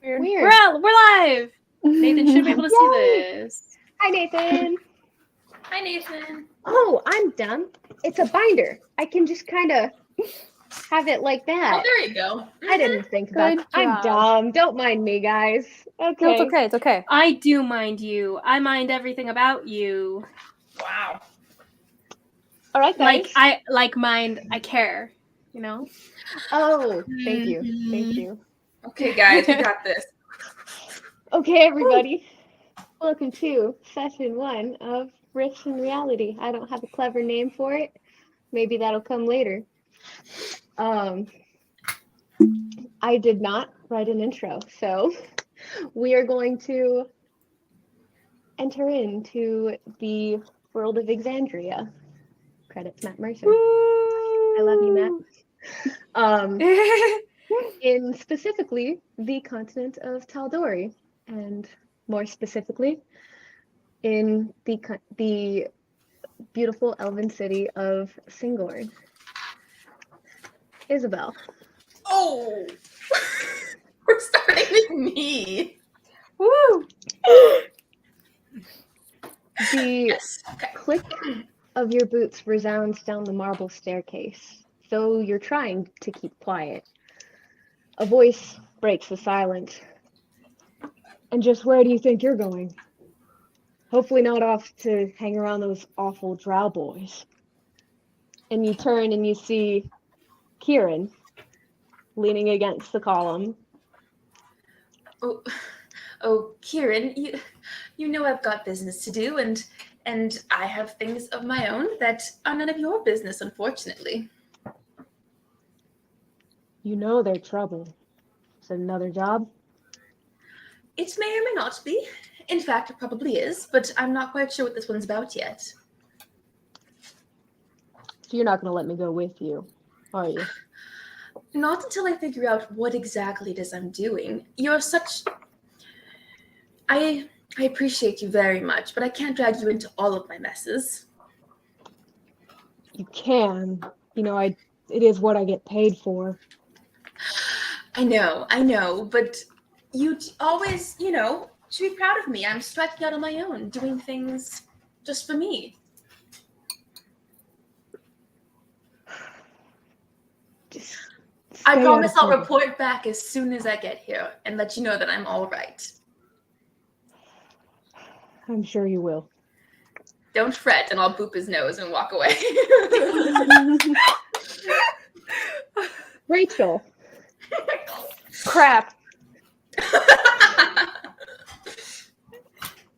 Weird. Weird. We're live. Nathan should be able to see this. Hi, Nathan. Hi, Nathan. Oh, I'm dumb. It's a binder. I can just kind of have it like that. Oh, there you go. I didn't think about Good that. I'm job. dumb. Don't mind me, guys. Okay. No, it's okay. It's okay. I do mind you. I mind everything about you. Wow. All right, guys. I care. You know. Oh, thank you. Thank you. Okay, guys, we got this. Okay, everybody. Welcome to session 1 of Risks in Reality. I don't have a clever name for it. Maybe that'll come later. I did not write an intro, so we are going to enter into the world of Exandria. Credits Matt Mercer. I love you, Matt. In specifically the continent of Taldori, and more specifically in the beautiful elven city of Singorn. Isabel. Oh, we're starting with me. Woo! The Okay. click of your boots resounds down the marble staircase, though you're trying to keep quiet. A voice breaks the silence. And just where do you think you're going? Hopefully not off to hang around those awful drow boys. And you turn and you see Kieran leaning against the column. Oh, Kieran, you know I've got business to do, and I have things of my own that are none of your business, unfortunately. You know they're trouble. Is it another job? It may or may not be. In fact, it probably is, but I'm not quite sure what this one's about yet. So you're not going to let me go with you, are you? Not until I figure out what exactly it is I'm doing. You're such... I appreciate you very much, but I can't drag you into all of my messes. You can. You know, it is what I get paid for. I know, but you always, should be proud of me. I'm striking out on my own, doing things just for me. I promise I'll report back as soon as I get here and let you know that I'm all right. I'm sure you will. Don't fret, and I'll boop his nose and walk away. Rachel. Crap.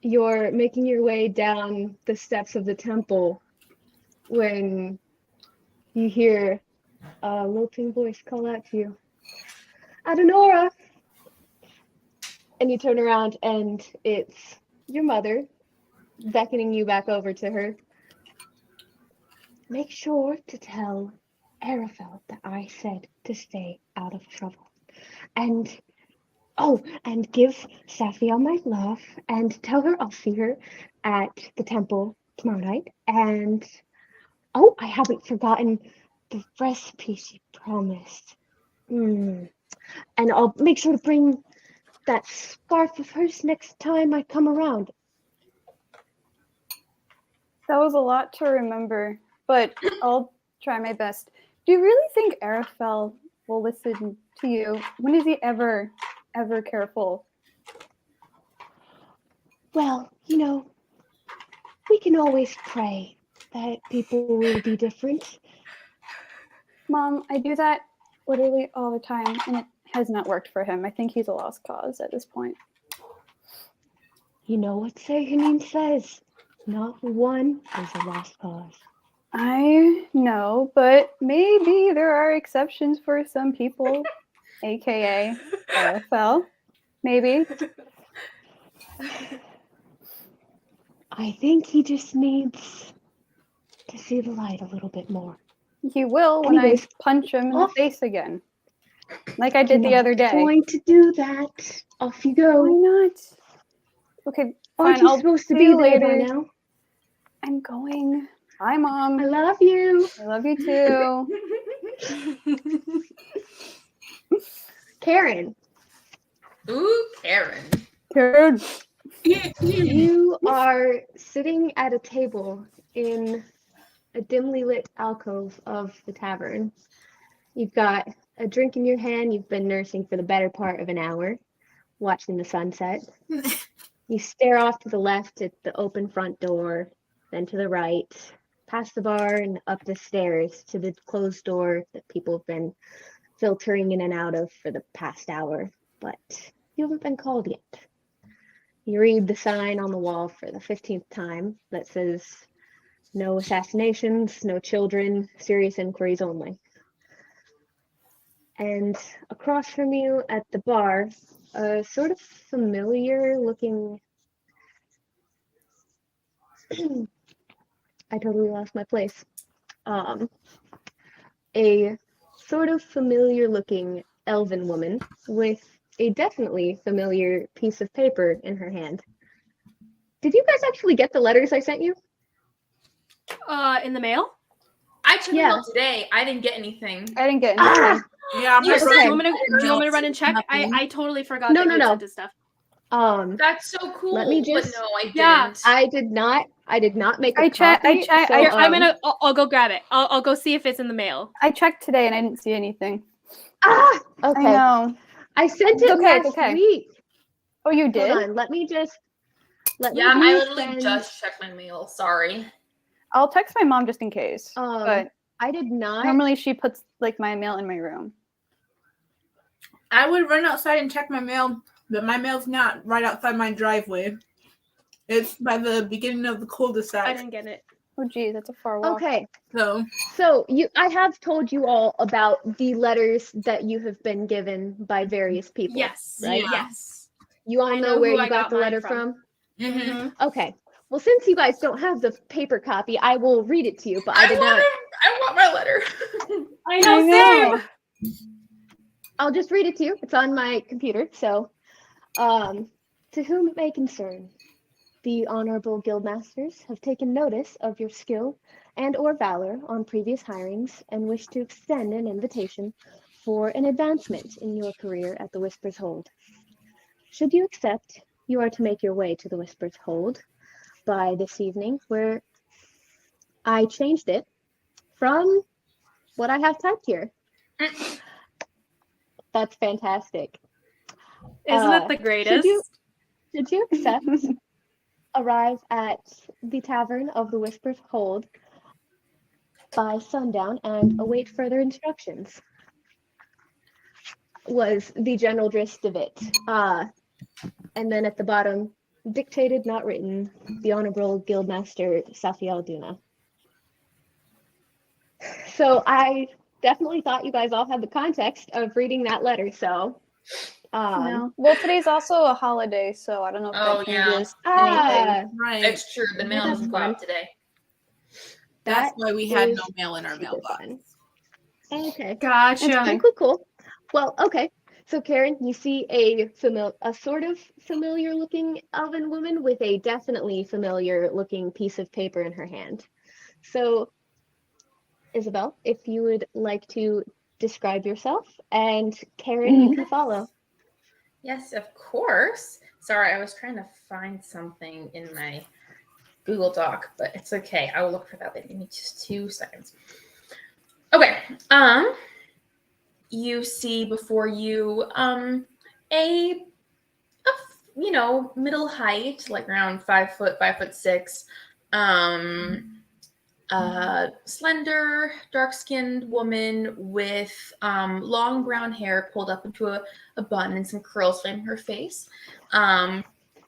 You're making your way down the steps of the temple when you hear a lilting voice call out to you, Adenora! And you turn around and it's your mother beckoning you back over to her. Make sure to tell Araphel that I said to stay out of trouble. And give Saphia my love and tell her I'll see her at the temple tomorrow night. And I haven't forgotten the recipe she promised. And I'll make sure to bring that scarf of hers next time I come around. That was a lot to remember, but I'll try my best. Do you really think Araphel will listen to you? When is he ever careful? Well, we can always pray that people will be different. Mom, I do that literally all the time, and it has not worked for him. I think he's a lost cause at this point. You know what Sehanin says? Not one is a lost cause. I know, but maybe there are exceptions for some people, aka Araphel. Maybe. I think he just needs to see the light a little bit more. He will when I punch him in the face again. Like I did the other day. I'm going to do that. Off you go. Why not? Okay, Aren't fine. you I'll supposed to see be you there later. by now? I'm going. Bye, Mom. I love you. I love you too. Karen. Ooh, Karen. Karen. You are sitting at a table in a dimly lit alcove of the tavern. You've got a drink in your hand you've been nursing for the better part of an hour, watching the sunset. You stare off to the left at the open front door, then to the right, past the bar and up the stairs to the closed door that people have been filtering in and out of for the past hour, but you haven't been called yet. You read the sign on the wall for the 15th time that says, "No assassinations, no children, serious inquiries only." And across from you at the bar, a sort of familiar looking. I totally lost my place. A sort of familiar looking elven woman with a definitely familiar piece of paper in her hand. Did you guys actually get the letters I sent you? In the mail? I checked Yeah. them out today. I didn't get anything. I didn't get anything. Yeah, You my said- Do brother- you want me to run and check? Nothing. I totally forgot No, that no, you no. sent this stuff. That's so cool. Let me But just- no, I didn't. Yeah. I did not make a I checked- copy. so, Here, um, I'll go grab it. I'll go see if it's in the mail. I checked today and I didn't see anything. Okay. I know. I sent it It's okay, it's last okay. week. Oh, you did? Hold on. Let me Yeah, I me literally send- just checked my mail. Sorry. I'll text my mom just in case. But I did not. normally she puts like my mail in my room. I would run outside and check my mail, but my mail's not right outside my driveway. It's by the beginning of the I cul-de-sac. didn't get it. Oh, geez, that's a far walk. Okay. So So I have told you all about the letters that you have been given by various people. Yes. Right? Yeah. Yes. You all I know know where who you I got got the mine letter from. from? Mm-hmm. Okay. Well, since you guys don't have the paper copy, I will read it to you, but I did not. I want my letter. I I know, know. same. I'll just read it to you. It's on my computer. So, to whom it may concern, the honorable guildmasters have taken notice of your skill and or valor on previous hirings and wish to extend an invitation for an advancement in your career at the Whispers Hold. Should you accept, you are to make your way to the Whispers Hold by this evening, where I changed it from what I have typed here. That's fantastic. Isn't it the greatest? Should you accept, arrive at the Tavern of the Whispers Hold by sundown and await further instructions, was the general gist of it. And then at the bottom, dictated, not written, the Honorable Guildmaster Araphel Duna. So I definitely thought you guys all had the context of reading that letter, so No. Well, today's also a holiday, so I don't know if Oh, that yeah. changes anything. right. It's true. The mail That's doesn't go fun. out today. That's why we had is no mail in our super mailbox. fun. Okay. Gotcha. It's fine. Cool. Well, okay. So Karen, you see a sort of familiar looking elven woman with a definitely familiar looking piece of paper in her hand. So Isabel, if you would like to describe yourself, and Karen, you can follow. Yes, of course. Sorry, I was trying to find something in my Google Doc, but it's okay. I will look for that later. Give me just 2 seconds. Okay. You see before you a middle height, like around 5 foot, 5'6", slender, dark-skinned woman with long brown hair pulled up into a bun and some curls framing her face.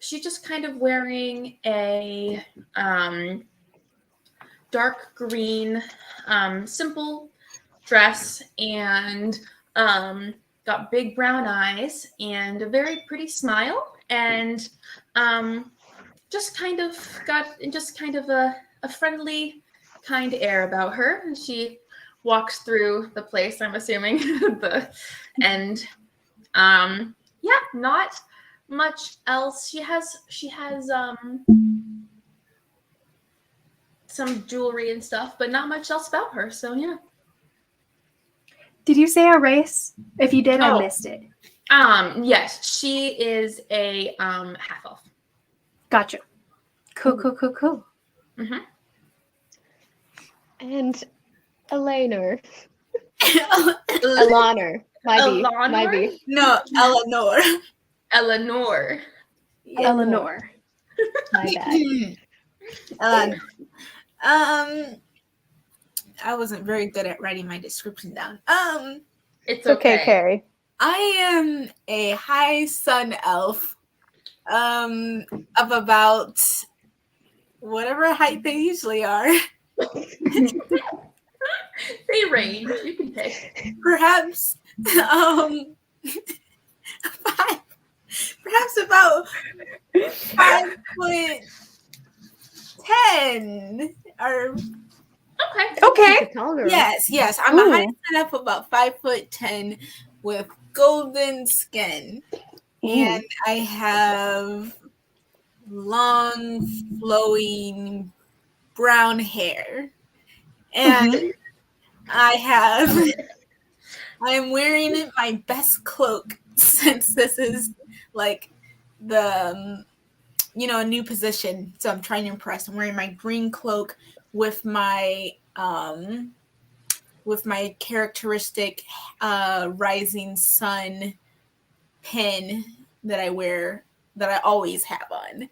She's just kind of wearing a dark green, simple dress and got big brown eyes and a very pretty smile, and just kind of a friendly, kind air about her. And she walks through the place, I'm assuming, not much else. She has some jewelry and stuff, but not much else about her. So yeah. Did you say a race? If you did, I Oh. missed it. Yes, she is a half elf. Gotcha. Cool. Mm-hmm. And Eleanor. Eleanor. Might be. No, Eleanor. Eleanor. Eleanor. My bad. Eleanor. I wasn't very good at writing my description down. It's It's okay, Carrie. I am a high sun elf. Of about whatever height they usually are. They range. You can pick. Perhaps perhaps about 5'10" or Okay. She's a tall girl. yes. I'm a high sun elf about 5'10" with golden skin. And I have long, flowing brown hair. And I am wearing my best cloak since this is like the, a new position. So I'm trying to impress. I'm wearing my green cloak with my characteristic rising sun pin that I wear, that I always have on.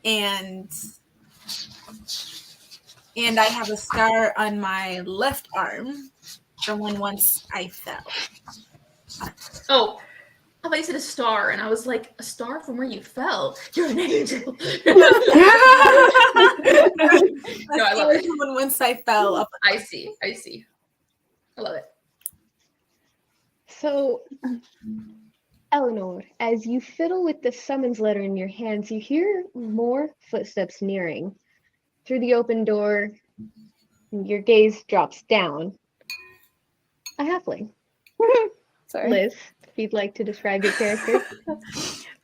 And I have a scar on my left arm from when once I fell. Oh, I thought you said a star, and I was like, a star from where you fell? You're an angel. No, I love it. From when once I fell up. I see. I love it. So, Eleanor, as you fiddle with the summons letter in your hands, you hear more footsteps nearing. Through the open door, your gaze drops down. A halfling. Sorry. Liz, if you'd like to describe your character.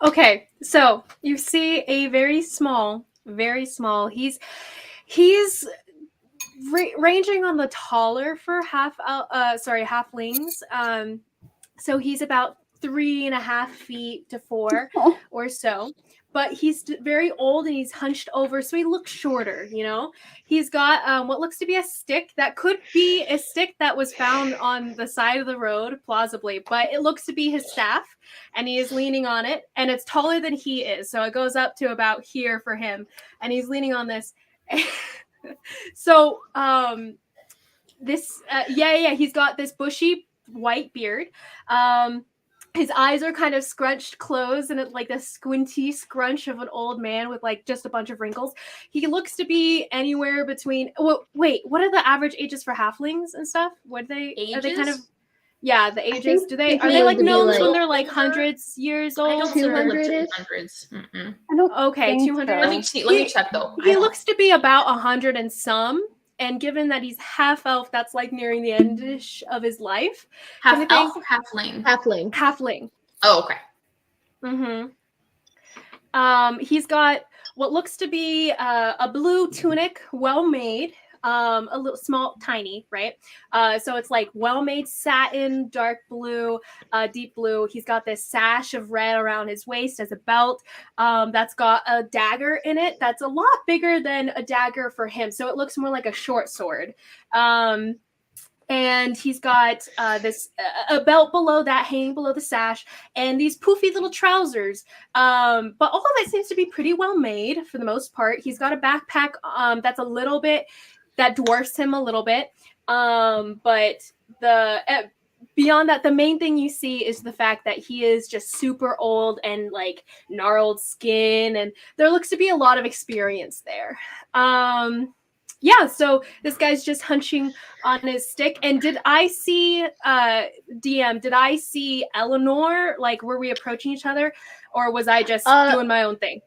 Okay, so you see a very small. He's ranging on the taller for halflings. So he's about 3.5 feet to 4 or so. But he's very old and he's hunched over, so he looks shorter, He's got what looks to be a stick that could be a stick that was found on the side of the road, plausibly, but it looks to be his staff, and he is leaning on it, and it's taller than he is, so it goes up to about here for him, and he's leaning on this. So, he's got this bushy white beard. His eyes are kind of scrunched closed and it's like the squinty scrunch of an old man with like just a bunch of wrinkles. He looks to be anywhere between. Wait, what are the average ages for halflings and stuff? What are they? Ages? Are they kind of? Yeah, the ages. Are they they like would be gnomes like when they're like hundreds years old? I don't think I lived 200-ish? 200s. Mm-mm. I don't Okay, think 200. so. Let me see. Let me check though. He looks to be about 100 and some. And given that he's half elf, that's like nearing the end-ish of his life. Half elf or halfling? Halfling. Oh, okay. He's got what looks to be a blue tunic, well made, a little small, tiny, right? So it's like well made satin, dark blue, deep blue. He's got this sash of red around his waist as a belt. That's got a dagger in it. That's a lot bigger than a dagger for him. So it looks more like a short sword. And he's got this a belt below that, hanging below the sash, and these poofy little trousers. But all of it seems to be pretty well made for the most part. He's got a backpack that's a little bit, that dwarfs him a little bit. But beyond that, the main thing you see is the fact that he is just super old and like gnarled skin, and there looks to be a lot of experience there. So this guy's just hunching on his stick. And did I see, DM, did I see Eleanor? Like, were we approaching each other? Or was I just doing my own thing?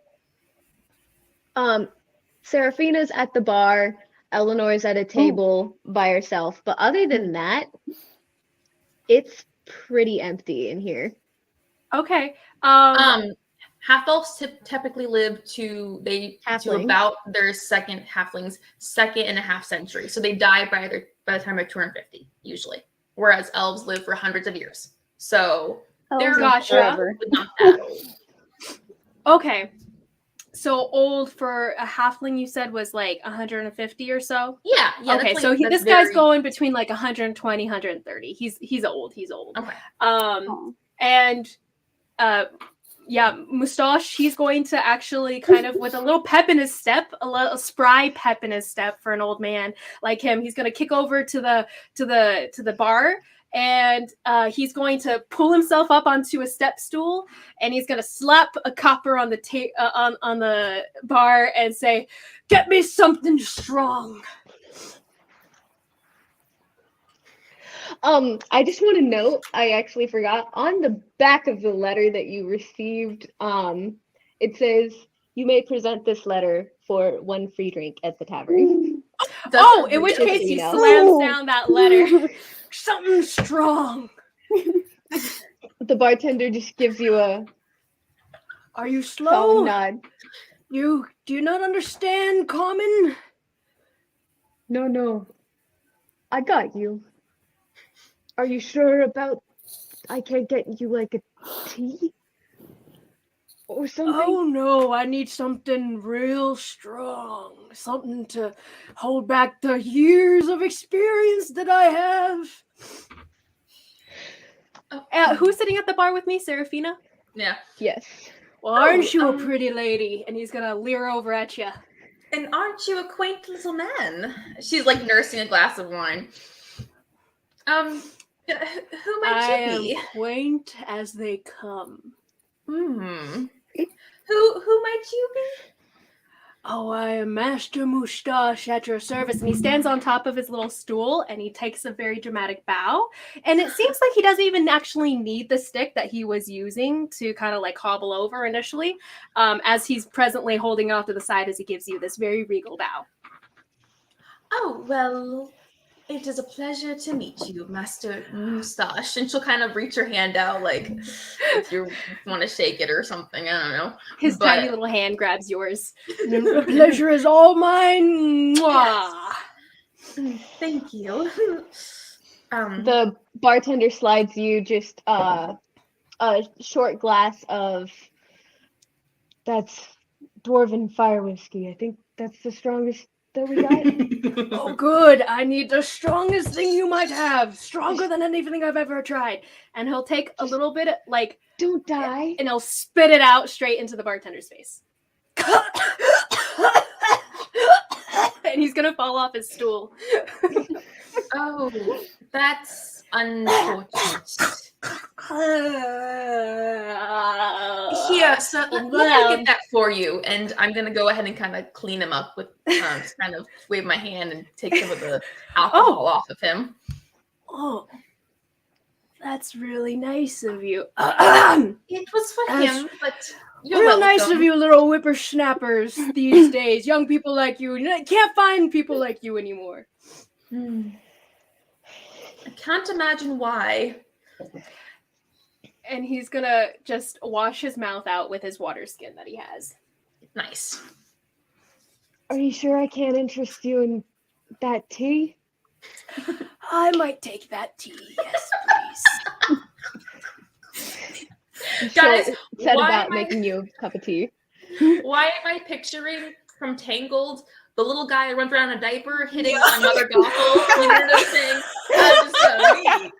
Seraphina's at the bar. Eleanor's at a table by herself. But other than that, it's pretty empty in here. Okay. Half elves typically live to about their second 2.5 century. So they die by the time of 250 usually, whereas elves live for hundreds of years. So They're Gotcha. Forever. but not that. Okay. So old for a halfling, you said was like 150 or so? Yeah. Okay, that's so like, that's this guy's very- going between like 120, 130. He's old. Okay. And yeah, Mustache, he's going to actually kind of with a little pep in his step, a spry pep in his step for an old man like him. He's going to kick over to the bar, and he's going to pull himself up onto a step stool, and he's going to slap a copper on the on the bar and say, "Get me something strong." I just want to note, I actually forgot, on the back of the letter that you received, it says, "You may present this letter for 1 free drink at the tavern." Oh, in which case he you know. slams down that letter. Something strong. The bartender just gives you a Are you solemn slow? nod. Do you not understand common? No, I got you. Are you sure about I can't get you like a tea or something? Oh no, I need something real strong. Something to hold back the years of experience that I have. Who's sitting at the bar with me, Serafina? Yeah. Yes. Well, aren't you a um, pretty lady? And he's gonna leer over at you. And aren't you a quaint little man? She's like nursing a glass of wine. Who might you be? I am quaint as they come. Hmm. Who might you be? Oh, I am Master Mustache at your service. And he stands on top of his little stool and he takes a very dramatic bow. And it seems like he doesn't even actually need the stick that he was using to kind of like hobble over initially, as he's presently holding it off to the side as he gives you this very regal bow. Oh, well, it is a pleasure to meet you, Master Mustache. And she'll kind of reach her hand out, like, if you want to shake it or something. I don't know. His tiny little hand grabs yours. The pleasure is all mine. Mwah. Thank you. The bartender slides you just a short glass of that's dwarven fire whiskey. I think that's the strongest that we got. Oh, good. I need the strongest thing you might have. Stronger than anything I've ever tried. And he'll take a little bit, like, Don't die. and he'll spit it out straight into the bartender's face. And he's gonna fall off his stool. Oh, that's unfortunate. Here, so let me get that for you. And I'm going to go ahead and kind of clean him up with, just kind of wave my hand and take some of the alcohol off of him. Oh, that's really nice of you. It was for That's him, but you're Real welcome. nice of you little whippersnappers these days. Young people like you. Can't find people like you anymore. I can't imagine why. And he's gonna just wash his mouth out with his water skin that he has. Nice. Are you sure I can't interest you in that tea? I might take that tea, yes, please. Guys, said why about am I- making you a cup of tea. Why am I picturing from Tangled the little guy who runs around in a diaper hitting on Mother Gothel? You know what I'm saying? I'm just gonna need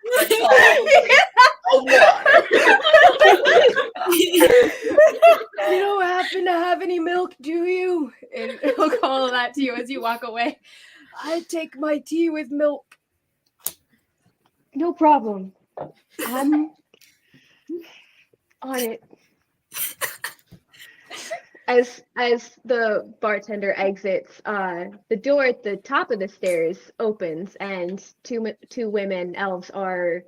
You don't happen to have any milk, do you? And he'll call that to you as you walk away. I take my tea with milk. No problem. I'm on it. As the bartender exits, the door at the top of the stairs opens, and two women elves are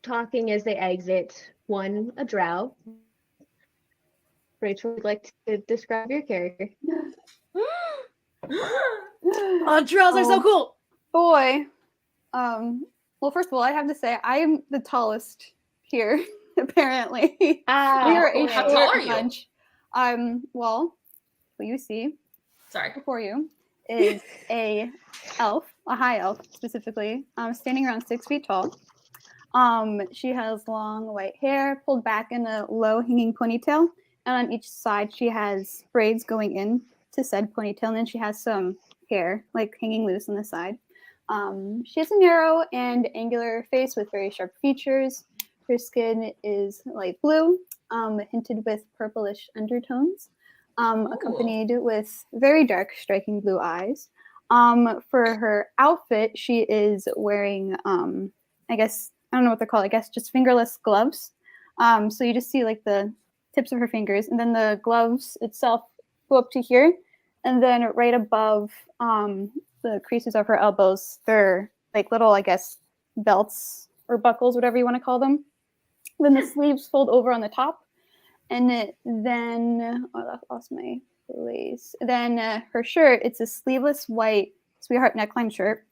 talking as they exit. One a drow. Rachel, would you like to describe your character? Oh, trails are so cool. Boy. Well, first of all, I have to say I'm the tallest here, apparently. We are a How short tall are you? bunch. Well, what you see Sorry. before you is a elf, a high elf specifically, standing around 6 feet tall. She has long white hair pulled back in a low hanging ponytail, and on each side she has braids going in to said ponytail, and then she has some hair like hanging loose on the side. She has a narrow and angular face with very sharp features. Her skin is light blue, hinted with purplish undertones, accompanied with very dark, striking blue eyes. For her outfit, she is wearing, I guess, I don't know what they're called, I guess just fingerless gloves. So you just see like the tips of her fingers, and then the gloves itself go up to here, and then right above the creases of her elbows, they're like little, I guess, belts or buckles, whatever you want to call them. Then the sleeves fold over on the top, and then I lost my place. Then her shirt, it's a sleeveless white sweetheart neckline shirt,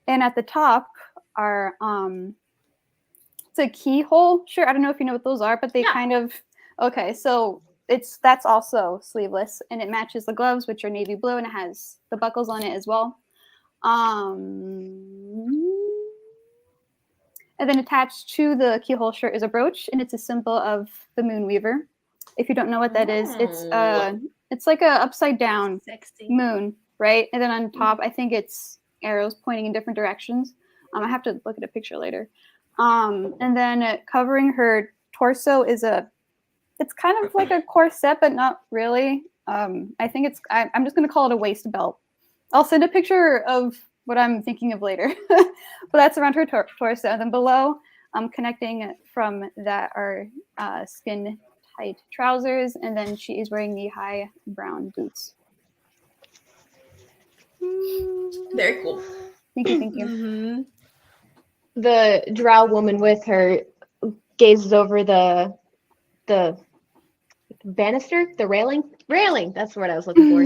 and at the top are it's a keyhole shirt. I don't know if you know what those are, but they kind of okay. So that's also sleeveless, and it matches the gloves, which are navy blue, and it has the buckles on it as well. And then attached to the keyhole shirt is a brooch, and it's a symbol of the moon weaver. If you don't know what that is, it's like a upside down moon, right? And then on top, I think it's arrows pointing in different directions. I have to look at a picture later. And then covering her torso is it's kind of like a corset, but not really. I think I'm just going to call it a waist belt. I'll send a picture of what I'm thinking of later. But that's around her torso. And then below, connecting from that are skin tight trousers, and then she is wearing the high brown boots. Very cool. Thank you, thank you. Mm-hmm. The drow woman with her gazes over the banister, the railing. That's what I was looking for.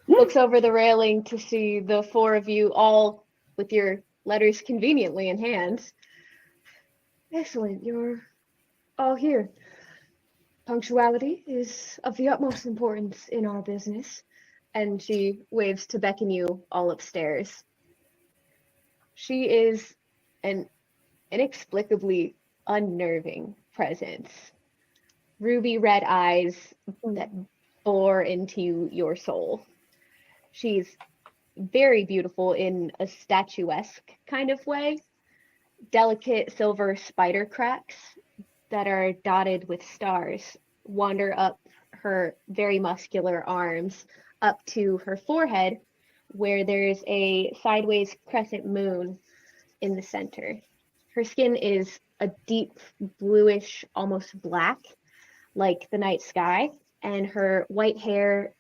Looks over the railing to see the four of you all with your letters conveniently in hand. Excellent, you're all here. Punctuality is of the utmost importance in our business. And she waves to beckon you all upstairs. She is an inexplicably unnerving presence. Ruby red eyes that bore into your soul. She's very beautiful in a statuesque kind of way. Delicate silver spider cracks that are dotted with stars wander up her very muscular arms up to her forehead, where there's a sideways crescent moon in the center. Her skin is a deep bluish, almost black, like the night sky, and her white hair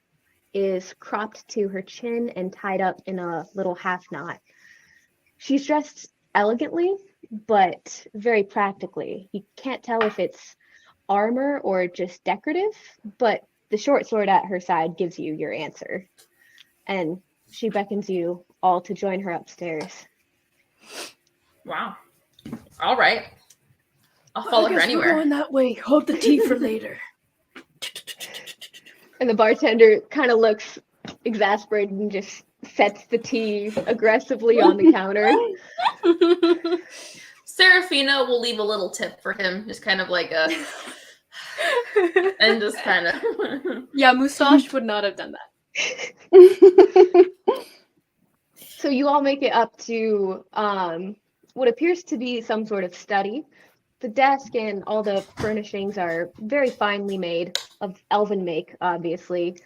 is cropped to her chin and tied up in a little half knot. She's dressed elegantly, but very practically. You can't tell if it's armor or just decorative, but the short sword at her side gives you your answer. And she beckons you all to join her upstairs. Wow. All right. I'll follow her anywhere. We're going that way. Hold the tea for later. And the bartender kind of looks exasperated and just sets the tea aggressively on the counter. Seraphina will leave a little tip for him, just kind of like a, and just kind of. Yeah, Mustache would not have done that. So you all make it up to what appears to be some sort of study. The desk and all the furnishings are very finely made, of elven make, obviously.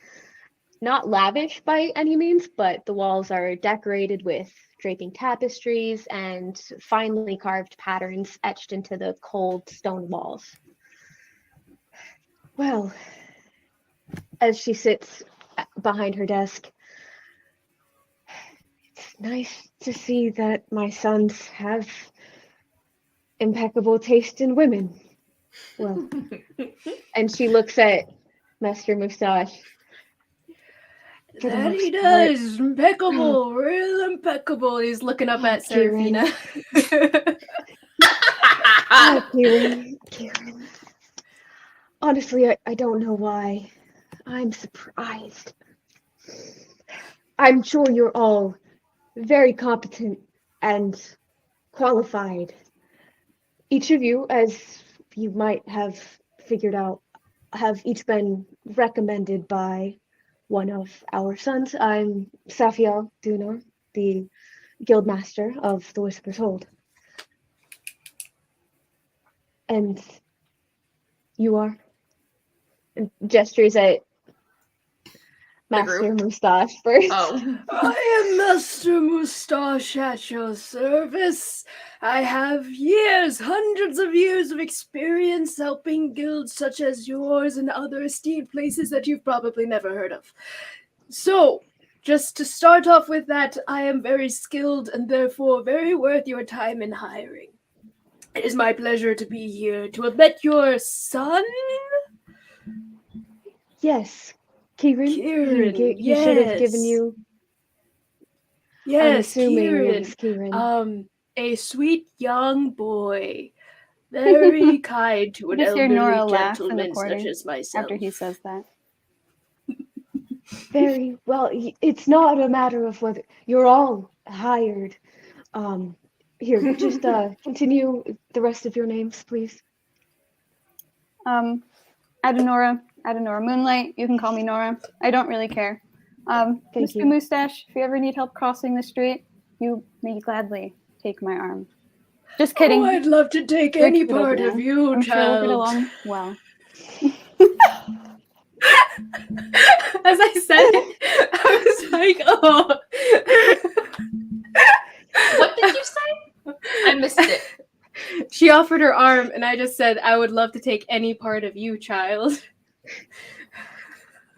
Not lavish by any means, but the walls are decorated with draping tapestries and finely carved patterns etched into the cold stone walls. Well, as she sits behind her desk, it's nice to see that my sons have impeccable taste in women. Well, and she looks at Master Mustache. That he does. Impeccable. Real impeccable. He's looking up at Seraphina. Kieran. Honestly, I don't know why. I'm surprised. I'm sure you're all very competent and qualified. Each of you, as you might have figured out, have each been recommended by one of our sons. I'm Araphel Duna, the guildmaster of the Whisper's Hold. And you are? And gestures at Master Moustache first. Oh. I am Master Moustache at your service. I have years, hundreds of years of experience helping guilds such as yours and other esteemed places that you've probably never heard of. So, just to start off with that, I am very skilled and therefore very worth your time in hiring. It is my pleasure to be here to abet your son. Yes, Kieran. Kieran, He should have given yes. you. I'm Yes, assuming Kieran. it was Kieran. A sweet young boy, very kind to an Just hear elderly Nora laugh in the gentleman corner such as myself. after he says that. Very well. It's not a matter of whether you're all hired. Here, just continue the rest of your names, please. Adenora Moonlight. You can call me Nora. I don't really care. Thank Mr. you. Moustache, if you ever need help crossing the street, you may gladly take my arm. Just kidding. Oh, I'd love to take You're any cute old part of man. you, I'm sure we'll get child. along well. As I said it, I was like, oh. What did you say? I missed it. She offered her arm, and I just said, I would love to take any part of you, child.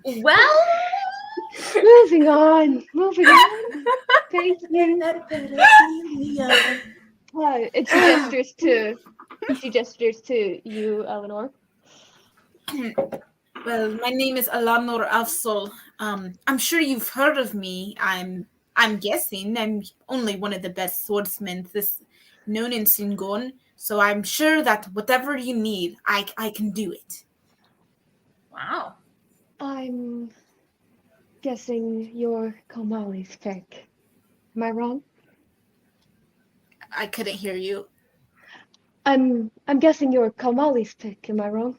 Well, Moving on. Thank you. She gestures to you, Eleanor. Well, my name is Alanor Afsol. I'm sure you've heard of me. I'm guessing I'm only one of the best swordsmen this known in Singon. So I'm sure that whatever you need, I can do it. wow. I'm guessing you're Komali's pick. Am I wrong? I couldn't hear you. I'm guessing you're Komali's pick. Am I wrong?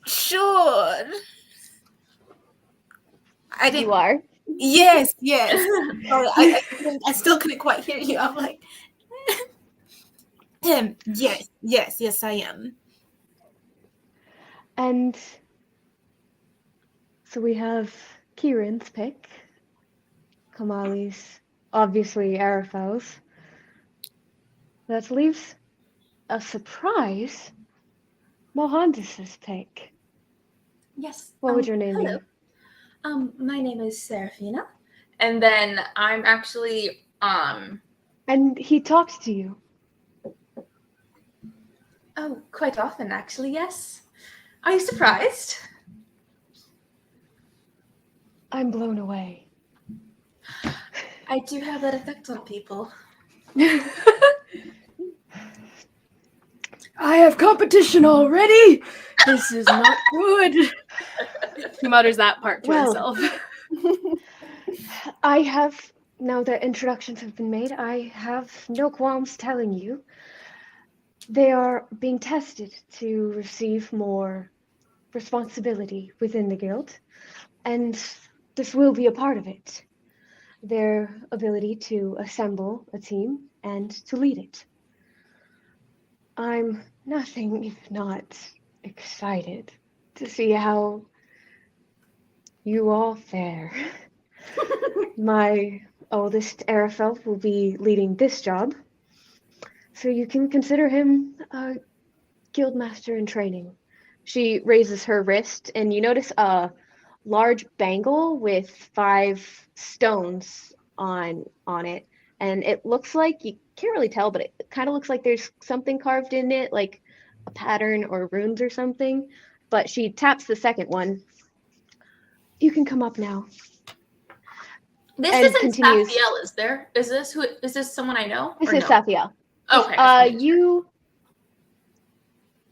Sure. I didn't. You are. Yes. Sorry, I still couldn't quite hear you. I'm like, yes, I am. And so we have Kieran's pick, Komali's, obviously Araphel's. That leaves a surprise, Mohandis's pick. Yes. What would your name hello. be? My name is Seraphina. And then I'm actually And he talks to you. oh, quite often actually, yes. Are you surprised? I'm blown away. I do have that effect on people. I have competition already. This is not good. He mutters that part to Well. himself. I have, now that introductions have been made, I have no qualms telling you they are being tested to receive more responsibility within the guild, and this will be a part of it. Their ability to assemble a team and to lead it. I'm nothing if not excited to see how you all fare. My oldest Araphel will be leading this job, so you can consider him a guildmaster in training. She raises her wrist, and you notice a large bangle with 5 stones on it, and it looks like, you can't really tell, but it kind of looks like there's something carved in it, like a pattern or runes or something. But she taps the second one. You can come up now. This And isn't continues. Saphiel, is there? Is this someone I know? This or is no? Saphiel. Okay.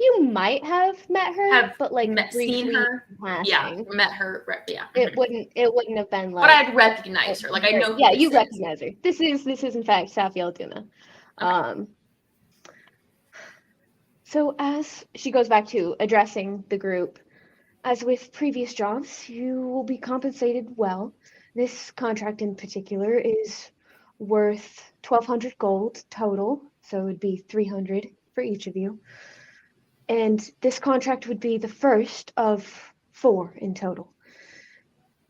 You might have met her, but like briefly seen her. passing. Yeah, met her. Yeah. It wouldn't have been like. But I'd recognize her. Like I know. Yeah, who you this is. recognize her. This is in fact Araphel Duna. So as she goes back to addressing the group, as with previous jobs, you will be compensated well. This contract in particular is worth 1,200 gold total, so it would be 300 for each of you. And this contract would be the first of 4 in total.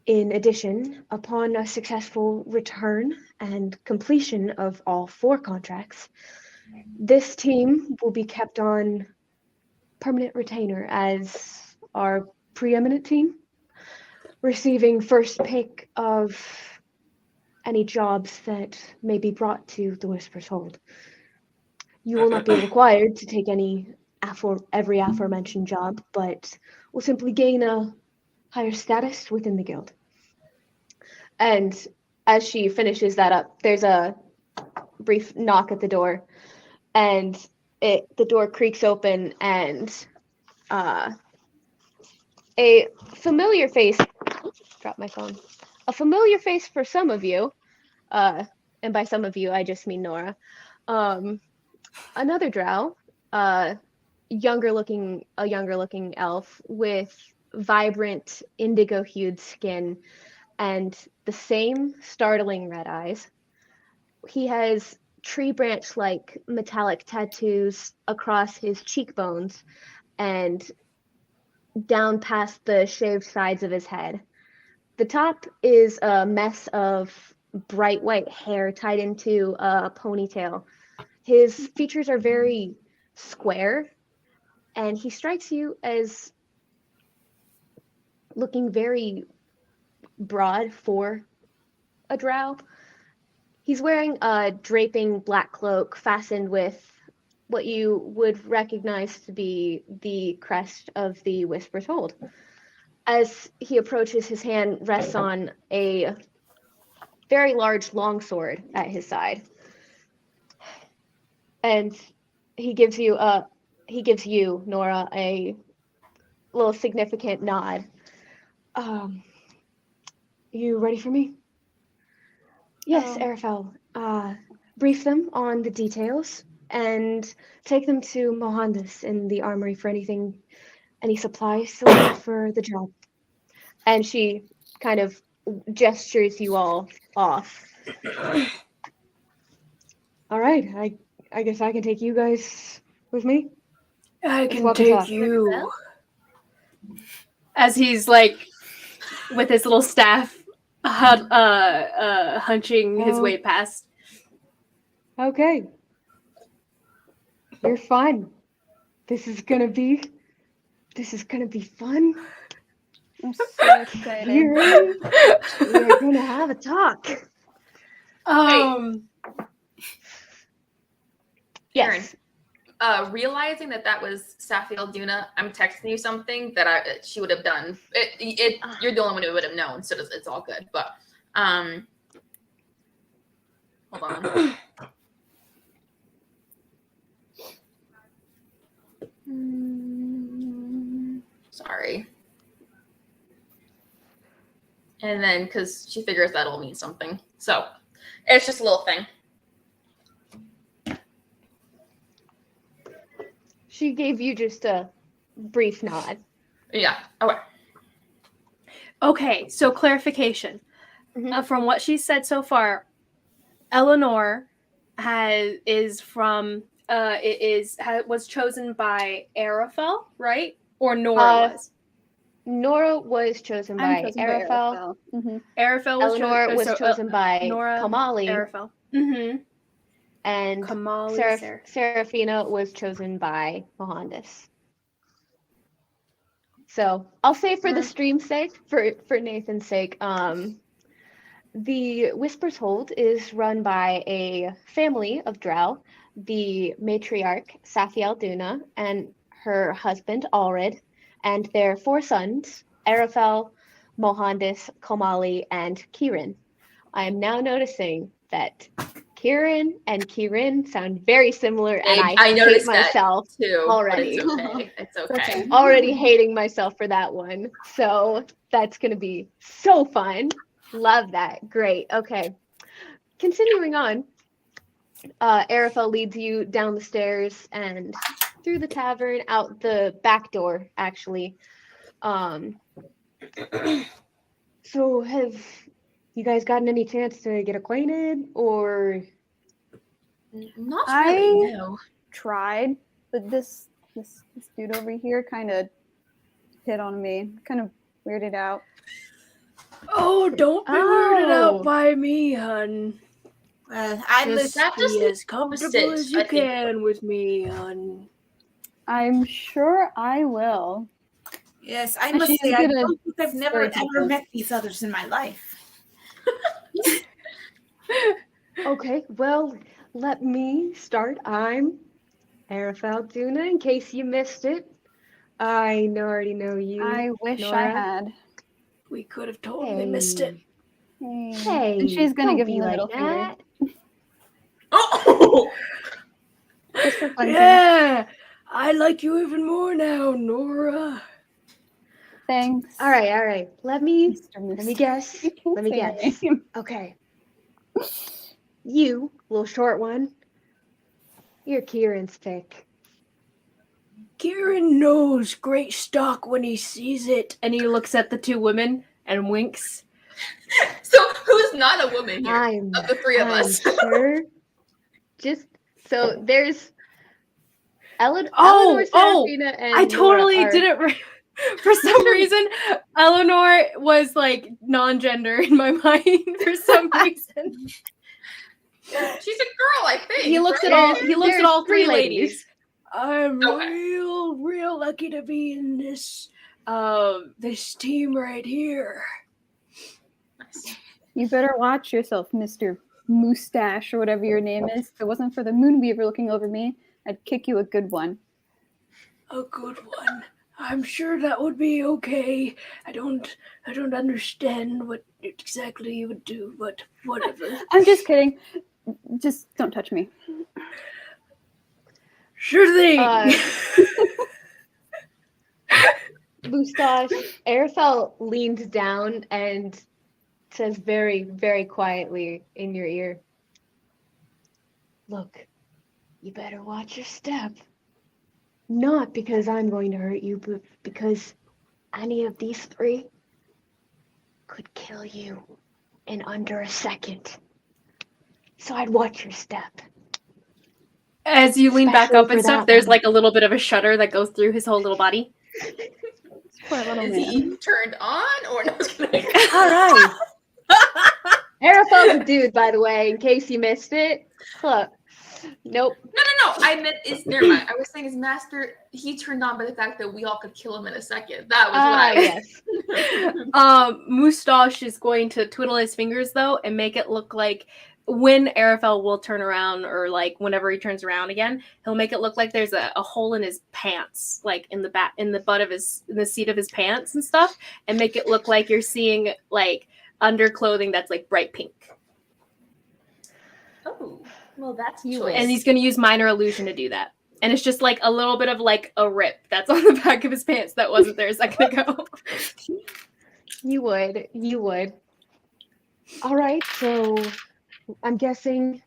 In addition, upon a successful return and completion of all 4 contracts, this team will be kept on permanent retainer as our preeminent team, receiving first pick of any jobs that may be brought to the Whisper's Hold. You will not be required to take every aforementioned job, but will simply gain a higher status within the guild. And as she finishes that up, there's a brief knock at the door, and the door creaks open, and a familiar face. Drop my phone. A familiar face for some of you, and by some of you, I just mean Nora. Another drow, a younger looking elf with vibrant indigo-hued skin and the same startling red eyes. He has tree branch-like metallic tattoos across his cheekbones and down past the shaved sides of his head. The top is a mess of bright white hair tied into a ponytail. His features are very square, and he strikes you as looking very broad for a drow. He's wearing a draping black cloak fastened with what you would recognize to be the crest of the Whisper's Hold. As he approaches, his hand rests on a very large longsword at his side. And he gives you, Nora, a little significant nod. You ready for me? Yes, Araphel. Brief them on the details and take them to Mohandas in the armory for any supplies selected for the job. And she kind of gestures you all off. All right, I guess I can take you guys with me. I Let's can walk and take talk. you. As he's like, with his little staff, hunching his way past. Okay. You're fine. This is gonna be fun. I'm so excited. You're ready? We're gonna have a talk. Yes. Realizing that was Araphel Duna, I'm texting you something that she would have done. You're the only one who would have known, so it's all good. But hold on. Sorry. And then, because she figures that'll mean something, so it's just a little thing. She gave you just a brief nod. Yeah. Okay. Okay, so clarification. Mhm. From what she said so far, Eleanor was chosen by Araphel, right? Or Nora was. Nora was chosen by chosen by Araphel. Mm-hmm. Araphel was Eleanor was chosen by Nora, Kamali. Araphel. Mm-hmm. And Kamali, Seraphina was chosen by Mohandas. So I'll say for the stream's sake, for Nathan's sake, the Whisper's Hold is run by a family of drow, the matriarch Araphel Duna and her husband Alred, and their 4 sons, Araphel, Mohandas, Kamali, and Kieran. I am now noticing that Kieran and Kieran sound very similar, and I hate myself too, already. It's okay. It's okay. Already hating myself for that one. So that's going to be so fun. Love that. Great. Okay. Continuing on, Araphel leads you down the stairs and through the tavern, out the back door, actually. So have you guys gotten any chance to get acquainted, or? Not I- really, no. Tried, but this dude over here kind of hit on me, kind of weirded out. Oh, don't be weirded out Oh. by me, hun. Well, I Just listen. That just be as comfortable opposite, as you I think. can with me, hun. I'm sure I will. Yes, I And must she's say, I gonna don't think I've never start to ever go. met these others in my life. Okay, well, let me start. I'm Araphel Duna, in case you missed it. I already know you. I wish I Nora. had. We could have totally missed it. Hey. And Hey, she's gonna don't give be him the like middle finger. that. Oh! Just for fun. Yeah, I like you even more now, Nora. Thanks. All right. Let me Mr. Moose. guess. You can't Let me say your guess. name. Okay. You, little short one. You're Kieran's pick. Kieran knows great stock when he sees it. And he looks at the two women and winks. So who's not a woman here I'm of the three of us? sure. Just so there's Eleanor, Oh, Seraphina, and I totally Nora are- didn't. For some reason, Eleanor was like non-gender in my mind for some reason. She's a girl, I think. He looks at right? all. He looks at There's all three three ladies. I'm Okay. real lucky to be in this team right here. Nice. You better watch yourself, Mr. Moustache or whatever your name is. If it wasn't for the Moonweaver looking over me, I'd kick you a good one. A good one. I'm sure that would be okay. I don't understand what exactly you would do, but whatever. I'm just kidding. Just don't touch me. Sure thing. Mustache. Araphel leans down and says very, very quietly in your ear, "Look, you better watch your step. Not because I'm going to hurt you, but because any of these three could kill you in under a second. So I'd watch your step." As you lean back Especially up and for stuff, that there's one. like a little bit of a shudder that goes through his whole little body. Poor little Is man. he turned on or no? Just kidding. All right. Araphel's a dude, by the way, in case you missed it. Look. Nope. No. I meant is never mind. I was saying his master. He turned on by the fact that we all could kill him in a second. That was what I. Yes. Moustache is going to twiddle his fingers though and make it look like when Araphel will turn around, or like whenever he turns around again, he'll make it look like there's a hole in his pants, like in the back, in the butt of his, in the seat of his pants and stuff, and make it look like you're seeing like underclothing that's like bright pink. Oh, well, that's You choice. And he's going to use minor illusion to do that. And it's just like a little bit of like a rip that's on the back of his pants that wasn't there a second ago. You would. All right, so I'm guessing.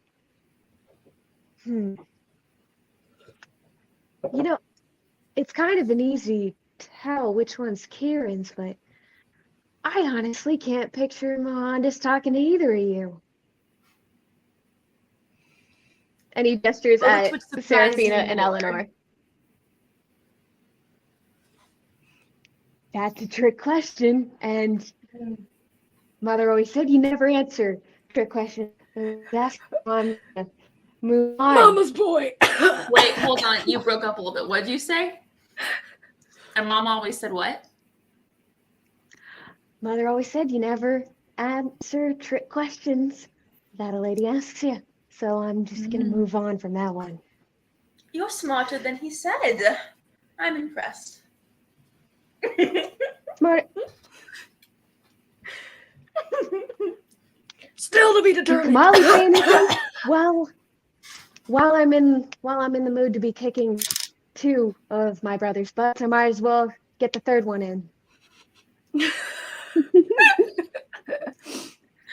You know, it's kind of an easy tell which one's Kieran's, but I honestly can't picture Mohandas talking to either of you. And he gestures Well, at which would surprise Seraphina you and more. Eleanor. That's a trick question, and Mother always said you never answer trick questions. That's why I'm gonna move on. Mama's boy. Wait, hold on. You broke up a little bit. What did you say? And Mom always said what? Mother always said you never answer trick questions that a lady asks you. So I'm just gonna move on from that one. You're smarter than he said. I'm impressed. Smart. Still to be Can determined. Kamali say anything? Well, while I'm in the mood to be kicking two of my brother's butts, I might as well get the third one in.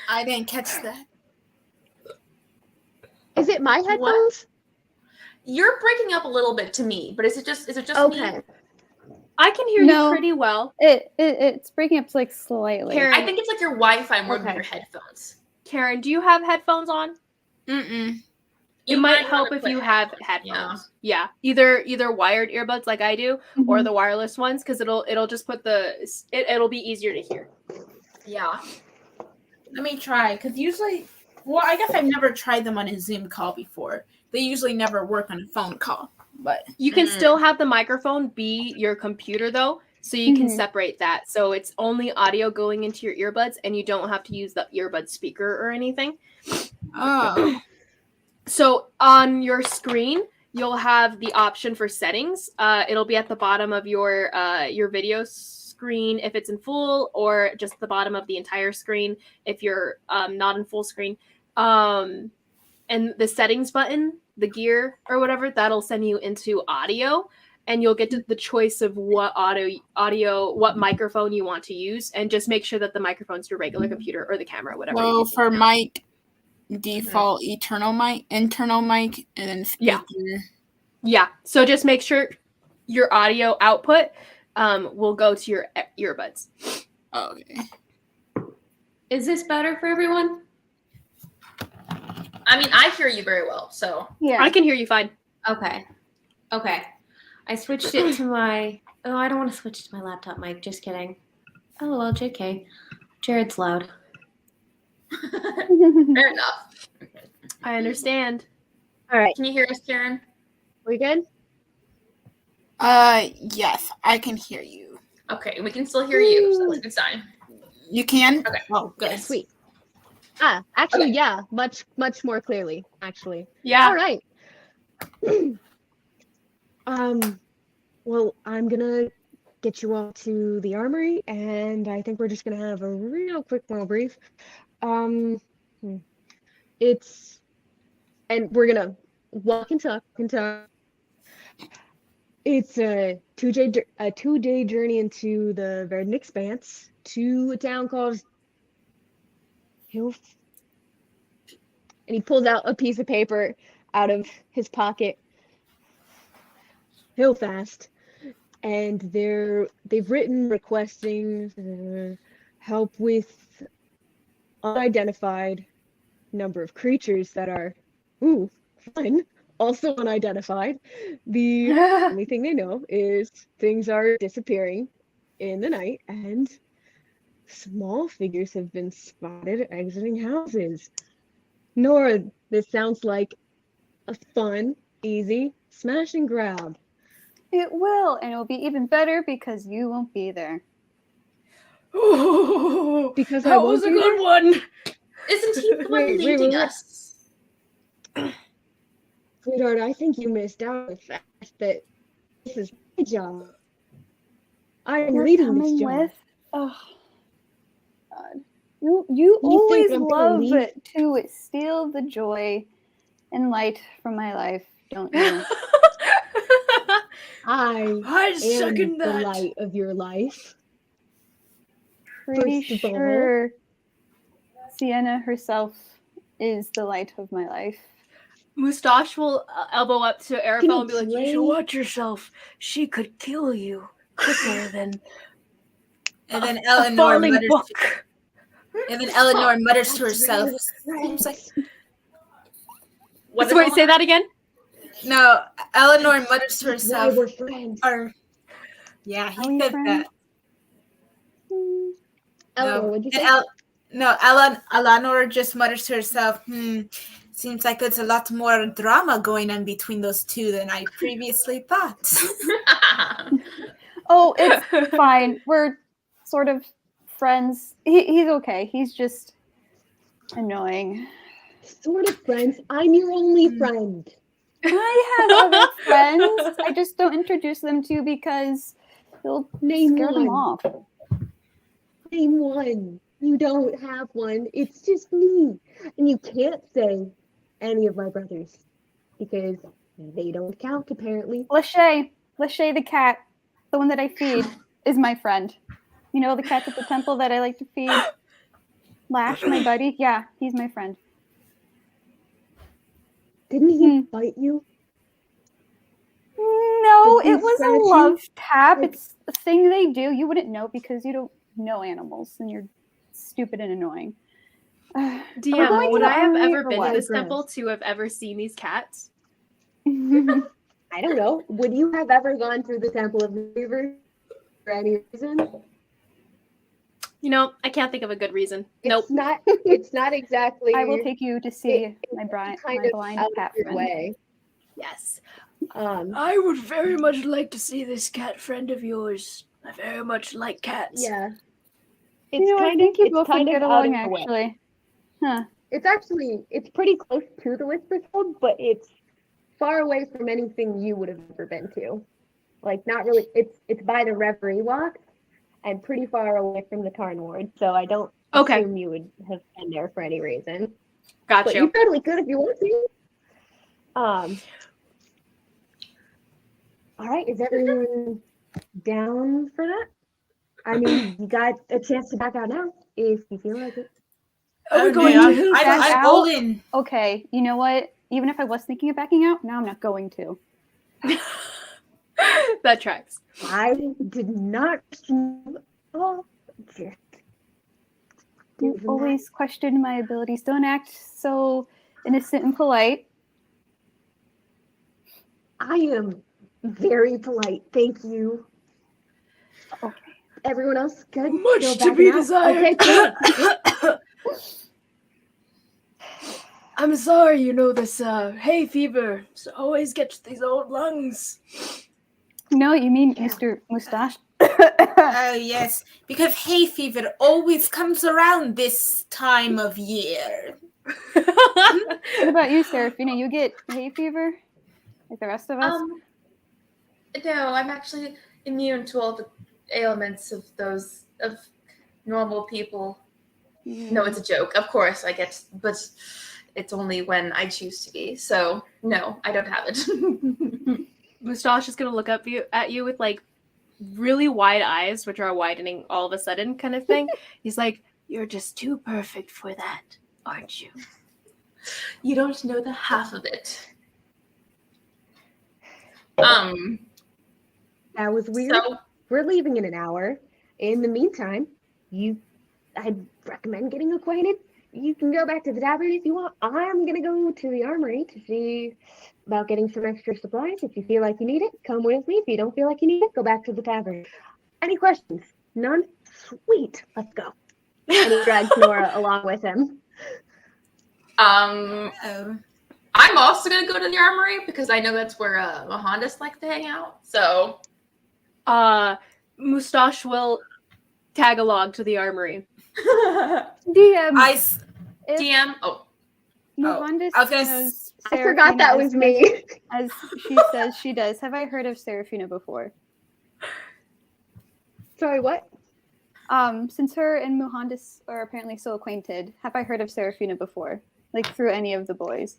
I didn't catch that. Is it my headphones? You're breaking up a little bit to me, but is it just me? Okay. I can hear No. you pretty well. It's breaking up like slightly. Karen, I think it's like your Wi-Fi more than Okay. your headphones. Karen, do you have headphones on? Mm-mm. It You might wanna help if put you have headphones. Yeah. Either wired earbuds like I do, or Mhm. the wireless ones, because it'll just put it'll be easier to hear. Yeah. Let me try, because usually, well, I guess I've never tried them on a Zoom call before. They usually never work on a phone call, but You can Mm. still have the microphone be your computer though, so you can Mhm. separate that. So it's only audio going into your earbuds, and you don't have to use the earbud speaker or anything. oh, So on your screen, you'll have the option for settings. It'll be at the bottom of your video screen if it's in full, or just the bottom of the entire screen if you're not in full screen. And the settings button, the gear or whatever, that'll send you into audio, and you'll get to the choice of what what microphone you want to use, and just make sure that the microphone's your regular computer or the camera, whatever. you're so using for now. mic, default internal mic, and then speaker. Yeah. So just make sure your audio output will go to your earbuds. Okay. Is this better for everyone? I mean, I hear you very well, so. Yeah. I can hear you fine. Okay. I switched it to my. Oh, I don't want to switch to my laptop mic. Just kidding. Oh, well, JK. Jared's loud. Fair enough. I understand. All right. Can you hear us, Karen? We good? Yes, I can hear you. Okay, we can still hear you, so that's a good sign. You can? Okay. Oh, good. Yes. Sweet. Actually, Okay. yeah, much more clearly. Actually. Yeah. All right. Well, I'm gonna get you all to the armory, and I think we're just gonna have a real quick little brief. It's, and we're gonna walk and talk and talk. It's a 2-day journey into the Verdant Expanse to a town called Hill. And he pulls out a piece of paper out of his pocket. Hillfast. And they've written requesting help with unidentified number of creatures that are fun, also unidentified. The only thing they know is things are disappearing in the night, and small figures have been spotted exiting houses. Nora, this sounds like a fun, easy smash and grab. It will, and it'll be even better because you won't be there. Because that was a good one. Isn't he the one Wait, leading wait. us? Sweetheart, I think you missed out on the fact that this is my job. I am You're leading this coming job. with. Oh, God. You think always I'm gonna love leave? to steal the joy and light from my life, don't you? I I am second the that. light of your life. Pretty First of all- sure Sienna herself is the light of my life. Mustache will elbow up to Can Araphel you and be like, "You play- should watch yourself. She could kill you quicker than And then a Eleanor falling mutters. book." And then Eleanor mutters to That's herself. right. Seems like What is Wait, going say on? that again. no. Eleanor mutters to That's why herself. we're friends. Or yeah, Are he we said friends? that. Eleanor, what'd you And say? Eleanor just mutters to herself. Seems like there's a lot more drama going on between those two than I previously thought. Oh, it's fine. We're sort of friends. He's okay. He's just annoying. Sort of friends. I'm your only friend. I have other friends. I just don't introduce them to you because you'll Name scare them one. off. Name one. You don't have one. It's just me. And you can't say any of my brothers because they don't count, apparently. Lachey the cat, the one that I feed, is my friend. You know the cats at the temple that I like to feed? Lash, my buddy? Yeah, he's my friend. Didn't he bite you? No, Did it they was scratch a you? love tap. Like- It's a thing they do. You wouldn't know because you don't know animals and you're stupid and annoying. Are we DM, going to would the I have armory ever or been to what? this Gross. temple to have ever seen these cats? I don't know. Would you have ever gone through the Temple of the River for any reason? You know, I can't think of a good reason. Nope. It's not exactly. I will take you to see my kind blind of out cat of your friend. way. Yes. I would very much like to see this cat friend of yours. I very much like cats. Yeah. You know, I think you both would get out along of the way. actually. Huh. It's pretty close to the Whisperfold, but it's far away from anything you would have ever been to. Like, not really. It's by the Reverie Walk, and pretty far away from the Tarn Ward. So I don't Okay. assume you would have been there for any reason. Got But you. you totally could if you want to. All right, is everyone down for that? I mean, you got a chance to back out now if you feel like it. Are we Oh, going no, to I'm back all out? in. Okay, you know what? Even if I was thinking of backing out, now I'm not going to. That tracks. I did not. Oh, just You given that, always question my abilities. Don't act so innocent and polite. I am very polite. Thank you. Okay. Everyone else good? Much Still to backing be out? desired. Okay, cool. I'm sorry, this hay fever always gets these old lungs. No, you mean Yeah. Mr. Mustache? Oh, yes, because hay fever always comes around this time of year. What about you, Serafina? You get hay fever? Like the rest of us? No, I'm actually immune to all the ailments of normal people. No, it's a joke. Of course I get, but it's only when I choose to be. So no, I don't have it. Mustache is gonna look at you with like really wide eyes, which are widening all of a sudden, kind of thing. He's like, You're just too perfect for that, aren't you? You don't know the half of it. That was weird. So We're leaving in an hour. In the meantime, I'd recommend getting acquainted. You can go back to the tavern if you want. I'm gonna go to the armory to see about getting some extra supplies. If you feel like you need it, come with me. If you don't feel like you need it, go back to the tavern. Any questions? None? Sweet. Let's go. And he drags Nora along with him. Oh. I'm also gonna go to the armory because I know that's where Mohandas like to hang out. So Mustache will tag along to the armory. DM. If DM. Oh, Mohandas I was gonna knows I forgot that Serafina was me. as she says she does. Have I heard of Serafina before? Sorry, what? Since her and Mohandas are apparently so acquainted, have I heard of Serafina before? Like through any of the boys?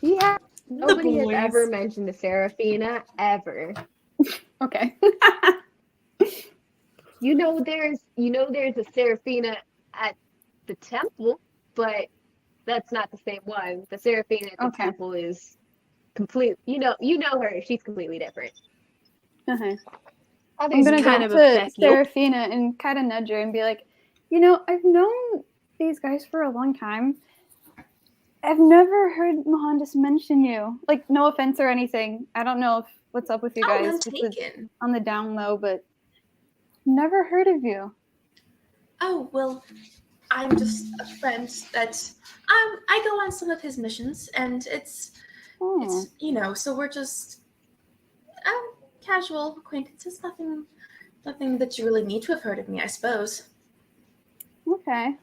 Yeah. Nobody has boys. ever mentioned the Serafina ever. Okay. You know there's a Serafina at the temple, but that's not the same one. The Serafina at the Okay. temple is complete. You know her. She's completely different. Uh-huh. I'm Others gonna kind go of to a Becky. Serafina and kind of nudge her and be like, I've known these guys for a long time. I've never heard Mohandas mention you. Like, no offense or anything. I don't know what's up with you guys. none This is taken. on the down low, but never heard of you. Oh well, I'm just a friend that I go on some of his missions, and it's Oh, so we're just casual acquaintances. Nothing that you really need to have heard of me, I suppose. okay.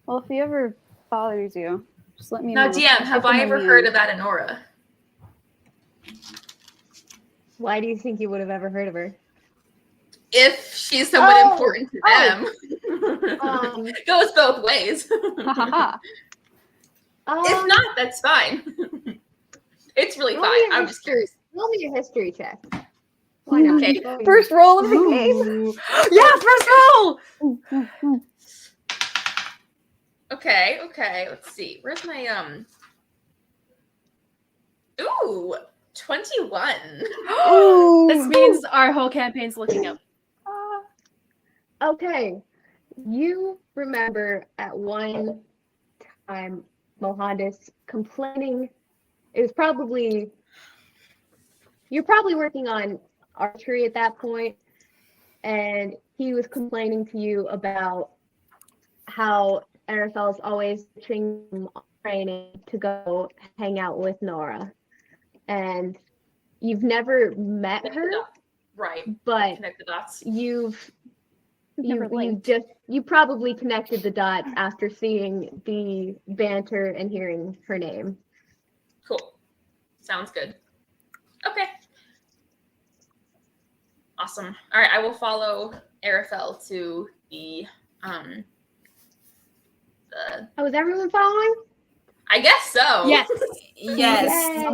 Well, if he ever bothers you, just let me Now, know. DM, have I'll I take ever him heard in. of Adenora? Why do you think you would have ever heard of her? If she's somewhat Oh, important to them. Um, Goes both ways. Ha ha ha. If not, that's fine. It's really roll fine. me a I'm just history- curious. Roll me a history check. Why not? Okay. Roll me a First roll of the game. Ooh. Yeah, first roll. Okay. Let's see. Where's my Ooh, 21. This means our whole campaign's looking up. Okay. You remember at one time Mohandas complaining. It was probably you're probably working on archery at that point, and he was complaining to you about how Araphel's always training to go hang out with Nora, and you've never met her, Right. but Connect the dots. you've Never linked. you probably connected the dots after seeing the banter and hearing her name. Cool. Sounds good. Okay. Awesome. All right, I will follow Araphel to the Oh, is everyone following? I guess so. Yes. Yes,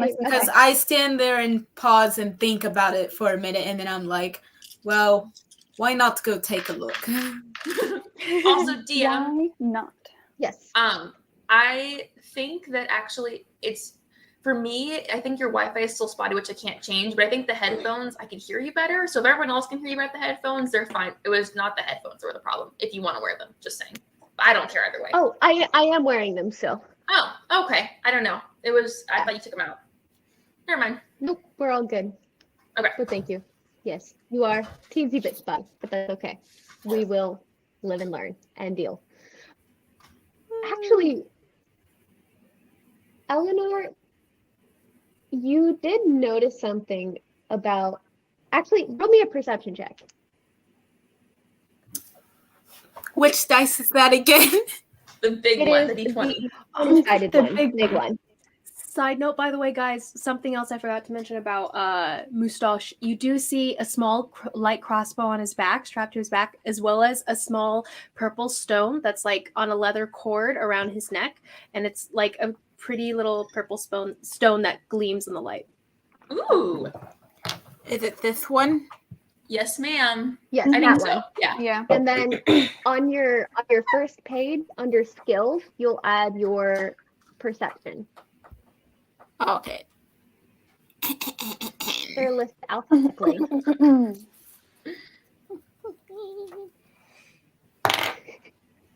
Yay. because Okay. I stand there and pause and think about it for a minute, and then I'm like, well, why not go take a look? Also, DM, Why not? Yes. I think that actually it's for me, I think your Wi-Fi is still spotty, which I can't change, but I think the headphones, I can hear you better. So if everyone else can hear you about the headphones, they're fine. It was not the headphones that were the problem. If you want to wear them, just saying. But I don't care either way. Oh, I am wearing them still. Oh, okay. I don't know. I thought you took them out. Never mind. Nope, we're all good. Okay. But thank you. Yes, you are teensy bit spotty, but that's okay. We will live and learn and deal. Actually, Eleanor, you did notice something about. Actually, roll me a perception check. Which dice is that again? The big It one, is the D20. the one-sided The one, big big one. Side note, by the way, guys, something else I forgot to mention about Moustache. You do see a small light crossbow on his back, strapped to his back, as well as a small purple stone that's like on a leather cord around his neck, and it's like a pretty little purple stone that gleams in the light. Ooh. Is it this one? Yes, ma'am. Yes, I that think so. one. Yeah. Yeah. And then on your first page under skills, you'll add your perception. Okay. They're listed alphabetically.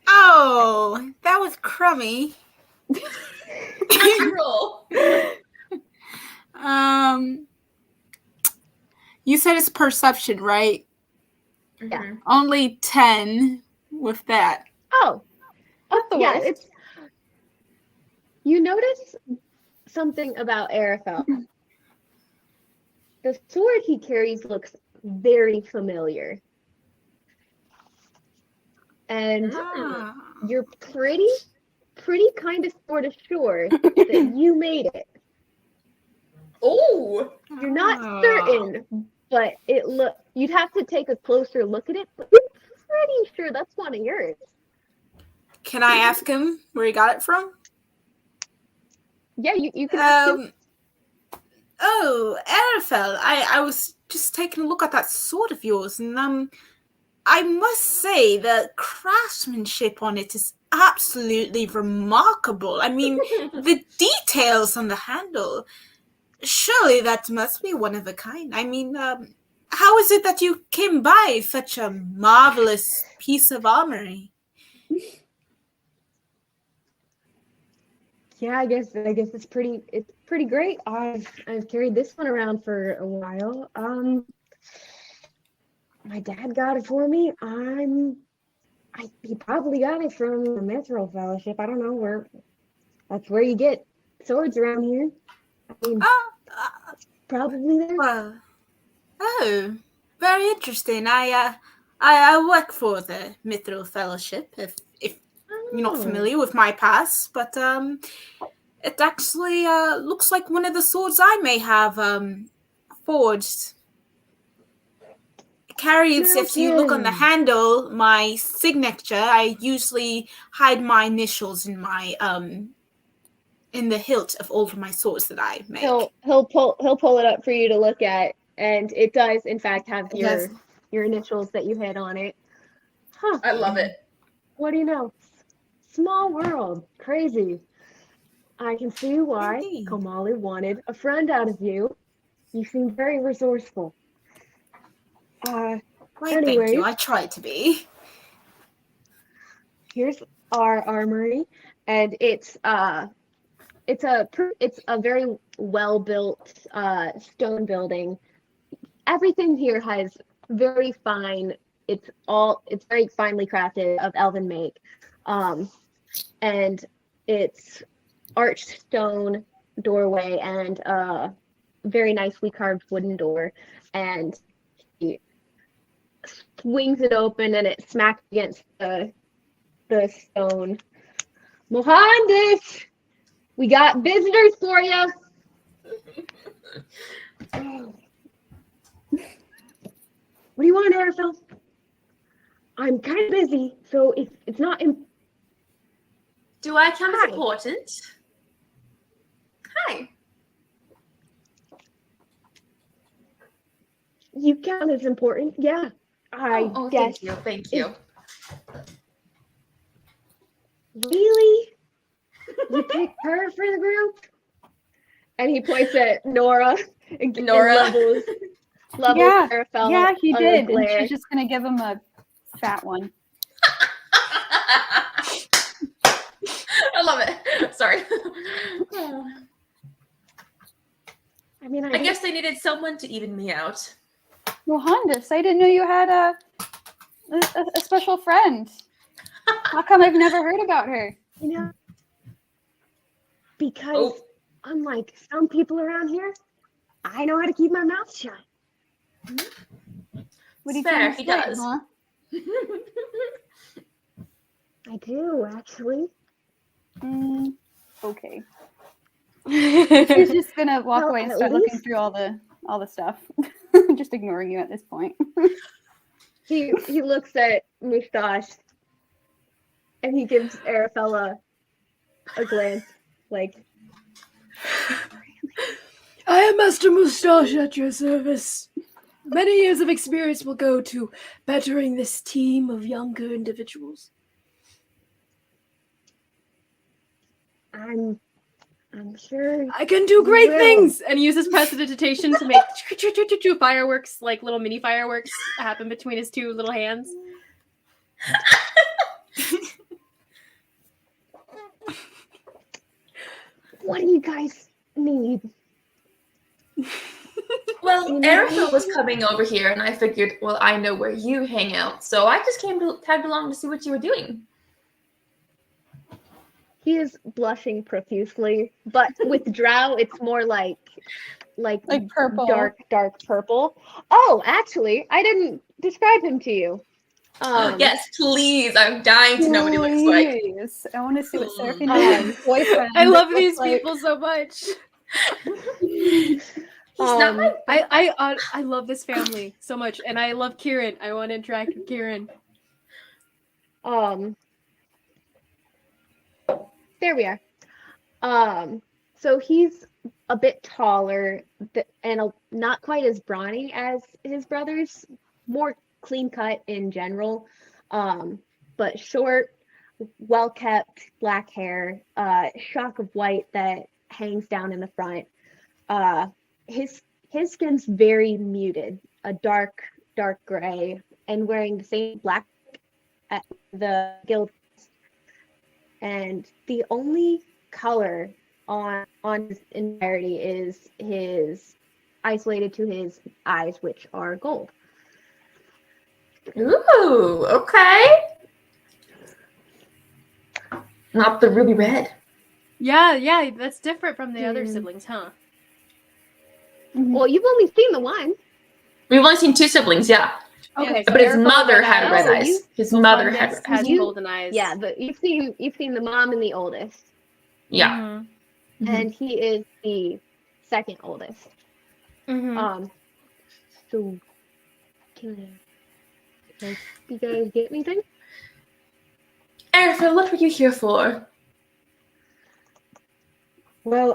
Oh, that was crummy. How'd you roll? You said it's perception, right? Yeah. Mhm. Only 10 with that. Oh, the yeah. worst. It's you notice something about Araphel. The sword he carries looks very familiar, and Ah. you're pretty kind of sort of sure that you made it. Oh. You're not Ah. certain, but you'd have to take a closer look at it, but you're pretty sure that's one of yours. Can I ask him where he got it from? Yeah, you can ask him. Oh, Araphel, I was just taking a look at that sword of yours, and I must say the craftsmanship on it is absolutely remarkable. I mean, the details on the handle. Surely that must be one of a kind. I mean, how is it that you came by such a marvelous piece of armory? Yeah, I guess it's pretty great. I've carried this one around for a while. My dad got it for me. He probably got it from the Mithril Fellowship. I don't know that's where you get swords around here. I mean, probably there. Well, oh, very interesting. I work for the Mithril Fellowship. If you're not familiar with my past, but it actually looks like one of the swords I may have forged. It carries, if you look on the handle, my signature. I usually hide my initials in my in the hilt of all of my swords that I make. He'll pull it up for you to look at, and it does in fact have your initials that you had on it. Huh. I love it. What do you know? Small world. Crazy. I can see why Indeed. Komali wanted a friend out of you. You seem very resourceful. Why, Anyway. thank you. I try to be. Here's our armory, and it's a very well built stone building. Everything here has very fine. It's very finely crafted of elven make, and it's arched stone doorway and a very nicely carved wooden door, and he swings it open and it smacks against the stone. Mohandas, we got visitors for you. What do you want, Araphel? I'm kind of busy, so if it's not Do I count as Hi. important? Hi. you count as important, yeah. I Oh, guess. Thank you. Really? You picked her for the group? And he points at Nora. And Nora. levels Yeah, Araphel Yeah, he a did. And glare. she's just gonna give him a fat one. I love it. Sorry. I mean, I guess they needed someone to even me out. Mohandas, I didn't know you had a special friend. How come I've never heard about her? you know, because Oh. unlike some people around here, I know how to keep my mouth shut. What do you Fair, trying to he say, does. huh? I do, actually. Okay. She's just gonna walk Well, away and at start looking least- through all the stuff. Just ignoring you at this point. He looks at Mustache and he gives Arafella a glance, like, I am Master Moustache at your service. Many years of experience will go to bettering this team of younger individuals. I'm sure. I can do great will. things! And he uses prestidigitation to make fireworks, like little mini fireworks, happen between his two little hands. What do you guys need? Well, You know- Araphel was coming over here, and I figured, well, I know where you hang out, so I just tagged along to see what you were doing. He is blushing profusely, but with Drow, it's more like purple. dark purple. Oh, actually, I didn't describe him to you. Yes, please. I'm dying to know what he looks like. Please. I want to see what Seraphine Um, boyfriend. I love looks these like. people so much. He's not my I love this family so much, and I love Kieran. I want to interact with Kieran. There we are. So he's a bit taller and not quite as brawny as his brothers, more clean cut in general, but short, well kept black hair, shock of white that hangs down in the front. His skin's very muted, a dark gray, and wearing the same black at the guild. And the only color on his entirety is his isolated to his eyes, which are gold. Ooh, okay. Not the ruby red. Yeah, that's different from the other Hmm. siblings, huh? Well, you've only seen the one. We've only seen two siblings, yeah. Okay, But his Araphel mother red had eyes, red Oh, eyes. you- His mother had Mohandas red eyes. has You- golden eyes. Yeah, but you've seen the mom and the oldest, Yeah. and he is the second oldest. Mhm. So can I help you guys get anything? Araphel, what were you here for? Well,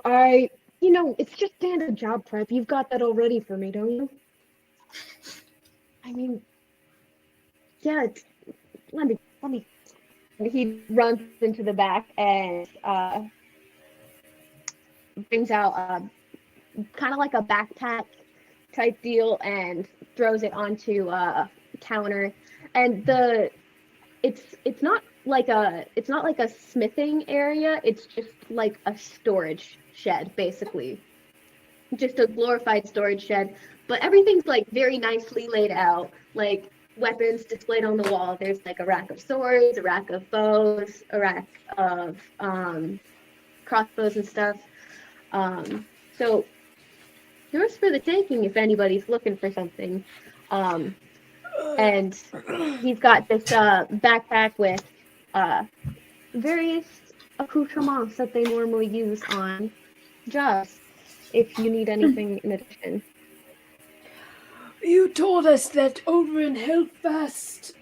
it's just standard job prep. You've got that all ready for me, don't you? I mean, yeah, let me. He runs into the back and brings out kind of like a backpack type deal and throws it onto a counter. And it's not like a smithing area. It's just like a storage shed, basically. Just a glorified storage shed. But everything's like very nicely laid out. Like weapons displayed on the wall. There's like a rack of swords, a rack of bows, a rack of crossbows and stuff. So yours for the taking if anybody's looking for something. And he's got this backpack with various accoutrements that they normally use on jobs if you need anything in addition. You told us that over in Hillfast,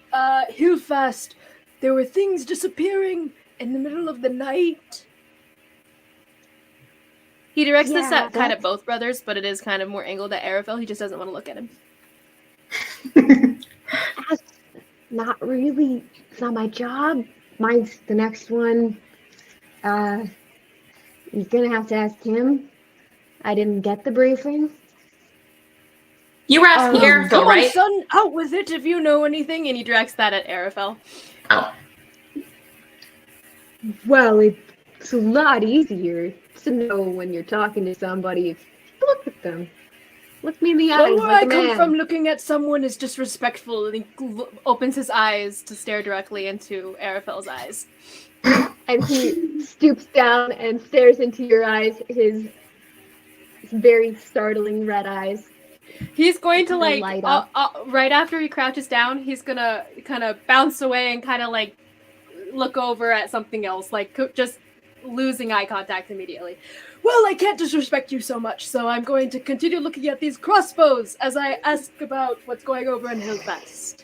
there were things disappearing in the middle of the night. He directs this Yeah, at kind of both brothers, but it is kind of more angled at Araphel. He just doesn't want to look at him. That's not really. It's not my job. Mine's the next one. You're gonna have to ask him. I didn't get the briefing. You were asking Come Araphel, on, right? son, out with it if you know anything. And he directs that at Araphel. Oh. Well, it's a lot easier to know when you're talking to somebody if you look at them. Look me in the eyes Well, where like I a come man. from, looking at someone is disrespectful. And he opens his eyes to stare directly into Araphel's eyes. And he stoops down and stares into your eyes, his very startling red eyes. He's going to Kinda like, light up. right after he crouches down, he's gonna kind of bounce away and kind of like look over at something else, like just losing eye contact immediately. Well, I can't disrespect you so much, so I'm going to continue looking at these crossbows as I ask about what's going over in Hillfast.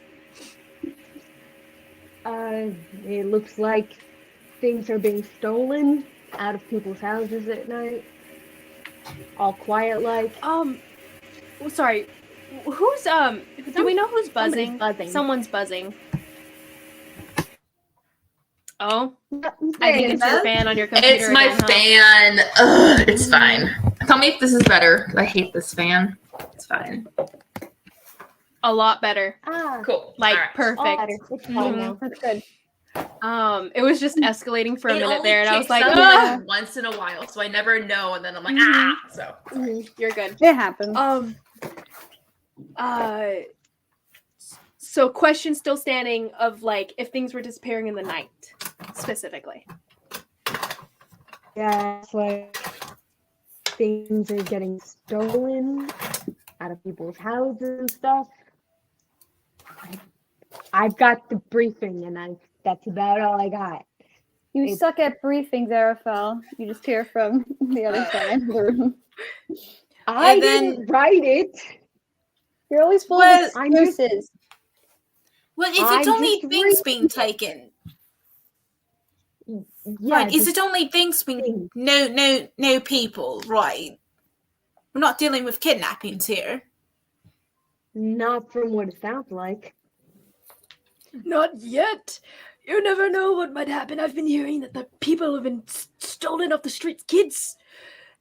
It looks like things are being stolen out of people's houses at night. All quiet like. Well, sorry. Who's do we know who's buzzing? Somebody's buzzing. Someone's buzzing. I I think it's your fan on your computer. It's my again, huh? fan. Ugh, it's fine. Tell me if this is better, because I hate this fan. It's fine. A lot better. Cool. Like All right. perfect. It's fine Mhm. now. That's good. It was just escalating for a It minute only there, and I was kicks like, up ah, once in a while, so I never know, and then I'm like, Mhm. So you're good. It happens. So question still standing of like if things were disappearing in the night, specifically. Yeah, it's like things are getting stolen out of people's houses and stuff. I've got the briefing, and that's about all I got. You It's- suck at briefings, Araphel. You just hear from the other side of the room. I And then- didn't write it. You're always full Well, of I'm just- excuses. Well, is I it only just things read- being taken? Yeah, Right, is just it only things being things. no people, right? We're not dealing with kidnappings here. Not from what it sounds like. Not yet. You never know what might happen. I've been hearing that the people have been stolen off the streets. Kids,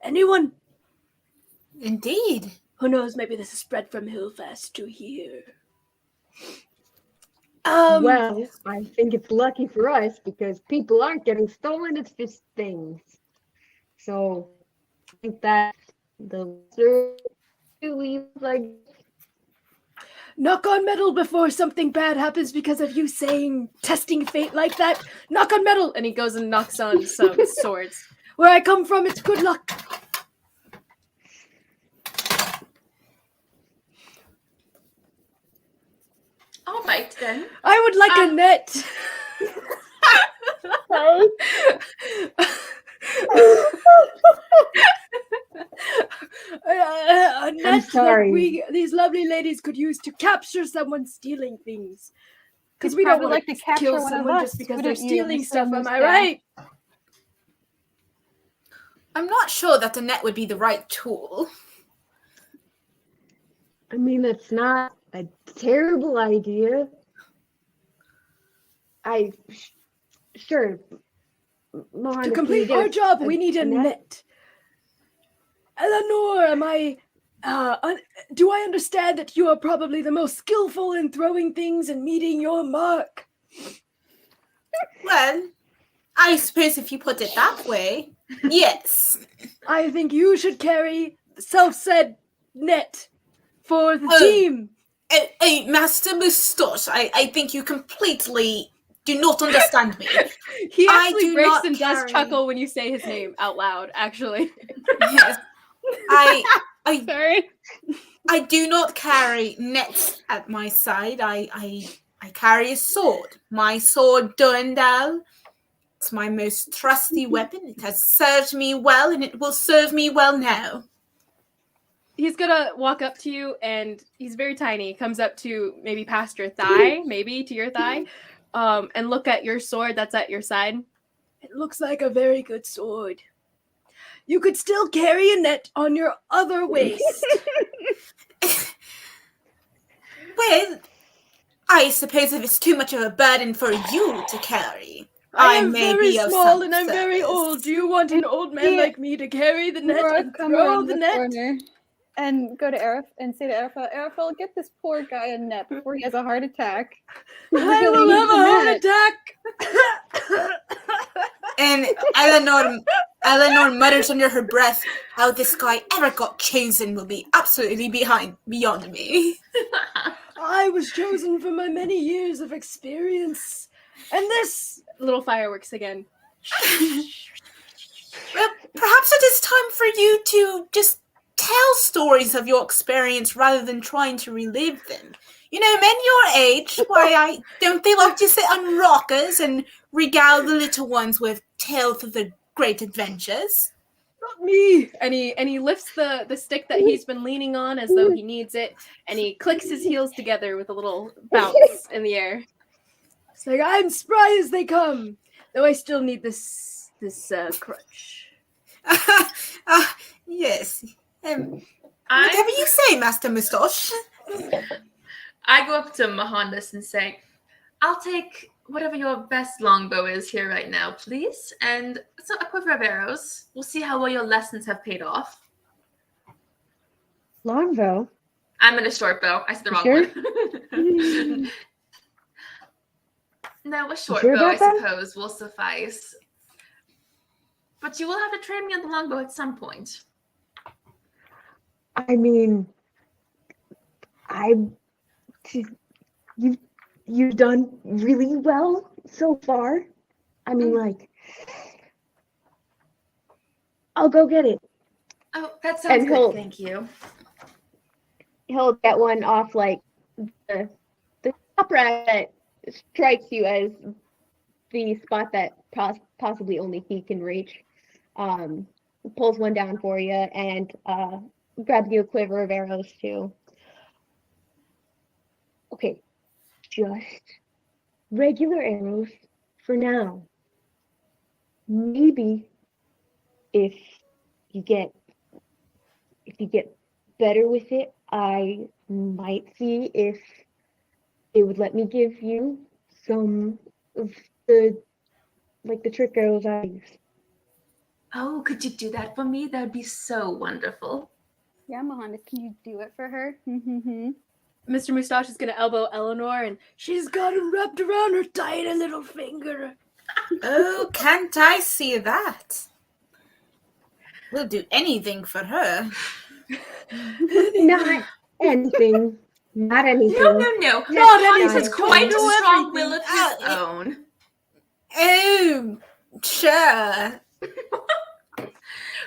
anyone? Indeed. Who knows? Maybe this is spread from Hillfast to here. Well, I think it's lucky for us because people aren't getting stolen, it's just things. So I think that the like Knock on metal before something bad happens because of you saying testing fate like that. Knock on metal, And he goes and knocks on some swords. where I come from. It's good luck. all right then. I would like a net. A net sorry. that these lovely ladies could use to capture someone stealing things. Because You'd we don't probably want like to to capture kill one of someone us, just because they're wouldn't you, stealing Mr. stuff. Am I Mustache? right? I'm not sure that the net would be the right tool. I mean, that's not a terrible idea. Sure. Mohandas, To can you complete get our us job, we need a net? net. Eleanor, am I Do I understand that you are probably the most skillful in throwing things and meeting your mark? Well, I suppose if you put it that way, yes. I think you should carry the self-said net for the Oh. team. Hey, Master Moustache, I think you completely do not understand me. He I actually do breaks not and carry- does chuckle when you say his name out loud, actually. Yes. I Sorry. I do not carry nets at my side. I carry a sword. My sword Durandal. It's my most trusty weapon. It has served me well, and it will serve me well now. He's gonna walk up to you, and he's very tiny. Comes up to maybe past your thigh, maybe to your thigh, and look at your sword that's at your side. It looks like a very good sword. You could still carry a net on your other waist. Well, I suppose if it's too much of a burden for you to carry, I am may very be of small some and I'm very service. old. Do you want an old man Yeah. like me to carry the net Nora, and come throw around the the net? corner and go to Araph and say to Araphel, Araphel, get this poor guy a net before he has a heart attack. He I really will needs have a heart net. attack. And Eleanor mutters under her breath, how this guy ever got chosen will be absolutely beyond me. I was chosen for my many years of experience. And this Little fireworks again. Well, perhaps it is time for you to just tell stories of your experience rather than trying to relive them. You know, men your age, don't they love to sit on rockers and regale the little ones with tales of their great adventures? not me. And he lifts the stick that he's been leaning on as though he needs it, and he clicks his heels together with a little bounce in the air. It's like I'm spry as they come. Though I still need this crutch. Yes. Whatever I you say, Master Moustache. go up to Mohandas and say, I'll take whatever your best longbow is here right now, please, and a quiver of arrows. We'll see how well your lessons have paid off. Longbow. I'm in a short bow. I said the wrong Sure? one. No, a short sure bow, I about that? suppose, will suffice. But you will have to train me on the longbow at some point. I mean, you've done really well so far. I mean, like, I'll go get it. Oh, that sounds And good. Thank you. He'll get one off like the top rack that strikes you as the spot that possibly only he can reach. Pulls one down for you and grabs you a quiver of arrows too. Okay, just regular arrows for now. Maybe if you get better with it, I might see if they would let me give you some of the trick arrows I use. Oh, could you do that for me? That would be so wonderful. Yeah, Mohandas, can you do it for her? Mr. Moustache is gonna elbow Eleanor, and She's got him wrapped around her tiny little finger. Oh, can't I see that? We'll do anything for her. Not anything. Not anything. No. Not Mohandas anything. has quite a Do strong everything. will of his own. Oh, sure.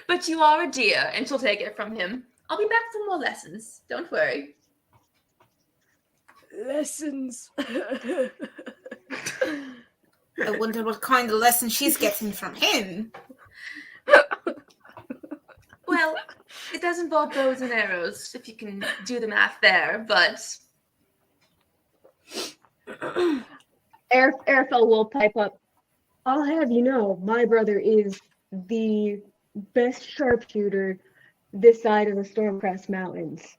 But you are a dear, and she'll take it from him. I'll be back for more lessons. Don't worry. Lessons. I wonder what kind of lesson she's getting from him. Well, it does involve bows and arrows, if you can do the math there, but... Araphel will pipe up. I'll have you know, my brother is the best sharpshooter this side of the Stormcrest Mountains.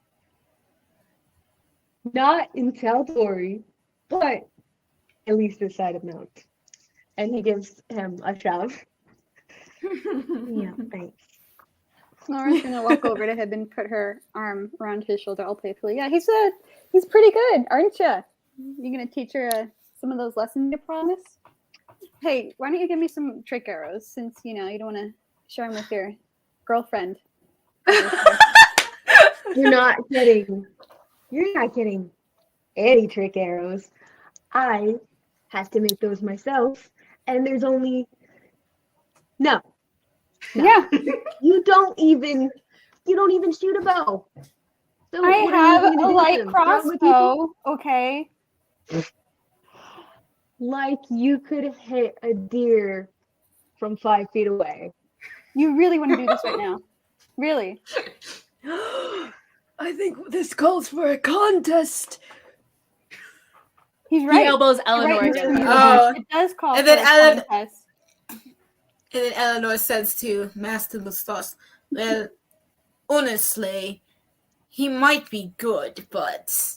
Not in Tal'Dorei, but at least this side of mountains. And he gives him a shove. Yeah, thanks. Nora's gonna walk over to him and put her arm around his shoulder all playfully. Yeah, he's pretty good, aren't you? You gonna teach her some of those lessons you promised? Hey, why don't you give me some trick arrows since you don't want to share them with your girlfriend? You're not getting any trick arrows. I have to make those myself, and there's only no. Yeah, You don't even shoot a bow. So I what are you have gonna a do with light them? Throw 'em at people? crossbow. Okay. Like you could hit a deer from 5 feet away. You really want to do this right now? Really? I think this calls for a contest. He's He right. elbows You're Eleanor right, again. Mr. Oh. Mustache. It does call And for then a contest. And then Eleanor says to Master Mustache, well, honestly, he might be good, but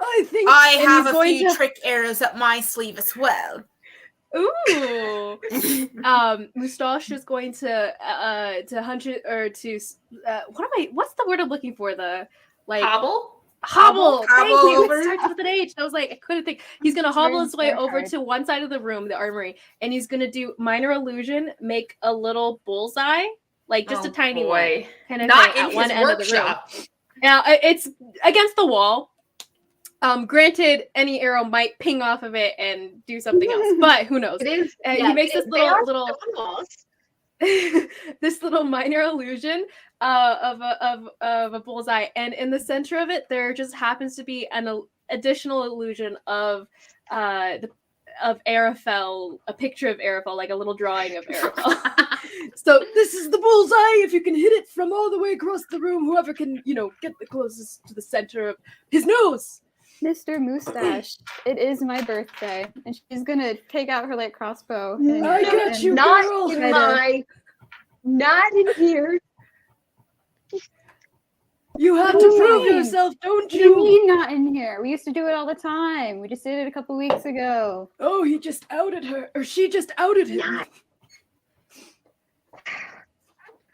I think I And have he's a going few to- trick arrows up my sleeve as well. Ooh. Mustache is going to hunt it or to what's the word I'm looking for? The like Hobble? hobble. Thank Hobble you. over. It starts with an H. I was like, I couldn't think. He's gonna hobble his way Very over hard. to one side of the room, the armory, and he's gonna do minor illusion, make a little bullseye, like just a tiny one, kind of Not thing in at one his end of the room. workshop. Now it's against the wall. Granted, any arrow might ping off of it and do something else, but who knows? It is. He makes this they are little stone walls. this little minor illusion of a bullseye, and in the center of it, there just happens to be an additional illusion of Araphel, a picture of Araphel, like a little drawing of Araphel. so. This is the bullseye. If you can hit it from all the way across the room, whoever can, get the closest to the center of his nose. Mr. Mustache, it is my birthday, and she's gonna take out her light crossbow. And, I got and you, Not girl. in not in here. You have to prove yourself, don't What do you you? mean not in here? We used to do it all the time. We just did it a couple weeks ago. Oh, he just outed her, or she just outed him. Not.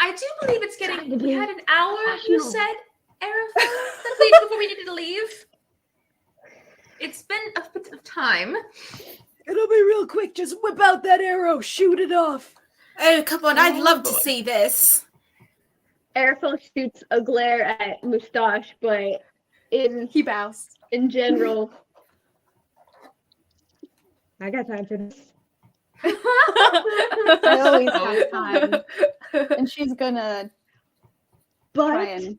I do believe it's Trying to getting. We be had an hour, you professional. said, Araphel, before we needed to leave. It's been a bit of time. It'll be real quick. Just whip out that arrow, shoot it off. Oh, come on, I'd love to boy. see this. Araphel shoots a glare at Mustache, but He bows. in general, I got time for this. I always have time. And she's gonna try But and.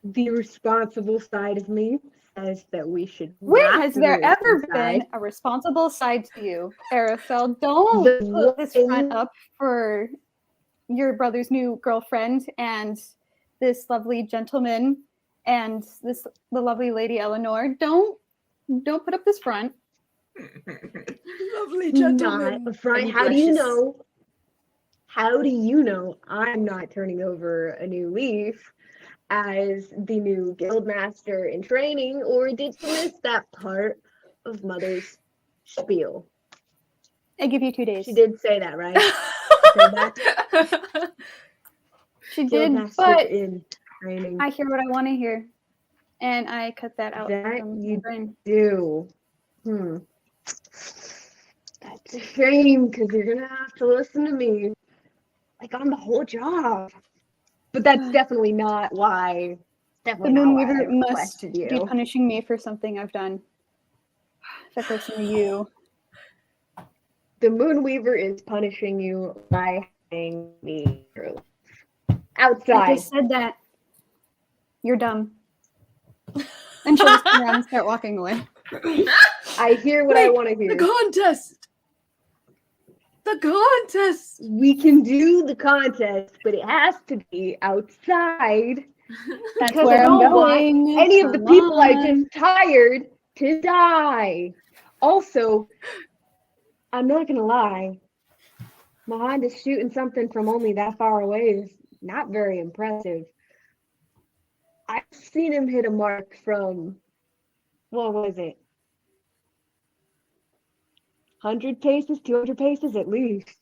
the responsible side of me says that we should. When not has do there it ever inside. been a responsible side to you, Araphel? Don't The put this front one- up for your brother's new girlfriend and this lovely gentleman and the lovely lady Eleanor. Don't put up this front. Lovely gentleman. Not a front. And he How do you blushes. know? How do you know I'm not turning over a new leaf as the new guild master in training, or did you miss that part of Mother's spiel? I give you 2 days. She did say that, right? Said that. She Guild did, master but in training. I hear what I want to hear, and I cut that out That from my you brain. do. That's a shame because you're gonna have to listen to me, like on the whole job. But that's definitely not why. The Definitely not why I Moonweaver must requested be you. punishing me for something I've done. If I listen to you. The Moonweaver is punishing you by having me I outside. just said that. You're dumb. And she'll just turn around and start walking away. I hear what I Wait, want to hear. The contest. The contest. We can do the contest, but it has to be outside. That's Because where I I'm don't want going. any of the Come people I on. just hired to die. Also, I'm not gonna lie. Mohandas shooting something from only that far away is not very impressive. I've seen him hit a mark from, what was it? 100 paces, 200 paces at least.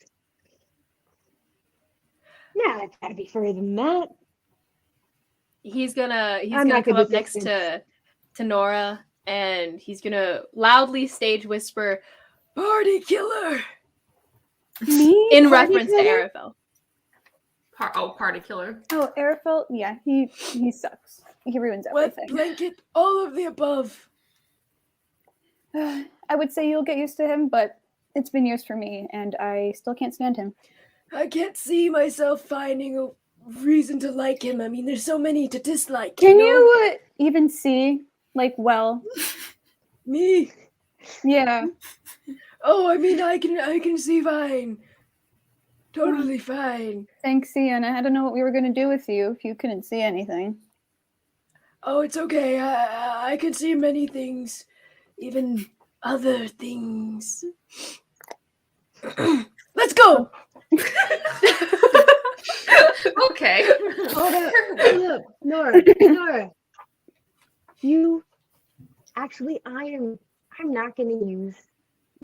Yeah, it's gotta be further than that. He's gonna I'm not come good up with next distance. to Nora, and he's gonna loudly stage whisper, "Party killer," Me? in Party reference to killer? Araphel. Party killer. Oh, Araphel? Yeah, he sucks. He ruins Wet everything. blanket, all of the above. I would say you'll get used to him, but it's been years for me, and I still can't stand him. I can't see myself finding a reason to like him. I mean, there's so many to dislike. Can know? you even see, like, well? Me? Yeah. Oh, I mean, I can see fine. Totally fine. Thanks, Ian. I don't know what we were going to do with you if you couldn't see anything. Oh, it's okay. I can see many things, even other things. Let's go. Okay. Hold up, Nora. You actually, I'm not gonna use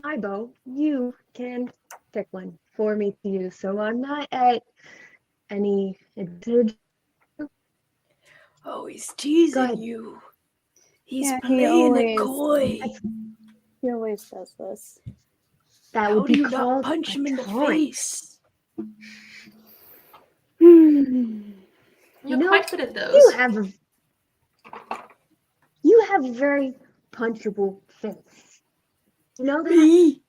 my bow. You can pick one for me to use, so I'm not at any advantage. Oh, he's teasing ahead. you. He's Yeah, he playing it always- coy. He always does this. That How would do be you not called punch a him in the taunt. face? You're know, quite good at those. You have a very punchable face. You know that? Me?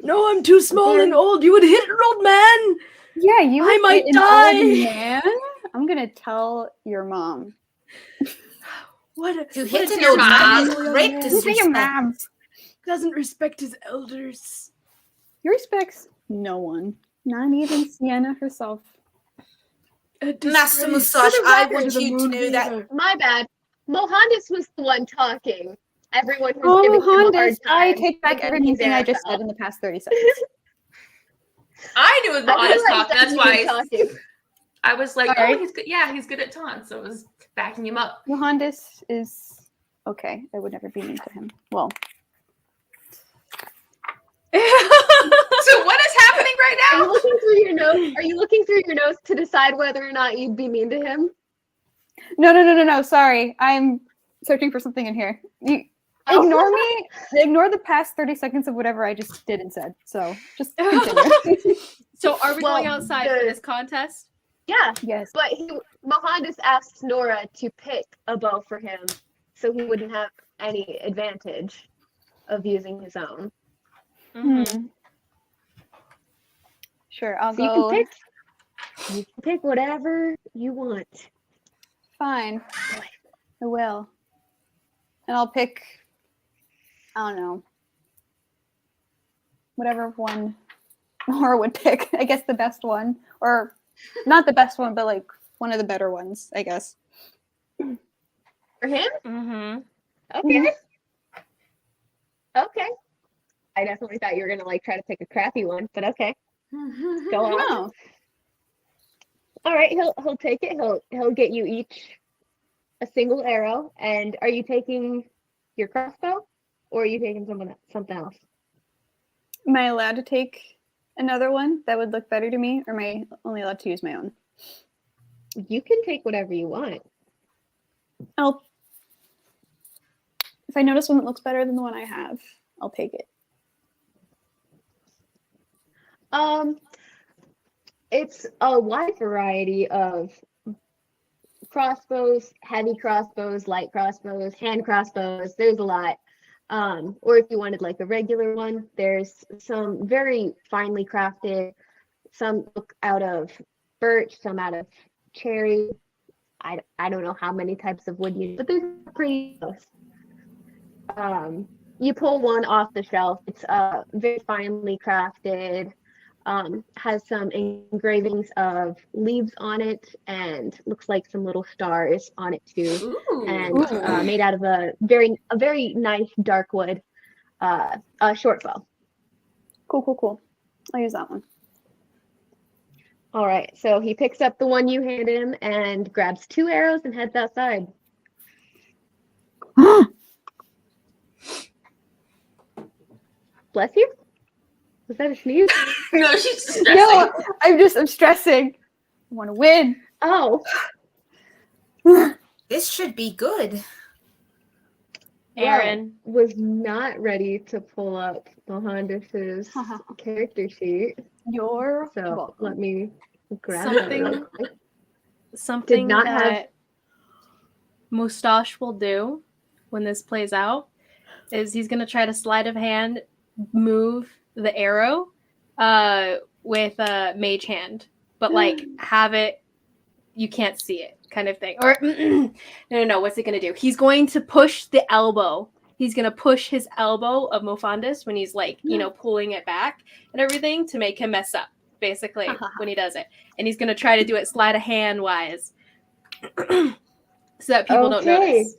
No, I'm too small Very- and old. You would hit an old man. Yeah, you I would might hit an old die. man. I'm going to tell your mom. What? To what hit a an old man disrespectful is young great man. Say your disrespect. mom. Doesn't respect his elders. He respects no one. Not even Sienna herself. A Master disgrace. Mustache, For the I record, want to the you to know that Moonweaver. My bad. Mohandas was the one talking. Everyone was Oh, giving him a hard Hondas, time. I take back thinking he's everything I just Araphel. said in the past 30 seconds. I knew it was I honest realized talk. that That's you why were talking. I was like, Sorry. oh, he's good. Yeah, he's good at taunts. So I was backing him up. Johannes is okay. I would never be mean to him. Well, So what is happening right Are you now? looking through your nose? Are you looking through your nose to decide whether or not you'd be mean to him? no. Sorry, I'm searching for something in here. You ignore me. Ignore the past 30 seconds of whatever I just did and said. So just continue. So are we going Well, outside for the- this contest? Yeah, Yes. but Mohandas asked Nora to pick a bow for him, so he wouldn't have any advantage of using his own. Mhm. Sure, I'll So you go. can pick. You can pick whatever you want. Fine. I will. And I'll pick, I don't know, whatever one Nora would pick. I guess the best one. Or not the best one, but like one of the better ones, I guess. For him? Mhm. Okay. Okay. I definitely thought you were gonna like try to pick a crappy one, but okay. Go on. No. All right, he'll take it. He'll get you each a single arrow. And are you taking your crossbow, or are you taking something else? Am I allowed to take another one that would look better to me, or am I only allowed to use my own? You can take whatever you want. If I notice one that looks better than the one I have, I'll take it. It's a wide variety of crossbows, heavy crossbows, light crossbows, hand crossbows. There's a lot. Or if you wanted like a regular one, there's some very finely crafted. Some look out of birch, some out of cherry. I don't know how many types of wood you, but they're pretty close. You pull one off the shelf. It's very finely crafted. Has some engravings of leaves on it, and looks like some little stars on it too. Ooh. And made out of a very nice dark wood, a short bow. Cool. I'll use that one. All right, so he picks up the one you handed him and grabs 2 arrows and heads outside. Bless you. Was that a sneeze? No, she's stressing. No, I'm stressing. I want to win. Oh, This should be good. Aaron. was not ready to pull up Mohandis's character sheet. You're So welcome. let me grab that real quick. Something not that have- Mustache will do when this plays out is he's going to try to sleight of hand move the arrow with a mage hand, but like have it, you can't see it kind of thing. Or no, what's it going to do? He's going to push the elbow. He's going to push his elbow of Mofandis when he's like, pulling it back and everything to make him mess up, basically, when he does it. And he's going to try to do it sleight of hand wise so that people don't notice.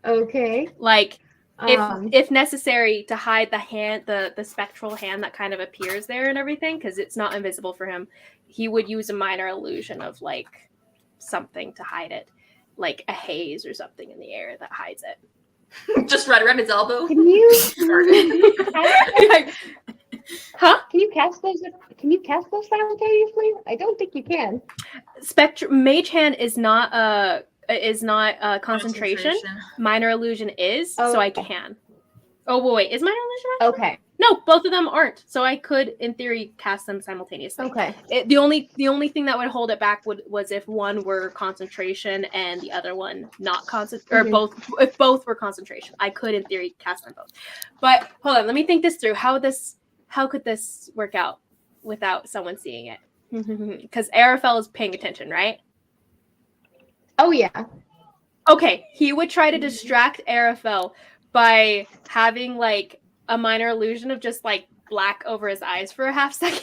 Okay. Like, if necessary, to hide the hand, the spectral hand that kind of appears there and everything, because it's not invisible for him, he would use a minor illusion of like something to hide it, like a haze or something in the air that hides it. Just right around his elbow. Can you Huh? Can you cast those? Can you cast those simultaneously? I don't think you can. Mage hand is not concentration. Minor illusion is, so I can. Oh wait, is minor illusion actually? Okay. No, both of them aren't. So I could, in theory, cast them simultaneously. Okay. The only thing that would hold it back was if one were concentration and the other one not or both. If both were concentration, I could, in theory, cast them both. But hold on, let me think this through. How could this work out without someone seeing it? Because Araphel is paying attention, right? Oh yeah. Okay, he would try to distract Araphel by having like a minor illusion of just like black over his eyes for a half second.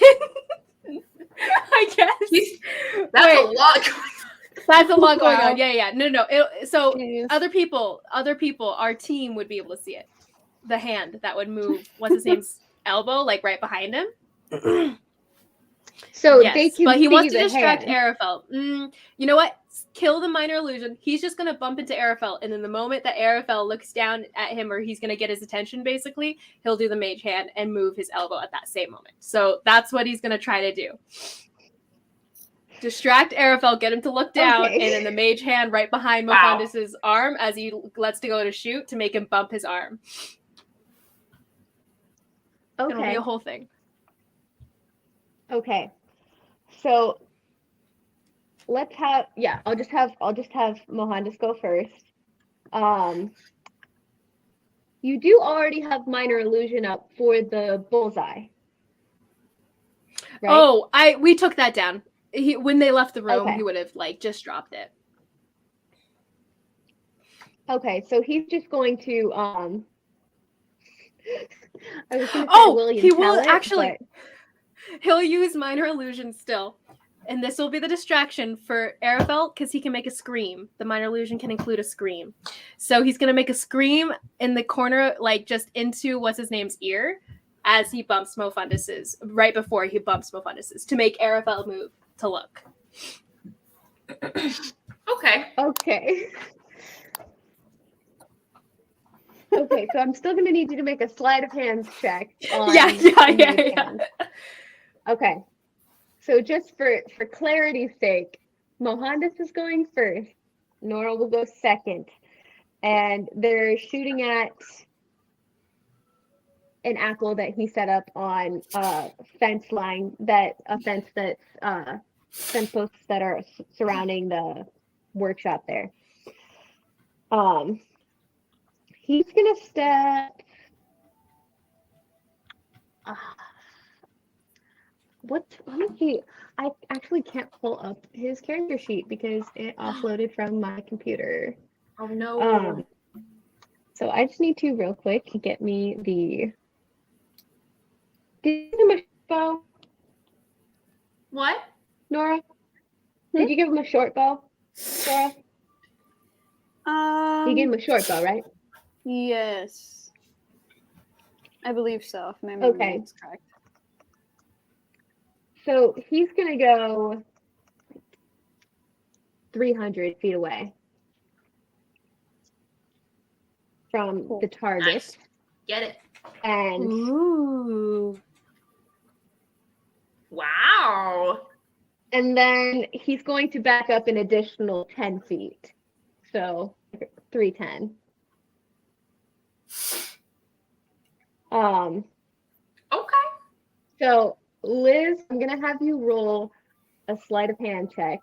I guess. That's a lot going on. That's a lot going on. Yeah. No. So Jeez. other people, our team would be able to see it. The hand that would move, what's his name's elbow, like right behind him. So Yes, they can but he see wants to the distract hand. Araphel. You know what? Kill the minor illusion. He's just going to bump into Araphel, and then the moment that Araphel looks down at him, or he's going to get his attention, basically, he'll do the mage hand and move his elbow at that same moment. So that's what he's going to try to do. Distract Araphel, get him to look down, Okay. and then the mage hand right behind Mofandis' arm as he lets to go to shoot to make him bump his arm. It'll be Okay. a whole thing. Okay. So let's have I'll just have Mohandis go first. You do already have minor illusion up for the bullseye. Right? Oh, we took that down. When they left the room, Okay. he would have like just dropped it. Okay, so he's just going to I was gonna say William he will Tell it, actually. He'll use minor illusion still. And this will be the distraction for Araphel because he can make a scream. The minor illusion can include a scream. So he's going to make a scream in the corner, like just into what's his name's ear as he bumps Mofandis's, right before he bumps Mofandis's, to make Araphel move to look. Okay. Okay. Okay, so I'm still going to need you to make a sleight of hands check on Yeah. the hand. Okay. So just for clarity's sake, Mohandis is going first. Nora will go second. And they're shooting at an apple that he set up on a fence posts that are surrounding the workshop there. He's gonna step. Let me see. I actually can't pull up his character sheet because it offloaded from my computer. Oh no. So I just need to real quick get me the. Did you give him a bow, What? Nora? Did you give him a short bow, Nora? You gave him a short bow, right? Yes. I believe so, if my memory Okay. is correct. So he's gonna go 300 feet away from the target. Nice. Get it. And Ooh. Wow. and then he's going to back up an additional 10 feet. So 310. Okay. So Liz, I'm gonna have you roll a sleight of hand check.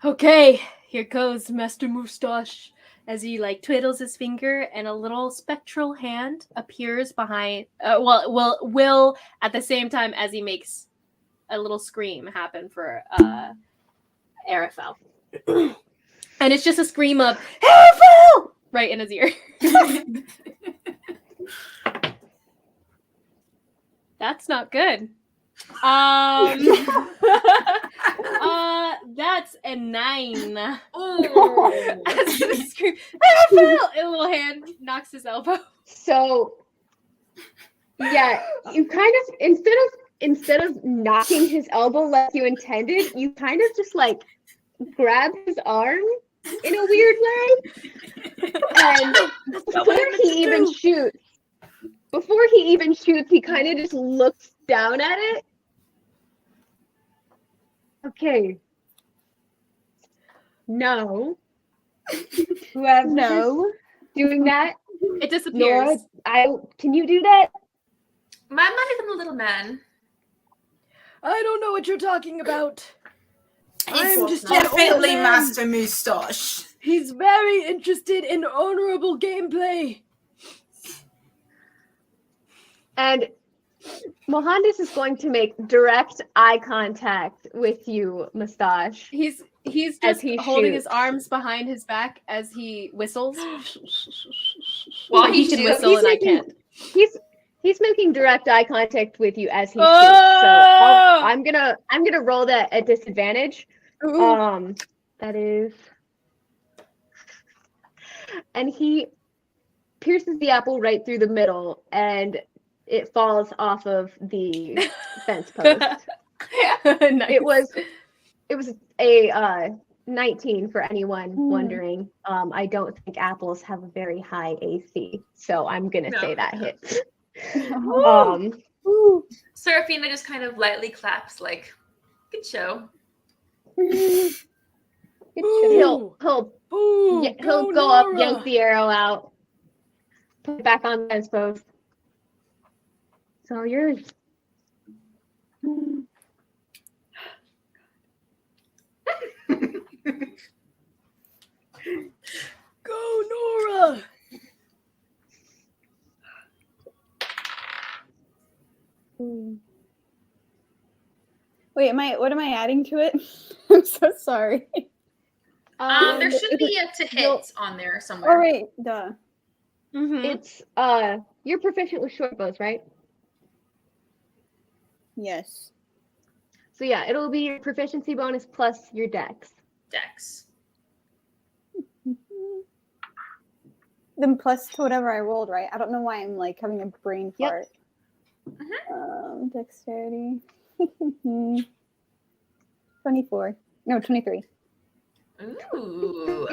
Okay, here goes Master Moustache as he like twiddles his finger and a little spectral hand appears behind. Will at the same time as he makes a little scream happen for Araphel, and it's just a scream of Araphel right in his ear. That's not good. That's a 9. Oh. As the scream, Araphel! And a little hand knocks his elbow. So yeah, you kind of instead of knocking his elbow like you intended, you kind of just like grab his arm in a weird way. And before he even shoots, he kind of just looks down at it. Okay. No. Whoever No. doing that, It disappears. Nora, can you do that? I'm not even a little man. I don't know what you're talking about. I'm It's just an old definitely man. Master Moustache. He's very interested in honorable gameplay. And Mohandas is going to make direct eye contact with you, Mustache. He's As just he holding his shoots. arms behind his back as he whistles. While But he he can shoots, whistle and I can't. He's making direct eye contact with you as he shoots. So Oh! I'm gonna roll that at disadvantage. That is, and he pierces the apple right through the middle, and it falls off of the fence post. Nice. It was a 19 for anyone wondering. I don't think apples have a very high AC, so I'm gonna say that hits. Seraphina just kind of lightly claps, like, good show. He'll Ooh, he'll go go up, Nora. yank the arrow out, put it back on the fence post. It's all yours. Go Nora. Wait, what am I adding to it? I'm so sorry. There should be a to hit on there Oh somewhere. wait, duh. Mhm. It's you're proficient with short bows, right? Yes. So yeah, it'll be your proficiency bonus plus your dex. Dex. Then plus to whatever I rolled, right? I don't know why I'm like having a brain Yep. fart. Dexterity. 24. No, 23. Ooh.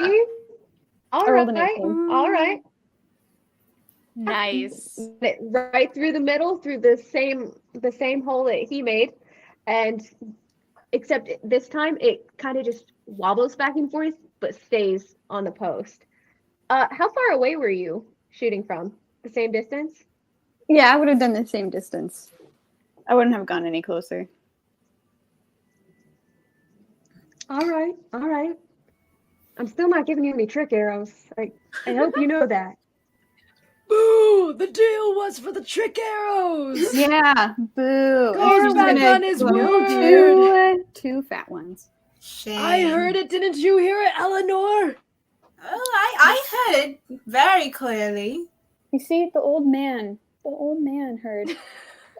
All I rolled a right. 19. All right. Nice. Right through the middle, through the same hole that he made, and except this time it kind of just wobbles back and forth, but stays on the post. How far away were you shooting from? The same distance? Yeah, I would have done the same distance. I wouldn't have gone any closer. All right. I'm still not giving you any trick arrows. I hope you know that. Boo! The deal was for the trick arrows. Yeah, boo. Goes She's back gonna on his go word. two fat ones. Shame. I heard it. Didn't you hear it, Eleanor? Oh, I heard it very clearly. You see, the old man heard.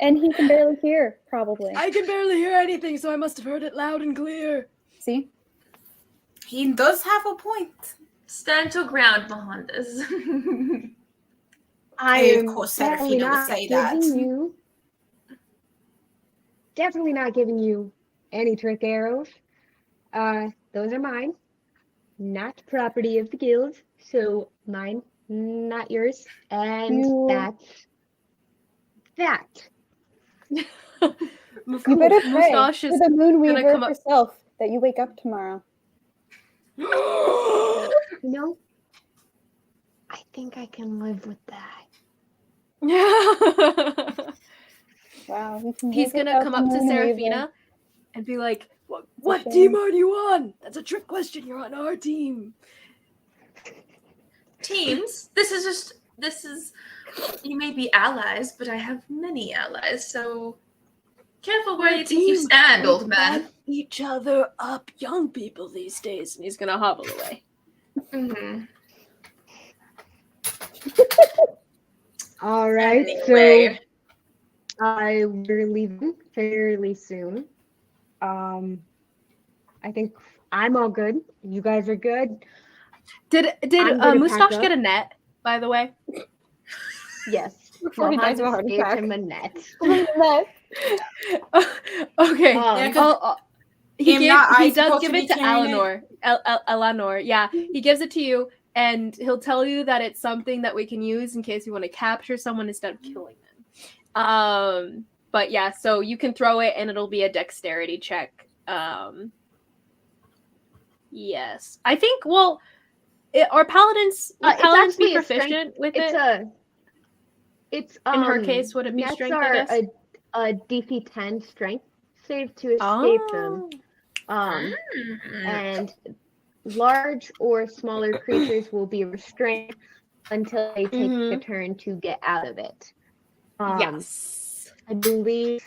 And he can barely hear, probably. I can barely hear anything, so I must have heard it loud and clear. See? He does have a point. Stand your ground, Mohandas. I Of am course, definitely Seraphina would not say giving that. you. Definitely not giving you any trick arrows. Those are mine. Not property of the guild, so mine Not yours. And You- that's that. You better pray Mustache for is the moon gonna weaver come up. herself that you wake up tomorrow. You know, I think I can live with that. Wow, we can He's live gonna without come the up to moon weaver. Seraphina and be like, What shame. team are you on? That's a trick question. You're on our team. Teams. This is you may be allies, but I have many allies, so careful where We're a you think you team. stand, We old man. back each other up, young people these days. and he's gonna hobble away. Mm-hmm. All right, Anyway. so we're leaving fairly soon. I think I'm all good. You guys are good. Did I'm gonna Mustache pack get a up. net, by the way? Yes. Before he dies of a heart Mohandas gave attack. him a net. Okay. Um, Am not I He does supposed give to be it to carrying Eleanor. Eleanor, yeah. He gives it to you, and he'll tell you that it's something that we can use in case we want to capture someone instead of killing them. But yeah, so you can throw it, and it'll be a dexterity check. Yes, I think. Well, are paladins would it's paladins be actually a strength- proficient with it's it? It's In her case, would it be nets strength, I are guess? a DC 10 strength save to escape them. Oh. And large or smaller creatures will be restrained until they take a turn to get out of it. Yes. I believe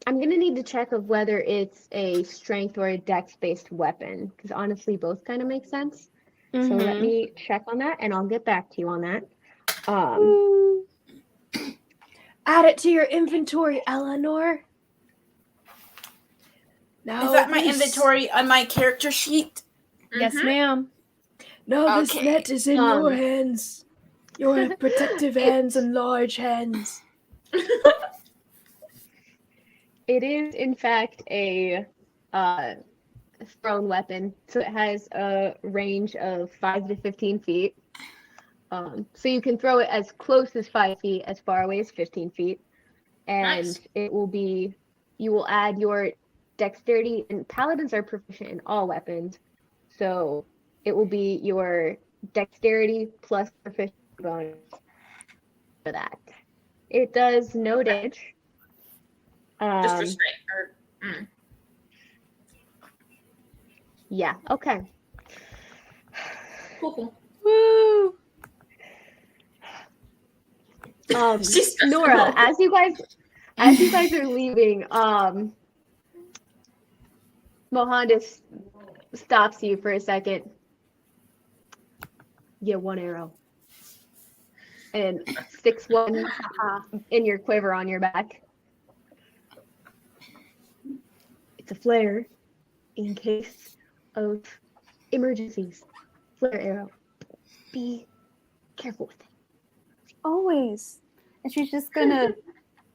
I'm gonna need to check of whether it's a strength or a dex-based weapon, because honestly, both kind of make sense. So let me check on that, and I'll get back to you on that. Add it to your inventory, Eleanor. Now Is that my this- inventory on my character sheet? Yes, ma'am. Now this Okay. net is in your hands. Your protective hands and large hands. It is, in fact, a thrown weapon, so it has a range of 5 to 15 feet. So you can throw it as close as 5 feet, as far away as 15 feet, and Nice. it will be. You will add your dexterity, and paladins are proficient in all weapons, so it will be your dexterity plus proficiency bonus for that. It does no damage. Just restraint. Yeah. Okay. Cool. Woo! She's stressed Nora, out. as you guys are leaving, Mohandas stops you for a second. Yeah, one arrow. And sticks one in your quiver on your back. It's a flare in case of emergencies. Flare arrow. Be careful with it. Always. And she's just gonna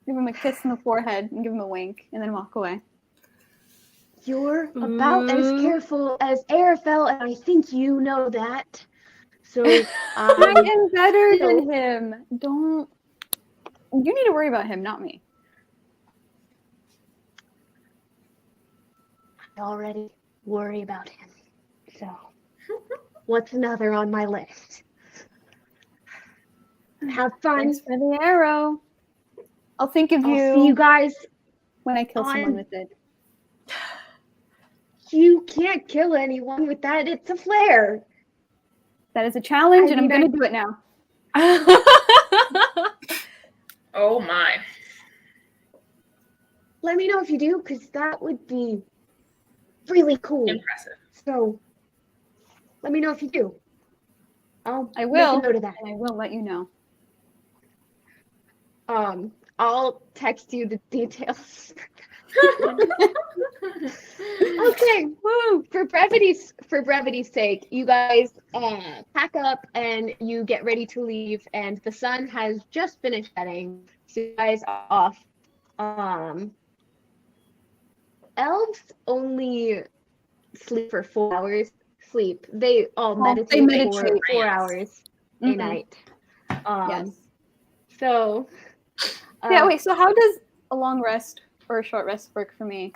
give him a kiss on the forehead and give him a wink and then walk away. You're about as careful as Araphel, and I think you know that. So I am better than him. Don't. You need to worry about him, not me. I already worry about him. So what's another on my list? Have fun. Thanks for the arrow. I'll think of I'll you, see you guys. when I kill someone on- with it. You can't kill anyone with that. It's a flare. That is a challenge, I and I'm mean, gonna do it now. Oh my. Let me know if you do, because that would be really cool. Impressive. So let me know if you do. I I will. Make a note of that. And I will let you know. I'll text you the details. Okay. Woo! For brevity's sake, you guys pack up and you get ready to leave, and the sun has just finished setting, so you guys are off. Elves only sleep for 4 hours, sleep. They all Well, meditate, they meditate. for 4 Yes. hours a Mhm. night. Yes. So. Yeah. Wait. So how does a long rest or a short rest work for me?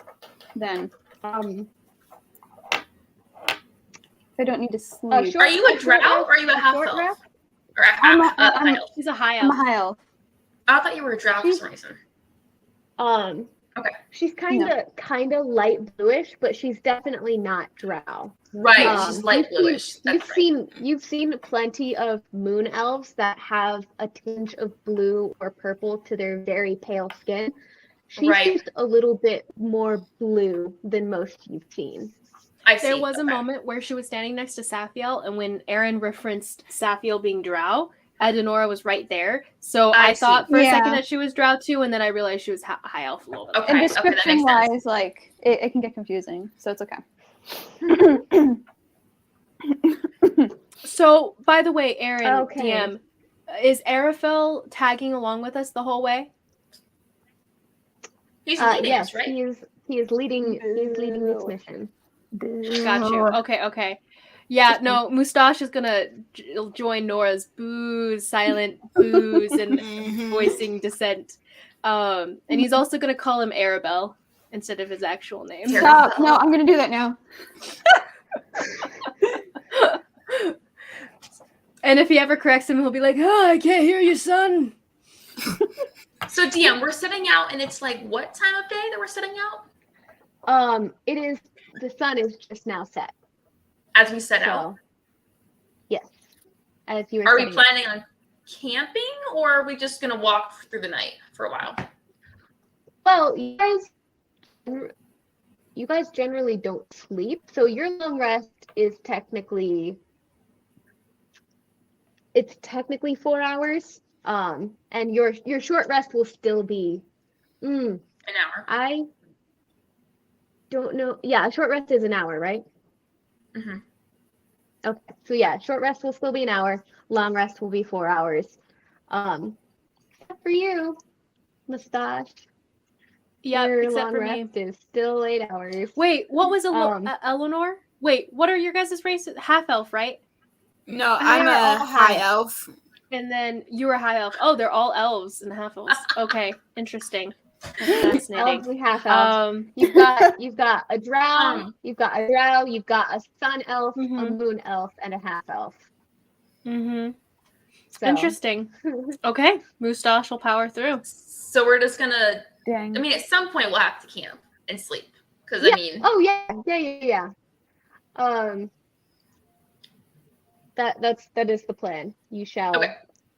Then if I don't need to sleep. Are you a drow or are you a half short elf? rest? Or a I'm half a- high elf? She's a high I'm elf. a high elf. I thought you were a drow for some reason. Okay. She's kind of light bluish, but she's definitely not drow. Right, she's light bluish. You've seen plenty of moon elves that have a tinge of blue or purple to their very pale skin. She's just a little bit more blue than most you've seen. I see. There was a moment where she was standing next to Saphiel, and when Aaron referenced Saphiel being drow, Adenora was right there. So I thought for a second that she was drow too, and then I realized she was high elf a little bit. Okay, And that makes description-wise, sense. like it can get confusing, so it's okay. So, by the way, Aaron, Okay. DM, is Araphel tagging along with us the whole way? He's leading yes, us, right? he is leading this mission. Got you. Okay. Yeah, no, Mustache is gonna join Nora's boos, silent boos, and voicing dissent. And he's also gonna call him Arabelle instead of his actual name. Stop! No, I'm gonna do that now. And if he ever corrects him, he'll be like, "Oh, I can't hear you, son." So DM, we're setting out, and it's like what time of day that we're setting out? It is, the sun is just now set. As we set out. Yes. As you were. Are we planning on camping, or are we just gonna walk through the night for a while? Well, you guys generally don't sleep, so your long rest is technically 4 hours. And your short rest will still be an hour. I don't know. Yeah, a short rest is an hour, right? Mm-hmm. Okay, so yeah, short rest will still be an hour. Long rest will be 4 hours. Except for you, Mustache. Yeah, your except long for rest me. is still 8 hours. Wait, what was Eleanor? Wait, what are your guys' races? Half elf, right? No, I'm a high elf. And then you were high elf. Oh, they're all elves and half elves. Okay, interesting. That's fascinating. Elves and half elves. You've got a drow, you've got a sun elf, a moon elf, and a half elf. Mm-hmm. So. Interesting. Okay, Mustache will power through. So we're just gonna. Dang. I mean, at some point we'll have to camp and sleep, because yeah. I mean. Oh yeah. That is the plan. You shall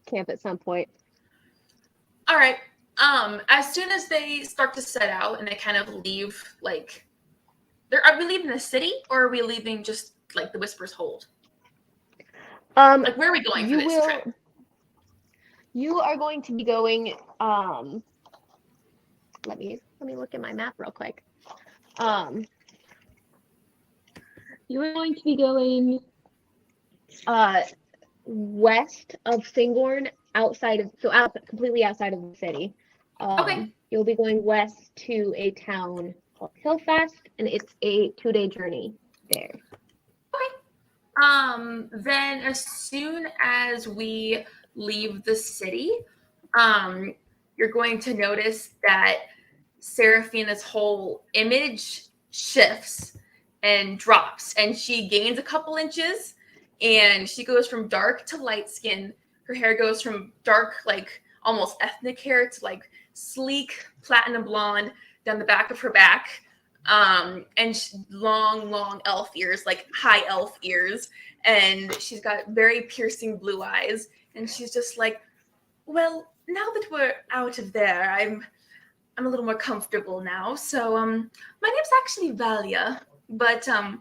camp at some point. All right. As soon as they start to set out and they kind of leave, like, are we leaving the city or are we leaving just like the Whisper's Hold? Like, where are we going for this trip? You are going to be going. Let me look at my map real quick. You are going to be going west of Singorn, completely outside of the city. You'll be going west to a town called Hillfast, and it's a 2-day journey there. Okay. Then as soon as we leave the city, you're going to notice that Seraphina's whole image shifts and drops, and she gains a couple inches, and she goes from dark to light skin. Her hair goes from dark, like almost ethnic hair, to like sleek platinum blonde down the back of her back, and long elf ears, like high elf ears, and she's got very piercing blue eyes, and she's just like, well, now that we're out of there, I'm a little more comfortable now. So my name's actually Valia, but it's a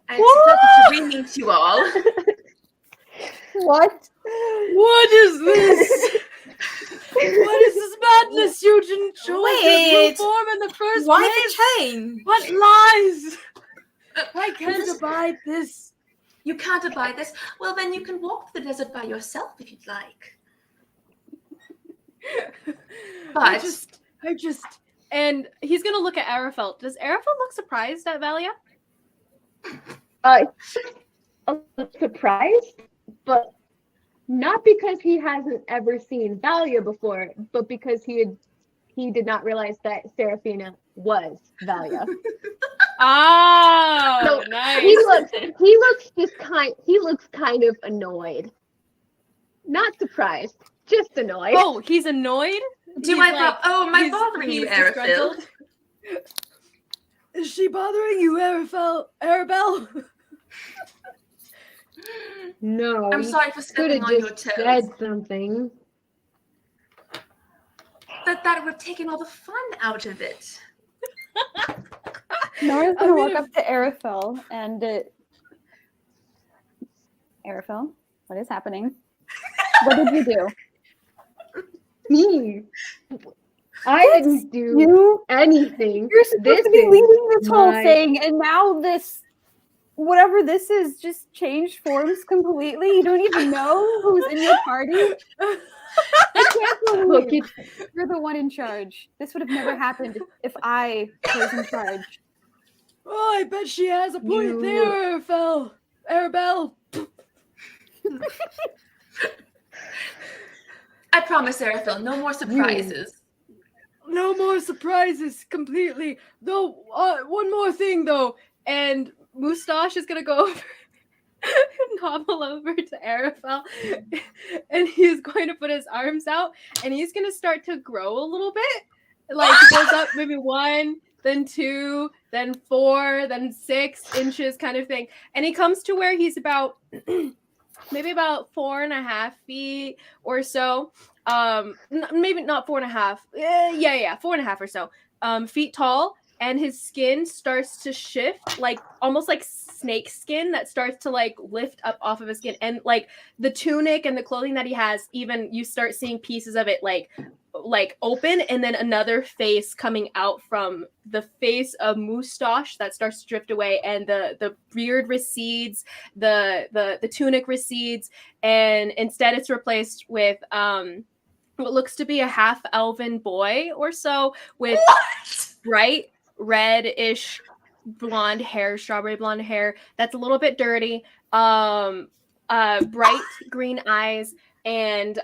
pleasure to meet you all. What? What is this? What is this madness? You didn't show us your new form in the first Why place. the chain? What lies? I can't abide this. You can't abide this? Well, then you can walk the desert by yourself if you'd like. I just. And he's gonna look at Araphel. Does Araphel look surprised at Valia? a little surprised, but not because he hasn't ever seen Valia before, but because he did not realize that Seraphina was Valia. Oh, So nice. he looks kind of annoyed. Not surprised, just annoyed. Oh, he's annoyed? Am I bothering you, he's Araphel? disgruntled? Is she bothering you, Arabelle? No, I'm sorry for could stepping have on your just toes. said something. That would have taken all the fun out of it. Nora's gonna walk up to Araphel and Araphel, what is happening? What did you do? Me. I didn't do You anything. You're supposed This to be is leading this whole my- thing, and now this, whatever this is, just changed forms completely. You don't even know who's in your party. I can't believe you're the one in charge. This would have never happened if I was in charge. Oh, I bet she has a point You- there, Arabelle. I promise, Araphel, no more surprises. No more surprises completely. Though, one more thing though. And Moustache is gonna go over and hobble over to Araphel, and he's going to put his arms out, and he's gonna start to grow a little bit. Like he goes up maybe 1, then 2, then 4, then 6 inches, kind of thing. And he comes to where he's about maybe about 4.5 feet or so. Maybe not 4.5. Yeah, 4.5 or so. Feet tall. And his skin starts to shift, like almost like snake skin that starts to like lift up off of his skin. And like the tunic and the clothing that he has, even you start seeing pieces of it like open, and then another face coming out from the face of Moustache that starts to drift away, and the beard recedes, the tunic recedes, and instead it's replaced with what looks to be a half elven boy or so with bright red-ish blonde hair, strawberry blonde hair that's a little bit dirty, bright green eyes, and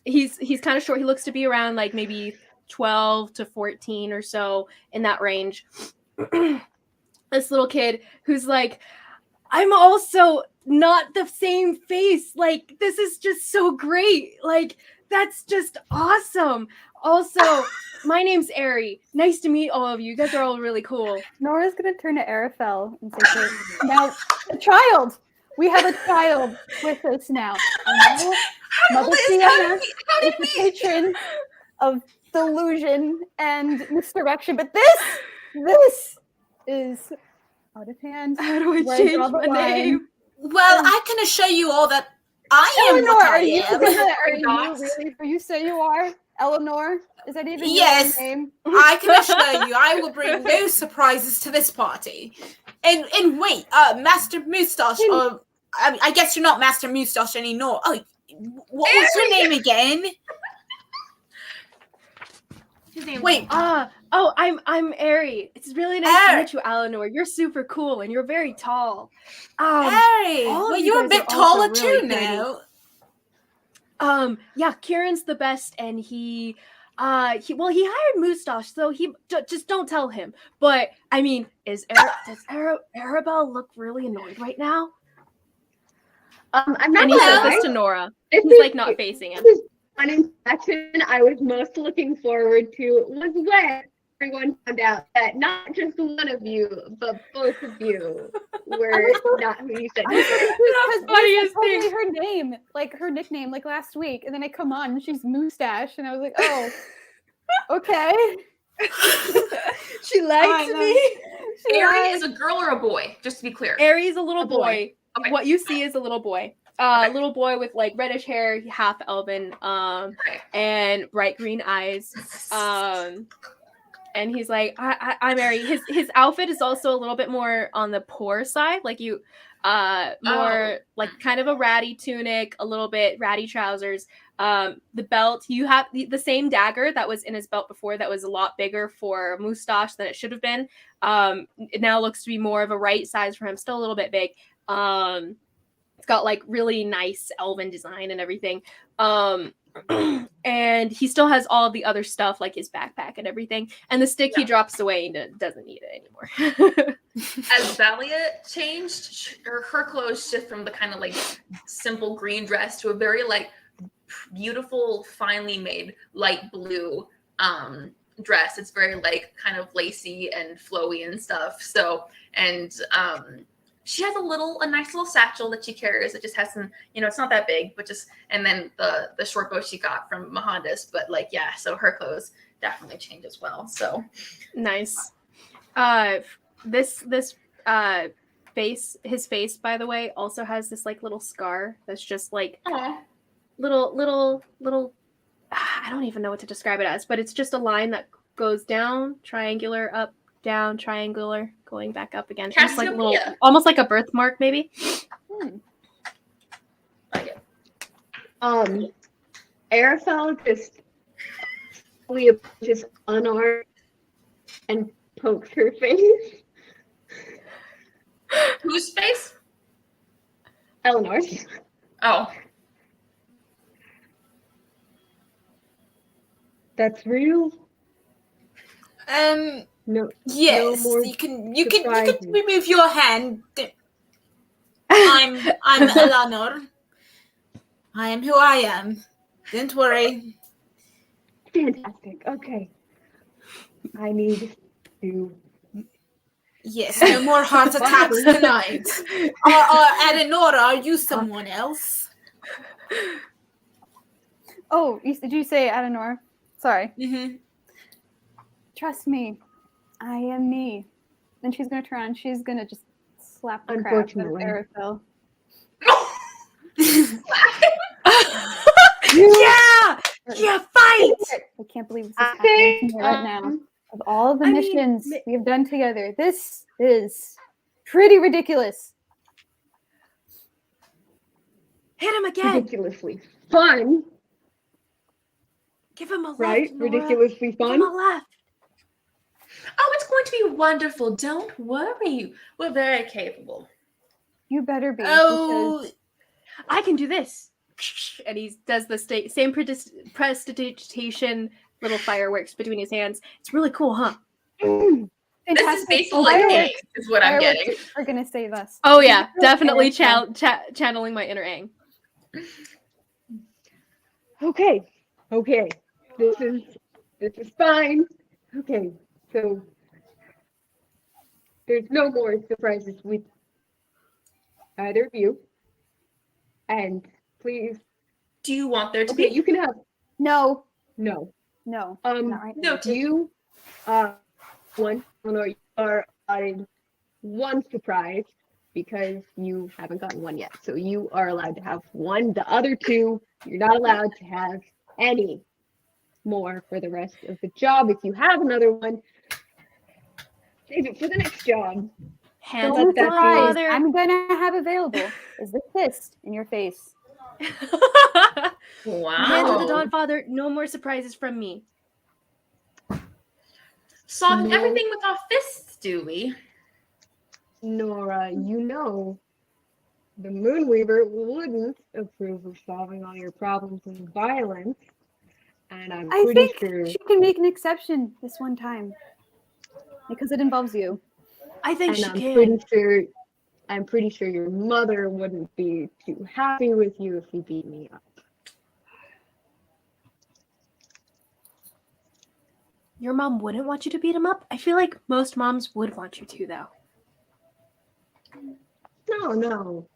he's kind of short. He looks to be around like maybe 12 to 14 or so, in that range. This little kid who's like, I'm also not the same face. Like, this is just so great. Like, that's just awesome. Also, my name's Ari. Nice to meet all of you. You guys are all really cool. Nora's gonna turn to Araphel and say, to her, "Now, a child. We have a child with us now. And now Mother Sienna is the patron of delusion and misdirection. But this is out of hand. How do I Where change draw the my line. name? Well, I can assure you all that I am Eleanor, what I are you am. you say you are? Eleanor? Is that even Yes. your name? I can assure you, I will bring no surprises to this party. And wait, Master Moustache, I guess you're not Master Moustache anymore. Oh, what was your name again? His name Wait, I'm Ari. It's really nice to Ari. meet you, Eleanor. You're super cool and you're very tall. Harry. all of Well, you you're a guys bit are also taller really too pretty. now. Yeah, Kieran's the best, and he hired Moustache, so he just don't tell him. But I mean, does Arabelle look really annoyed right now? I'm not And he gonna says lie. this to Nora. This He's is- like not facing him. This is one interaction I was most looking forward to was when everyone found out that not just one of you, but both of you were not who you said you were. The funniest told me thing. her name, like her nickname, like last week, and then I come on and she's Moustache, and I was like, oh, okay. She likes me. Ari is a girl or a boy, just to be clear. Aries a little A boy. boy. Okay. What you see is a little boy. Little boy with like reddish hair, half elven, Okay. and bright green eyes. And he's like, I'm Ari. His outfit is also a little bit more on the poor side, like more like kind of a ratty tunic, a little bit ratty trousers. The belt, you have the same dagger that was in his belt before that was a lot bigger for Moustache than it should have been. It now looks to be more of a right size for him, still a little bit big. It's got like really nice elven design and everything. And he still has all the other stuff like his backpack and everything. And the stick he drops away and doesn't need it anymore. As Valia changed, her clothes shift from the kind of like simple green dress to a very like beautiful, finely made light blue dress. It's very like kind of lacy and flowy and stuff. So, and she has a nice little satchel that she carries. It just has some, it's not that big, but just, and then the short bow she got from Mahandas. But like, yeah, so her clothes definitely change as well. So nice. This his face, by the way, also has this like little scar that's just like little I don't even know what to describe it as, but it's just a line that goes down, triangular, up, down, triangular, going back up again. It's like little, almost like a birthmark, maybe. Like it. Araphel just unarmed and pokes her face. Whose face? Eleanor's. Oh. That's real. No. Yes, no more you can surprises. remove your hand. I'm Eleanor. I am who I am. Don't worry. Fantastic. Okay. I need to. Yes, no more heart attacks tonight. Eleanor, are you someone else? Oh, did you say Adenor? Sorry. Mm-hmm. Trust me, I am me. Then she's gonna turn on. She's gonna just slap the crap out of Unfortunately. Araphel. Yeah, fight! I can't believe this is happening to me right now. Of all the missions we have done together, this is pretty ridiculous. Hit him again. Ridiculously fun, Give him a left, right? Nora. Ridiculously Give him fun. a left. Oh, it's going to be wonderful. Don't worry. We're very capable. You better be. Oh, because I can do this. And he does the same prestidigitation little fireworks between his hands. It's really cool, huh? This is basically like Fireworks- Aang, is what I'm getting. fireworks are gonna save us. Oh yeah, definitely Araphel. channeling my inner Aang. Okay. This is fine. Okay. So there's no more surprises with either of you. And please, Do you want there to okay, be? you can have No, no. not right No, now. You you are allotted one surprise because you haven't gotten one yet. So you are allowed to have one. The other two, you're not allowed to have any more for the rest of the job. If you have another one, save it for the next job. Hands Don't up, let that Surprise father. I'm gonna have available is the fist in your face. Wow. Hands of the Dawn Father. No more surprises from me. Solving No. everything with our fists, do we? Nora, you know the Moonweaver wouldn't approve of solving all your problems with violence. And I'm I pretty think sure she can make an exception this one time because it involves you. I think she I'm can. pretty sure your mother wouldn't be too happy with you if you beat me up. Your mom wouldn't want you to beat him up? I feel like most moms would want you to, though. No.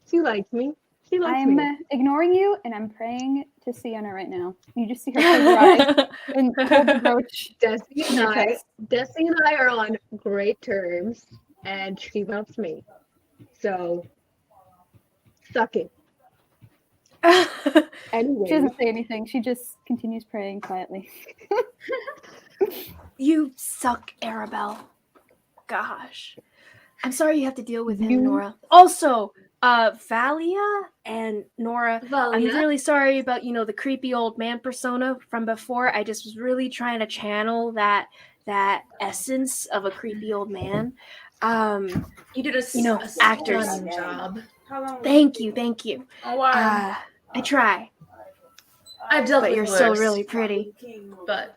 She likes me. She likes I'm me. ignoring you and I'm praying to Sienna right now. You just see her close her eyes and hold the brooch. Desi in your chest. and I are on great terms, and she loves me. So, suck it. Anyway, She doesn't say anything. She just continues praying quietly. You suck, Arabelle. Gosh. I'm sorry you have to deal with him, Nora. Also, Valia and Nora, I'm really sorry about, the creepy old man persona from before. I just was really trying to channel that essence of a creepy old man. You did a actors. stunning job. Thank you. Oh, wow. I try, I've dealt but with you're worse, still really pretty. but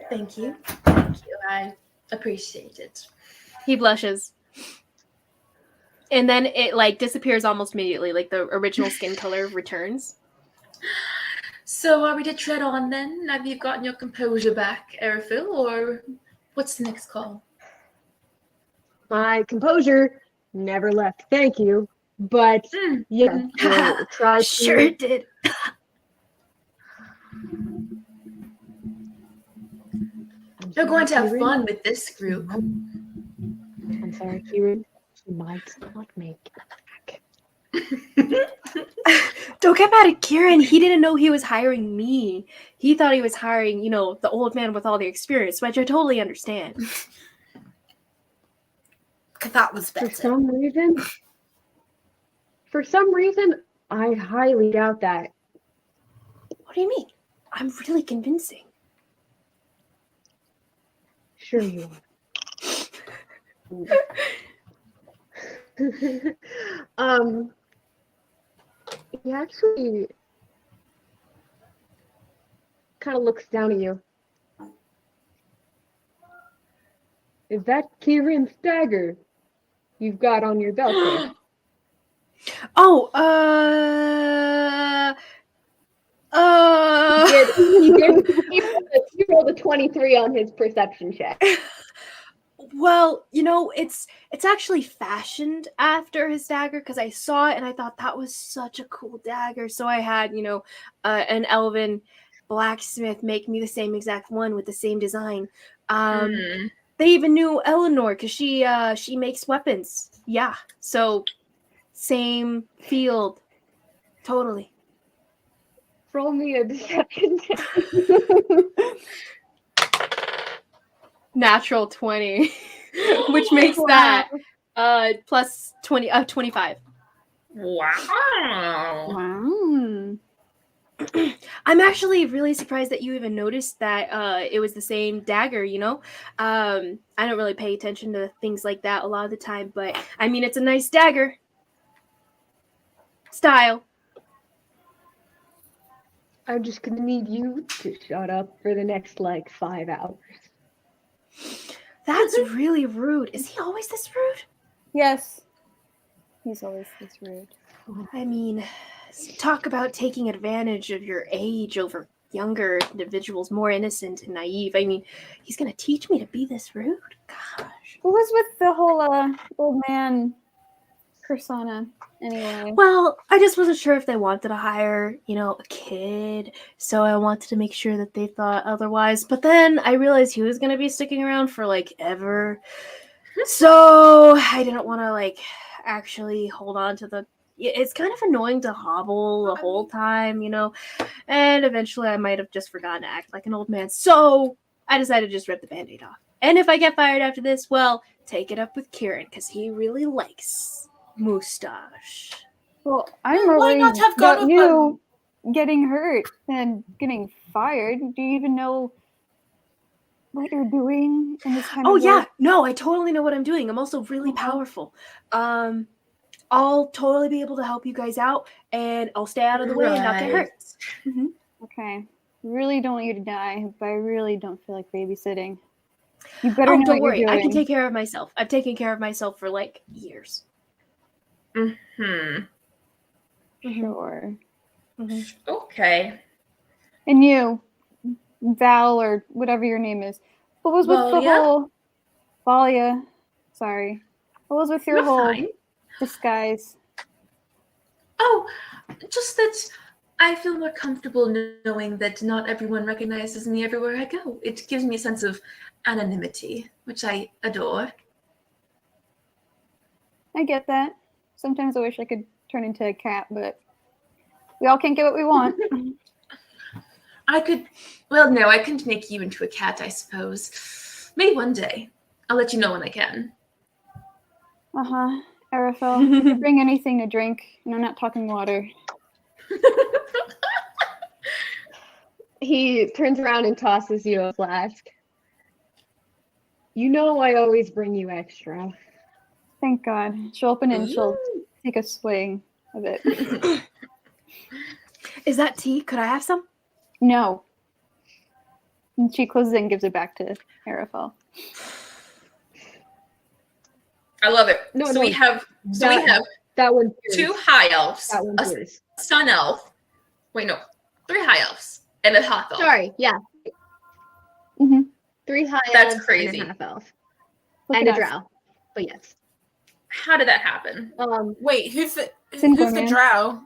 thank you. I appreciate it. He blushes. And then it like disappears almost immediately, like the original skin color returns. So are we to tread on then? Have you gotten your composure back, Araphel, or what's the next call? My composure never left, thank you. But yes, we'll try to. Sure it did. You're going to have Kieran. fun with this group. I'm sorry, Kieran. He might not make it back. Don't get mad at Kieran. He didn't know he was hiring me. He thought he was hiring, the old man with all the experience, which I totally understand. That was better. For some reason, I highly doubt that. What do you mean? I'm really convincing. Sure you are. He actually kind of looks down at you. Is that Kieran's dagger you've got on your belt there? Oh, He rolled a 23 on his perception check. Well, it's actually fashioned after his dagger because I saw it and I thought that was such a cool dagger. So I had, an elven blacksmith make me the same exact one with the same design. They even knew Eleanor because she makes weapons. Yeah, so same field, totally. Roll me a deception check. Natural 20, which makes that plus 25. Wow. I'm actually really surprised that you even noticed that it was the same dagger, I don't really pay attention to things like that a lot of the time, but I mean, it's a nice dagger. Style. I'm just gonna need you to shut up for the next 5 hours. That's really rude. Is he always this rude? Yes. He's always this rude. I mean, talk about taking advantage of your age over younger individuals, more innocent and naive. I mean, he's going to teach me to be this rude? Gosh. What was with the whole old man persona anyway? Well, I just wasn't sure if they wanted to hire, a kid. So I wanted to make sure that they thought otherwise. But then I realized he was going to be sticking around for ever. So I didn't want to actually hold on to the. It's kind of annoying to hobble the whole time, and eventually I might have just forgotten to act like an old man. So I decided to just rip the Band-Aid off. And if I get fired after this, well, take it up with Kieran because he really likes mustache. Well, I'm Why worried not have gone about with you getting hurt and getting fired. Do you even know what you're doing in this kind of yeah, work? no, I totally know what I'm doing. I'm also really powerful. I'll totally be able to help you guys out, and I'll stay out of the way and not get hurt. Mm-hmm. Okay. Really don't want you to die, but I really don't feel like babysitting. You better know Don't what worry. you're doing. I can take care of myself. I've taken care of myself for years. Sure. Mm-hmm. Okay. And you, Val, or whatever your name is, what was with the Valia? whole Valia? Sorry. What was with your You're whole fine. disguise? Oh, just that I feel more comfortable knowing that not everyone recognizes me everywhere I go. It gives me a sense of anonymity, which I adore. I get that. Sometimes I wish I could turn into a cat, but we all can't get what we want. I couldn't make you into a cat, I suppose. Maybe one day. I'll let you know when I can. Uh-huh. Araphel, you can bring anything to drink, and I'm not talking water. He turns around and tosses you a flask. You know I always bring you extra. Thank God. She'll open it and she'll take a swing of it. Is that tea? Could I have some? No. And she closes it and gives it back to Araphel. I love it. No, so no, we have That one's two yours. high elves, That one's a yours. sun elf. Wait, no, 3 high elves and a half elf. Sorry, yeah. Mm-hmm. 3 high That's elves crazy. and a half elf. Look And a at us. drow. But yes. How did that happen? Wait, who's the Single drow?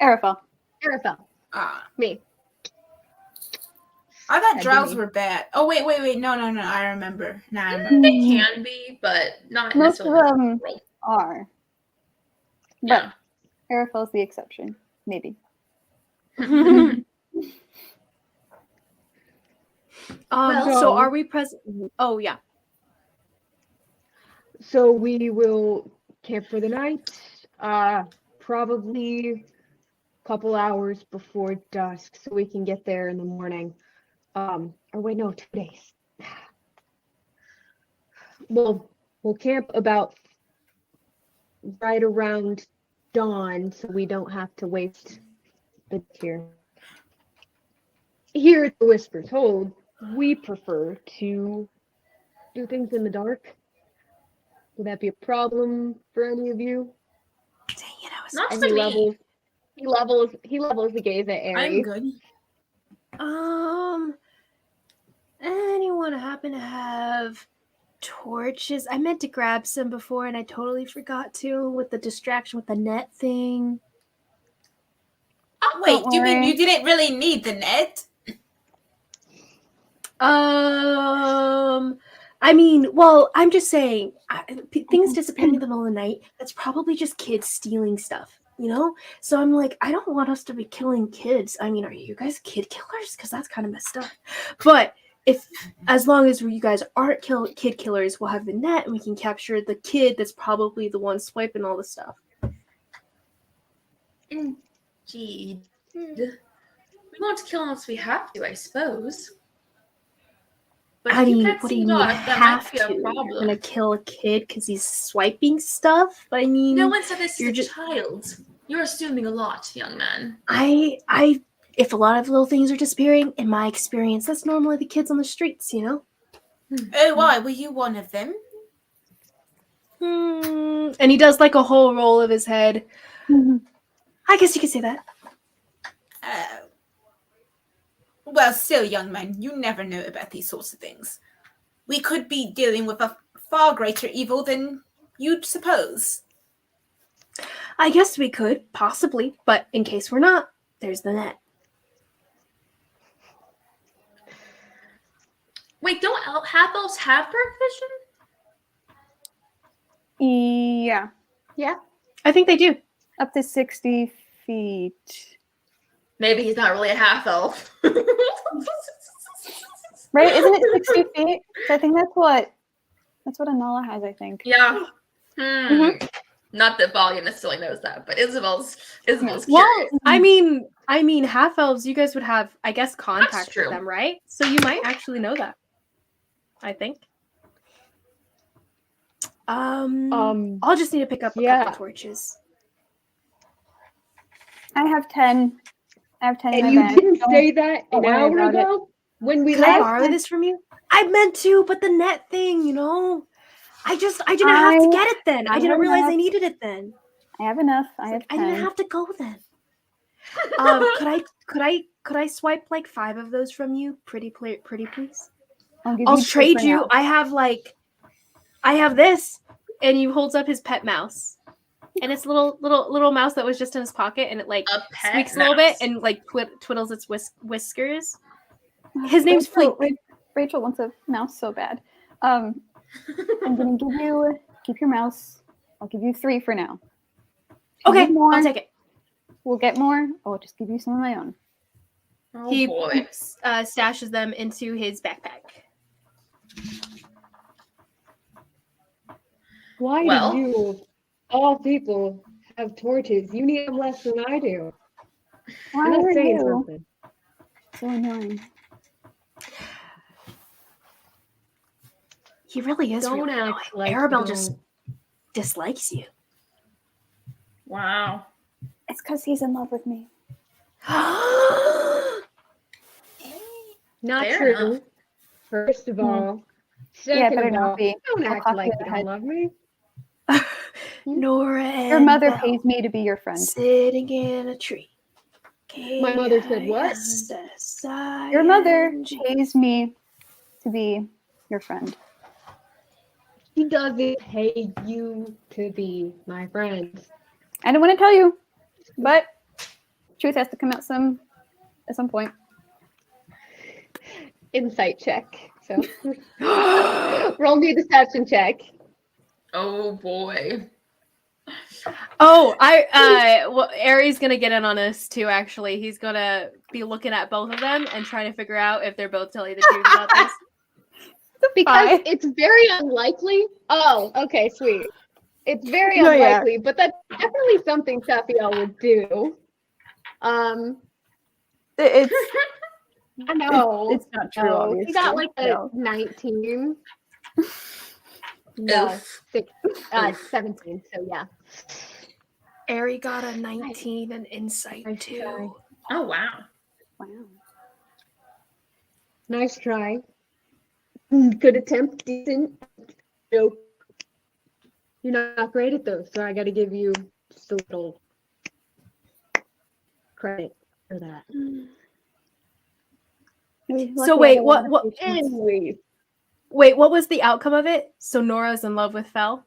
Araphel. Araphel. Me. I thought That'd be drows me. were bad. Oh wait. No. I remember. Now I remember. They can be, but not Most of necessarily. them are. But Araphel's the exception, maybe. So are we present? Oh yeah. So we will camp for the night. Probably a couple hours before dusk, so we can get there in the morning. Or wait, no, 2 days. We'll camp about right around dawn, so we don't have to waste the here. Here at the Whisper's Hold, we prefer to do things in the dark. Would that be a problem for any of you? Dang it, I was. Not And to he me. levels the gaze at I'm Aerie. good. Anyone happen to have torches? I meant to grab some before and I totally forgot to with the distraction with the net thing. Wait, Don't do you mean worry. you didn't really need the net? I mean, well, I'm just saying, things disappearing in the middle of the night, that's probably just kids stealing stuff, you know? So I'm like, I don't want us to be killing kids. I mean, are you guys kid killers? Because that's kind of messed up. But as long as you guys aren't kid killers, we'll have the net and we can capture the kid that's probably the one swiping all the stuff. Indeed. We won't kill unless we have to, I suppose. But I if you mean, can't what do see you mean dark, that have might be to? a You're problem. gonna kill a kid because he's swiping stuff? I mean, No one said this you're is just- a child. You're assuming a lot, young man. If a lot of little things are disappearing, in my experience, that's normally the kids on the streets, you know? Oh, why? Were you one of them? And he does like a whole roll of his head. I guess you could say that. Well, still, young man, you never know about these sorts of things. We could be dealing with a far greater evil than you'd suppose. I guess we could, possibly, but in case we're not, there's the net. Wait, don't half elves have dark vision? Yeah. Yeah. I think they do. Up to 60 feet. Maybe he's not really a half elf. Right? Isn't it 60 feet? So I think that's what Anala has, I think. Yeah. Mhm. Not that Valia necessarily knows that, but Isabel's Well, curious. I mean, half elves. You guys would have, I guess, contact true. with them, right? So you might actually know that. I think. I'll just need to pick up a couple torches. I have 10. I have 10 in And my you bag. didn't Don't- say that don't an worry hour about it. ago when we Could I left? borrow this from you? I meant to, but the net thing, you know. I didn't have to get it then. I didn't realize I needed it then. I have enough. I have 10. I didn't have to go then. Could I swipe like 5 of those from you? Pretty please. I'll two trade for you. now. I have this, and he holds up his pet mouse, and it's a little mouse that was just in his pocket, and it like A pet squeaks a little bit mouse. and like twiddles its whiskers. His name's Fleek. Rachel wants a mouse so bad. I'm gonna keep your mouse. I'll give you 3 for now. If you Okay, need more, I'll take it. We'll get more. I'll just give you some of my own. Oh He boy. stashes them into his backpack. Why Well. do you, all people, have torches? You need them less than I do. Why I'm not are saying you something. so annoying? He really is Don't really annoying. act like Arabelle you just don't. dislikes you. Wow. It's because he's in love with me. Not Fair true. enough. First of all. Yeah, Second better of not all, be. don't I'll act clock like you you in the don't head. love me. Nora and Your mother Belle pays me to be your friend. sitting in a tree. My mother said what? Your mother K-I-S-S-I-N-G. pays me to be your friend. She doesn't pay you to be my friend. I don't want to tell you, but truth has to come out at some point. Insight check. So roll me a deception check. Oh boy. Oh, well, Aries gonna get in on this too. Actually, he's gonna be looking at both of them and trying to figure out if they're both telling the truth about this. Because Bye. it's very unlikely. Oh, okay, sweet. It's very No, yeah. unlikely, but that's definitely something Safiel would do. It's I know. it's not true. No, Obviously, he got like a No. 19. No, Oof. 17. So yeah. Ari got a 19 and insight Nice too. try. Oh wow. Wow. Nice try. Good attempt. Decent. Joke. You're not great at those, so I got to give you just a little credit for that. So wait, what? Anyways, Wait, what was the outcome of it? So Nora's in love with Fel,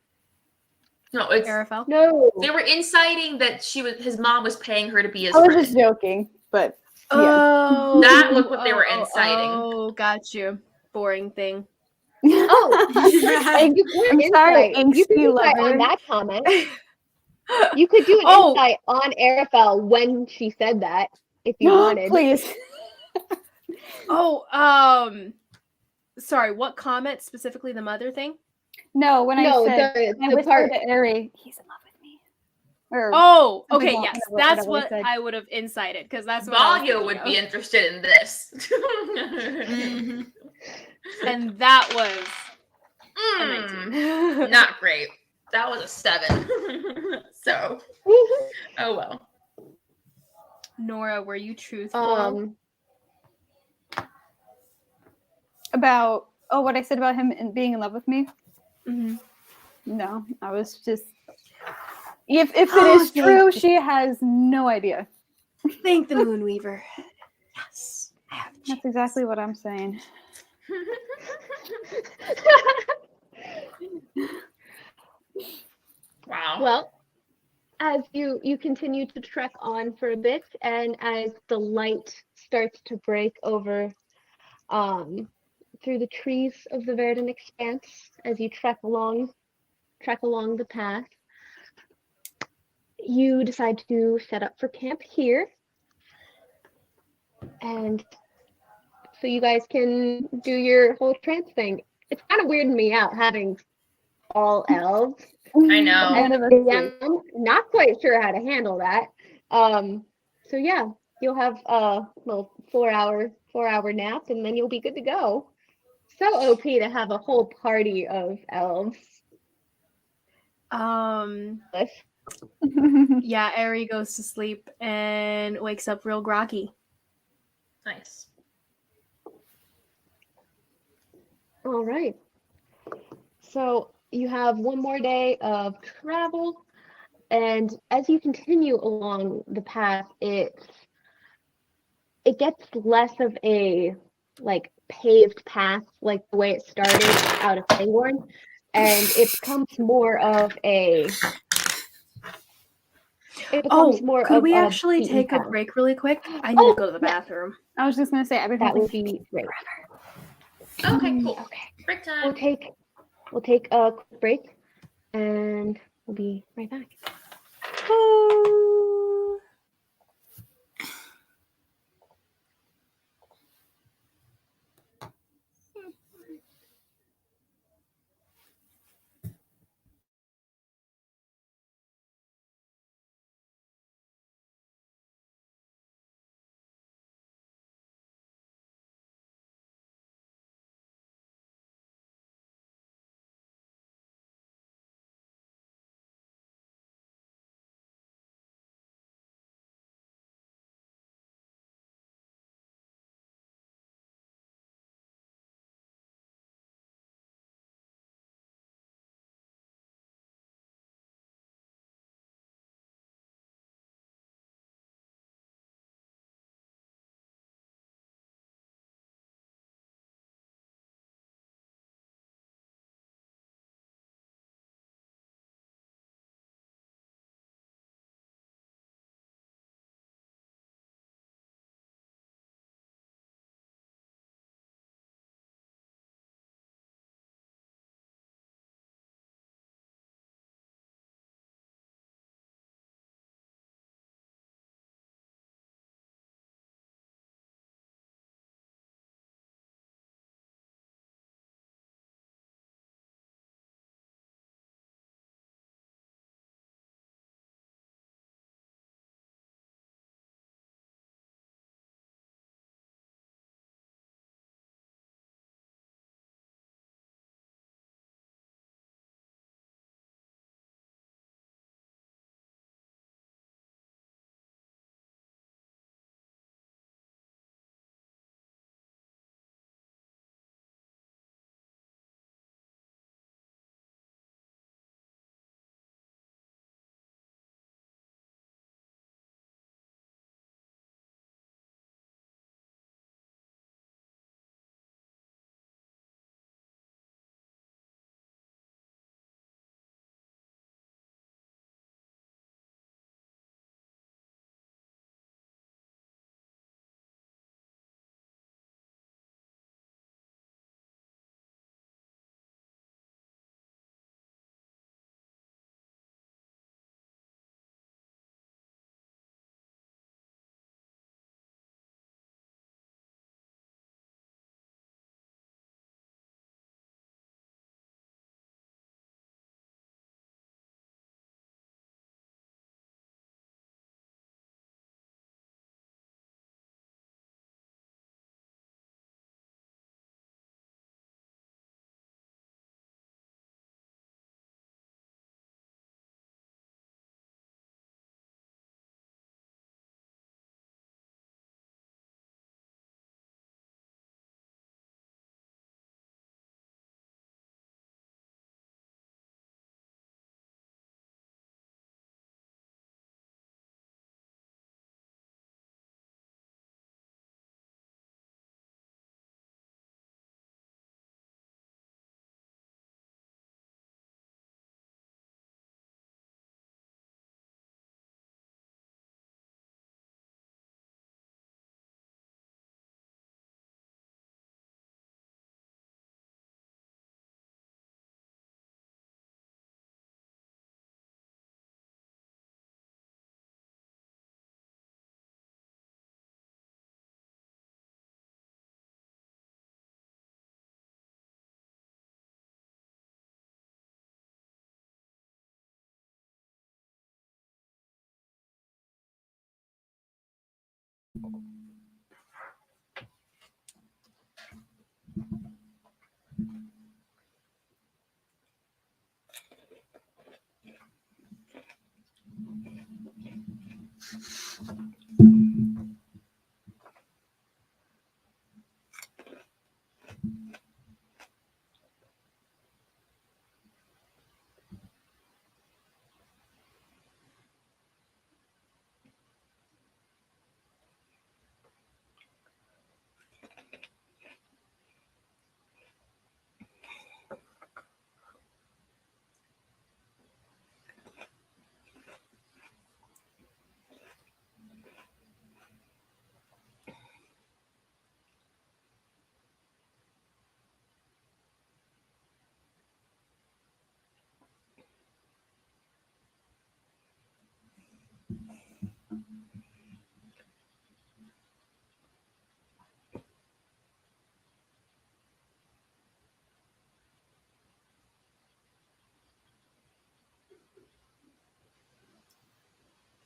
No, it's Araphel. no. they were inciting that his mom was paying her to be his I was friend. just joking, but Oh, That was what they were inciting. Oh, got you. Boring thing. Oh, I'm you could sorry, insight. You could angsty insight lover. on that comment. You could do an Oh. insight on Araphel when she said that, if you wanted. Please. Oh, sorry. What comment specifically? The mother thing? No, when No, I said I the whispered part. to Ari, he's in love with me. Or Oh, something okay, along- yes, whatever- that's whatever I what said. I would have incited because that's what I was Valya thinking would of. be interested in this. Mhm. And that was a Mm, 19. not great. That was a 7. So, oh well. Nora, were you truthful? About what I said about him and being in love with me. Mhm. No, I was just. If it Oh, is true, she has no idea. Thank the Moonweaver. Yes, I have a That's chance. exactly what I'm saying. Wow. Well, as you continue to trek on for a bit, and as the light starts to break over through the trees of the Verdant Expanse, as you trek along the path, you decide to set up for camp here. And so you guys can do your whole trance thing. It's kind of weirding me out having all elves. I know. None of us Yeah, do. I'm not quite sure how to handle that. So yeah, you'll have a little 4-hour nap, and then you'll be good to go. So OP to have a whole party of elves. Yeah, Ari goes to sleep and wakes up real groggy. Nice. All right. So you have one more day of travel, and as you continue along the path, it gets less of a like paved path like the way it started out of Fangorn, and it becomes more of a. Could we actually beaten take a path. break really quick? I need to go to the yeah. bathroom. I was just gonna say everything. That would be great. Okay, cool. Okay. Break time. We'll take a quick break, and we'll be right back.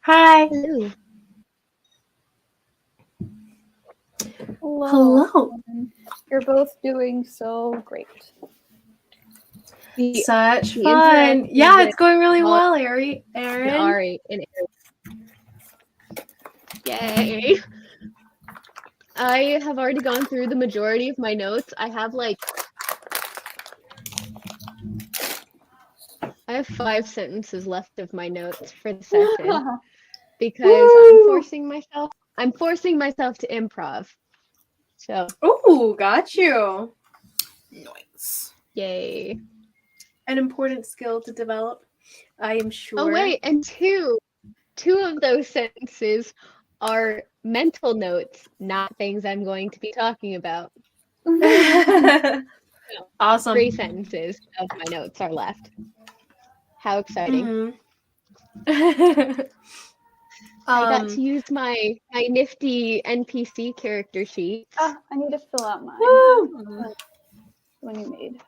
Hi. Hello. Hello. You're both doing so great. The Such the fun. interaction Yeah, with it's going really Ari- well, Aaron. Ari and Eric. Yay. I have already gone through the majority of my notes. I have 5 sentences left of my notes for the session because I'm forcing myself to improv. So, Ooh, got you. Nice. yay. An important skill to develop, I am sure. Oh wait, and two of those sentences are mental notes, not things I'm going to be talking about. Awesome. 3 sentences of my notes are left. How exciting. Mhm. I got to use my nifty NPC character sheet. I need to fill out mine. Woo! When you made.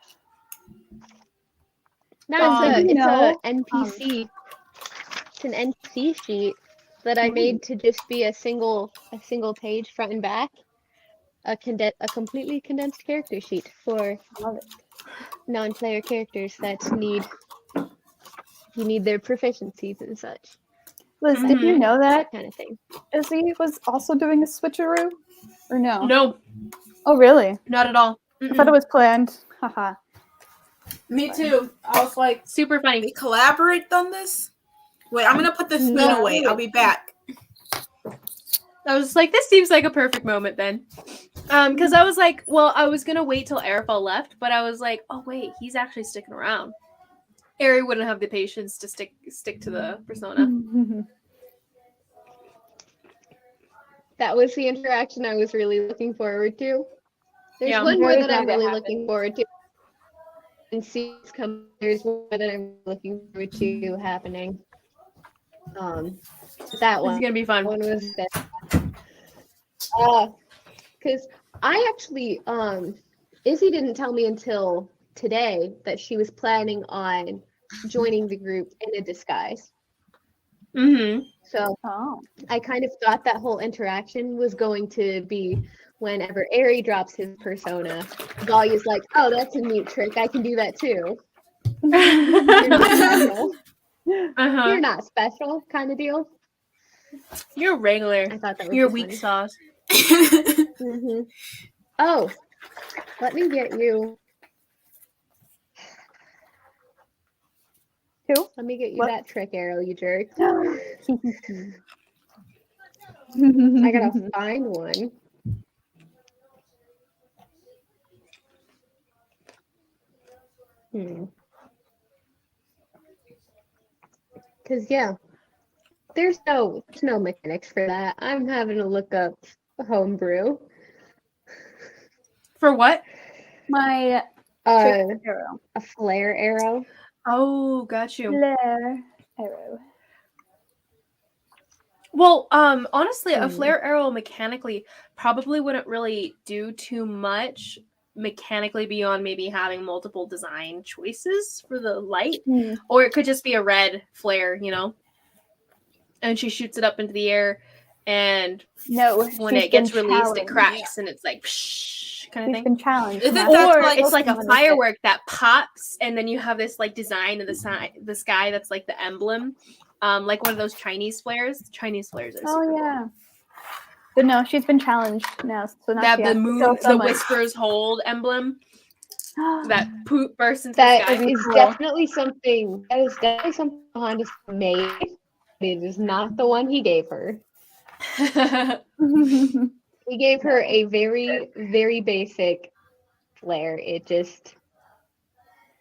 No, Did you it's know, a NPC. It's an NPC sheet that I made to just be a single page front and back. A completely condensed character sheet for Love it. non-player characters that need their proficiencies and such. Liz, did you know that Kind of thing. Izzy was also doing a switcheroo? Or no? No, Oh, really? not at all. I thought it was planned. Haha. Me too. I was like, Super funny. we collaborate on this? Wait, I'm gonna put the spoon No. away. I'll be back. I was like, this seems like a perfect moment then. Because I was like, well, I was gonna wait till Araphel left, but I was like, oh wait, he's actually sticking around. Ari wouldn't have the patience to stick to the persona. That was the interaction I was really looking forward to. There's Yeah. one more Very that I'm glad it really happened. looking forward to. And see come. There's one that I'm looking forward to happening. That It's one. gonna be fun. One was that. Because I actually Izzy didn't tell me until today that she was planning on joining the group in a disguise. Mm-hmm. So Oh. I kind of thought that whole interaction was going to be whenever Ari drops his persona, Dahlia's like, oh, that's a neat trick. I can do that too. You're not special. Uh-huh. You're not special, kind of deal. You're regular. I thought that was You're just weak funny. sauce. Mm-hmm. Oh, let me get you. Who? Let me get you What? that trick arrow, you jerk. I I gotta find one. Cause yeah, there's no mechanics for that. I'm having to look up homebrew. For what? My A arrow. flare arrow. Oh, got you. Flare arrow. Well, honestly, a flare arrow mechanically probably wouldn't really do too much mechanically beyond maybe having multiple design choices for the light, or it could just be a red flare, you know. And she shoots it up into the air, and No, when she's it gets been released, it challenged. cracks and it's like psh, kind of She's thing. been challenged. Isn't Master. that Or like it's like a Pokemon with it. firework that pops, and then you have this like design in the sky that's like the emblem, like one of those Chinese flares. Chinese flares are super Oh cool. yeah. But no, she's been challenged now, so now That she the has to moon, kill the someone. whispers hold emblem that poop bursts into That the is cool. definitely something. That is definitely something Honda made. It is not the one he gave her. sky. He gave her a very, very basic flare. It just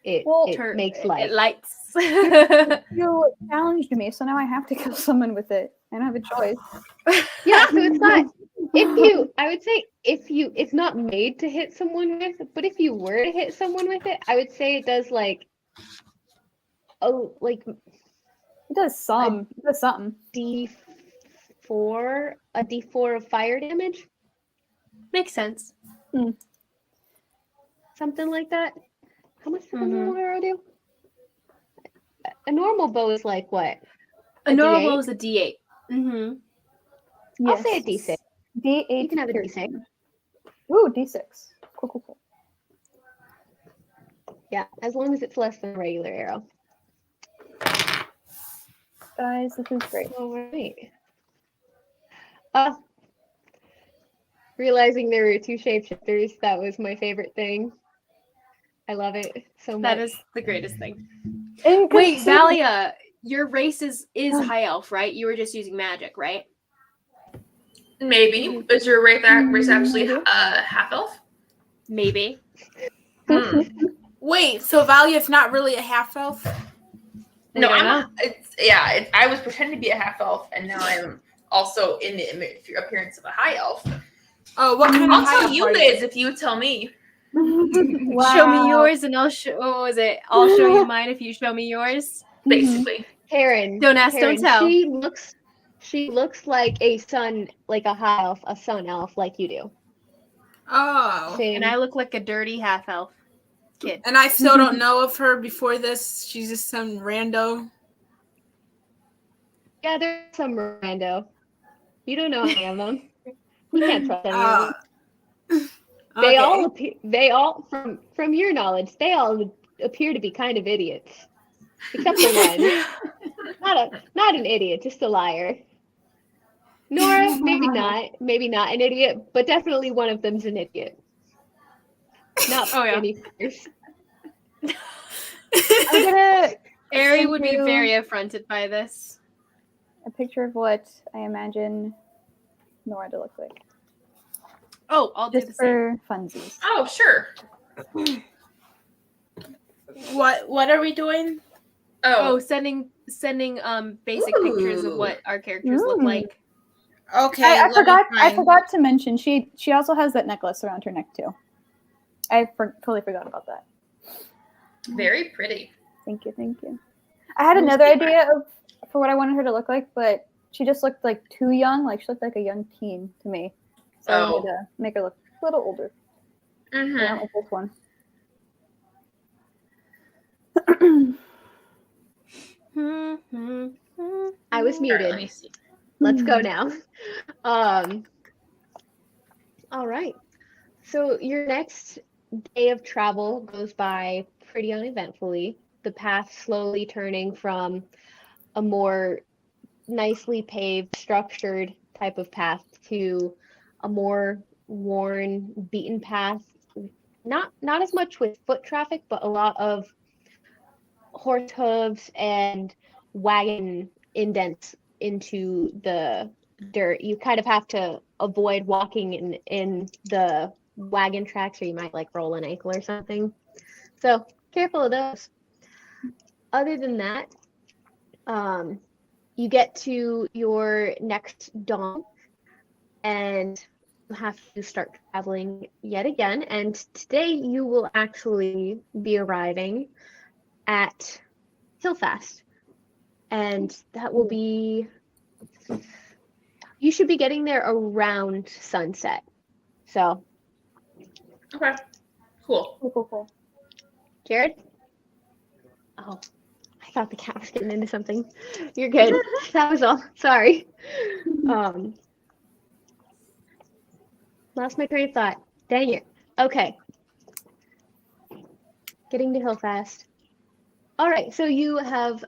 Well, it makes light. It lights. You challenged me, so now I have to kill someone with it. I don't have a choice. Yeah, so it's not. I would say it's not made to hit someone with, but if you were to hit someone with it, I would say it does like It does some. It does something. D4 of fire damage, Makes sense. something like that. How much does a Mhm. normal arrow do? A normal bow is like what? A normal D8? is a D8. Mm-hmm. I'll say a D6. D8. You can have a D6. 13. Ooh, D6. Cool. Yeah, as long as it's less than a regular arrow. Guys, this is great. All right. Realizing there were two shapeshifters, that was my favorite thing. I love it so much. That is the greatest thing. Wait, Valia, your race is high elf, right? You were just using magic, right? Maybe. Is your race actually half elf? Maybe. Wait, so Valia's not really a half elf? We No, don't I'm. know. I was pretending to be a half elf, and now I'm also in the appearance of a high elf. Oh, what kind I'll of high tell elf you are guys if you tell me. Show me yours, and I'll show. What was it? I'll show you mine if you show me yours. Basically, Karen. Don't ask, don't tell. She looks like a sun elf, like you do. Oh. Same. And I look like a dirty half elf kid. And I still don't know of her before this. She's just some rando. Yeah, there's some rando. You don't know any of them. You can't trust any of them. They all from your knowledge, they all appear to be kind of idiots. Except for one. Not an idiot, just a liar. Nora, maybe not an idiot, but definitely one of them's an idiot. Not any fears. I'm gonna Ari would be you very affronted by this. a picture of what I imagine Nora to look like. Oh, I'll do the Just same. for funsies. oh sure. What are we doing? Oh, sending basic pictures of what our characters look Ooh. like. Okay. I let me forgot. I find- forgot to mention she also has that necklace around her neck too. I totally forgot about that. Very pretty. Thank you. I had another idea for what I wanted her to look like, but she just looked like too young. Like she looked like a young teen to me. So I wanted to make her look a little older. Mm-hmm. I don't like this one. I was muted. Let me see. Let's go now. All right. So your next day of travel goes by pretty uneventfully. The path slowly turning from a more nicely paved, structured type of path to a more worn, beaten path. Not as much with foot traffic, but a lot of horse hooves and wagon indents into the dirt. You kind of have to avoid walking in the wagon tracks, or you might like roll an ankle or something. So careful of those. Other than that, you get to your next dawn and have to start traveling yet again. And today you will actually be arriving at Hillfast. And that will be, you should be getting there around sunset. So. Okay. Cool. Jared? Oh, I thought the cat was getting into something. You're good. That was all. Sorry. Lost my train of thought. Dang it. Okay. Getting to hill fast. All right, so you have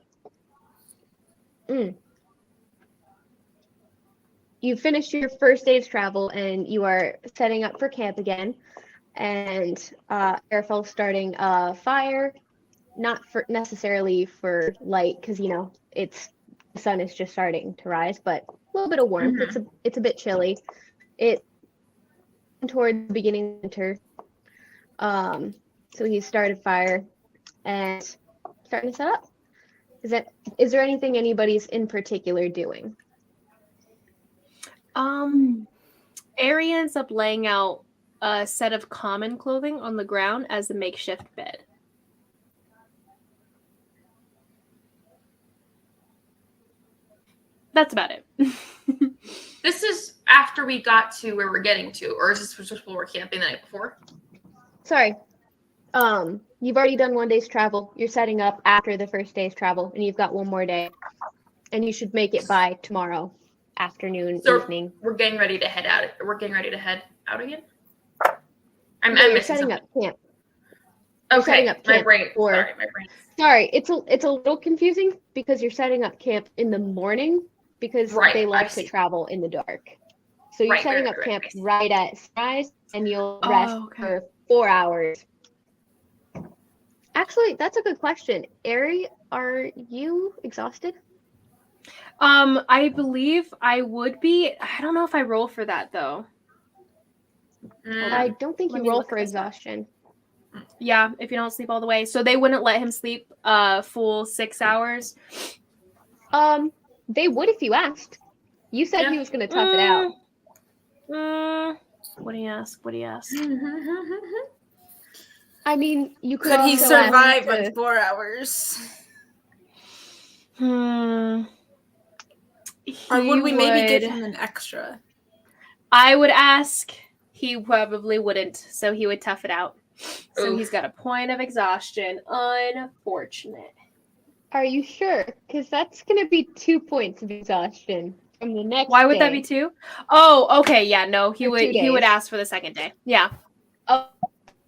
you finished your first day's travel and you are setting up for camp again. And Araphel's starting a fire, not for necessarily for light, because it's the sun is just starting to rise, but a little bit of warmth. It's a bit chilly. It toward the beginning of winter. So he started fire and starting to set up. Is there anything anybody's in particular doing? Ari ends up laying out a set of common clothing on the ground as a makeshift bed. That's about it. This is after we got to where we're getting to, or is this just while we're camping the night before? Sorry. You've already done one day's travel. You're setting up after the first day's travel, and you've got one more day. And you should make it by tomorrow afternoon, evening. We're getting ready to head out. We're getting ready to head out again? I'm You're missing setting something. up camp. Okay, setting up my camp brain. for- Sorry, my brain. Sorry, it's a little confusing because you're setting up camp in the morning because Right, they I like to see. travel in the dark. So you're Right, setting right, up right, camp I see. right at sunrise, and you'll Oh, rest okay. for 4 hours. Actually, that's a good question. Ari, are you exhausted? I believe I would be. I don't know if I roll for that though. I don't think Let you me roll look for this up. exhaustion. Yeah, if you don't sleep all the way. So they wouldn't let him sleep full 6 hours. They would if you asked. You said he was going to tough it out. What do you ask? What do you ask? I mean, you could Could he also survive ask on to- 4 hours? Or would we maybe give him an extra? I would ask. He probably wouldn't, so he would tough it out. So Oof. he's got a point of exhaustion. Unfortunate. Are you sure? Because that's going to be 2 points of exhaustion from the next Why would that day. be 2? Oh, okay, yeah, no, he For would 2 he would days. ask for the second day. Yeah. Oh,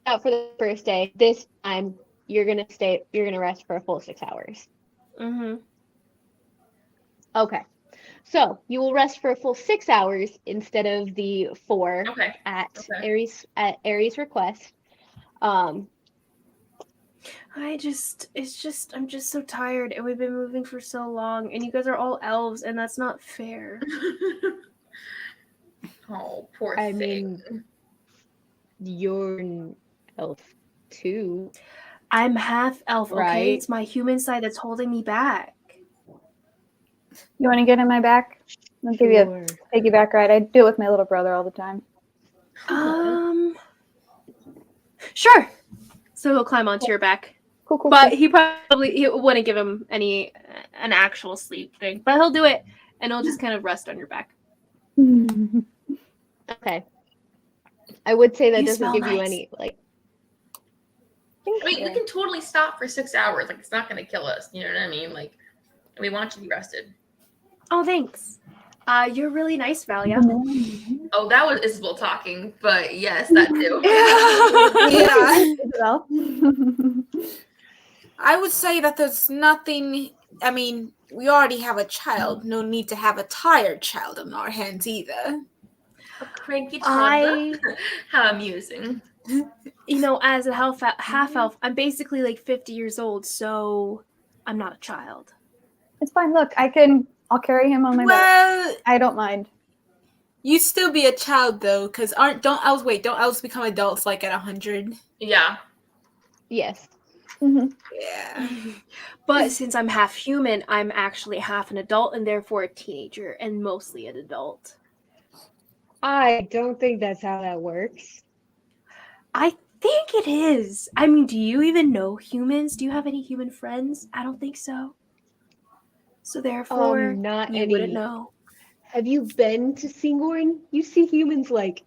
not for the first day. This time, you're going to rest for a full 6 hours. Mm-hmm. Okay. So, you will rest for a full 6 hours instead of the 4 Okay. at Okay. Aries' request. I'm just so tired, and we've been moving for so long, and you guys are all elves, and that's not fair. Oh, poor I thing. mean, you're an elf too. I'm half elf, okay? Right. It's my human side that's holding me back. You want to get in my back? I'll give you a piggyback ride. I do it with my little brother all the time. Sure. So he'll climb onto your back. Cool, cool, But cool. he wouldn't give him an actual sleep thing. But he'll do it, and he'll just kind of rest on your back. Okay. I would say that You doesn't smell give you nice. any like. I mean, we can totally stop for 6 hours. Like, it's not going to kill us. You know what I mean? Like, we want you to be rested. Oh, thanks. You're really nice, Valia. Oh, that was Isabel talking, but yes, that too. Yeah. Well, I would say that there's nothing. I mean, we already have a child. No need to have a tired child on our hands either. A cranky child. How amusing. As a half elf, I'm basically like 50 years old, so I'm not a child. it's fine. Look, I'll carry him on my back. Well, I don't mind. you still be a child though, because don't elves become adults like at 100? Yeah. Yes. Yeah. But since I'm half human, I'm actually half an adult and therefore a teenager and mostly an adult. I don't think that's how that works. I think it is. I mean, do you even know humans? Do you have any human friends? I don't think so. So therefore, Not you any. wouldn't know. Have you been to Singorn? You see humans like.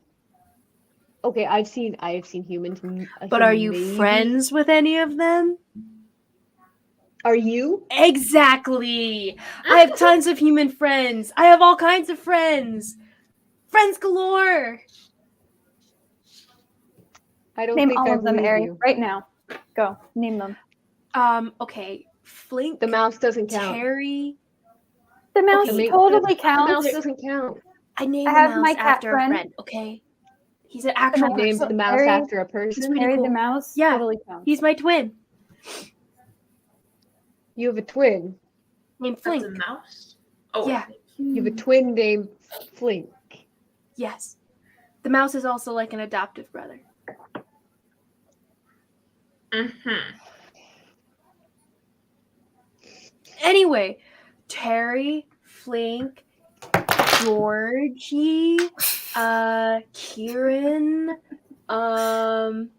Okay, I have seen humans. But are you friends with any of them? Are you? Exactly. I have tons of human friends. I have all kinds of friends. Friends galore. I don't Name think all I of them, believe Ari, you. right now. Go. Name them. Okay. Flink, The mouse doesn't count. Terry. The mouse Okay. totally The mouse counts. doesn't count. I named I the have mouse my cat after friend. a friend, okay? He's an actual mouse- Named person. the mouse Harry- after a He's person. pretty Harry cool. the mouse Yeah. totally counts. He's my twin You have a twin. named That's Flink. a mouse? Oh, Yeah. You have a twin named Flink. Yes. The mouse is also like an adoptive brother. Mm-hmm. Anyway, Terry, Flink, Georgie, Kieran, um,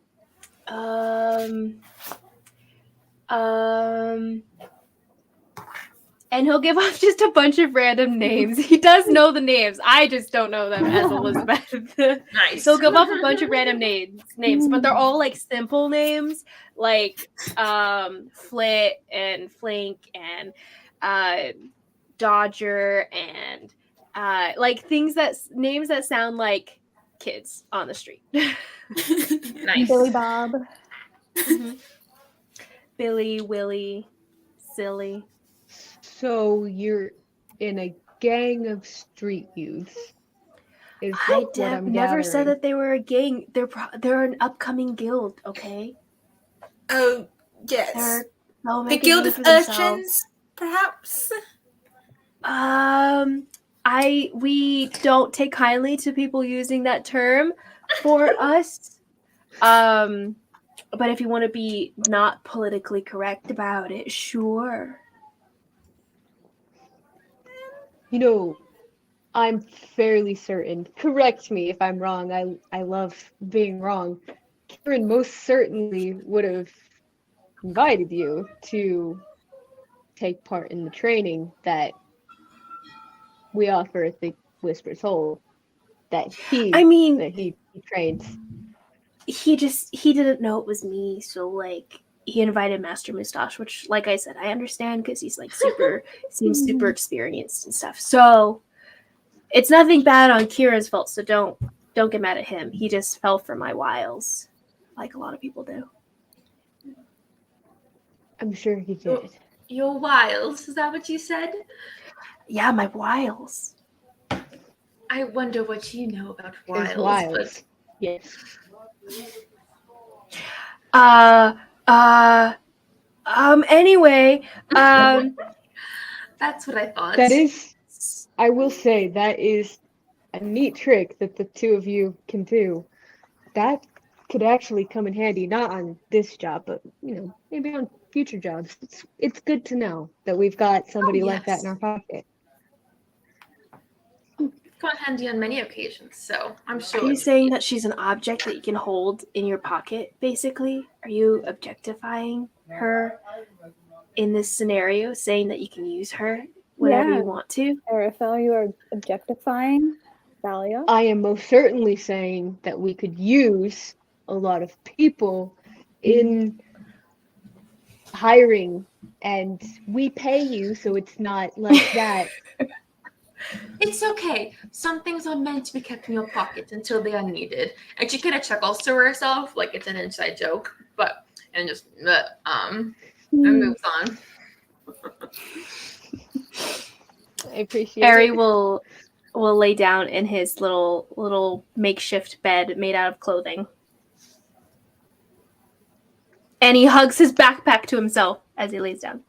and he'll give off just a bunch of random names. He does know the names. I just don't know them as Elizabeth. Nice. He'll give off a bunch of random names, but they're all like simple names, like Flit and Flink and Dodger and like names that sound like kids on the street. Nice. Billy Bob. Mhm. Billy, Willie, Silly. So you're in a gang of street youths. Is I what I'm never said gathering. that they were a gang. They're an upcoming guild. Okay, Oh, yes. they're they'll The make a Guild name of for themselves. Urchins, perhaps? We don't take kindly to people using that term for us. But if you want to be not politically correct about it, sure. You know, I'm fairly certain. Correct me if I'm wrong. I love being wrong. Kieran most certainly would have invited you to take part in the training that we offer at the Whisper's Hole. That he trains. He didn't know it was me, so like he invited Master Mustache, which like I said, I understand because he's like seems super experienced and stuff. So it's nothing bad on Kira's fault, so don't get mad at him. He just fell for my wiles, like a lot of people do. I'm sure he did. Your wiles, is that what you said? Yeah, my wiles. I wonder what you know about His wiles. wiles. Yes. Anyway, That's what I thought. That is, I will say, that is a neat trick that the two of you can do. That could actually come in handy, not on this job, but maybe on future jobs. It's good to know that we've got somebody like that in our pocket. Come in handy on many occasions, so I'm sure. are you saying that she's an object that you can hold in your pocket, basically? Are you objectifying her in this scenario, saying that you can use her whenever Yeah. you want to? Araphel, you are objectifying Thalia. I am most certainly saying that we could use a lot of people in hiring, and we pay you, so it's not like that. It's okay. Some things are meant to be kept in your pocket until they are needed. And she kind of chuckles to herself, like it's an inside joke, and just and moves on. I appreciate Harry it. will lay down in his little makeshift bed made out of clothing. And he hugs his backpack to himself as he lays down.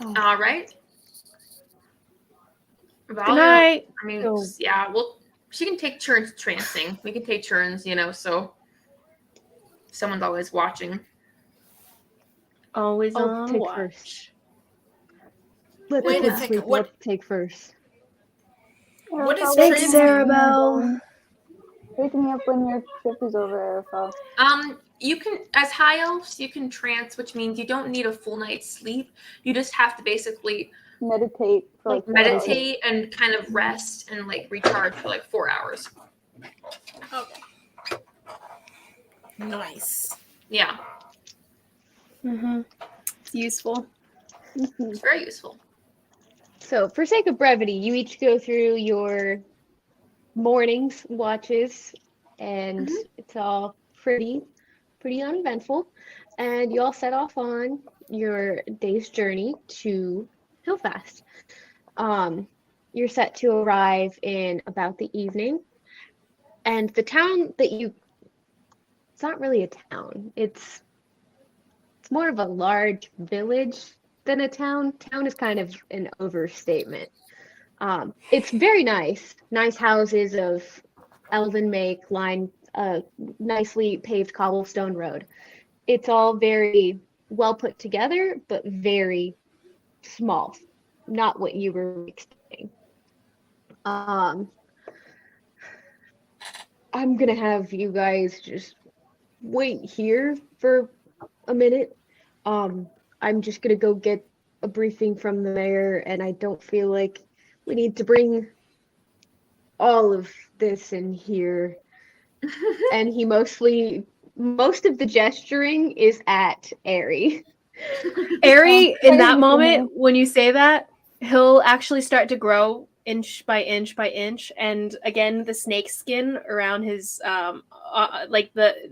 All right. Good Valia, night. I mean, So- yeah, well, she can take turns trancing. We can take turns, so someone's always watching. Always I'll on take watch. first. Let Wait the a kids second, sleep. what- I'll take first. What is Araphel, Thanks, trans- Sarabelle. Wake me up when your shift is over, Araphel. You can, as high elves, you can trance, which means you don't need a full night's sleep. You just have to basically Meditate for like 4 hours. meditate and kind of rest and recharge for 4 hours. Nice. Yeah, Mm-hmm. It's useful. it's very useful. So, for sake of brevity, you each go through your mornings watches, and it's all pretty uneventful. And you all set off on your day's journey to Hillfast. You're set to arrive in about the evening, and the town that it's not really a town. It's more of a large village than a town. Town is kind of an overstatement. It's very nice houses of elven make, line a nicely paved cobblestone road. It's all very well put together, but very small. Not what you were expecting. I'm gonna have you guys just wait here for a minute. I'm just gonna go get a briefing from the mayor, and I don't feel like we need to bring all of this in here. And he most of the gesturing is at Airy. Airy, in that Airy, moment, when you say that, he'll actually start to grow inch by inch by inch, and again, the snake skin around his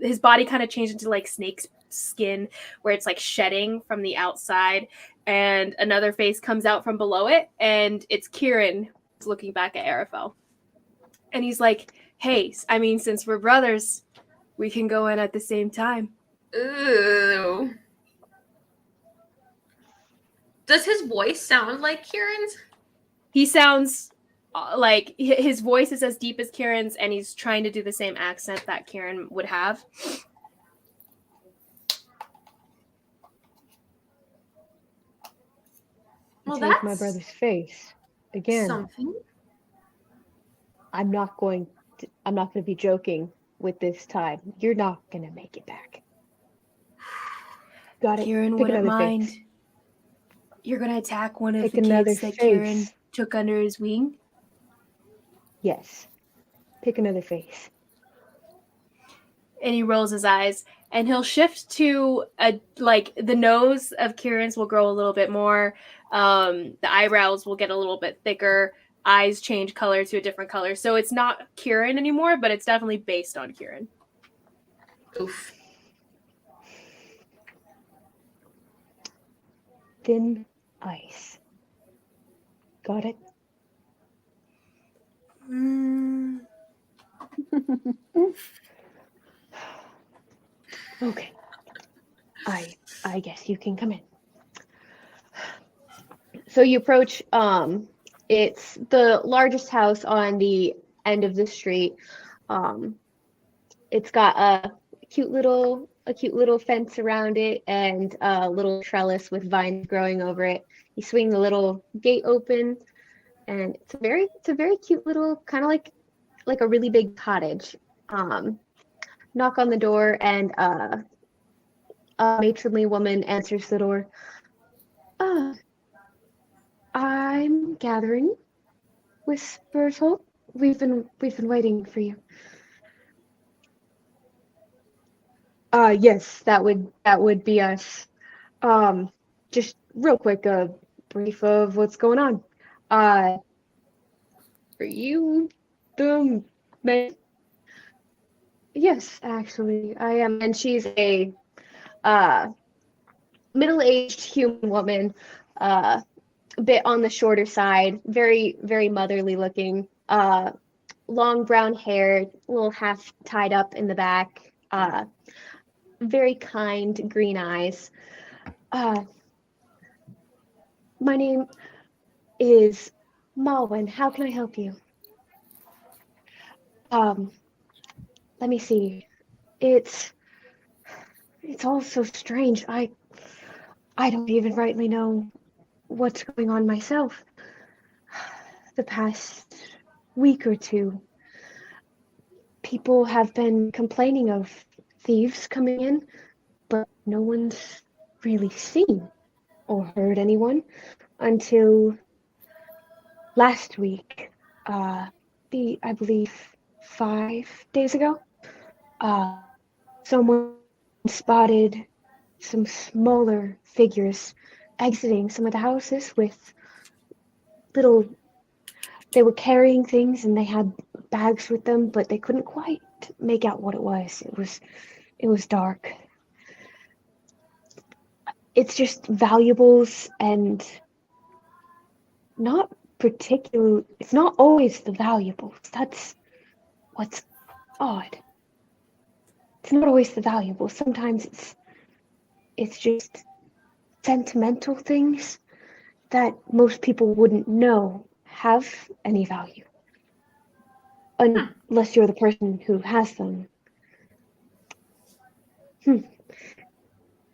his body kind of changed into like snake skin, where it's like shedding from the outside, and another face comes out from below it, and it's Kieran looking back at Araphel, and he's like, "Hey, I mean, since we're brothers, we can go in at the same time." Ooh. Does his voice sound like Kieran's? He sounds like his voice is as deep as Kieran's, and he's trying to do the same accent that Kieran would have. Well, Take my that's brother's face again. something. I'm not going to be joking with this time. You're not gonna make it back. Got it. Kieran Pick wouldn't another mind. face. You're gonna attack one of Pick the another kids that face. Kieran took under his wing? Yes. Pick another face. And he rolls his eyes, and he'll shift to the nose of Kieran's will grow a little bit more. The eyebrows will get a little bit thicker. Eyes change color to a different color. So it's not Kieran anymore, but it's definitely based on Kieran. Oof. Thin ice. Got it? Okay. I guess you can come in. So you approach, it's the largest house on the end of the street. It's got a cute little fence around it, and a little trellis with vines growing over it. You swing the little gate open, and it's a very cute little, kind of like a really big cottage. Knock on the door, and a matronly woman answers the door. I'm gathering, whispers Hope. We've been waiting for you. Yes, that would be us. Just real quick, a brief of what's going on. Are you the man? Yes, actually, I am. And she's a middle-aged human woman, a bit on the shorter side, very, very motherly looking, long brown hair, a little half tied up in the back, very kind green eyes. My name is Malwyn. How can I help you? Let me see. It's all so strange. I don't even rightly know what's going on myself. The past week or two, people have been complaining of thieves coming in, but no one's really seen or heard anyone until last week. I believe 5 days ago, someone spotted some smaller figures exiting some of the houses with they were carrying things, and they had bags with them, but they couldn't quite make out what it was. It was dark. It's just valuables and not particular. It's not always the valuables. That's what's odd. It's not always the valuables. Sometimes it's just sentimental things that most people wouldn't know have any value unless you're the person who has them.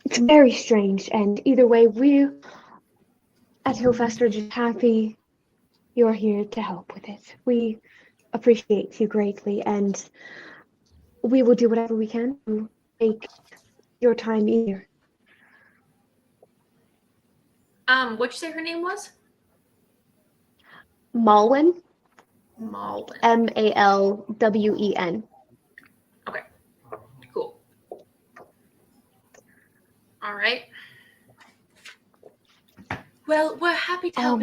It's very strange, and either way, we at Hillfest are just happy you're here to help with it. We appreciate you greatly, and we will do whatever we can to make your time easier. What'd you say her name was? Malwen, Malwyn. Malwen. Okay. Cool. All right. Well, we're happy to help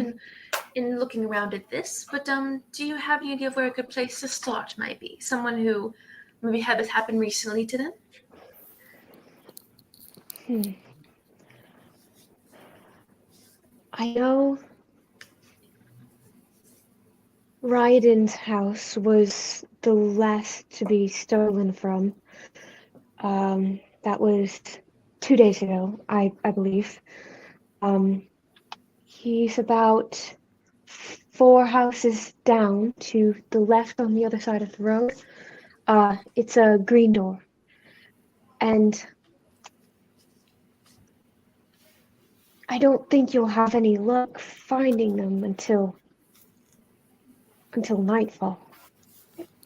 in looking around at this, but do you have any idea of where a good place to start might be? Someone who maybe had this happen recently to them? I know Raiden's house was the last to be stolen from. That was 2 days ago, I believe. He's about 4 houses down to the left on the other side of the road. It's a green door. And I don't think you'll have any luck finding them until nightfall.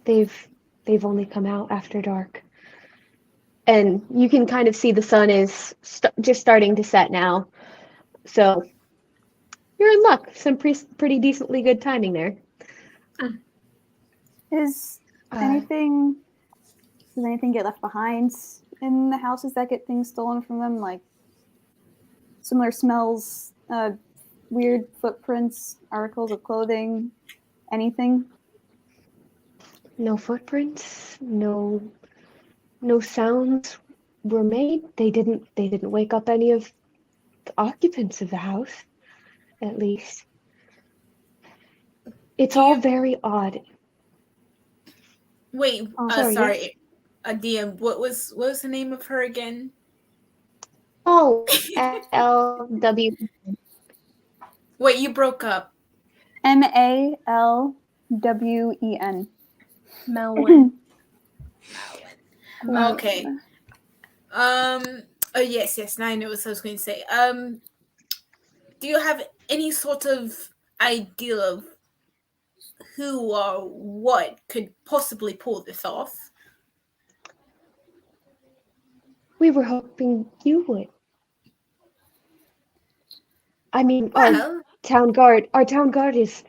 They've only come out after dark. And you can kind of see the sun is just starting to set now. So you're in luck. Some pretty decently good timing there. Does anything get left behind in the houses that get things stolen from them? Like similar smells, weird footprints, articles of clothing, anything? No footprints, no sounds were made. They didn't wake up any of the occupants of the house, at least. It's all very odd. Wait, sorry. Adia, what was the name of her again? Oh, LW. Wait, you broke up. Malwen. Malwen. Okay. Oh, yes. Now I know what I was going to say. Do you have any sort of idea of who or what could possibly pull this off? We were hoping you would. I mean, Well, our town guard is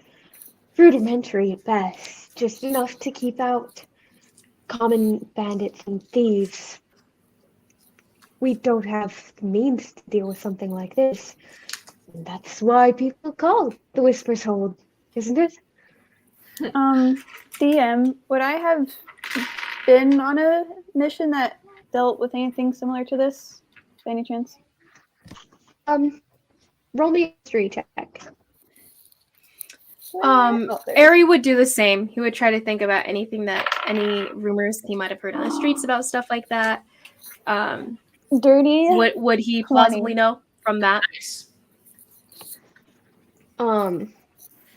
rudimentary at best, just enough to keep out common bandits and thieves. We don't have the means to deal with something like this. And that's why people call the Whispers Hold, isn't it? DM, would I have been on a mission that dealt with anything similar to this, by any chance? Roll me a history check. Ari would do the same. He would try to think about any rumors he might have heard on the streets about stuff like that. Dirty. What would he plausibly know from that?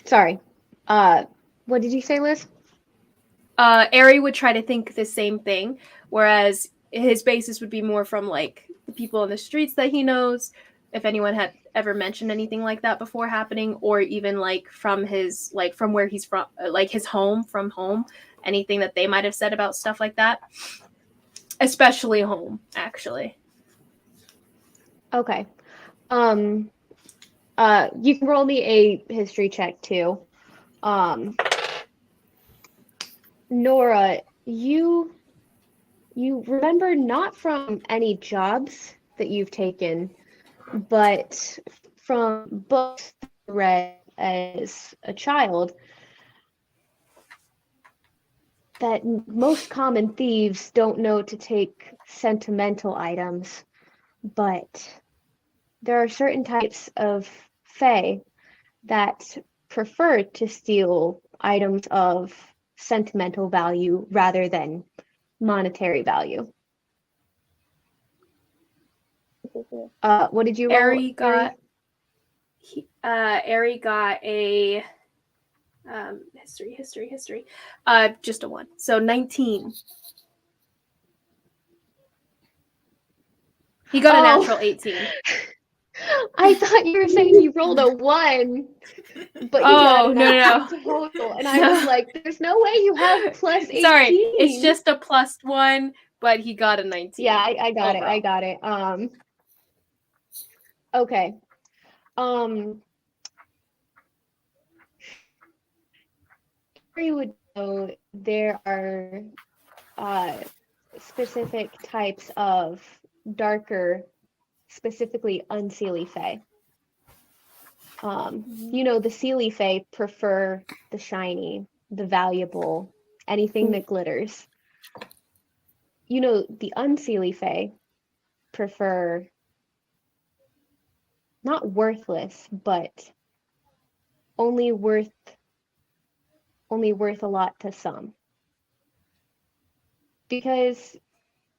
Sorry. What did you say, Liz? Ari would try to think the same thing, whereas his basis would be more from like the people in the streets that he knows, if anyone had ever mentioned anything like that before happening, or even like from where he's from, like his home, anything that they might have said about stuff like that, especially home, actually. Okay. You can roll me a history check too. Nora, you remember not from any jobs that you've taken, but from books you read as a child, that most common thieves don't know to take sentimental items, but there are certain types of fae that prefer to steal items of sentimental value rather than monetary value. What did you roll? Ari got a history. Just a 1. So 19. He got a natural 18. I thought you were saying you rolled a 1, but you got a no. total, and I was like, "There's no way you have plus 18." Sorry, it's just a +1, but he got a 19. Yeah, I got overall. it. I got it. Okay. You would know there are specific types of darker, specifically unseelie fae. You know, the seelie fae prefer the shiny, the valuable, anything that glitters. You know, the unseelie fae prefer not worthless, but only worth a lot to some. Because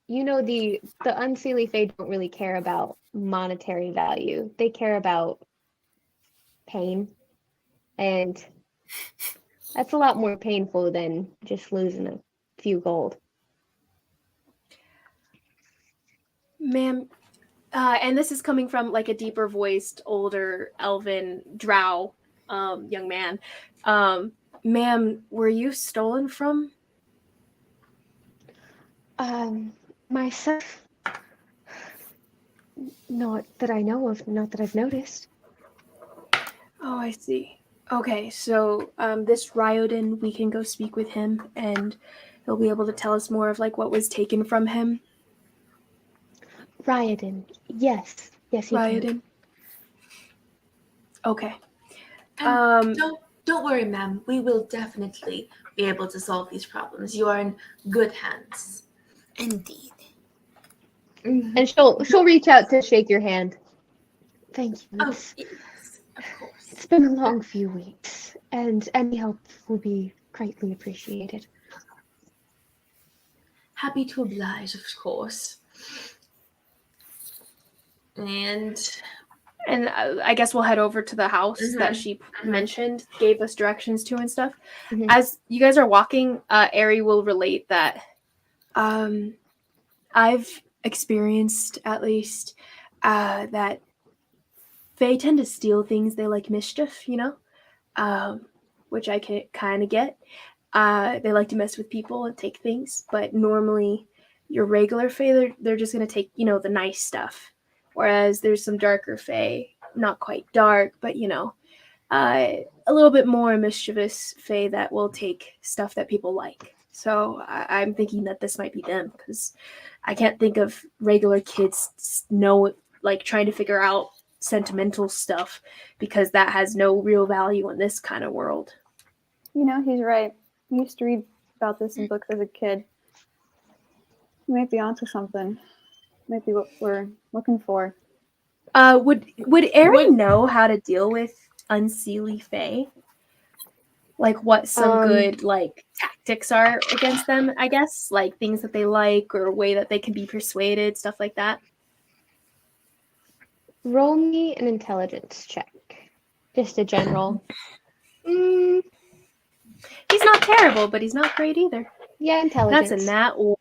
you know the unseelie fae don't really care about monetary value. They care about pain, and that's a lot more painful than just losing a few gold. Ma'am, and this is coming from like a deeper voiced, older elven drow young man. Ma'am, were you stolen from? Myself, not that I know of, not that I've noticed. Oh, I see. Okay, so this Ryodan, we can go speak with him, and he'll be able to tell us more of like what was taken from him. Ryodan, yes, he can. Ryodan. Okay. And don't worry, ma'am. We will definitely be able to solve these problems. You are in good hands. Indeed. And she'll reach out to shake your hand. Thank you. Oh, yes, of course. It's been a long few weeks, and any help will be greatly appreciated. Happy to oblige, of course. And I guess we'll head over to the house that she mentioned, gave us directions to and stuff. Mhm. As you guys are walking, Ari will relate that I've experienced, at least, that they tend to steal things. They like mischief, you know, which I can kind of get. They like to mess with people and take things, but normally your regular fae, they're just going to take, you know, the nice stuff. Whereas there's some darker fae, not quite dark, but, you know, a little bit more mischievous fae that will take stuff that people like. So I'm thinking that this might be them, because I can't think of regular kids like trying to figure out sentimental stuff, because that has no real value in this kind of world. You know, he's right. I used to read about this in books as a kid. You might be onto something. Might be what we're looking for. Would Ari know how to deal with unseelie fae? Like what some good like tactics are against them, I guess, like things that they like or a way that they can be persuaded, stuff like that. Roll me an intelligence check. Just a general. He's He's not terrible, but he's not great either. Yeah, intelligence. That's a nat Ooh,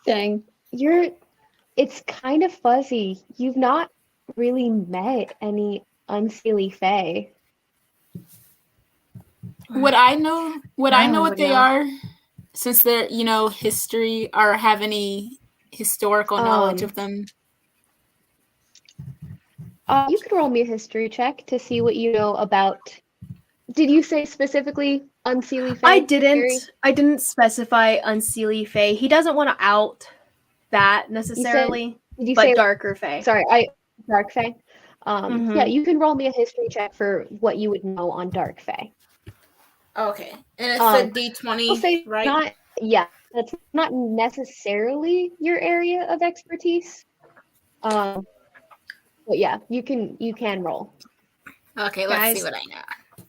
Dang. it's kind of fuzzy. You've not really met any unseelie fae. Would I know what they no. are, since they're, you know, history, or have any historical knowledge of them? You could roll me a history check to see what you know about. Did you say specifically unseelie fae? I didn't. Gary? I didn't specify unseelie fae. He doesn't want to out that necessarily, Did you but say darker fae. Sorry, dark fae. Yeah, you can roll me a history check for what you would know on dark fae. Okay, and it's Um, a D20, I'll say right? not. Yeah, that's not necessarily your area of expertise. But yeah, you can roll. Okay, let's see Guys, what I know.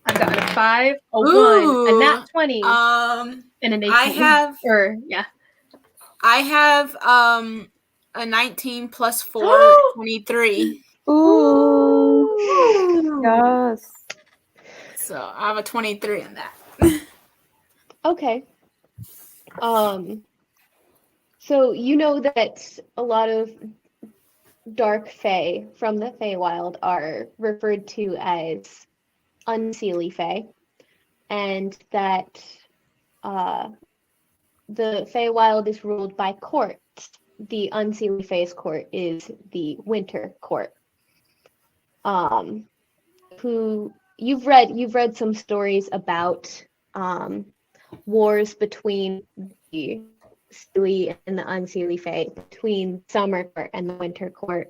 I've gotten a 5, a 1, a Ooh, nat 20, and an 18. I have a 19 plus 4, 23. Ooh. Yes. So I have a 23 in that. Okay. So you know that a lot of dark fae from the Feywild are referred to as unseelie fae, and that the Feywild is ruled by courts. The unseelie fae's court is the Winter Court. Who you've read some stories about wars between the Seelie and the unseelie fae, between Summer Court and the Winter Court,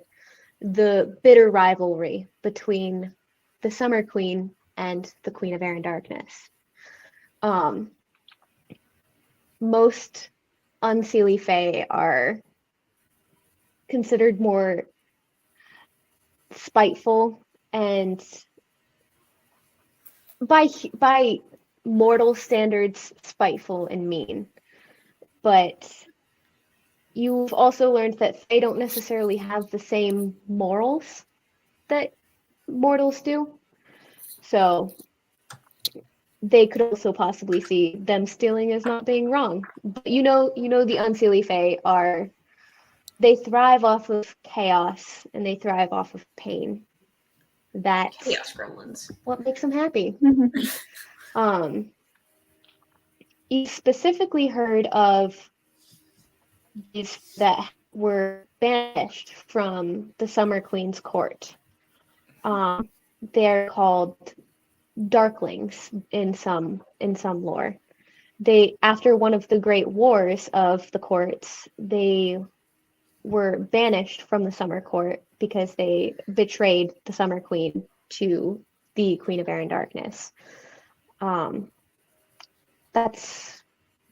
the bitter rivalry between the Summer Queen and the Queen of Air and Darkness. Most unseelie fae are considered more spiteful and by mortal standards spiteful and mean, but you've also learned that they don't necessarily have the same morals that mortals do, so they could also possibly see them stealing as not being wrong. But the unseelie fae they thrive off of chaos and they thrive off of pain. That's Chaos gremlins. what makes them happy. You specifically heard of these that were banished from the Summer Queen's court. They're called darklings in some lore. After one of the great wars of the courts, they were banished from the Summer Court because they betrayed the Summer Queen to the Queen of Air and Darkness. That's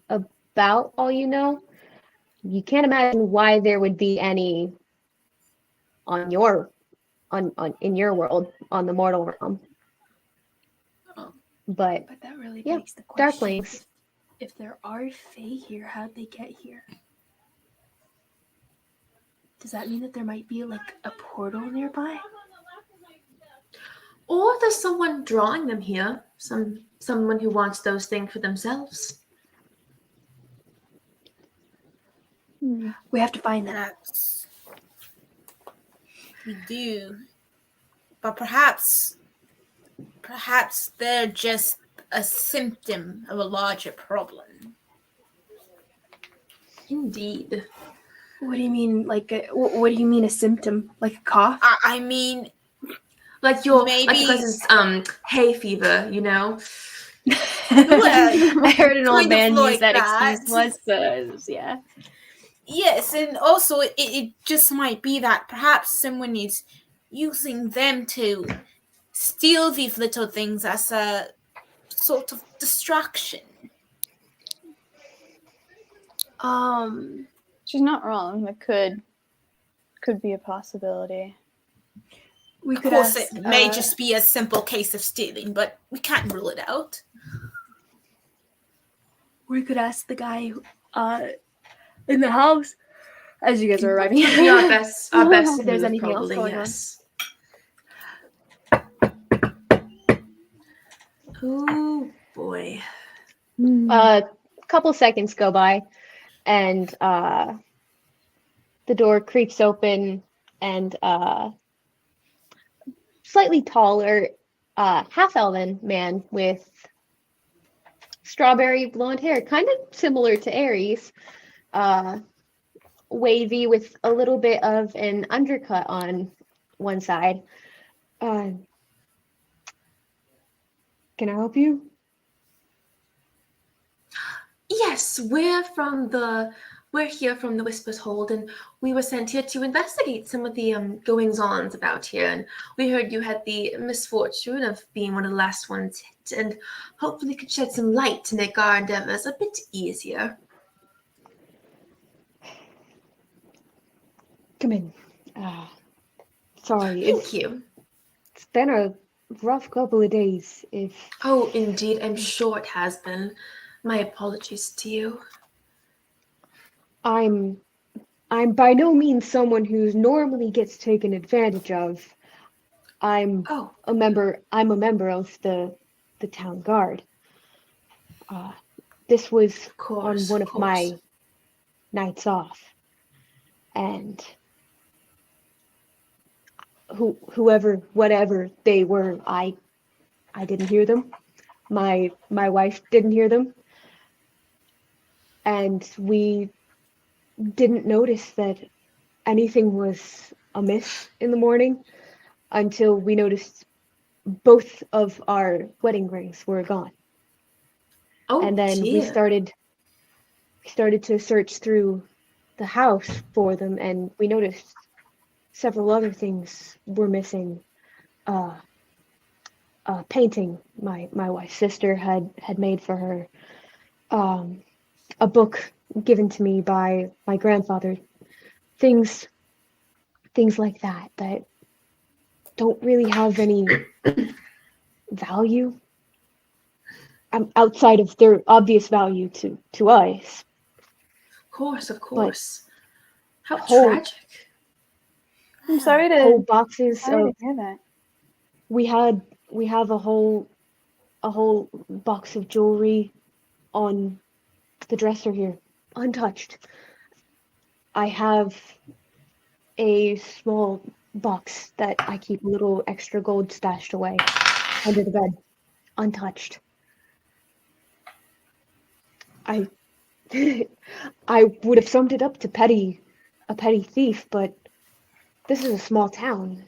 about all you know. You can't imagine why there would be any in your world, on the mortal realm. But that really yeah, begs the question. darklings. If there are fae here, how'd they get here? Does that mean that there might be like a portal nearby? Or there's someone drawing them here. Someone who wants those things for themselves. We have to find them. Perhaps we do, but perhaps they're just a symptom of a larger problem. Indeed. What do you mean? What do you mean a symptom? Like a cough? I mean, Like your maybe cousin's hay fever, you know? I heard an old kind of man like use that that. excuse once, but yeah. Yes, and also it just might be that perhaps someone is using them to steal these little things as a sort of distraction. She's not wrong. That could be a possibility. We Of could course, ask, it may just be a simple case of stealing, but we can't rule it out. we could ask the guy in the house as you guys are arriving. Would be our best If there's move, anything else probably, going on. yes. Oh boy. A couple seconds go by, and the door creaks open, and slightly taller, half-elven man with strawberry blonde hair, kind of similar to Aries, wavy with a little bit of an undercut on one side. Can I help you? Yes, we're from the we're here from the Whispers Hold, and we were sent here to investigate some of the goings-ons about here. And we heard you had the misfortune of being one of the last ones hit, and hopefully could shed some light to make our endeavors a bit easier. Come in. Sorry, Thank you. it's been a rough couple of days. Oh, indeed, I'm sure it has been. My apologies to you. I'm by no means someone who normally gets taken advantage of. I'm Oh, a member of the town guard. This was of course, on one of course. my nights off, and whatever they were, I didn't hear them. My wife didn't hear them, and we didn't notice that anything was amiss in the morning until we noticed both of our wedding rings were gone. Oh, And then dear. we started to search through the house for them, and we noticed several other things were missing. A painting my wife's sister had made for her, a book given to me by my grandfather, things like that don't really have any value, outside of their obvious value to us. Of course. How whole- tragic. I'm sorry to, Whole boxes sorry of to hear that. we have a whole box of jewelry on the dresser here, untouched. I have a small box that I keep a little extra gold stashed away under the bed, untouched. I I would have summed it up to a petty thief, but this is a small town.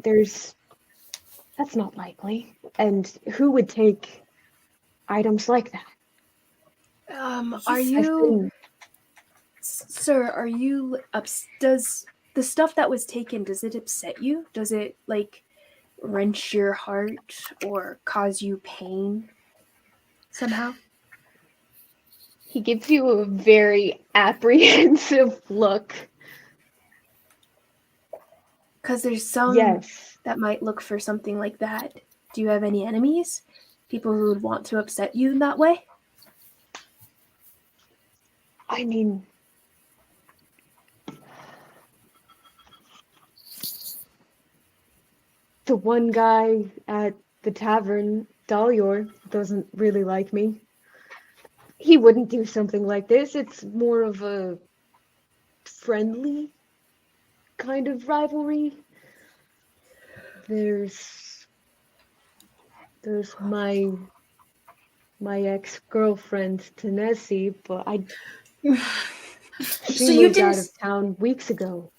That's not likely. And who would take items like that? Are you, sir? Are you does the stuff that was taken, does it upset you? Does it like wrench your heart or cause you pain somehow? He gives you a very apprehensive look. Because there's some Yes. that might look for something like that. Do you have any enemies? People who would want to upset you in that way? I mean, the one guy at the tavern, Dalior, doesn't really like me. He wouldn't do something like this. It's more of a friendly kind of rivalry. There's my ex-girlfriend Tanesi, but So she you moved out didn't of town weeks ago.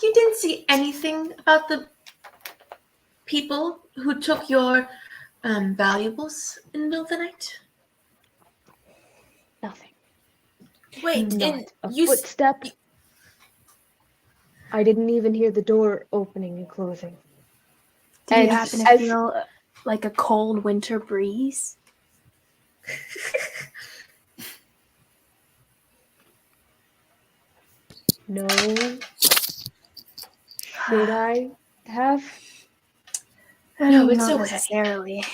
you didn't see anything about the people who took your valuables in the middle of the night? Nothing. Wait, Not and a you footstep. I didn't even hear the door opening and closing. Do you And happen to feel like a cold winter breeze? No. Should I have? No, it's not okay. necessarily.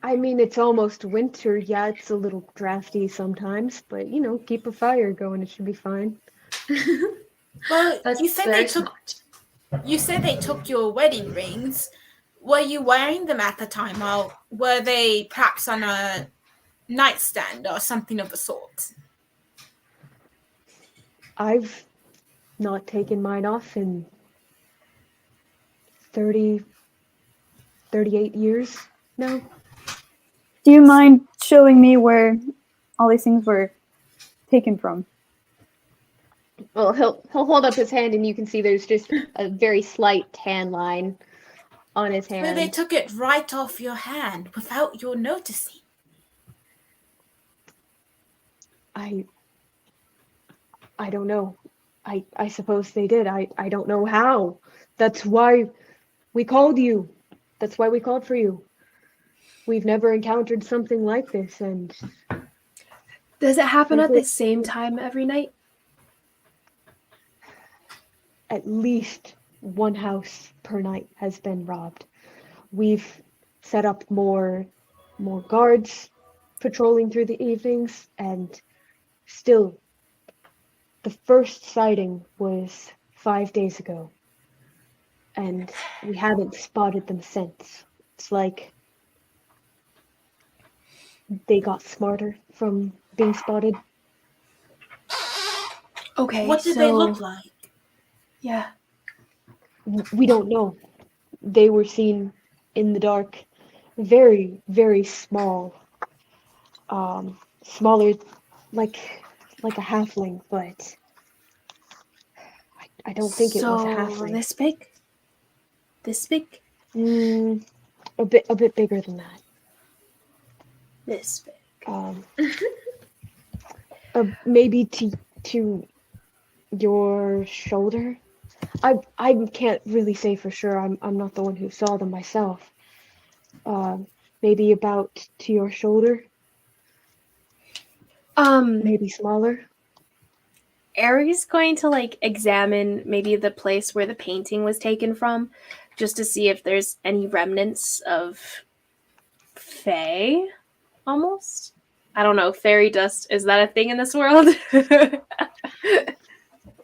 I mean, it's almost winter. Yeah, it's a little drafty sometimes, but keep a fire going. It should be fine. well, That's you said very they took smart. you said they took your wedding rings. Were you wearing them at the time, or were they perhaps on a nightstand or something of the sort? I've not taken mine off in 38 years now. Do you mind showing me where all these things were taken from? Well, he'll hold up his hand, and you can see there's just a very slight tan line on his hand. So they took it right off your hand without your noticing. I don't know. I suppose they did. I don't know how. That's why we called you. That's why we called for you. We've never encountered something like this, and Does it happen at frankly, the same time every night? at least one house per night has been robbed. We've set up more guards patrolling through the evenings, and still, the first sighting was 5 days ago, and we haven't spotted them since. It's like they got smarter from being spotted. Okay, What did they look like? Yeah. We don't know. They were seen in the dark, very, very small. Smaller, like a halfling, but I don't think it was a So halfling. this big? This big? A bit bigger than that. This big. Maybe to your shoulder. I can't really say for sure. I'm not the one who saw them myself. Maybe about to your shoulder. Maybe smaller. Aries going to like examine maybe the place where the painting was taken from, just to see if there's any remnants of fae, almost. I don't know. Fairy dust, is that a thing in this world?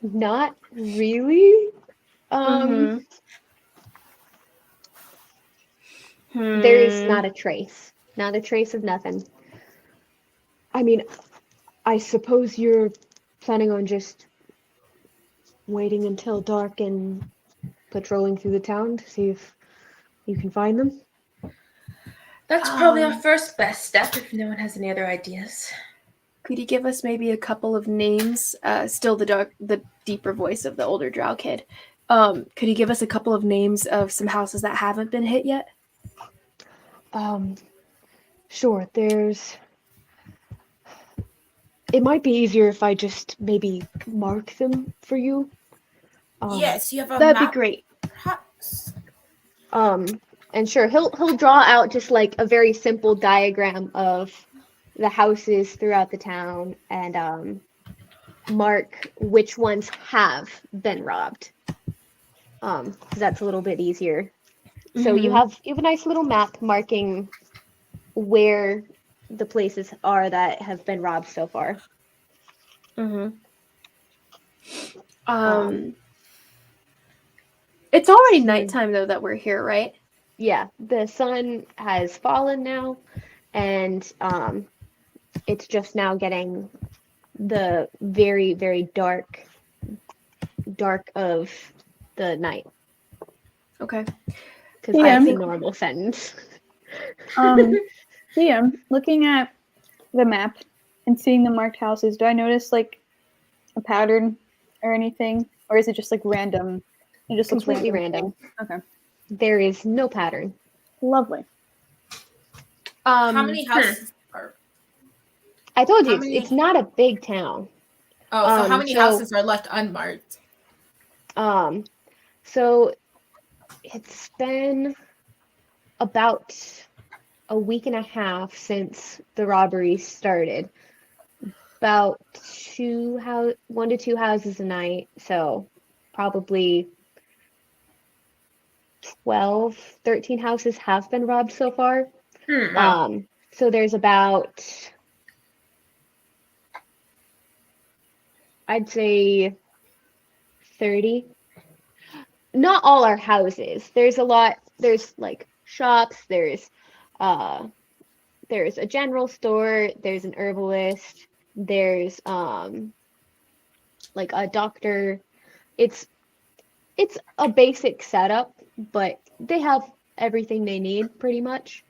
Not really. There is not a trace. Not a trace of nothing. I mean, I suppose you're planning on just waiting until dark and patrolling through the town to see if you can find them. That's probably our first best step if no one has any other ideas. Could you give us maybe a couple of names? Still the deeper voice of the older drow kid. Could you give us a couple of names of some houses that haven't been hit yet? Sure, it might be easier if I just maybe mark them for you. Yes, you have a That'd map, be great. perhaps? And sure, he'll draw out just like a very simple diagram of the houses throughout the town and mark which ones have been robbed. 'Cause that's a little bit easier. So you have a nice little map marking where the places are that have been robbed so far. It's already nighttime though that we're here, right? Yeah, the sun has fallen now, and it's just now getting the very, very dark of the night. Okay. Because that's a normal sentence. Liam, looking at the map and seeing the marked houses, do I notice like a pattern or anything, or is it just like random? It just looks Completely random. Okay. There is no pattern. Lovely. How many houses are? I told you How many- it's not a big town. Oh, so how many houses are left unmarked? So it's been about a week and a half since the robbery started. About 1 to 2 houses a night, so probably 12, 13 houses have been robbed so far. Wow. So there's about, I'd say 30. Not all our houses. There's a lot. There's like shops. There's a general store. There's an herbalist. There's like a doctor. It's a basic setup, but they have everything they need pretty much.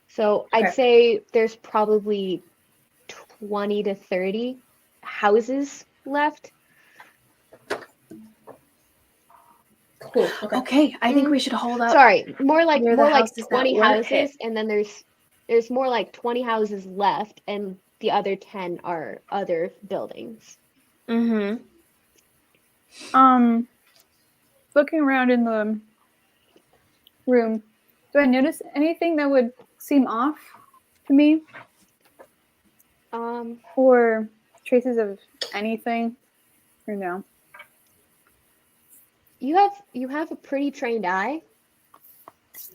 So I'd say there's probably 20 to 30 houses left. Cool. Okay, I think we should hold up. Sorry, more like near the houses that 20 weren't houses, hit. and then there's more like 20 houses left, and the other 10 are other buildings. Mm-hmm. Looking around in the room, do I notice anything that would seem off to me? Or traces of anything? Or no? You have a pretty trained eye.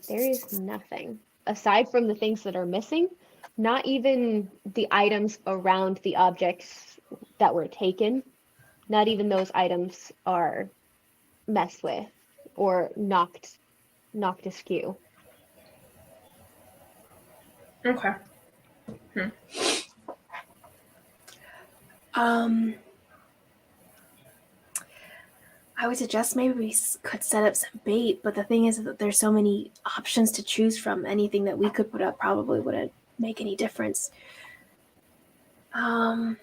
There is nothing aside from the things that are missing. Not even the items around the objects that were taken. Not even those items are messed with or knocked askew. Okay. I would suggest maybe we could set up some bait, but the thing is that there's so many options to choose from. Anything that we could put up probably wouldn't make any difference. Well,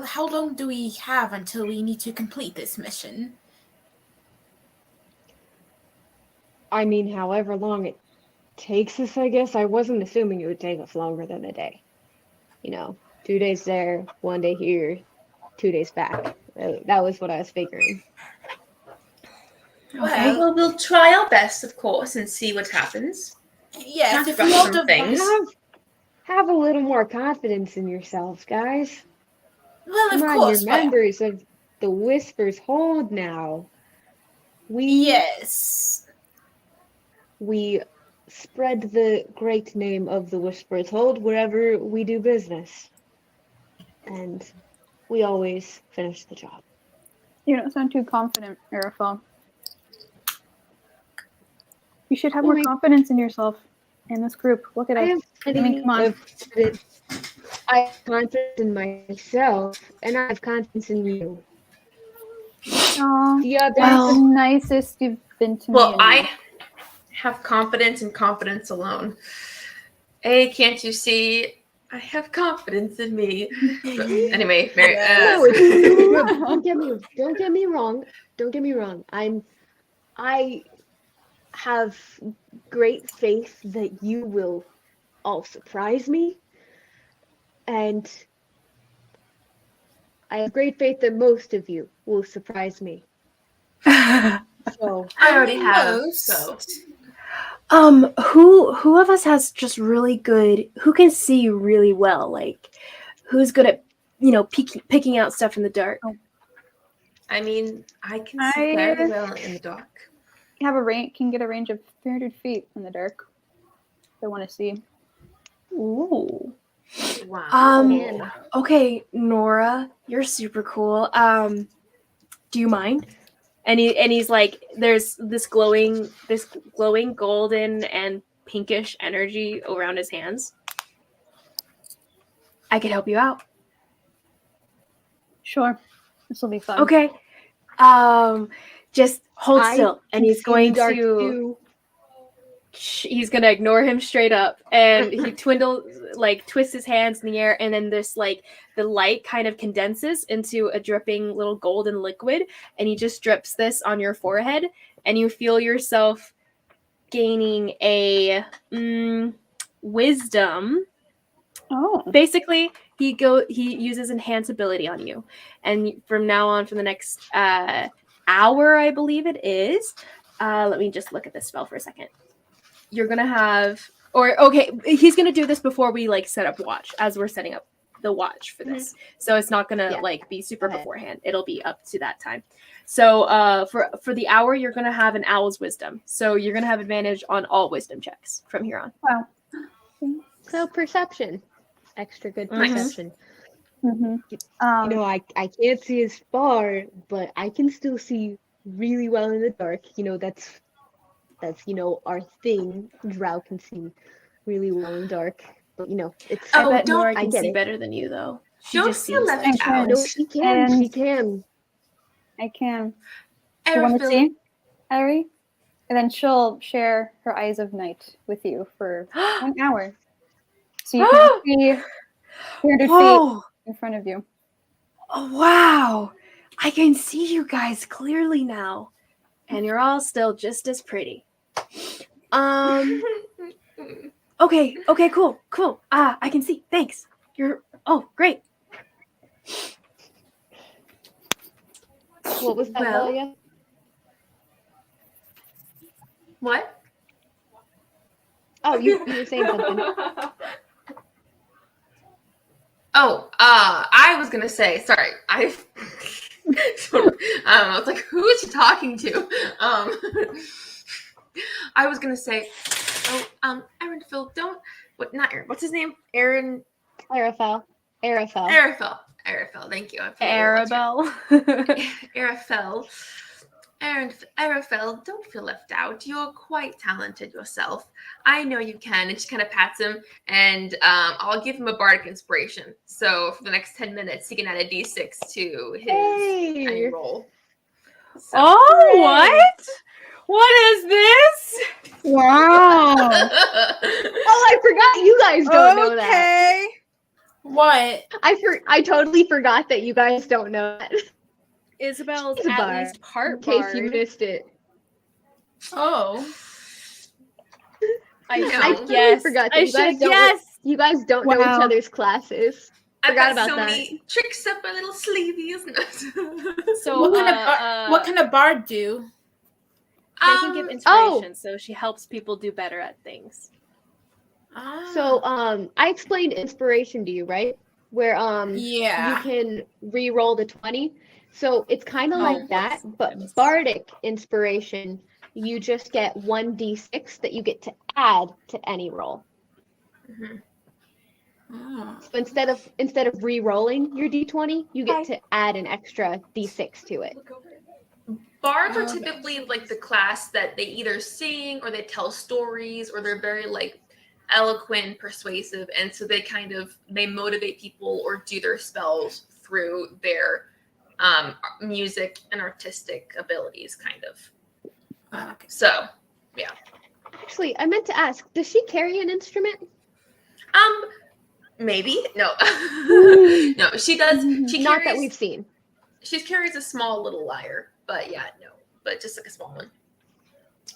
how long do we have until we need to complete this mission? I mean, however long it takes us, I guess. I wasn't assuming it would take us longer than a day. 2 days there, 1 day here, 2 days back. That was what I was figuring. Okay. Well, we'll try our best, of course, and see what happens. Yes, Not if rush you all some don't things. Have a little more confidence in yourselves, guys. Well, Come of on, course. you're members of the Whispers Hold now. Yes. We spread the great name of the Whispers Hold wherever we do business. And we always finish the job. You don't sound too confident, Araphel. You should have more confidence in yourself in this group. Look at us. I mean, come on. I have confidence in myself, and I have confidence in you. Aw, The others, that's the nicest you've been to me. Well, I have confidence in confidence alone. Hey, can't you see? I have confidence in me. But anyway, Mary. No, it's, don't get me wrong. Don't get me wrong. I have great faith that you will all surprise me, and I have great faith that most of you will surprise me. So I already have. Most. So Who of us has just really good, who can see really well? Like, who's good at, picking out stuff in the dark? I mean, I can see fairly well in the dark. Can get a range of 300 feet in the dark. If I want to see. Ooh. Wow. Okay, Nora, you're super cool. Do you mind? And he's like, there's this glowing golden and pinkish energy around his hands. I could help you out. Sure. This will be fun. Okay. Just hold still, and he's going to. He's gonna ignore him straight up, and he twists his hands in the air, and then the light kind of condenses into a dripping little golden liquid, and he just drips this on your forehead, and you feel yourself gaining a wisdom. Oh. Basically, he uses enhance ability on you, and from now on, for the next hour, I believe it is. Let me just look at this spell for a second. You're gonna have, he's gonna do this before we set up watch, as we're setting up the watch for this. So it's not gonna be super beforehand. It'll be up to that time. So for the hour, you're gonna have an owl's wisdom. So you're gonna have advantage on all wisdom checks from here on. Wow. So perception, extra good perception. Mm-hmm. I can't see as far, but I can still see really well in the dark. That's our thing. Drow can see really well in the dark, but it's. I bet don't- Nora I can get see it. better than you, though. She Don't just feel sees left like out. No, she can. And- She can. I can. You want to Araphel, see, Ari? And then she'll share her eyes of night with you for 1 hour. So you can see 300 feet in front of you. Oh, wow. I can see you guys clearly now. And you're all still just as pretty. Okay, cool. cool. I can see. Thanks. Great. What was that, Well- Valia? What? Oh, you were saying something. Oh, I was gonna say, sorry, I was like, who is she talking to? I was gonna say, Araphel, not Aaron, what's his name? Araphel. Araphel, thank you. Arabelle. Araphel. Araphel, don't feel left out. You're quite talented yourself. I know you can. And she kind of pats him, and I'll give him a bardic inspiration. So for the next 10 minutes, he can add a d6 to his any roll. So. Oh, what? What is this? Wow. Oh, I forgot you guys don't know that. What? I totally forgot that you guys don't know that. Isabel's She's a at bard, least part in case you bard. missed it. Oh. I No. should I have totally guessed. forgot that I you should guys have don't. guessed. You guys don't know each Wow. other's classes. I've Forgot got about so that. many tricks up my little sleevey, isn't it? So What can a bard do? they can give inspiration, so she helps people do better at things. So I explained inspiration to you, right? Where Yeah. you can re-roll the 20. So it's kind of like that, but Goodness. bardic inspiration, you just get 1d6 that you get to add to any roll. Mhm. Oh. So instead of re-rolling your d20, you get to add an extra d6 to it. Bards are Okay. typically like the class that they either sing or they tell stories or they're very like eloquent, persuasive, and so they motivate people or do their spells through their music and artistic abilities, kind of. Okay. So, Actually, I meant to ask, does she carry an instrument? maybe no, no, she does. She Not that carries. we've seen. She carries a small little lyre, but but just like a small one.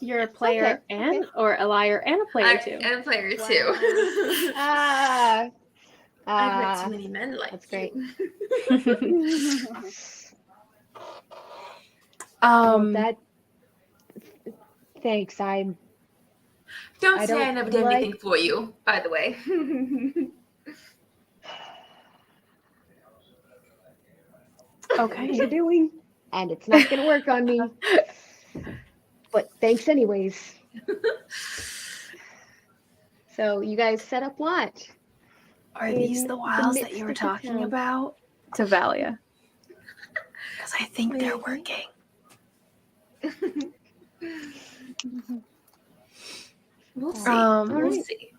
You're a player or a liar and a player too. And a player too. Ah. I've met too many men like That's great. you. That. Thanks. Don't I say I don't never did like- anything for you, by the way. Okay. What you're doing, and it's not gonna work on me. But thanks anyways. So you guys set up watch. Are these In the the wiles that midst you were of the talking town. about? To Valia. Because I think they're working. We'll see. All We'll right. see.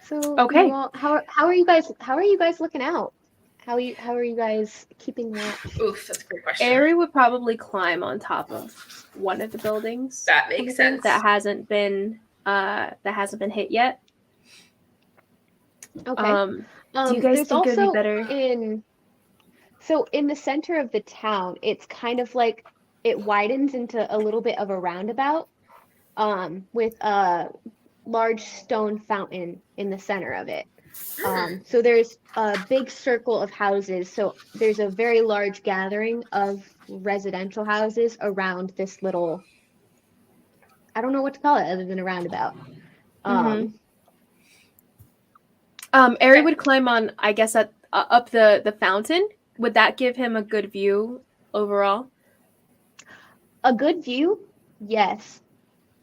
So Okay. you all, how are you guys? How are you guys looking out? How are you guys keeping watch? Oof, that's a great question. Ari would probably climb on top of one of the buildings. That makes sense. That hasn't been hit yet. Okay. Do you guys there's think it would be also better? in the center of the town, it's kind of like it widens into a little bit of a roundabout, with a large stone fountain in the center of it. So there's a big circle of houses. So there's a very large gathering of residential houses around this little, I don't know what to call it other than a roundabout. Ari would climb on, I guess, up the fountain. Would that give him a good view overall? A good view? Yes.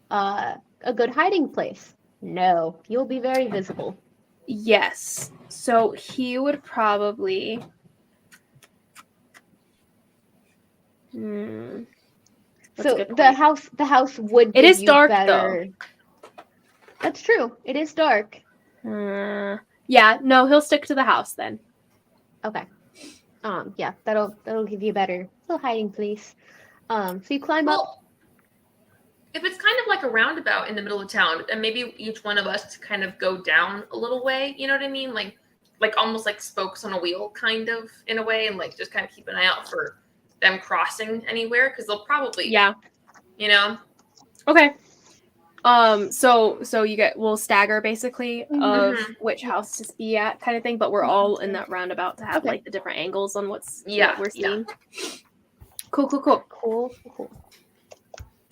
A good hiding place? No. You'll be very visible. Yes. So he would probably. That's a So good the point. house would It give is you dark, better. That's true. It is dark. Yeah. No, he'll stick to the house then. Okay. Yeah, that'll give you a better little hiding place. So you climb up. Well, if it's kind of like a roundabout in the middle of town, then maybe each one of us kind of go down a little way. You know what I mean? Like almost like spokes on a wheel, kind of in a way, and like just kind of keep an eye out for them crossing anywhere because they'll probably, Yeah. you know. Okay. So we'll stagger basically of which house to be at kind of thing, but we're all in that roundabout to have Okay. like the different angles on what we're Yeah. seeing. Cool. Cool.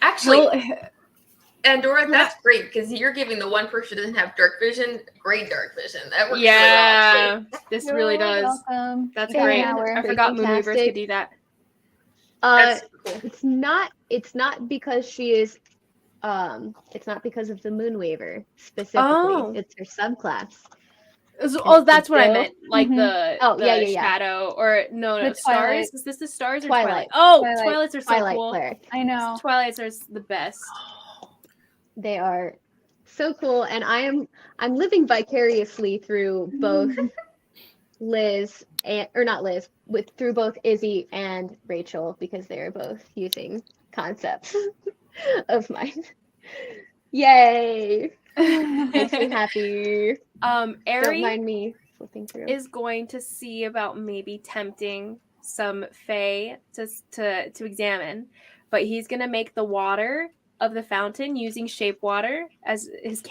Actually, Andorra, that's great because you're giving the one person who doesn't have dark vision great dark vision. That works really well. Actually. This really You're does. welcome. That's Yeah, great. now we're I forgot Moonweavers fantastic. could do that. That's cool. It's not because she is it's not because of the Moonweaver specifically. Oh. It's her subclass. That's what I Bill? meant. Like Mhm. the shadow or no The stars. Twilight. Is this the stars or Twilight. Oh, Twilight. Twilights are so Twilight cool. cleric. I know. Twilights are the best. They are so cool, and I'm living vicariously through both Liz through both Izzy and Rachel because they are both using concepts of mine. Yay! Makes me happy. Don't Ari mind me flipping through. is going to see about maybe tempting some fae to examine, but he's gonna make the water of the fountain using shape water as his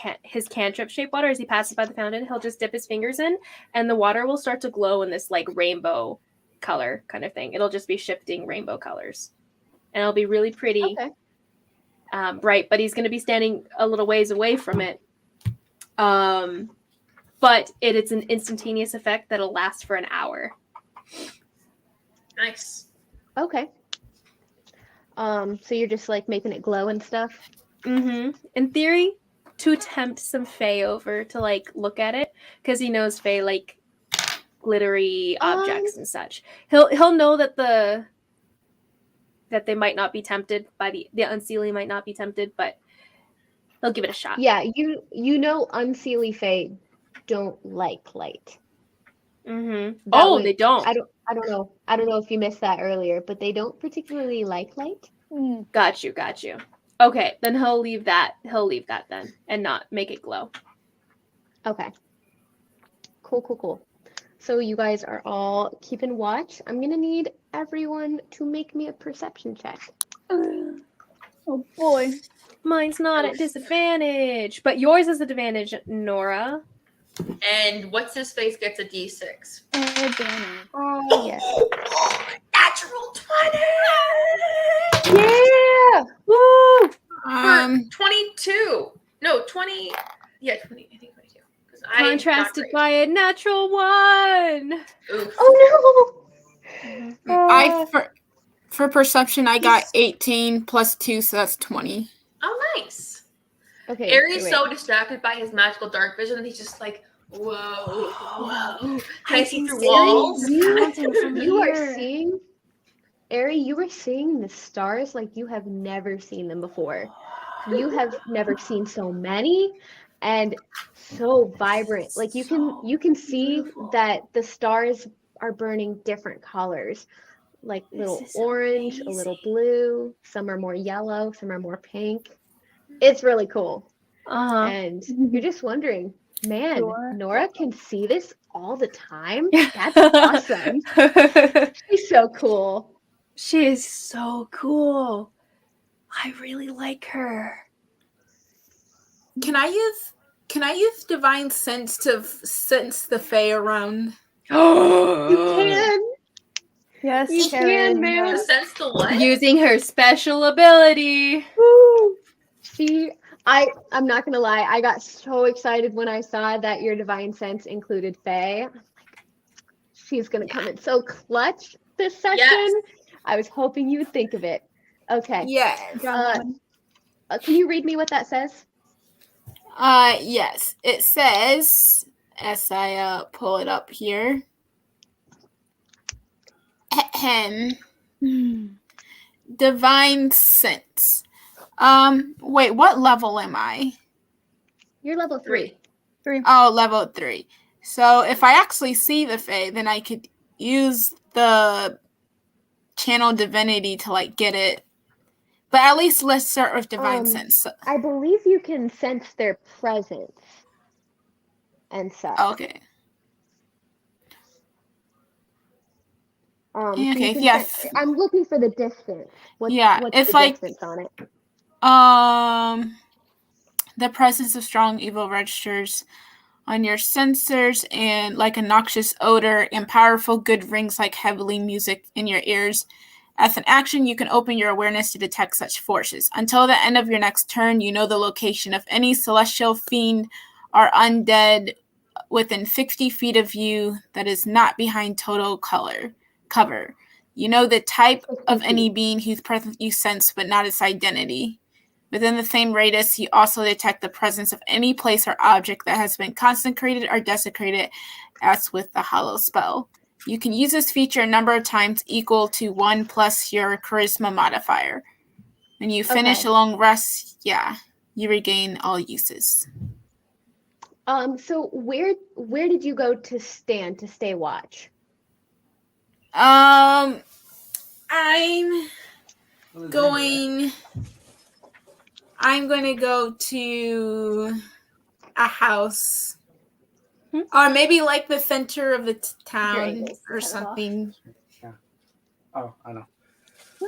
cantrip shape water. As he passes by the fountain, he'll just dip his fingers in, and the water will start to glow in this like rainbow color kind of thing. It'll just be shifting rainbow colors, and it'll be really pretty. Okay. Bright, but he's going to be standing a little ways away from it. But it's an instantaneous effect that'll last for an hour. Nice. Okay. So you're just like making it glow and stuff? Mm-hmm. In theory, to tempt some fae over to like look at it, because he knows fae like glittery objects and such. He'll know that they might not be tempted by the unseelie might not be tempted, but he'll give it a shot. Yeah, you know unseelie fae don't like light. Mm-hmm. They don't. I don't know if you missed that earlier, but they don't particularly like light. Got you. Okay, then he'll leave that then and not make it glow. Okay. Cool. So you guys are all keeping watch. I'm gonna need everyone to make me a perception check. Oh boy. Mine's not at disadvantage, but yours is at advantage, Nora. And what's his face gets a D6. Advantage. Oh yes. Natural 20! Yeah! Woo! For 22. No, 20. Yeah, 20. I think 22. Contrasted by a natural 1. Oof. Oh no! For perception, I got 18 plus 2, so that's 20. Oh, nice. Okay. Ari's so distracted by his magical dark vision that he's just like, whoa. Can I see through walls? You are seeing, Ari, you are seeing the stars like you have never seen them before. You have never seen so many and so vibrant. Like you can see that the stars are burning different colors. Like little orange, a little blue, some are more yellow, some are more pink. It's really cool. And you're just wondering, man, Nora can see this all the time? That's awesome. She's so cool. She is so cool. I really like her. Can I use divine sense to sense the fae around? You can. Yes, You Karen. can, man. To sense the what? Using her special ability. Woo! See, I'm not gonna lie, I got so excited when I saw that your divine sense included Faye. I'm like, she's gonna come in so clutch this session. Yes. I was hoping you would think of it. Okay. Yeah. Can you read me what that says? Yes. It says, as I pull it up here. Divine sense. Wait, what level am I? You're level 3. Oh, level 3. So if I actually see the fae, then I could use the channel divinity to like get it. But at least let's start with divine sense. I believe you can sense their presence and such. Okay. So okay. you can Yeah. I'm looking for the distance. What's it's the like distance on it? the presence of strong evil registers on your sensors, and like a noxious odor, and powerful good rings like heavily music in your ears. As an action, you can open your awareness to detect such forces. Until the end of your next turn, you know the location of any celestial fiend or undead within 60 feet of you that is not behind total cover. You know the type of any being whose presence you sense, but not its identity. Within the same radius, you also detect the presence of any place or object that has been consecrated or desecrated, as with the Hollow spell. You can use this feature a number of times equal to 1 plus your charisma modifier. When you finish a long rest, you regain all uses. So where did you go to stand to stay watch? I'm going to go to a house. Or maybe like the center of the town or something. Yeah. Oh, I know.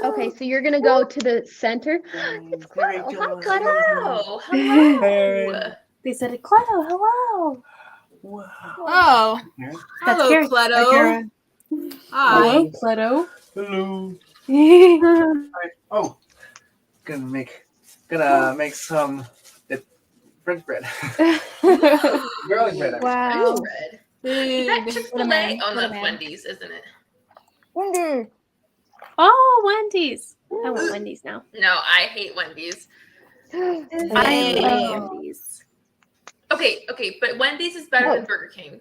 Okay, so you're gonna go to the center. It's Very Cleo. Hi, good. Cleo. Hello. Hello. They said, Cleo, hello. Wow. Oh, Karen? hello, Karen. Cleto. Hi. Hello, Cleto. Hello. Wow. Oh, gonna make some French bread. Garlic bread. Wow. Bread. Is that Food. Chick-fil-A? Oh, What a that's man. Wendy's, isn't it? Wonder. Oh, Wendy's. I want Wendy's now. No, I hate Wendy's. I love Wendy's. Okay, but Wendy's is better than Burger King.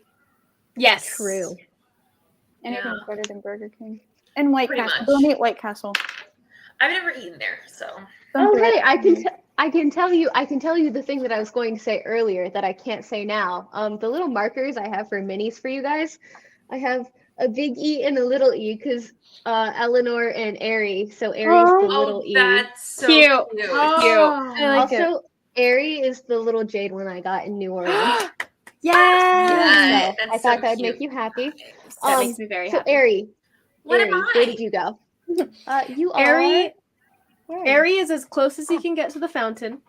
Yes. True. Anything's Yeah. better than Burger King. And White Pretty Castle. much. Don't eat White Castle. I've never eaten there, so. Don't Oh, do hey, it. I can tell you the thing that I was going to say earlier that I can't say now. The little markers I have for minis for you guys, I have a big E and a little E because Eleanor and Ari. So Ari's the little E. That's so Cute. cute. Oh. I like it. Also, Ari is the little jade one I got in New Orleans. Yes. So that's I thought so that'd cute. make you happy. That makes me very So happy. Ari, What am where I? did you go? You Ari, are. Where are you? Ari is as close as he can get to the fountain.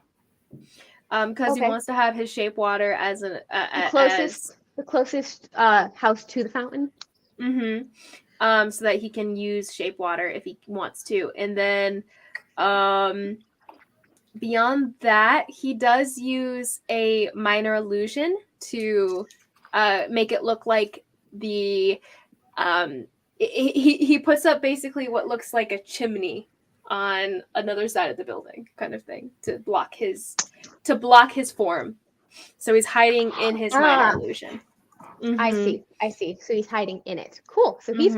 Because he Okay. wants to have his shape water as an The closest house to the fountain. so that he can use shape water if he wants to. And then beyond that, he does use a minor illusion to make it look like the he puts up basically what looks like a chimney on another side of the building, kind of thing, to block his form. So he's hiding in his minor illusion. I see. So he's hiding in it. Cool. So he's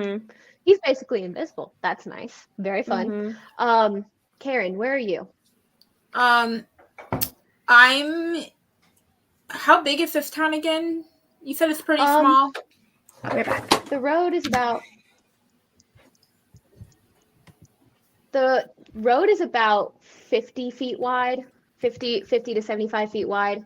basically invisible. That's nice. Very fun. Karen, where are you? I'm. How big is this town again? You said it's pretty small. We're back. The road is about 50 feet wide, 50 to 75 feet wide.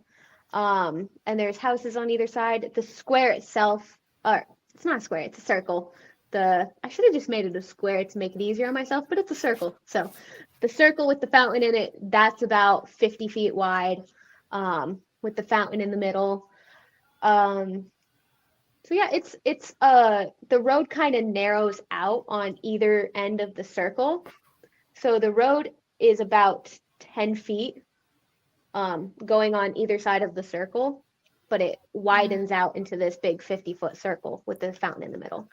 And there's houses on either side. The square itself, or it's not a square, it's a circle. I should have just made it a square to make it easier on myself, but it's a circle. So the circle with the fountain in it, that's about 50 feet wide, with the fountain in the middle. So yeah, it's the road kind of narrows out on either end of the circle. So the road is about 10 feet going on either side of the circle, but it widens out into this big 50-foot circle with the fountain in the middle.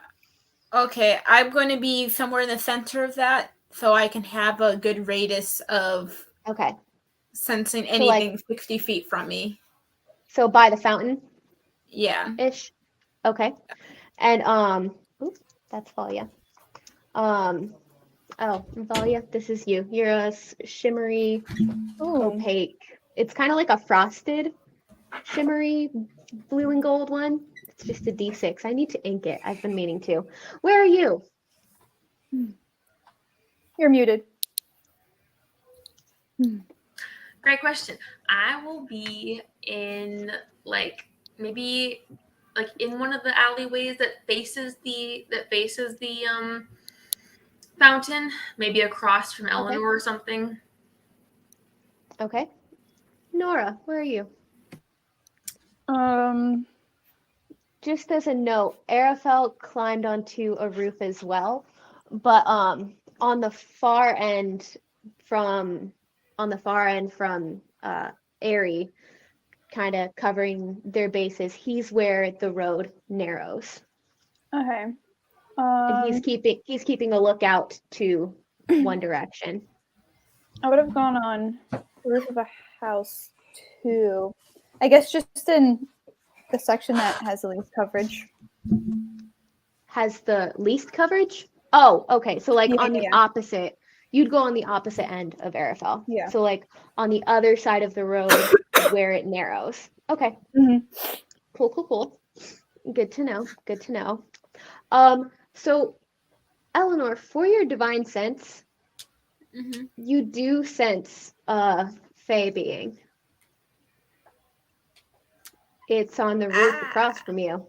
Okay, I'm going to be somewhere in the center of that so I can have a good radius of sensing anything 60 feet from me. So by the fountain? Yeah. Ish. Okay. And oops, that's Valia. Valia, this is you. You're a shimmery, opaque. It's kind of like a frosted, shimmery blue and gold one. It's just a D6. I need to ink it. I've been meaning to. Where are you? You're muted. Great question. I will be in maybe in one of the alleyways that faces the fountain, maybe across from Eleanor or something. Okay. Nora, where are you? Um, Just as a note, Araphel climbed onto a roof as well, but on the far end from Airy, kind of covering their bases, he's where the road narrows. okay. And he's keeping a lookout to one direction. I would have gone on the roof of a house too. I guess just in the section that has the least coverage. Has the least coverage? Oh, okay. So like on the Yeah. opposite, you'd go on the opposite end of Araphel. Yeah. So like on the other side of the road where it narrows. Okay. Mhm. Cool. Good to know. So Eleanor, for your divine sense, you do sense a Fey being. It's on the roof across from you.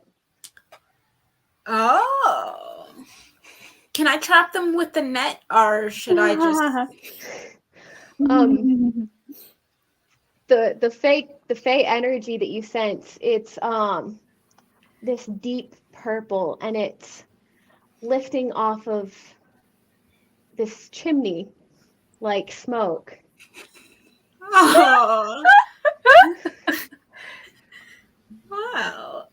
Oh. Can I trap them with the net, or should I just? The Fey energy that you sense, it's this deep purple, and it's lifting off of this chimney like smoke. Oh. Wow.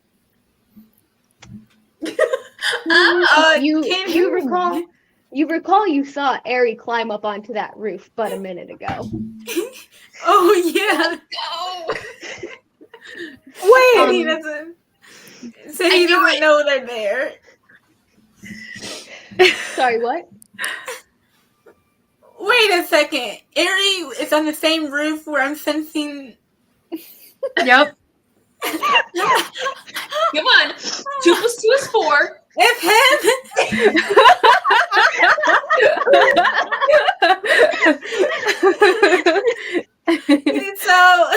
You recall you saw Airy climb up onto that roof but a minute ago. Oh yeah. Wait. He doesn't. So he doesn't know they're there. Sorry, what? Wait a second. Airy is on the same roof where I'm sensing. Yep. Come on. 2 + 2 is 4. It's So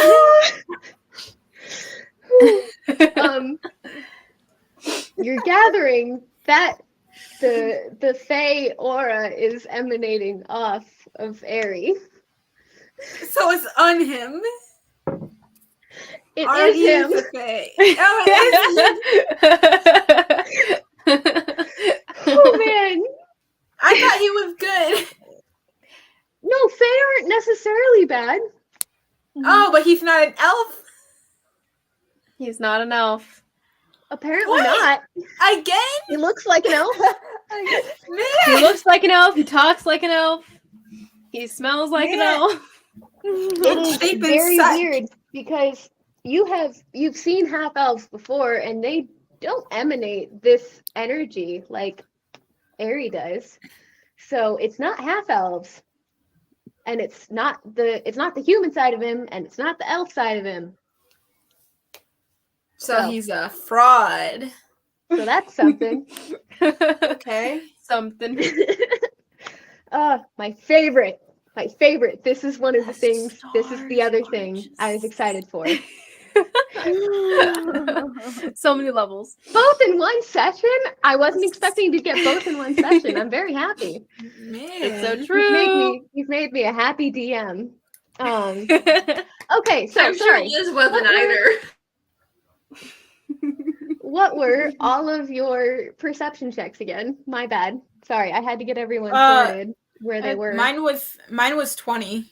you're gathering that the Fey aura is emanating off of Airy. So it's on him. It Or is he him. the Fae. Oh, it is him. Oh man. I thought he was good. No, Fae aren't necessarily bad. Oh, but he's not an elf? He's not an elf. Apparently What? not. Again? He looks like an elf. He looks like an elf. He talks like an elf. He smells like an elf. It's They've been very sucked. weird because you've seen half elves before and they don't emanate this energy like Airy does. So it's not half elves. And it's not the human side of him and it's not the elf side of him. So he's a fraud. So that's something. Okay. Something. My favorite. This is one of the things. This is the other thing I was excited for. So many levels. Both in one session? I wasn't expecting to get both in one session. I'm very happy. Man. It's so true. You've made me a happy DM. Okay, so I'm sure Liz wasn't either. What were all of your perception checks again? My bad. Sorry, I had to get everyone sorted where they were. Mine was 20.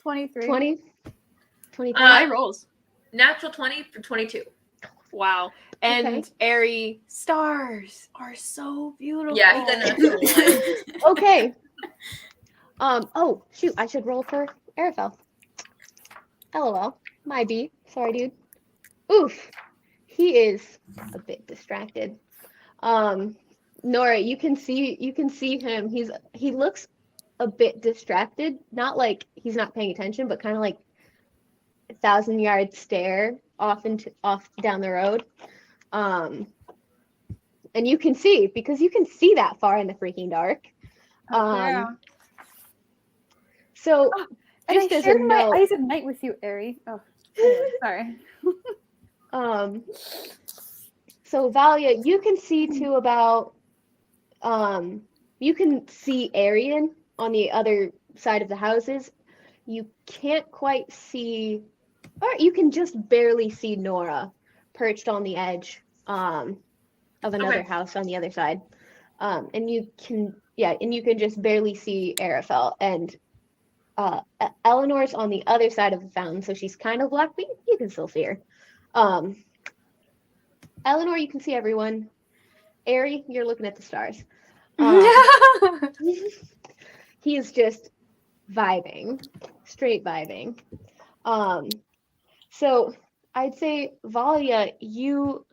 23. 20? 22. High rolls. Natural 20 for 22. Wow. And Okay. Airy stars are so beautiful. Yeah, he got natural 1. Okay. Oh, shoot, I should roll for Araphel. LOL. My B. Sorry, dude. Oof. He is a bit distracted. Nora, you can see him. He looks a bit distracted. Not like he's not paying attention, but kind of like 1,000-yard stare off down the road. And you can see because you can see that far in the freaking dark. Yeah. So And just I as a shared my note, eyes of night with you, Airy. Oh, anyway, sorry. So Valia, you can see to about you can see Arian on the other side of the houses. You can't quite see Or you can just barely see Nora perched on the edge of another Okay. house on the other side. And you can just barely see Araphel. And Eleanor's on the other side of the fountain, so she's kind of black, but you can still see her. Eleanor, you can see everyone. Ari, you're looking at the stars. He is just vibing, straight vibing. So I'd say, Valia, you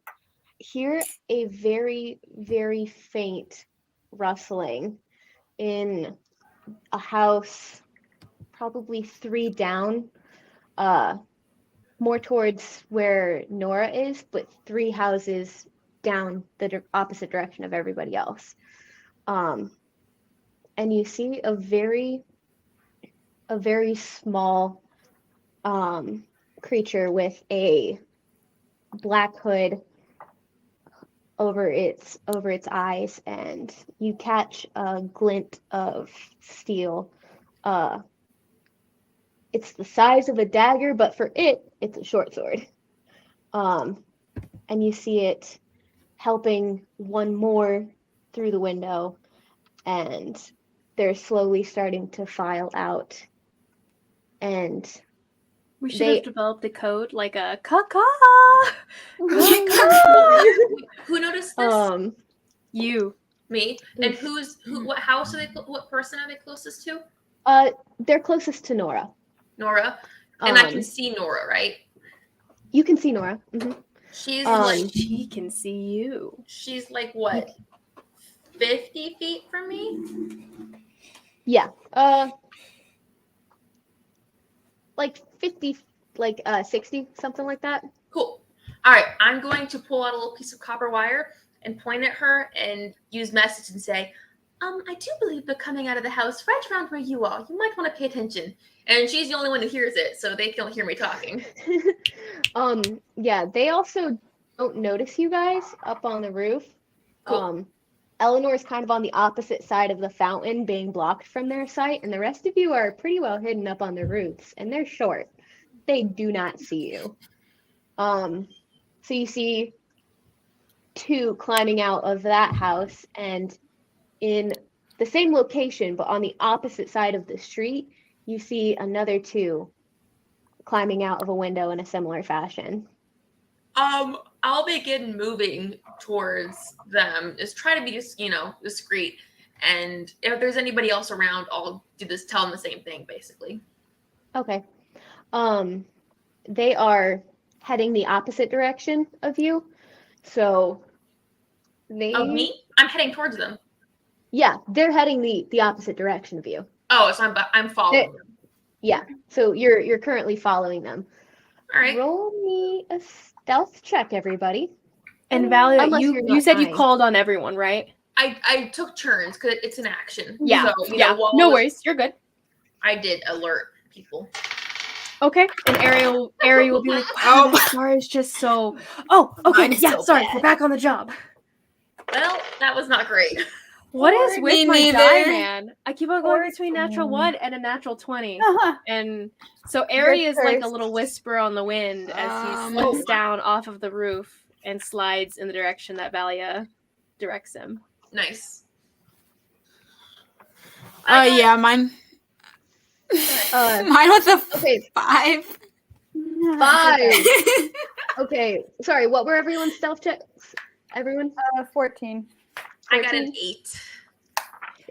hear a very, very faint rustling in a house probably 3 down, more towards where Nora is, but 3 houses down the opposite direction of everybody else. And you see a very small creature with a black hood over its eyes, and you catch a glint of steel. It's the size of a dagger, but for it's a short sword. And you see it helping one more through the window, and they're slowly starting to file out. And We should They- have developed a code like a caca. Who noticed this? You. Me. And what house are they? What person are they closest to? They're closest to Nora. Nora. And I can see Nora, right? You can see Nora. She's She can see you. she's like what? 50 feet from me? Yeah. Like 50, like 60, something like that. Cool. All right, I'm going to pull out a little piece of copper wire and point at her and use message and say, I do believe they're coming out of the house right around where you are. You might want to pay attention. And she's the only one who hears it, so they don't hear me talking. Yeah, they also don't notice you guys up on the roof. Cool. Eleanor's kind of on the opposite side of the fountain, being blocked from their sight, and the rest of you are pretty well hidden up on the roofs, and they're short. They do not see you. So you see 2 climbing out of that house, and in the same location, but on the opposite side of the street, you see another 2 climbing out of a window in a similar fashion. I'll begin moving towards them. Just try to be just, discreet. And if there's anybody else around, I'll tell them the same thing, basically. Okay. They are heading the opposite direction of you. So they Of me? I'm heading towards them. Yeah, they're heading the opposite direction of you. Oh, so I'm following them. Yeah. So you're currently following them. All right. Roll me a stealth check, everybody. And Valia, Unless you're you not said you dying. called on everyone, right? I took turns because it's an action. Yeah. So, No while worries. You're good. I did alert people. Okay. And Ari will be like, wow, this star is just so. Oh, okay. Mine is Yeah, so sorry. bad. We're back on the job. Well, that was not great. What is Me with my neither. die, man? I keep on going between Poor natural thing. 1 and a natural 20. Uh-huh. And so Ari is like a cursed. little whisper on the wind as he slips down off of the roof and slides in the direction that Valia directs him. Nice. Yeah, mine. Mine was a Okay, 5. 5. Okay, sorry. What were everyone's stealth checks? Everyone? 14. I got an 14?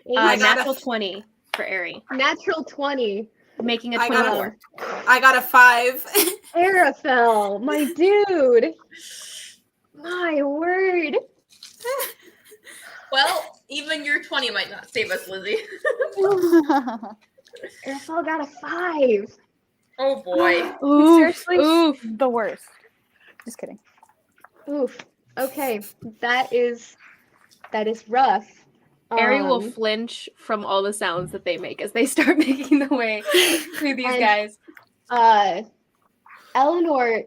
8. I got Natural a- 20 for Ari, Natural 20. making a I got a- 24. I got a 5. Araphel, my dude. My word. Well, even your 20 might not save us, Lizzie. Araphel got a 5. Oh boy. Oof, Seriously, oof. the worst. Just kidding. Oof. Okay, that is rough. Ari will Um, flinch from all the sounds that they make as they start making the way through these And- guys. Eleanor,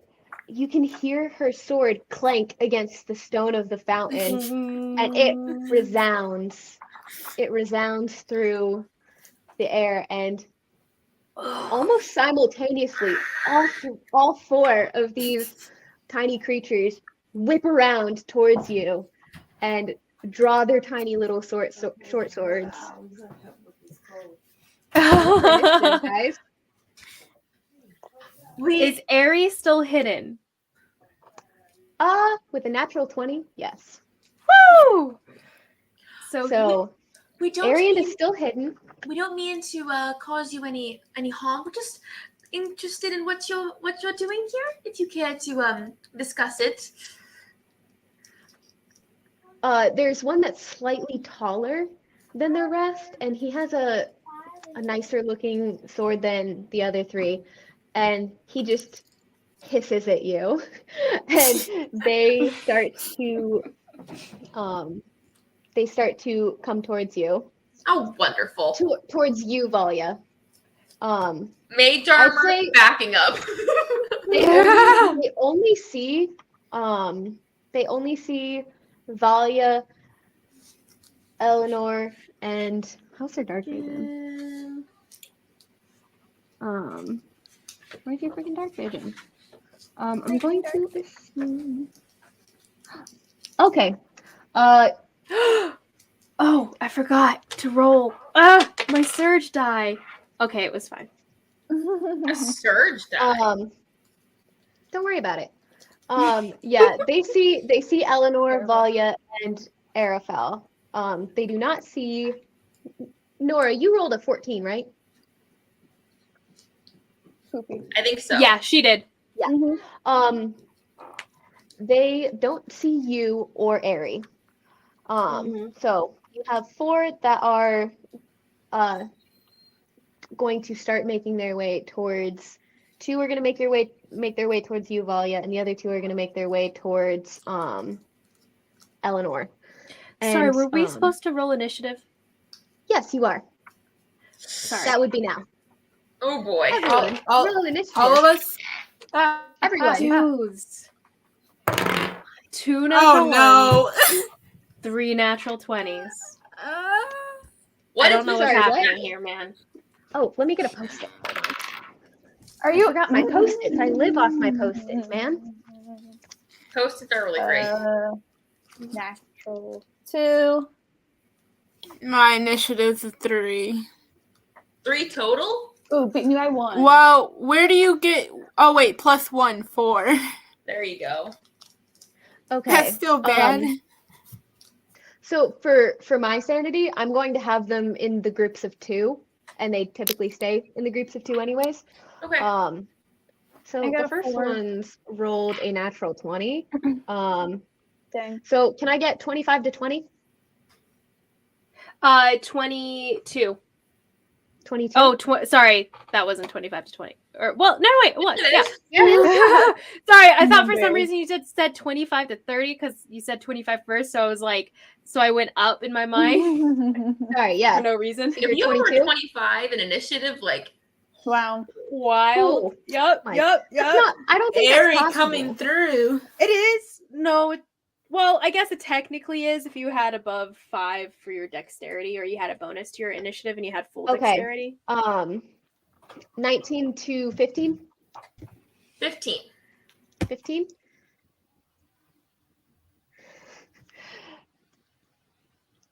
you can hear her sword clank against the stone of the fountain, and it resounds. It resounds through the air, and almost simultaneously, all four of these tiny creatures whip around towards you and draw their tiny little short swords. Initiative, guys. Is Aries still hidden? With a natural 20, yes. Woo! So we don't Arian mean, is still hidden. we don't mean to cause you any harm. We're just interested in what you're doing here. If you care to discuss it. There's one that's slightly taller than the rest, and he has a nicer looking sword than the other three, and he just hisses at you, and they start to come towards you. Oh, wonderful! Towards you, Valia. Mage I'd armor say- backing up. They only see Valia, Eleanor, and how's their dark vision? Where's your freaking dark vision? I'm going to assume. Okay. Oh, I forgot to roll. Ah, my surge die. Okay, it was fine. A surge die. Don't worry about it. Yeah, they see Eleanor, Valia, and Araphel. They do not see Nora. You rolled a 14, right? I think so. Yeah, she did. Yeah. They don't see you or Ari. So you have four that are going to start making their way towards. Two are going to make their way towards you, Valia, and the other two are going to make their way towards Eleanor. Sorry, And, were we supposed to roll initiative? Yes, you are. Sorry. That would be now. Oh boy. Everyone, all- roll initiative. All of us? Everyone. Twos. 2 natural Oh, ones, 3 natural 20s. I What don't is know this? what's Sorry, what? happening here, man. Oh, let me get a post-it. Are I you? forgot my post-its. I live off my post-its, man. Post-its are really great. Natural 2. my initiative's a 3. 3 total? Oh, but you had 1. Well, where do you get? Oh wait, +1, 4. There you go. Okay. That's still bad. So for my sanity, I'm going to have them in the groups of 2, and they typically stay in the groups of 2 anyways. Okay. So I got the a first 4. one's rolled a natural 20. Dang. So can I get 25 to 20? 22. 22? Oh, sorry, that wasn't 25 to 20. Or well, no, wait, it was. It Yeah. is. Yeah, it is. Sorry, I thought for some Numbers. reason you said 25 to 30 because you said 25 first, so I was like, so I went up in my mind Sorry, yeah. for no reason. So If you're you were 22? 25 in initiative, like Wow. Wild. Cool. Yep. Nice. Yep. That's Yep. not, I don't think Airy that's possible. coming through. It is. No. Well, I guess it technically is if you had above 5 for your dexterity, or you had a bonus to your initiative and you had full Okay. dexterity. 19 to 15? 15. 15?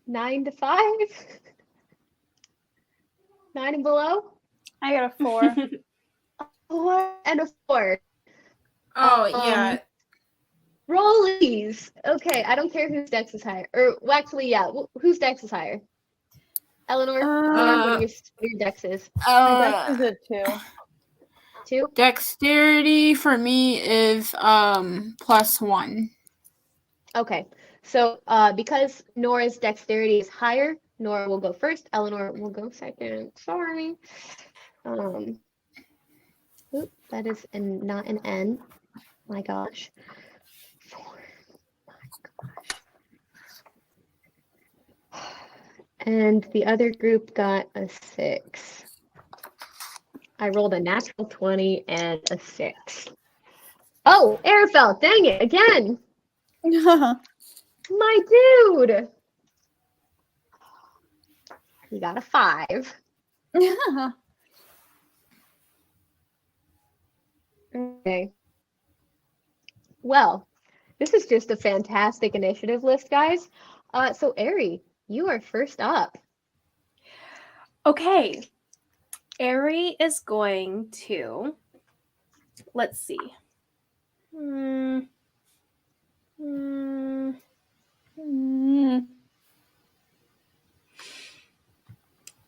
Nine to 5? 9 and below? I got a 4. 4 and a 4. Oh yeah. Rollies. Okay, I don't care whose dex is higher. Or well, actually, yeah, whose dex is higher? Eleanor, what are your dexes? My dex is a 2. 2? Dexterity for me is +1. Okay. So because Nora's dexterity is higher, Nora will go first. Eleanor will go second. Sorry. Oop, that is not an N. My gosh. 4. My gosh. And the other group got a 6. I rolled a natural 20 and a 6. Oh, Araphel, dang it, again. My dude. You got a 5. Okay. Well, this is just a fantastic initiative list, guys. So Ari, you are first up. Okay. Ari is going to. Let's see.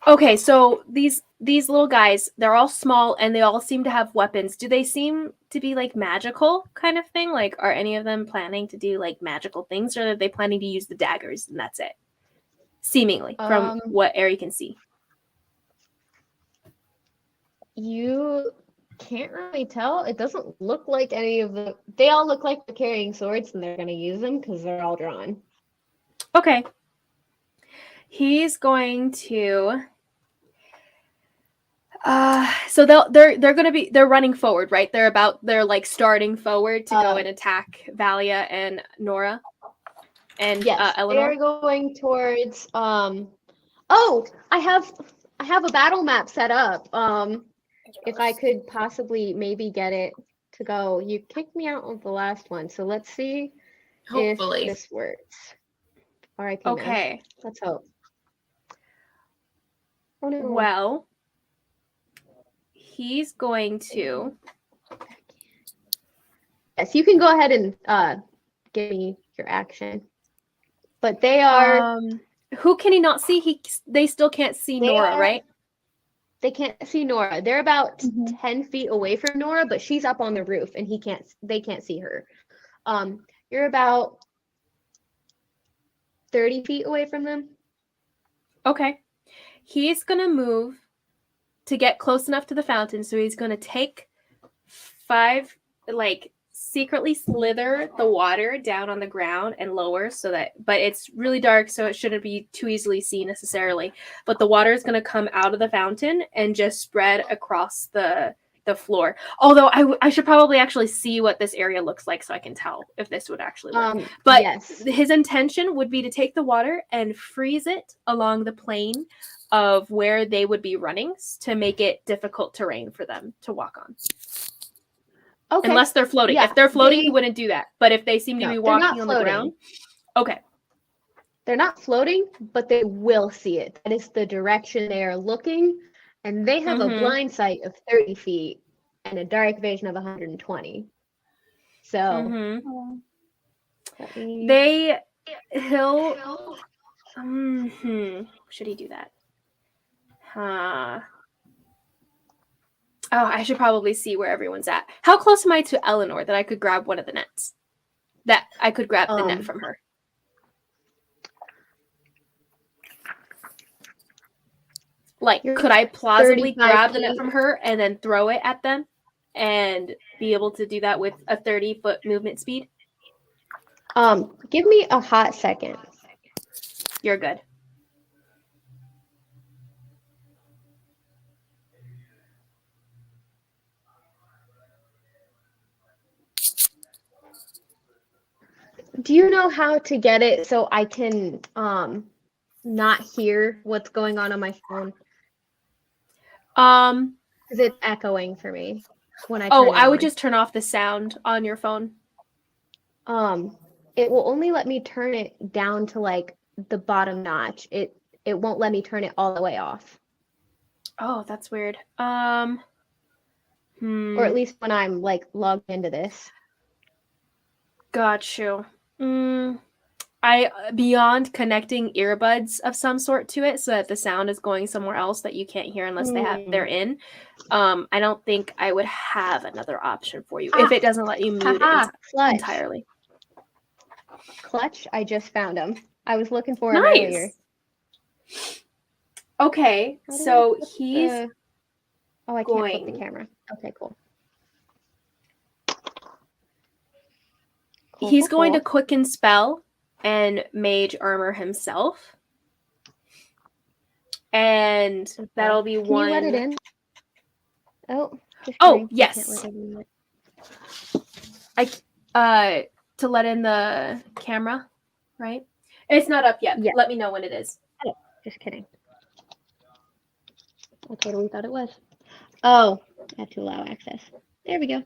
Okay, so these little guys, they're all small and they all seem to have weapons. Do they seem to be like magical kind of thing? Like, are any of them planning to do like magical things, or are they planning to use the daggers and that's it? Seemingly, from what Ari can see. You can't really tell. It doesn't look like any of the. They all look like they're carrying swords and they're going to use them because they're all drawn. Okay. He's going to. So they're running forward, right? They're like starting forward to go and attack Valia and Nora and Yes, Eleanor. they're going towards. Oh, I have a battle map set up. If I could possibly maybe get it to go. You kicked me out of the last one, so let's see Hopefully. if this works. All right. Okay. Let's hope. Oh no. Well, he's going to. Yes, you can go ahead and give me your action. But they are. Who can he not see? They still can't see Nora, right? They can't see Nora. They're about 10 feet away from Nora, but she's up on the roof and they can't see her. You're about 30 feet away from them. Okay. He's going to move to get close enough to the fountain. So he's going to take 5, secretly slither the water down on the ground and lower but it's really dark, so it shouldn't be too easily seen necessarily. But the water is going to come out of the fountain and just spread across the floor. Although I should probably actually see what this area looks like so I can tell if this would actually work. But yes. His intention would be to take the water and freeze it along the plane of where they would be running to make it difficult terrain for them to walk on. Okay. Unless they're floating. Yeah, if they're floating, he wouldn't do that. But if they seem to be walking on the ground. Okay. They're not floating, but they will see it. That is the direction they are looking. And they have a blind sight of 30 feet and a dark vision of 120. So should he do that? Oh, I should probably see where everyone's at. How close am I to Eleanor that I could grab one of the nets? That I could grab the net from her. Could I plausibly grab the net from her and then throw it at them and be able to do that with a 30-foot movement speed? Give me a hot second. You're good. Do you know how to get it so I can not hear what's going on my phone? Because it's echoing for me when I turn it I would on. just turn off the sound on your phone. It will only let me turn it down to the bottom notch. It won't let me turn it all the way off. Oh, that's weird. Or at least when I'm logged into this. Got you. Beyond connecting earbuds of some sort to it so that the sound is going somewhere else that you can't hear unless they're in. I don't think I would have another option for you if it doesn't let you mute it entirely. Clutch, I just found him. I was looking for him earlier. Okay, so he's I can't flip the camera. Okay, cool. He's going to quicken spell and mage armor himself. And that'll be one. Can you let it in? Oh, just kidding. Yes. To let in the camera, right? It's not up yet. Yeah. Let me know when it is. Oh, just kidding. I totally thought it was. Oh, I have to allow access. There we go.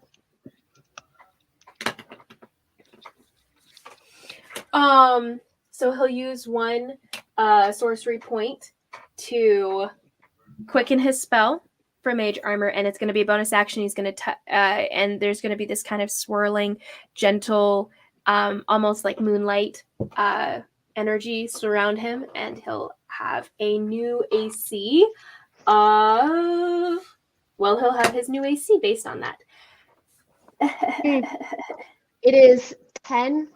So he'll use one sorcery point to quicken his spell for mage armor, and it's going to be a bonus action. He's going to and there's going to be this kind of swirling, gentle, almost like moonlight energy surround him, and he'll have a new AC. He'll have his new AC based on that. It is 10,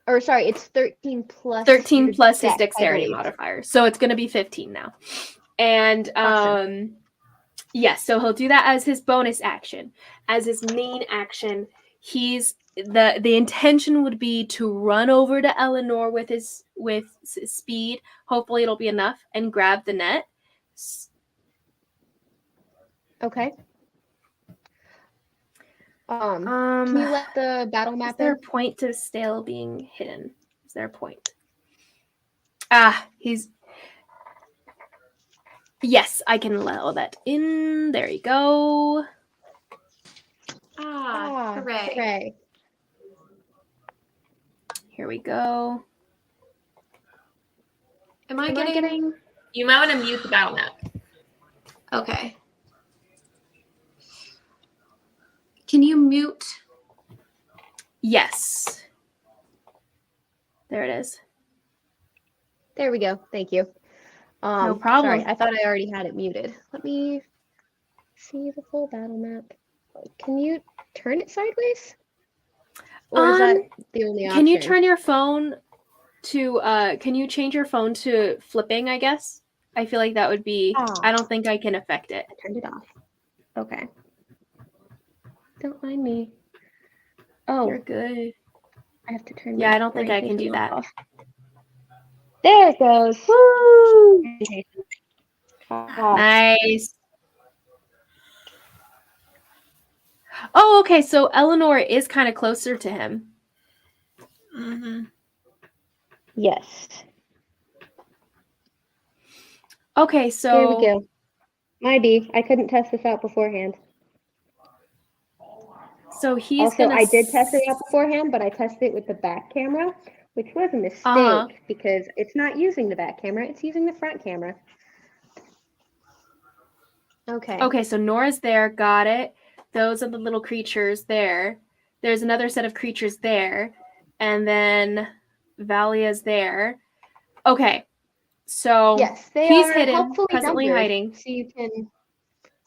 or sorry, it's 13 plus 13 your plus his dex, I dexterity believe. modifier. So it's going to be 15 now. And Awesome. yes, so he'll do that as his bonus action. As his main action, he's the intention would be to run over to Eleanor with his speed. Hopefully it'll be enough, and grab the net. Okay. Can you let the battle Is map there in? a point to still being hidden? Is there a point? Yes, I can let all that in. There you go. Hooray. Here we go. Am I getting... You might want to mute the battle map. Okay. Can you mute? Yes. There it is. There we go. Thank you. No problem. Sorry, I thought I already had it muted. Let me see the full battle map. Can you turn it sideways? Or is that the only option? Can you turn your phone to can you change your phone to flipping, I guess? I feel like that would be I don't think I can affect it. I turned it off. Okay. Don't mind me. Oh, You're good. I have to turn Yeah, my I don't think I can do orientation that. off. There it goes. Woo! Oh, Nice. Oh, okay. So Eleanor is kind of closer to him. Mm-hmm. yes. Okay, so There we go. My B. I couldn't test this out beforehand. So he's Also, gonna. I did test it out beforehand, but I tested it with the back camera, which was a mistake because it's not using the back camera; it's using the front camera. Okay. Okay, so Nora's there. Got it. Those are the little creatures there. There's another set of creatures there, and then Valia's there. Okay, so Yes, they he's are hidden, helpfully presently numbered, hiding. so you can.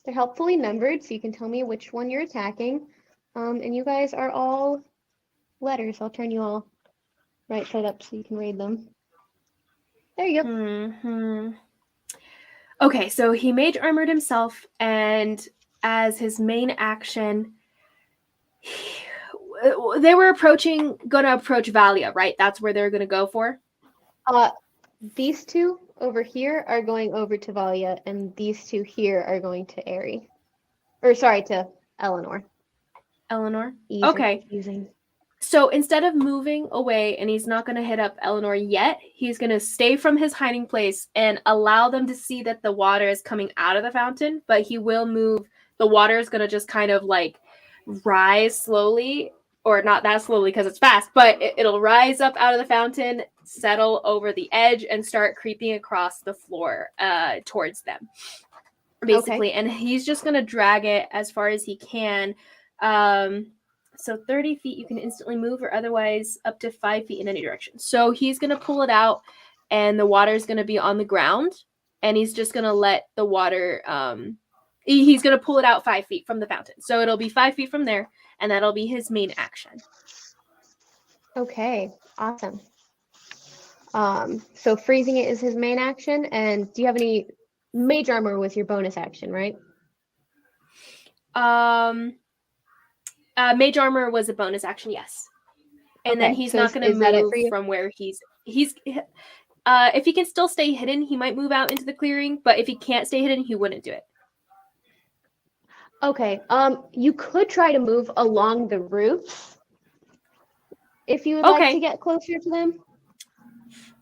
They're helpfully numbered, so you can tell me which one you're attacking. And you guys are all letters. I'll turn you all right side up so you can read them. There you go. Mm-hmm. Okay, so he mage armored himself, and as his main action, they were gonna approach Valia, right? That's where they're gonna go for. These two over here are going over to Valia, and these two here are going to Aerie. Or sorry, to Eleanor. Eleanor. Ease are Okay. confusing. So instead of moving away, and he's not going to hit up Eleanor yet, he's going to stay from his hiding place and allow them to see that the water is coming out of the fountain, but he will move. The water is going to just kind of like rise slowly, or not that slowly because it's fast, but it'll rise up out of the fountain, settle over the edge, and start creeping across the floor towards them, basically. Okay. And he's just going to drag it as far as he can. So 30 feet you can instantly move, or otherwise up to 5 feet in any direction. So he's going to pull it out, and the water is going to be on the ground, and he's just going to let the water, he's going to pull it out 5 feet from the fountain. So it'll be 5 feet from there, and that'll be his main action. Okay, awesome. So freezing it is his main action, and do you have any mage armor with your bonus action, right? Mage armor was a bonus action, yes. And then he's not going to move from where he's if he can still stay hidden, he might move out into the clearing, but if he can't stay hidden, he wouldn't do it. Okay. You could try to move along the roofs if you would like to get closer to them.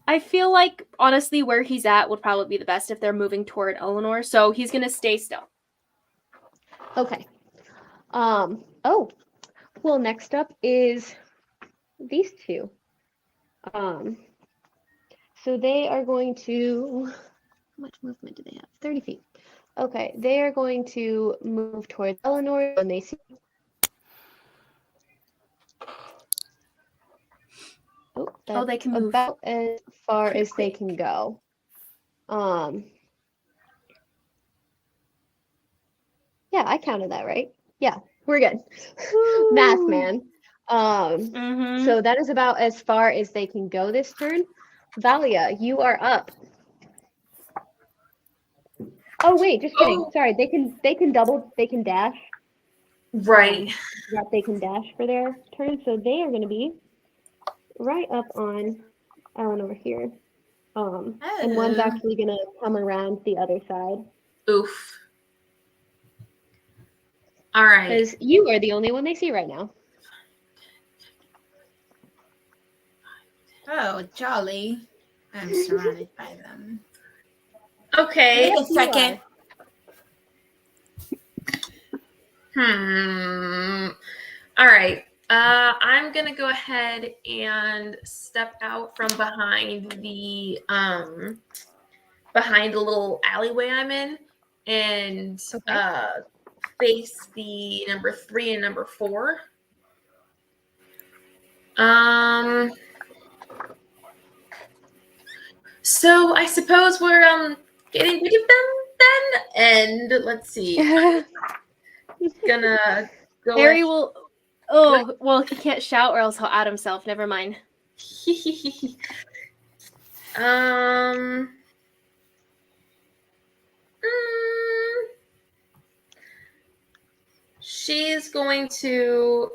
I feel like honestly where he's at would probably be the best if they're moving toward Eleanor, so he's going to stay still. Okay. Oh. Well, next up is these two. So they are going to. How much movement do they have? 30 feet. Okay, they are going to move towards Eleanor when they see. Oh, that's they can move about as far pretty as they quick. can go. Yeah, I counted that right. Yeah, we're good. Math, man. Mm-hmm. So that is about as far as they can go this turn. Valia, you are up. Oh wait, just kidding. Oh. Sorry, they can dash. Right. That they can dash for their turn, so they are going to be right up on Eleanor here. And one's Oh. actually going to come around the other side Oof. All right. because you are the only one they see right now. Oh, jolly. I'm surrounded by them. Okay. Wait a second. All right. I'm gonna go ahead and step out from behind the little alleyway I'm in, and face the number 3 and number 4. So I suppose we're getting rid of them then, and let's see. I'm gonna go. Harry will. Oh, well, he can't shout or else he'll out himself. Never mind. She's going to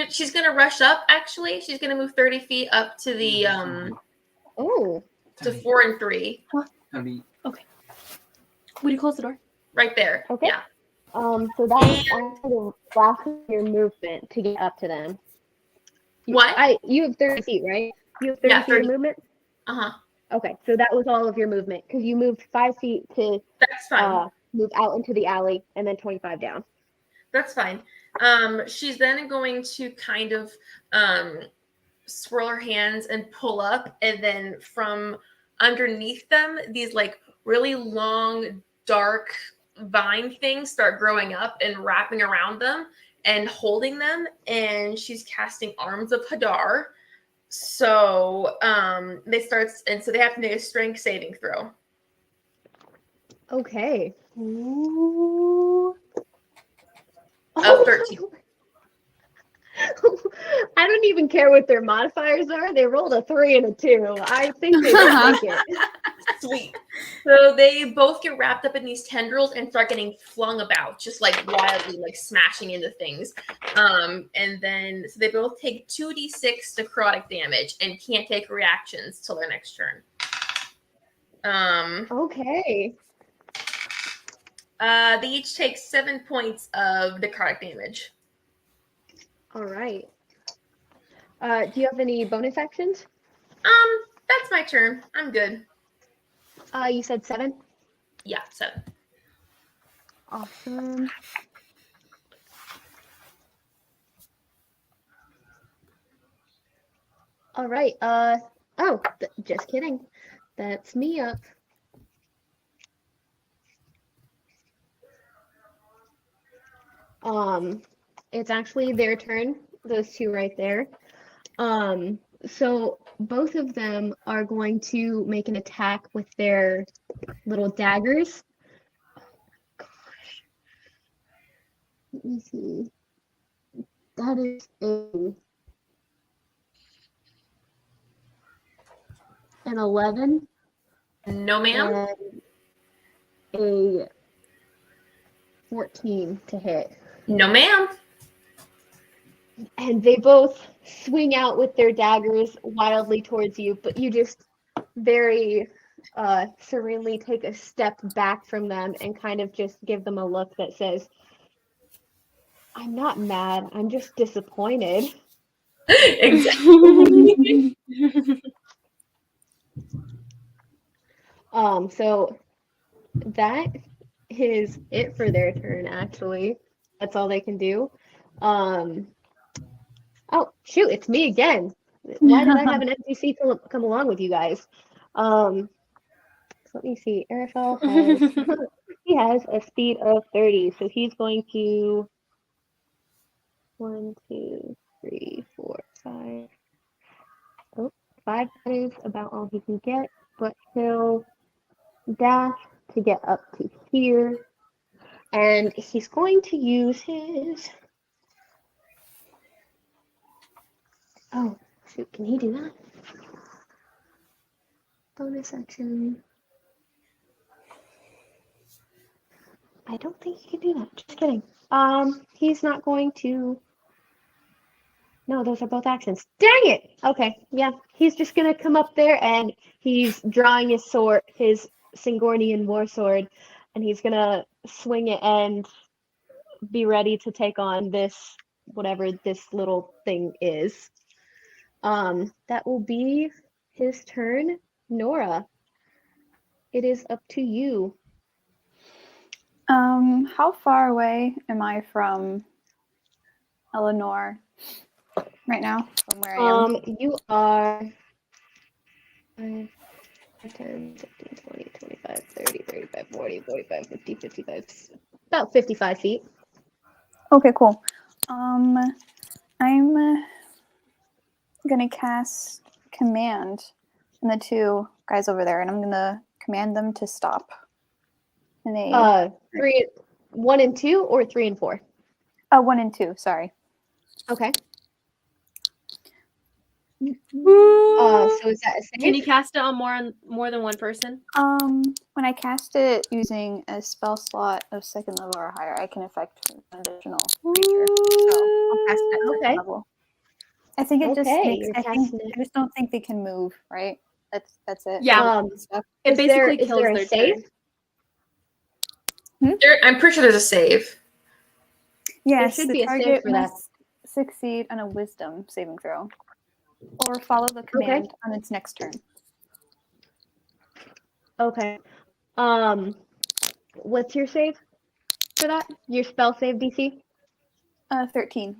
she's gonna rush up. Actually, she's gonna move 30 feet up to the to 4 and 3. Okay. Would you close the door? Right there. Okay. Yeah. So that's actually the last of your movement to get up to them. What? You have 30 feet, right? You have 30 feet of movement? Uh-huh. Okay, so that was all of your movement because you moved 5 feet to That's fine. move out into the alley and then 25 down. That's fine. She's then going to kind of swirl her hands and pull up, and then from underneath them, these like really long, dark vine things start growing up and wrapping around them and holding them. And she's casting Arms of Hadar. So they have to make a strength saving throw. Okay. Of 13. I don't even care what their modifiers are. They rolled a 3 and a 2. I think they can make it. Sweet. So they both get wrapped up in these tendrils and start getting flung about, just like wildly, like smashing into things. And then so they both take 2d6 necrotic damage and can't take reactions till their next turn. Okay. They each take 7 points of necrotic damage. All right. Do you have any bonus actions? That's my turn. I'm good. You said 7? Yeah, 7. Awesome. All right. Just kidding. That's me up. It's actually their turn. Those two right there. So both of them are going to make an attack with their little daggers. Oh my gosh. Let me see. That is an 11. No, ma'am. And a 14 to hit. No, ma'am. And they both swing out with their daggers wildly towards you, but you just very serenely take a step back from them and kind of just give them a look that says, I'm not mad, I'm just disappointed. Exactly. So that is it for their turn, actually. That's all they can do. Oh, shoot, it's me again. Why did I have an NPC come along with you guys? So let me see. Araphel has he has a speed of 30, so he's going to 1, 2, 3, 4, 5. Oh, 5 that is about all he can get, but he'll dash to get up to here. And he's going to use his. Oh, shoot, can he do that? Bonus action. I don't think he can do that. Just kidding. He's not going to. No, those are both actions. Dang it! Okay, yeah. He's just gonna come up there and he's drawing his sword, his Singornian war sword, and he's gonna swing it and be ready to take on this, whatever this little thing is. That will be his turn. Nora, it is up to you. How far away am I from Eleanor right now? From where I am? You are 5, 10, 15, 20, 25, 30, 35, 40, 45, 50, 55, about 55 feet. Okay, cool. I'm gonna cast command on the two guys over there, and I'm gonna command them to stop. And they 1 and 2 or 3 and 4? 1 and 2, sorry. Okay. So is that a save? Can you cast it on more than one person? When I cast it using a spell slot of 2nd level or higher, I can affect an additional creature. So I'll cast it at 2nd level. I think it just makes. I just don't think they can move. Right? That's it. Yeah. It basically kills their save. I'm pretty sure there's a save. Yes, there should the be a target save for that. must succeed on a Wisdom saving throw, or follow the command on its next turn. Okay. What's your save for that? Your spell save DC? 13.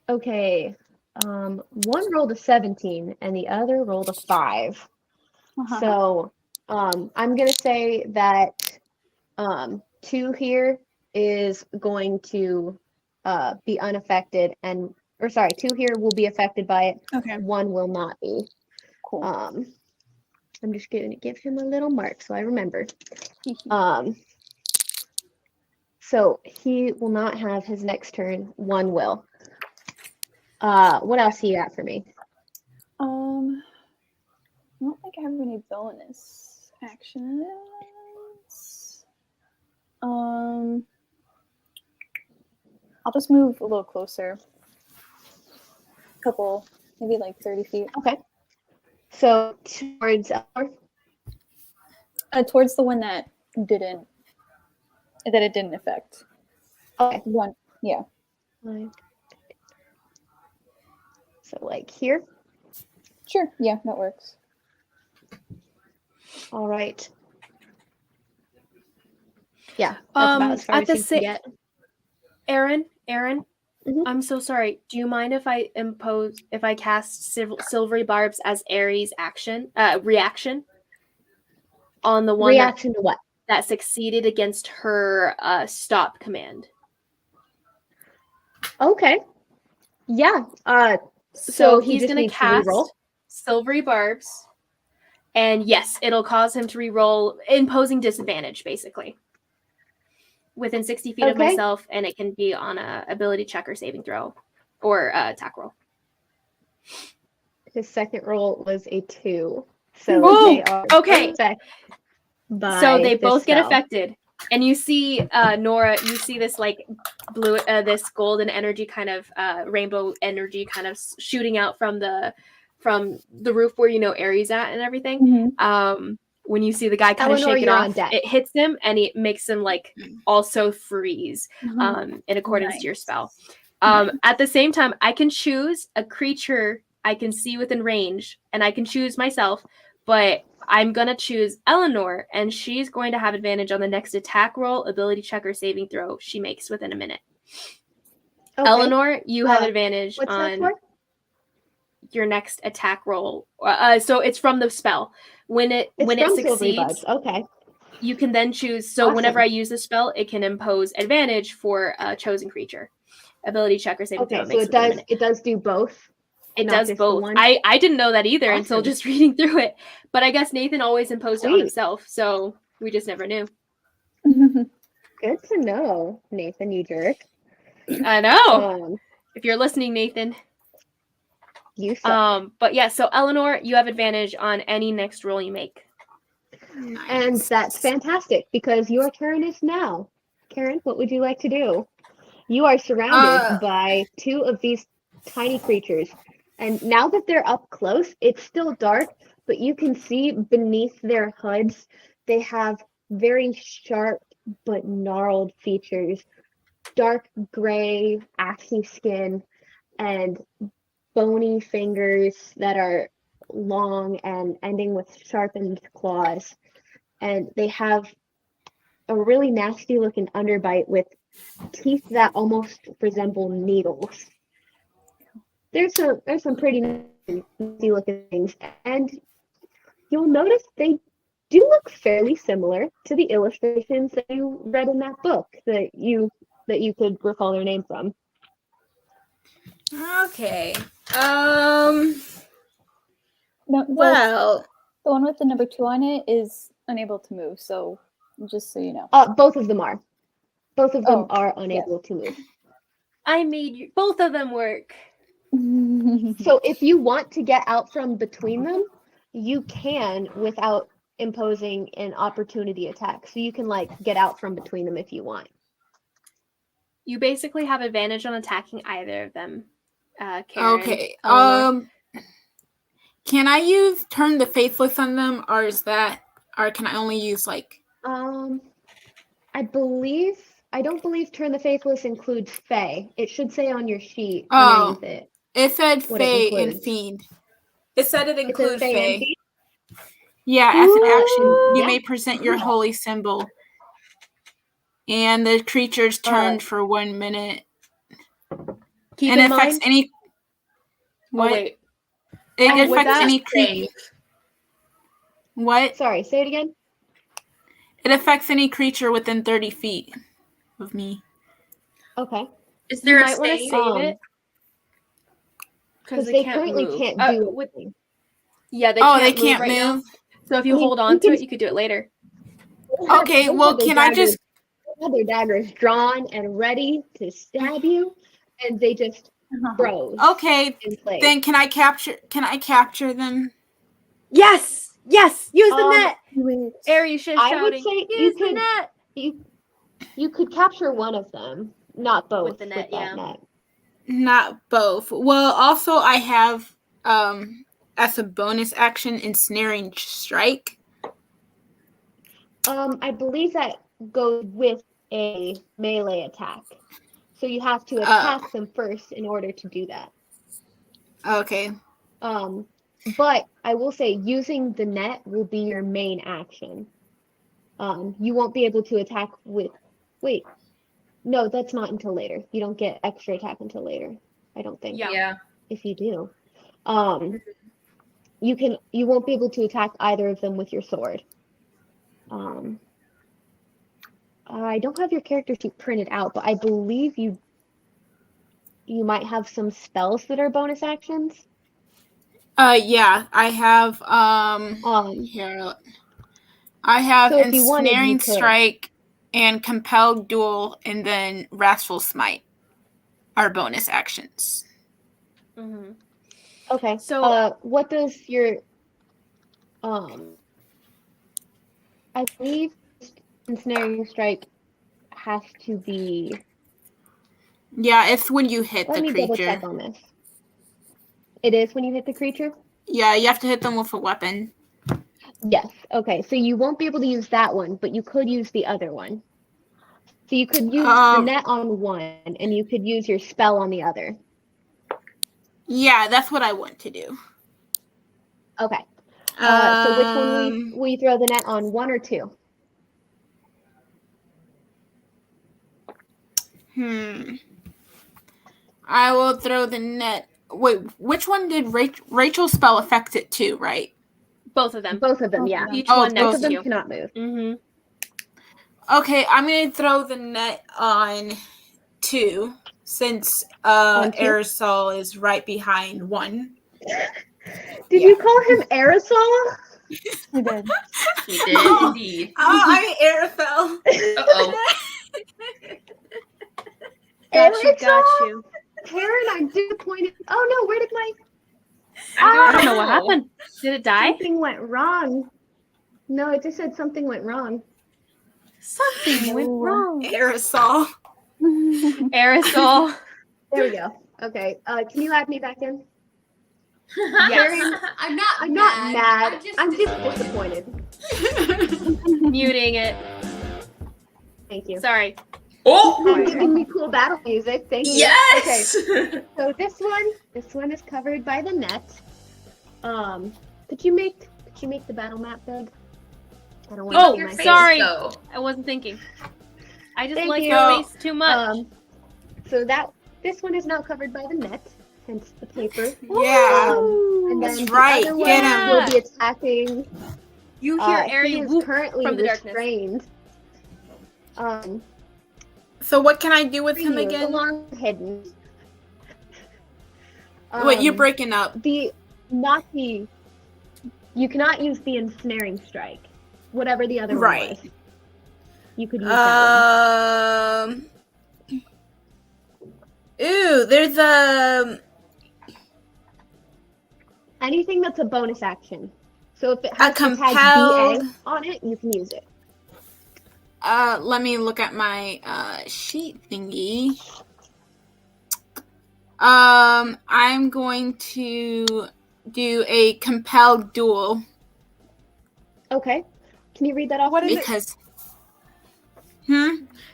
Okay. One rolled a 17 and the other rolled a 5. So I'm gonna say that 2 here is going to be unaffected, and 2 here will be affected by it. Okay. 1 will not be. Cool. I'm just going to give him a little mark so I remember. So he will not have his next turn. 1 will. What else do you got for me? I don't think I have any bonus actions. I'll just move a little closer. Couple, maybe like 30 feet. Okay. So towards towards the one that it didn't affect. Okay. 1, yeah. So like here? Sure, yeah, that works. All right. Yeah, that's about as far as you can get. Aaron, Mhm. I'm so sorry. Do you mind if I cast silvery barbs as Ares' reaction on the one Reaction to what? that succeeded against her stop command? Okay. Yeah. So he he's just going to needs to cast reroll. silvery barbs, and yes, it'll cause him to reroll, imposing disadvantage, basically. Within 60 feet of myself, and it can be on a ability check or saving throw or attack roll. His second roll was a 2. So they are affected by so they both spell. get affected. And you see, Nora, you see this like blue, this golden energy kind of rainbow energy kind of shooting out from the roof where Ares at and everything. Mm-hmm. When you see the guy kind of Eleanor, shake it you're off, on deck. it hits him and it makes him like also freeze in accordance to your spell. At the same time, I can choose a creature I can see within range, and I can choose myself, but I'm going to choose Eleanor, and she's going to have advantage on the next attack roll, ability check, or saving throw she makes within a minute. Okay. Eleanor, you have Uh, advantage What's that on for? your next attack roll. So it's from the spell. When it From Silvery succeeds, Buds. Okay. you can then choose. So whenever Awesome. I use the spell, it can impose advantage for a chosen creature. Ability check or saving throw. Okay, so Makes within a minute. it does do both. It not does just the both. one? I didn't know that either until Awesome. just reading through it. But I guess Nathan always imposed it on Sweet. himself, so we just never knew. Good to know, Nathan, you jerk. I know. Um, If you're listening, Nathan. you suck. But yeah, so Eleanor, you have advantage on any next roll you make. And that's fantastic because your turn is now. Karen, what would you like to do? You are surrounded by two of these tiny creatures. And now that they're up close, it's still dark, but you can see beneath their hoods, they have very sharp but gnarled features. Dark gray, ashy skin, and bony fingers that are long and ending with sharpened claws. And they have a really nasty looking underbite with teeth that almost resemble needles. There's some pretty nasty looking things, and you'll notice they do look fairly similar to the illustrations that you read in that book that you could recall their name from. Okay. No, Well, the one with the number 2 on it is unable to move, so just so you know. Both of them are. Both of them Oh, are unable to move. I made both of them work. So if you want to get out from between them, you can without imposing an opportunity attack. So you can get out from between them if you want. You basically have advantage on attacking either of them. Karen, okay. Eleanor. Can I use Turn the Faithless on them, or can I only use I don't believe Turn the Faithless includes Fey. It should say on your sheet Oh, underneath it. it said what it Fey and includes. Fiend. It said it It says includes Fey and Fey. Fiend? Yeah, as an action, you Yeah. may present your holy symbol. And the creature's turned for 1 minute. Keep and in it affects mind. any. What? Oh, wait. It with affects that, any creature. What? Sorry, say it again. It affects any creature within 30 feet of me. Okay. Is there You a might want to save? save it. Because they currently move. can't do anything. Yeah, they Oh, can't they move can't right now. move? So if you hold on to it, you could do it later. Okay, well, can I just... They had their daggers drawn and ready to stab you, and they just froze. Okay, in place. then can I capture them? Yes! Yes! Use the net! Aries is I shouting. would say Use the net! You could capture one of them, not both With the net, that net. Not both. Well, also I have as a bonus action ensnaring strike. I believe that goes with a melee attack. So you have to attack them first in order to do that. Okay. But I will say using the net will be your main action. You won't be able to attack with... Wait. No, that's not until later. You don't get extra attack until later. I don't think. Yeah. If you do. You won't be able to attack either of them with your sword. I don't have your character sheet printed out, but I believe you might have some spells that are bonus actions. Yeah, I have here. I have So if you wanted, you ensnaring could. strike and compelled duel, and then wrathful smite are bonus actions. Mm-hmm. Okay. So what does your I believe ensnaring strike has to be... Yeah, it's when you hit Let the me creature. double check on this. It is when you hit the creature? Yeah, you have to hit them with a weapon. Yes. Okay. So you won't be able to use that one, but you could use the other one. So you could use the net on one, and you could use your spell on the other. Yeah, that's what I want to do. Okay. So which one will you throw the net on, 1 or 2? I will throw the net. Wait, which one did Rachel's spell affect it too, right? Both of them. Both of them, yeah. Each Oh, one Both next of to them you. cannot move. Mm-hmm. Okay, I'm going to throw the net on 2 since On 2? Aerosol is right behind 1. Did you call him Aerosol? You did. He did indeed. Oh, I'm Araphel. Uh-oh. Got you. Karen, I'm disappointed. Oh no, where did my I don't know what happened. Did it die? something went wrong? No, it just said something went wrong. Something went wrong. Aerosol. Aerosol. There we go. Okay. Can you add me back in? Yes. I'm not I'm not mad. I'm just disappointed. disappointed. Muting it. Thank you. Sorry. Oh! For giving me cool battle music. Thank you. Yes! Okay. So this one is covered by the net. Could you make the battle map big? I don't want Oh, to see my face. sorry. Though. I wasn't thinking. I just Thank like you. your face too much. So this one is now covered by the net, hence the paper. Yeah. And That's then right. the other Get one him. will be attacking. You hear He Ari is whoop currently from the darkness. restrained. So what can I do with For him you, again? along hidden. Wait, you're breaking up. You cannot use the ensnaring strike. Whatever the other Right. one was. You could use that one. Ooh, there's a... Anything that's a bonus action. So if it has the tag compelled- BA on it, you can use it. let me look at my sheet thingy. I'm going to do a compelled duel. Okay. Can you read that off? What is it? Because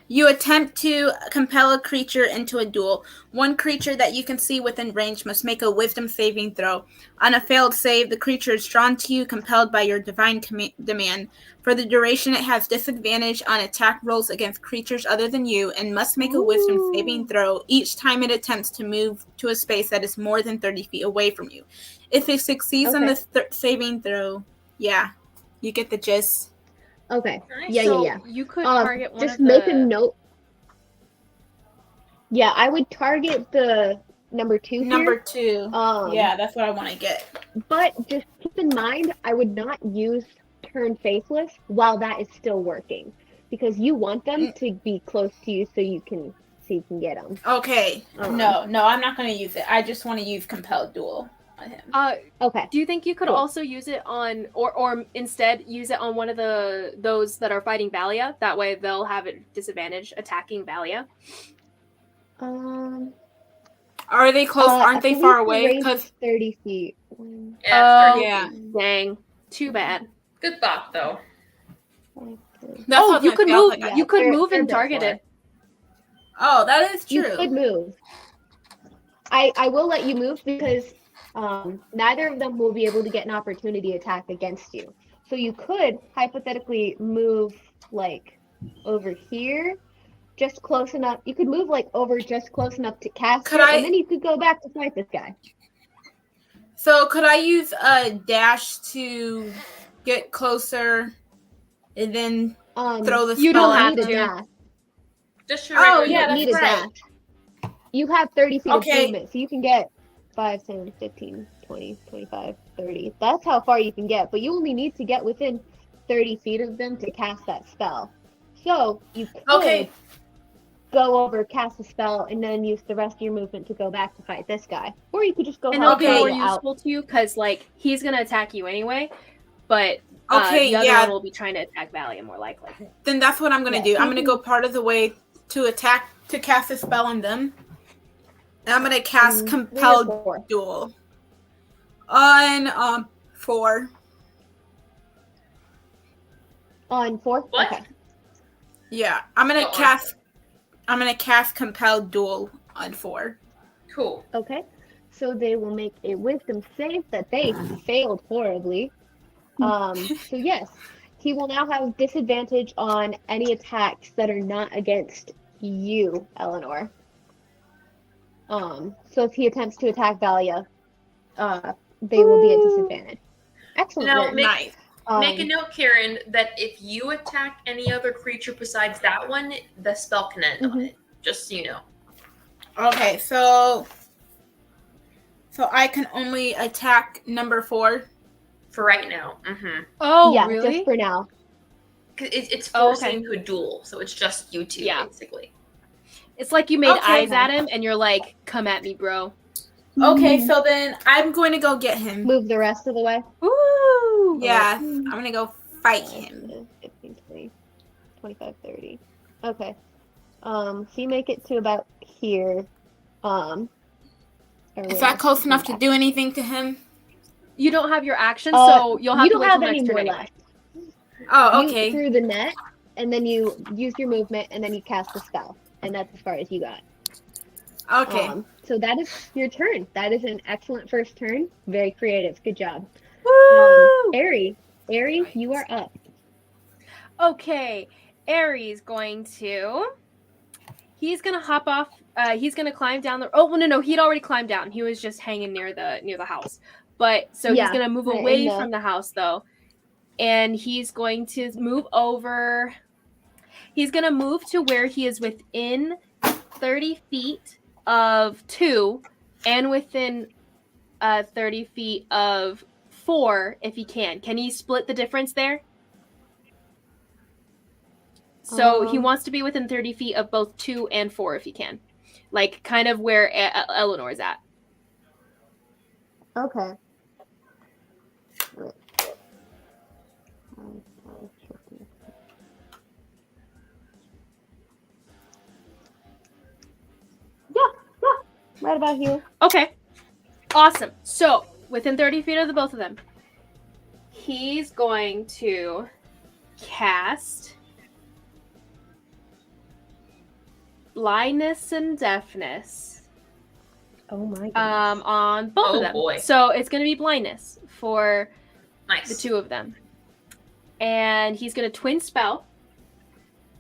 you attempt to compel a creature into a duel. One creature that you can see within range must make a wisdom saving throw. On a failed save, the creature is drawn to you, compelled by your divine demand. For the duration, it has disadvantage on attack rolls against creatures other than you and must make a wisdom saving throw each time it attempts to move to a space that is more than 30 feet away from you. If it succeeds on the saving throw, you get the gist. Okay. Nice. Yeah, So yeah. you could target one Just of the... make a note. Yeah, I would target the number 2 here. Number 2. Yeah, that's what I want to get. But just keep in mind, I would not use turn faceless while that is still working, because you want them to be close to you so you can get them. Okay. No, I'm not going to use it. I just want to use compelled duel on him. Okay. Do you think you could Cool. also use it on, or instead use it on one of those that are fighting Valia? That way they'll have a disadvantage attacking Valia. Are they close? Aren't they far away? Because 30 feet. Yeah, Yeah. Dang. Too bad. Good thought, though. That's what You I could felt move. like. You could they're- move they're and built target for it. Oh, that is You true. could move. I will let you move because neither of them will be able to get an opportunity attack against you. So you could hypothetically move like over here, just close enough. You could move like over just close enough to cast Could it, I- and then you could go back to fight this guy. So could I use a dash to get closer and then throw the spell? You don't at have need a to. dash. Just your Oh, regular yeah, You that's need a right. dash. You have 30 feet Okay. of movement, so you can get 5, 10, 15, 20, 25, 30. That's how far you can get, but you only need to get within 30 feet of them to cast that spell. So you could go over, cast a spell, and then use the rest of your movement to go back to fight this guy. Or you could just go And help it'll be more Valia out. useful to you because, like, he's gonna attack you anyway, but Okay, the other yeah. one will be trying to attack Valia more likely. Then that's what I'm gonna Yeah, do. so I'm you gonna can- go part of the way to cast a spell on them. And I'm gonna cast 3 or compelled 4. duel on 4. On 4? What? Okay. Yeah, I'm gonna Uh-oh. cast compelled duel on 4. Cool. Okay. So they will make a wisdom save that they failed horribly. So yes, he will now have disadvantage on any attacks that are not against you, Eleanor. So if he attempts to attack Valia, they will be at disadvantage. Excellent Now, work. Nice. Make a note, Karen, that if you attack any other creature besides that one, the spell can end on it. Just so you know. Okay, so I can only attack number 4. For right now. Mm-hmm. Oh, yeah, really? just for now. It's Oh, forcing okay. into a duel, so it's just you two, Yeah. basically. It's like you made Okay. eyes at him, and you're like, "Come at me, bro." Okay, so then I'm going to go get him. Move the rest of the way. Woo! Yeah, I'm going to go fight him. 15, 20, 25, 30. Okay. So you make it to about here. Is that close enough to do anything to him? You don't have your action, so you'll have you to don't wait have till any next turn more anyway. left. Oh, You okay. threw the net, and then you use your movement, and then you cast the spell, and that's as far as you got. Okay. So that is your turn. That is an excellent first turn. Very creative. Good job. Woo! Aerie, you are up. Okay, Aries going to. He's gonna hop off. He's gonna climb down the. Oh no, he'd already climbed down. He was just hanging near the house. But so he's Yeah, gonna move in away the- from the house though, and he's going to move over. He's gonna move to where he is within 30 feet of 2, and within 30 feet of 4 if he can. Can he split the difference there? So he wants to be within 30 feet of both 2 and 4 if he can. Like, kind of where Eleanor's at. Okay. Yeah, right about here. Okay. Awesome. So, within 30 feet of the both of them, he's going to cast blindness and deafness Oh my goodness. on both of them. Boy. So it's going to be blindness for Nice. the 2 of them. And he's going to twin spell.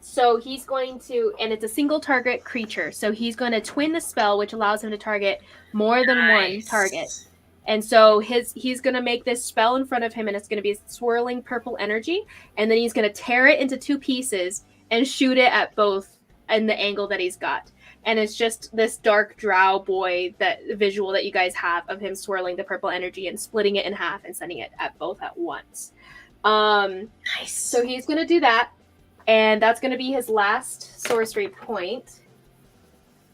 So he's going to, and it's a single target creature. So he's going to twin the spell, which allows him to target more than one target. And so he's going to make this spell in front of him, and it's going to be swirling purple energy. And then he's going to tear it into 2 pieces and shoot it at both in the angle that he's got. And it's just this dark drow boy, that visual that you guys have of him swirling the purple energy and splitting it in half and sending it at both at once. Nice. So he's going to do that. And that's going to be his last sorcery point.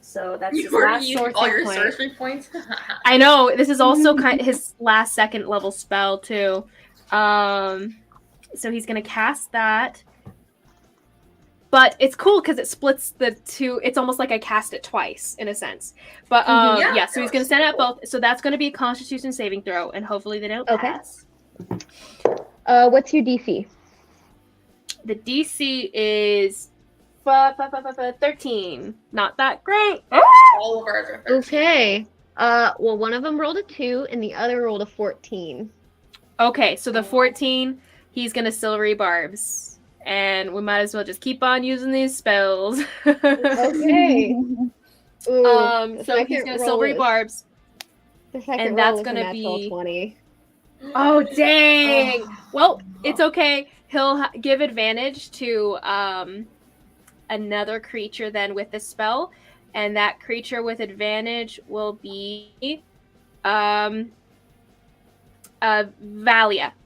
So that's his You've already last used sorcery all your point. sorcery points? I know. This is also kind of his last 2nd level spell too. So he's gonna cast that. But it's cool because it splits the 2. It's almost like I cast it twice in a sense. But Yeah, so he's gonna send it at both. So that's gonna be a Constitution saving throw, and hopefully they don't Okay. pass. What's your DC? The DC is 13. Not that great. All of ours are 13. Okay. Well, one of them rolled a 2, and the other rolled a 14. Okay, so the 14, he's gonna silvery barbs. And we might as well just keep on using these spells. Okay. Ooh, the So he's second gonna roll silvery is- barbs. The second and roll that's is gonna a natural be- 20. Oh dang! Well, it's okay. He'll give advantage to another creature then with the spell, and that creature with advantage will be Valia.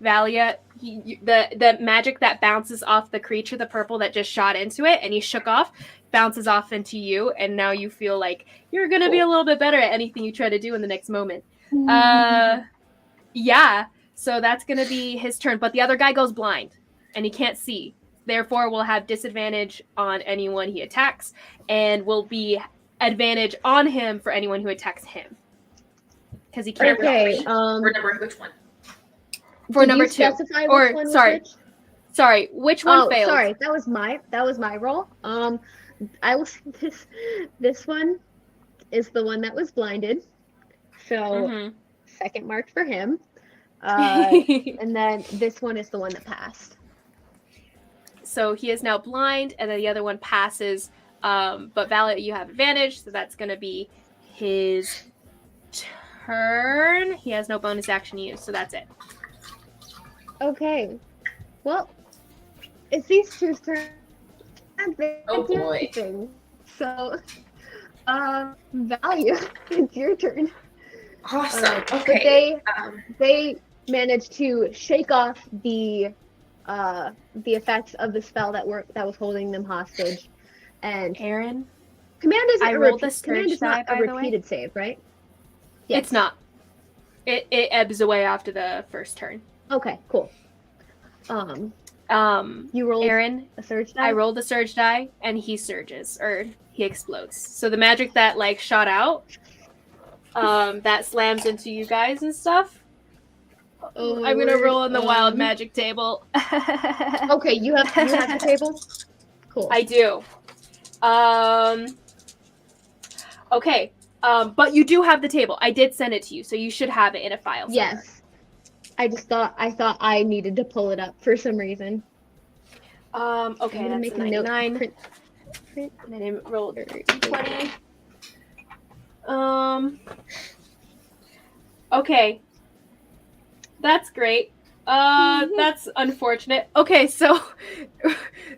Valia, the magic that bounces off the creature, the purple that just shot into it, and he shook off, bounces off into you, and now you feel like you're gonna be a little bit better at anything you try to do in the next moment. Yeah, so that's gonna be his turn, but the other guy goes blind, and he can't see. Therefore, will have disadvantage on anyone he attacks, and will be advantage on him for anyone who attacks him, because he can't. Okay. Remember which one? did For you number 2. specify Or, which one was sorry. which? Sorry, which one failed? Sorry, that was my roll. I was this one is the one that was blinded. So Mhm. second mark for him. And then this one is the one that passed. So he is now blind, and then the other one passes. But Valia, you have advantage, so that's going to be his turn. He has no bonus action used, so that's it. Okay. Well, it's these two's turn. Oh, boy. So, Value, it's your turn. Awesome. But Okay. they managed to shake off the effects of the spell that was holding them hostage, and Aaron, command is I rolled the command surge is not die, a by the way. repeated save, right? Yes. It's not. It ebbs away after the first turn. Okay, cool. You rolled Aaron, a surge die? I rolled the surge die, and he surges, or he explodes. So the magic that like shot out, that slams into you guys and stuff. Oh, I'm gonna word. roll on the wild magic table. Okay, you have the table? Cool. I do. Okay. But you do have the table. I did send it to you, so you should have it in a file somewhere. Yes. I thought I needed to pull it up for some reason. Okay, I'm gonna that's make a a note. 99. Print. And I didn't roll 20. Okay. That's great. That's unfortunate. Okay, so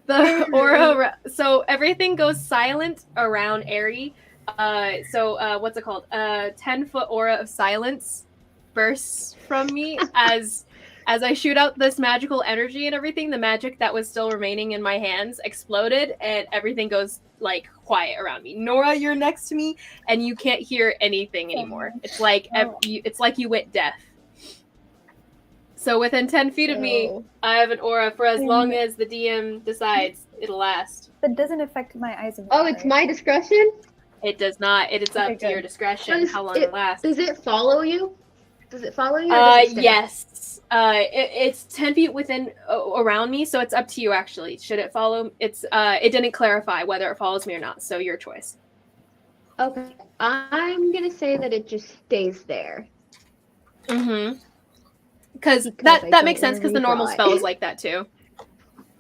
the aura, so everything goes silent around Aerie. What's it called? 10-foot aura of silence bursts from me as I shoot out this magical energy and everything. The magic that was still remaining in my hands exploded, and everything goes like quiet around me. Nora, you're next to me, and you can't hear anything anymore. It's like you went deaf. So within 10 feet of me, I have an aura for as long as the DM decides it'll last. That doesn't affect my eyes of Oh, it's my discretion? It does not. It is up to your discretion how long it lasts. Does it follow you? Does it follow you? Yes. It's 10 feet within around me, so it's up to you actually. Should it follow? It didn't clarify whether it follows me or not, so your choice. Okay. I'm gonna say that it just stays there. Mm-hmm. Because that makes sense because the normal spell is like that too.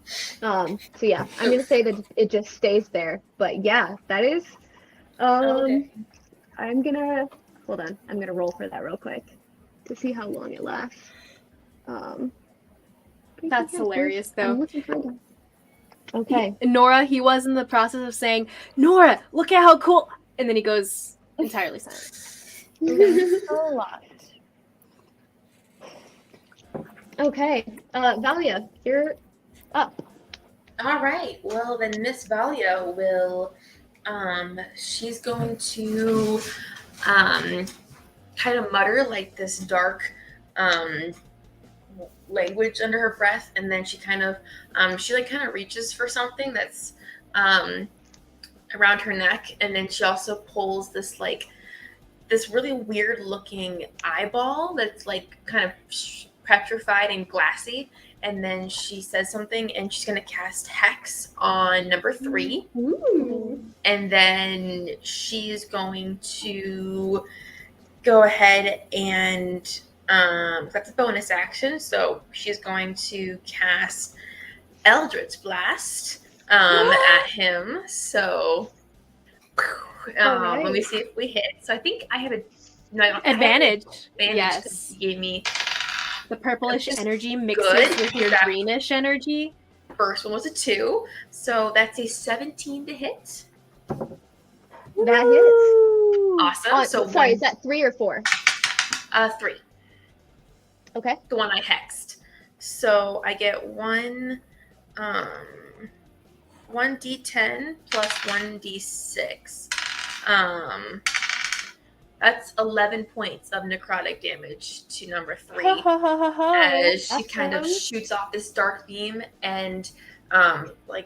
So yeah, I'm gonna say that it just stays there. But yeah, that is Okay. I'm gonna hold on. I'm gonna roll for that real quick to see how long it lasts. That's hilarious though. Okay. Nora, he was in the process of saying, "Nora, look at how cool," and then he goes entirely silent. So lost. Okay, Valia, you're up. All right. Well, then Miss Valia will, she's going to, kind of mutter like this dark, language under her breath, and then she kind of, she reaches for something that's, around her neck, and then she also pulls this this really weird looking eyeball that's like kind of petrified and glassy, and then she says something, and she's going to cast Hex on number 3. Ooh. And then she's going to go ahead and that's a bonus action, so she's going to cast Eldritch Blast at him. So let me see if we hit. So I think I have Advantage. Yes. You gave me the purplish energy mixes good. with your greenish energy. First one was a 2, so that's a 17 to hit. That hits. Awesome. So sorry, is that 3 or 4? 3. Okay. The one I hexed. So I get 1 d10 plus 1d6. That's 11 points of necrotic damage to number 3 as she kind of shoots off this dark beam and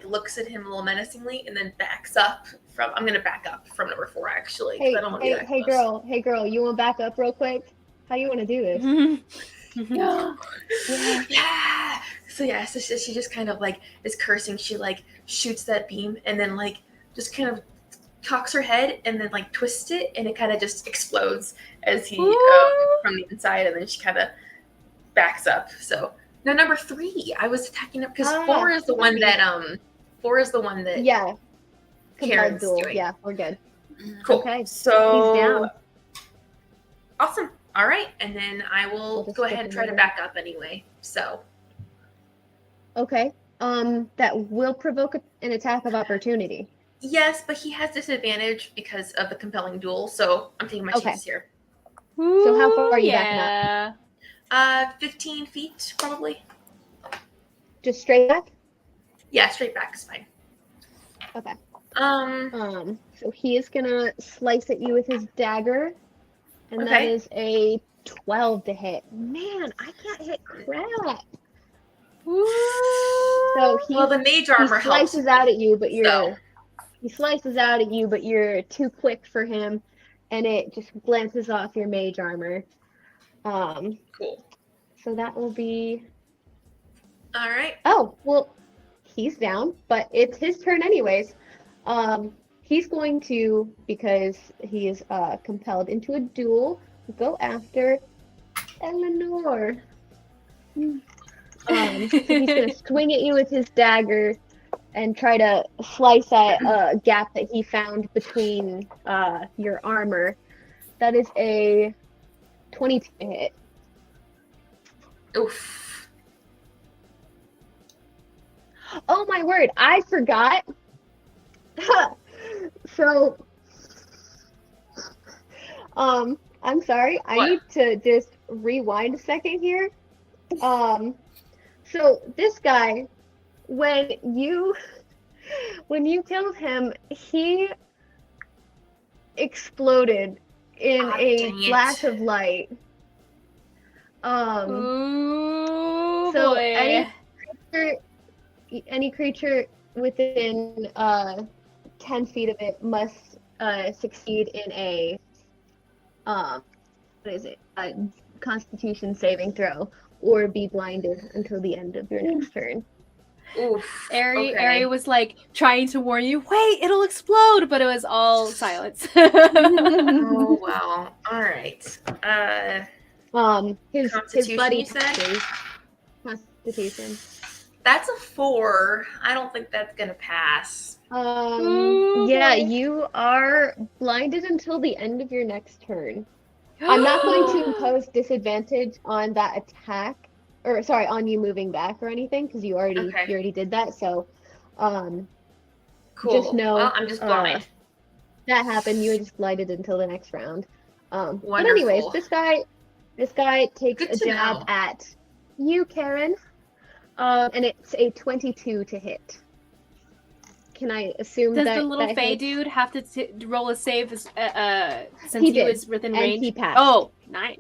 looks at him a little menacingly and then backs up from. I'm gonna back up from number 4 actually. Hey, I don't want to be that close. Hey girl, you want to back up real quick? How you want to do this? Yeah. So she just kind of is cursing. She shoots that beam and then just kind of cocks her head and then twists it, and it kind of just explodes as he from the inside, and then she kind of backs up. So no, number 3, I was attacking up because 4 is the one that yeah, Karen's duel. doing. Yeah, we're good. Cool. Okay, So he's down. awesome. All right, and then I will We'll just go skip ahead and him try to over. back up anyway. So Okay. That will provoke an attack of opportunity. yes, but he has disadvantage because of the compelling duel. So I'm taking my Okay. chances here. So how far are you backing up? 15 feet probably. Just straight back? Yeah, straight back is fine. Okay. Um. So he is gonna slice at you with his dagger, and that Okay. is a 12 to hit. Man, I can't hit crap. So Well, the mage armor he slices helps. out at you, but So you're too quick for him, and it just glances off your mage armor. cool. So that will be. All right. Oh, well, he's down, but it's his turn anyways. He's going to, because he is compelled into a duel, go after Eleanor. So he's gonna swing at you with his dagger and try to slice at a gap that he found between your armor. That is a 22 hit. Oof. Oh my word, I forgot. So, I'm sorry. I What? need to just rewind a second here. So this guy, when you killed him, he exploded in a dang it. flash of light. Ooh, So boy. any creature within 10 feet of it must succeed in a what is it? A Constitution saving throw, or be blinded until the end of your next turn. Oof. Ari Okay. was like trying to warn you, wait, it'll explode, but it was all silence. Oh well. All right. His Constitution, buddy you said? passes. Constitution. That's a 4. I don't think that's gonna pass. Ooh, Yeah, boy. you are blinded until the end of your next turn. I'm not going to impose disadvantage on that attack, or sorry, on you moving back or anything, because you already did that. So, Cool. just know, well, I'm just blind. that happened. You were just blinded until the next round. But Wonderful. anyways, this guy takes Good a to jab know. at you, Karen, and it's a 22 to hit. Can I assume Does that the little that Fey hits? dude have to roll a save since He he did, was within and range? he passed. Oh, nice.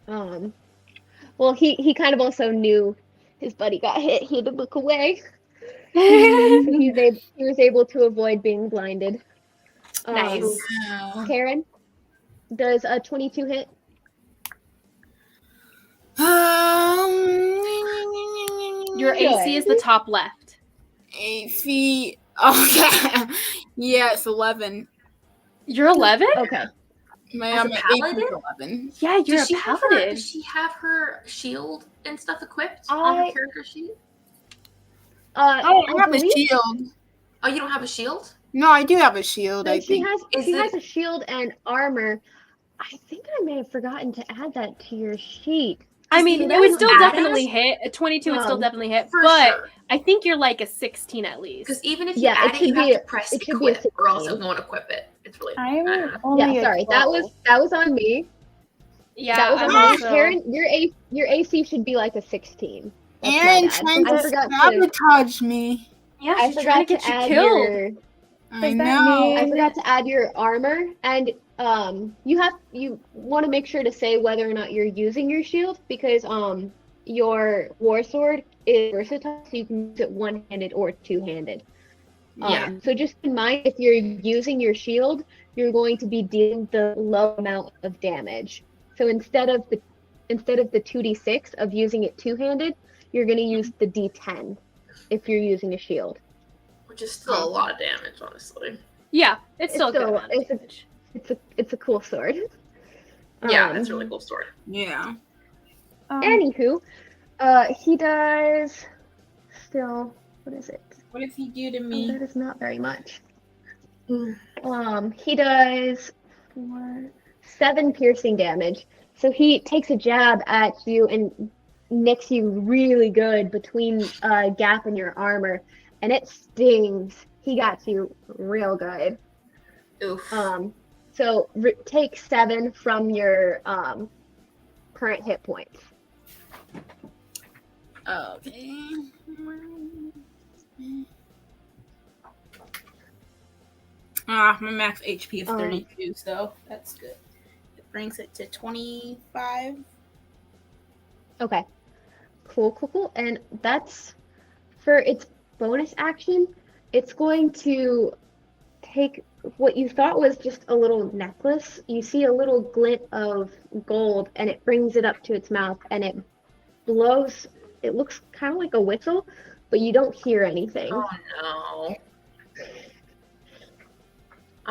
Well, he kind of also knew his buddy got hit. He had to look away, so he was able to avoid being blinded. Nice. Wow. Karen, does a 22 hit? Your AC is the top left. 8 feet. Okay. Yeah, it's 11. You're 11? Okay. As a My paladin? 11. Yeah, you're Does a paladin. does she have her shield and stuff equipped on her character sheet? I don't have a believe shield. Oh, you don't have a shield? No, I do have a shield, so. I think. She has a shield and armor. I think I may have forgotten to add that to your sheet. I mean, See, it would that's still badass. definitely hit. A 22 would still definitely hit, For but sure. I think you're like a 16 at least. Because even if you Yeah, add it it, you should have be to press it should be a equip, or else it 16. won't equip it. It's really. I'm I don't know. only Yeah, a sorry. 12. That was on me. Yeah, That was I'm on me. also... Karen, your AC should be like a 16. That's my Aaron bad. trying I to forgot to sabotage me. Yeah, I she's trying forgot to get you add killed. your I Does that know. I mean- forgot to add your armor, and you want to make sure to say whether or not you're using your shield, because your war sword is versatile, so you can use it one-handed or two-handed. Yeah. So just in mind, if you're using your shield, you're going to be dealing the low amount of damage. So instead of the 2d6 of using it two-handed, you're going to use the d10 if you're using a shield. Which is still a lot of damage, honestly. Yeah, it's still a good still- amount of damage. It's a cool sword. Yeah, that's a really cool sword. Yeah. Anywho, he does still. What is it? What does he do to Oh, me? that is not very much. He does 7 piercing damage. So he takes a jab at you and nicks you really good between a gap in your armor, and it stings. He got you real good. Oof. So take 7 from your current hit points. Okay. My max HP is 32, so that's good. It brings it to 25. Okay. Cool. And that's for its bonus action. It's going to take what you thought was just a little necklace. You see a little glint of gold, and it brings it up to its mouth, and it blows. It looks kind of like a whistle, but you don't hear anything. Oh no.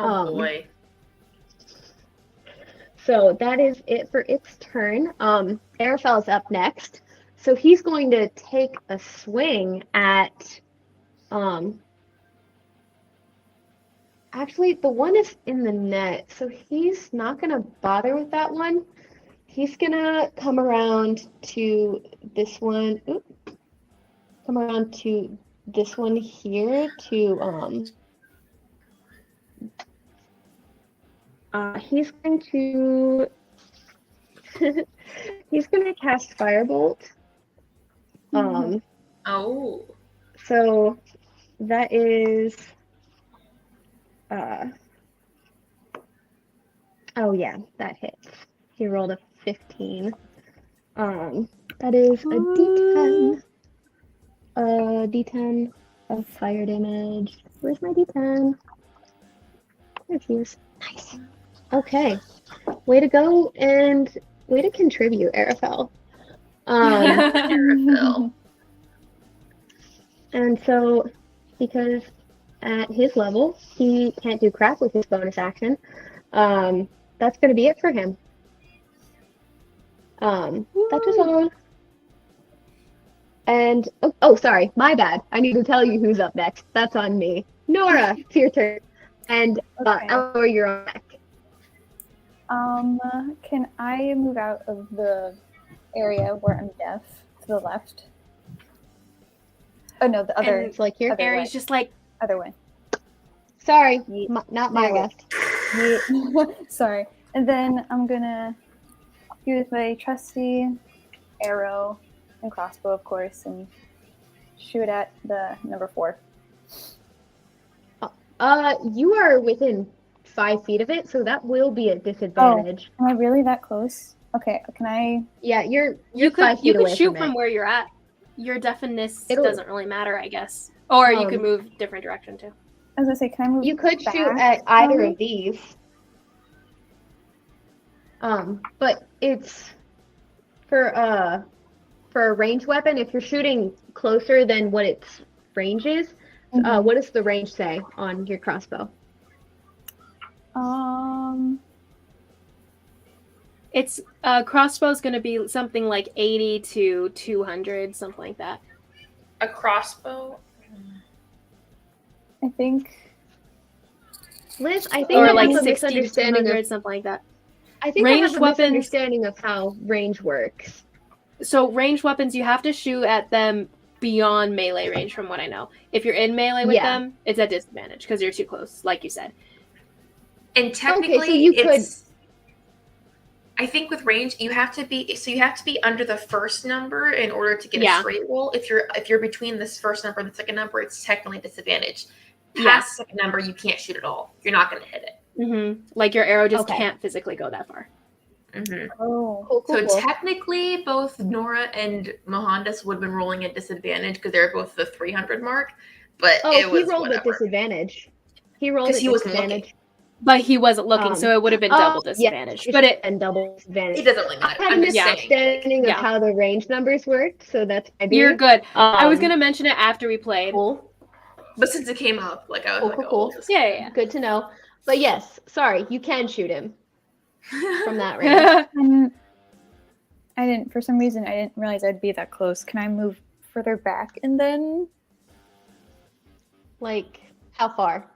Oh boy. So that is it for its turn. Araphel's up next. So he's going to take a swing at actually the one is in the net, so he's not gonna bother with that one. He's gonna come around to this one. Come around to this one here to he's going to he's going to cast Firebolt. Oh. So that is oh yeah, that hits. He rolled a 15. That is a D10. A D10 of fire damage. Where's my D10? There he is. Nice. Okay. Way to go and way to contribute, Araphel. Araphel. And so, because at his level, he can't do crap with his bonus action, that's going to be it for him. That is all. And, oh, sorry, my bad. I need to tell you who's up next. That's on me. Nora, it's your turn. And Eleanor, you're on deck. Can I move out of the area where I'm deaf to the left? Oh no, the other. It's like your Aries just like other way. Sorry, Yeet. not my left. Sorry. And then I'm gonna use my trusty arrow and crossbow, of course, and shoot at the number 4. You are within 5 feet of it, so that will be a disadvantage. Am I really that close? Okay, can I? Yeah, you're you 5 feet could away shoot from where you're at. Your deafness It'll- doesn't really matter, I guess. Or you could move different direction too. I was gonna say, can I move? You could back shoot at either from of these. But it's for a ranged weapon. If you're shooting closer than what its range is, what does the range say on your crossbow? It's crossbow's going to be something like 80 to 200, something like that. A crossbow? I think. Liz, I think Or I like have a 60 to misunderstanding 200, of. something like that. I think Ranged I have a weapons- misunderstanding of how range works. So ranged weapons, you have to shoot at them beyond melee range, from what I know. If you're in melee with them, it's at disadvantage because you're too close, like you said. And technically, so you it's. I think with range, you have to be under the first number in order to get a straight roll. If you're between this first number and the second number, it's technically disadvantage. Past the second number, you can't shoot at all. You're not going to hit it. Mm-hmm. Like your arrow just can't physically go that far. Mm-hmm. Oh, cool. So technically, both Nora and Mohandas would have been rolling at disadvantage because they're both the 300 mark. But he rolled whatever. at disadvantage. He rolled at he wasn't disadvantage. looking. But he wasn't looking, so it would have been double disadvantage. Yeah, but it double disadvantage. It doesn't really matter. I had I'm a just saying. misunderstanding of how the range numbers worked, so that's my You're good. I was gonna mention it after we played. Cool. But since it came up, like I was cool. Yeah. Good to know. But yes, sorry, you can shoot him from that range. I didn't. For some reason, I didn't realize I'd be that close. Can I move further back and then? Like how far?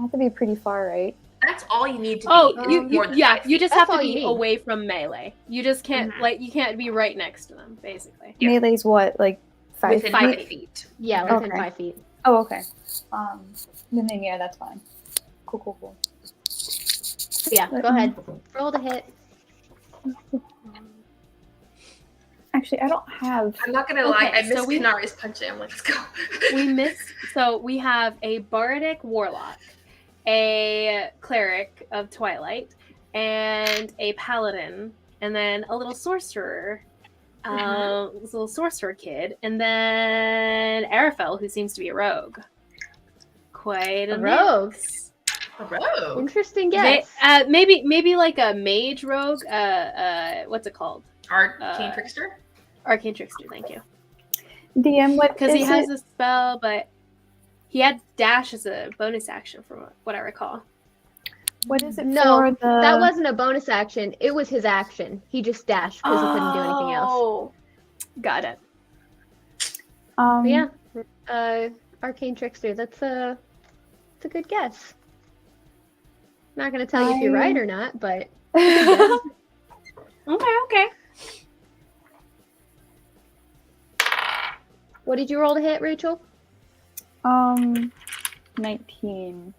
I have to be pretty far, right? That's all you need to Oh, be. you just That's have to all you be need. away from melee. You just can't Mhm. you can't be right next to them, basically. Yeah. Melee's what, like 5 Within Five 5 feet. Yeah, Okay. within 5 feet. Oh, okay. Then yeah, that's fine. Cool. So yeah, go ahead. Roll to hit. Actually, I don't have. I'm not gonna lie, Okay, I missed so we- Kanari's punch. I'm like, let's go. We have a bardic warlock, a cleric of Twilight, and a paladin, and then a little sorcerer, this little sorcerer kid, and then Araphel, who seems to be a rogue. Quite a rogue. mix. A rogue. Interesting guess. Maybe like a mage rogue. What's it called? Arcane Trickster? Arcane trickster. Thank you. DM, what Because he is has it? a spell, but he had dash as a bonus action, from what I recall. What is it No, for the? that wasn't a bonus action. It was his action. He just dashed because he couldn't do anything else. Oh, got it. But yeah, Arcane Trickster. That's a good guess. Not gonna tell you if you're right or not, but Okay. what did you roll to hit, Rachel? 19.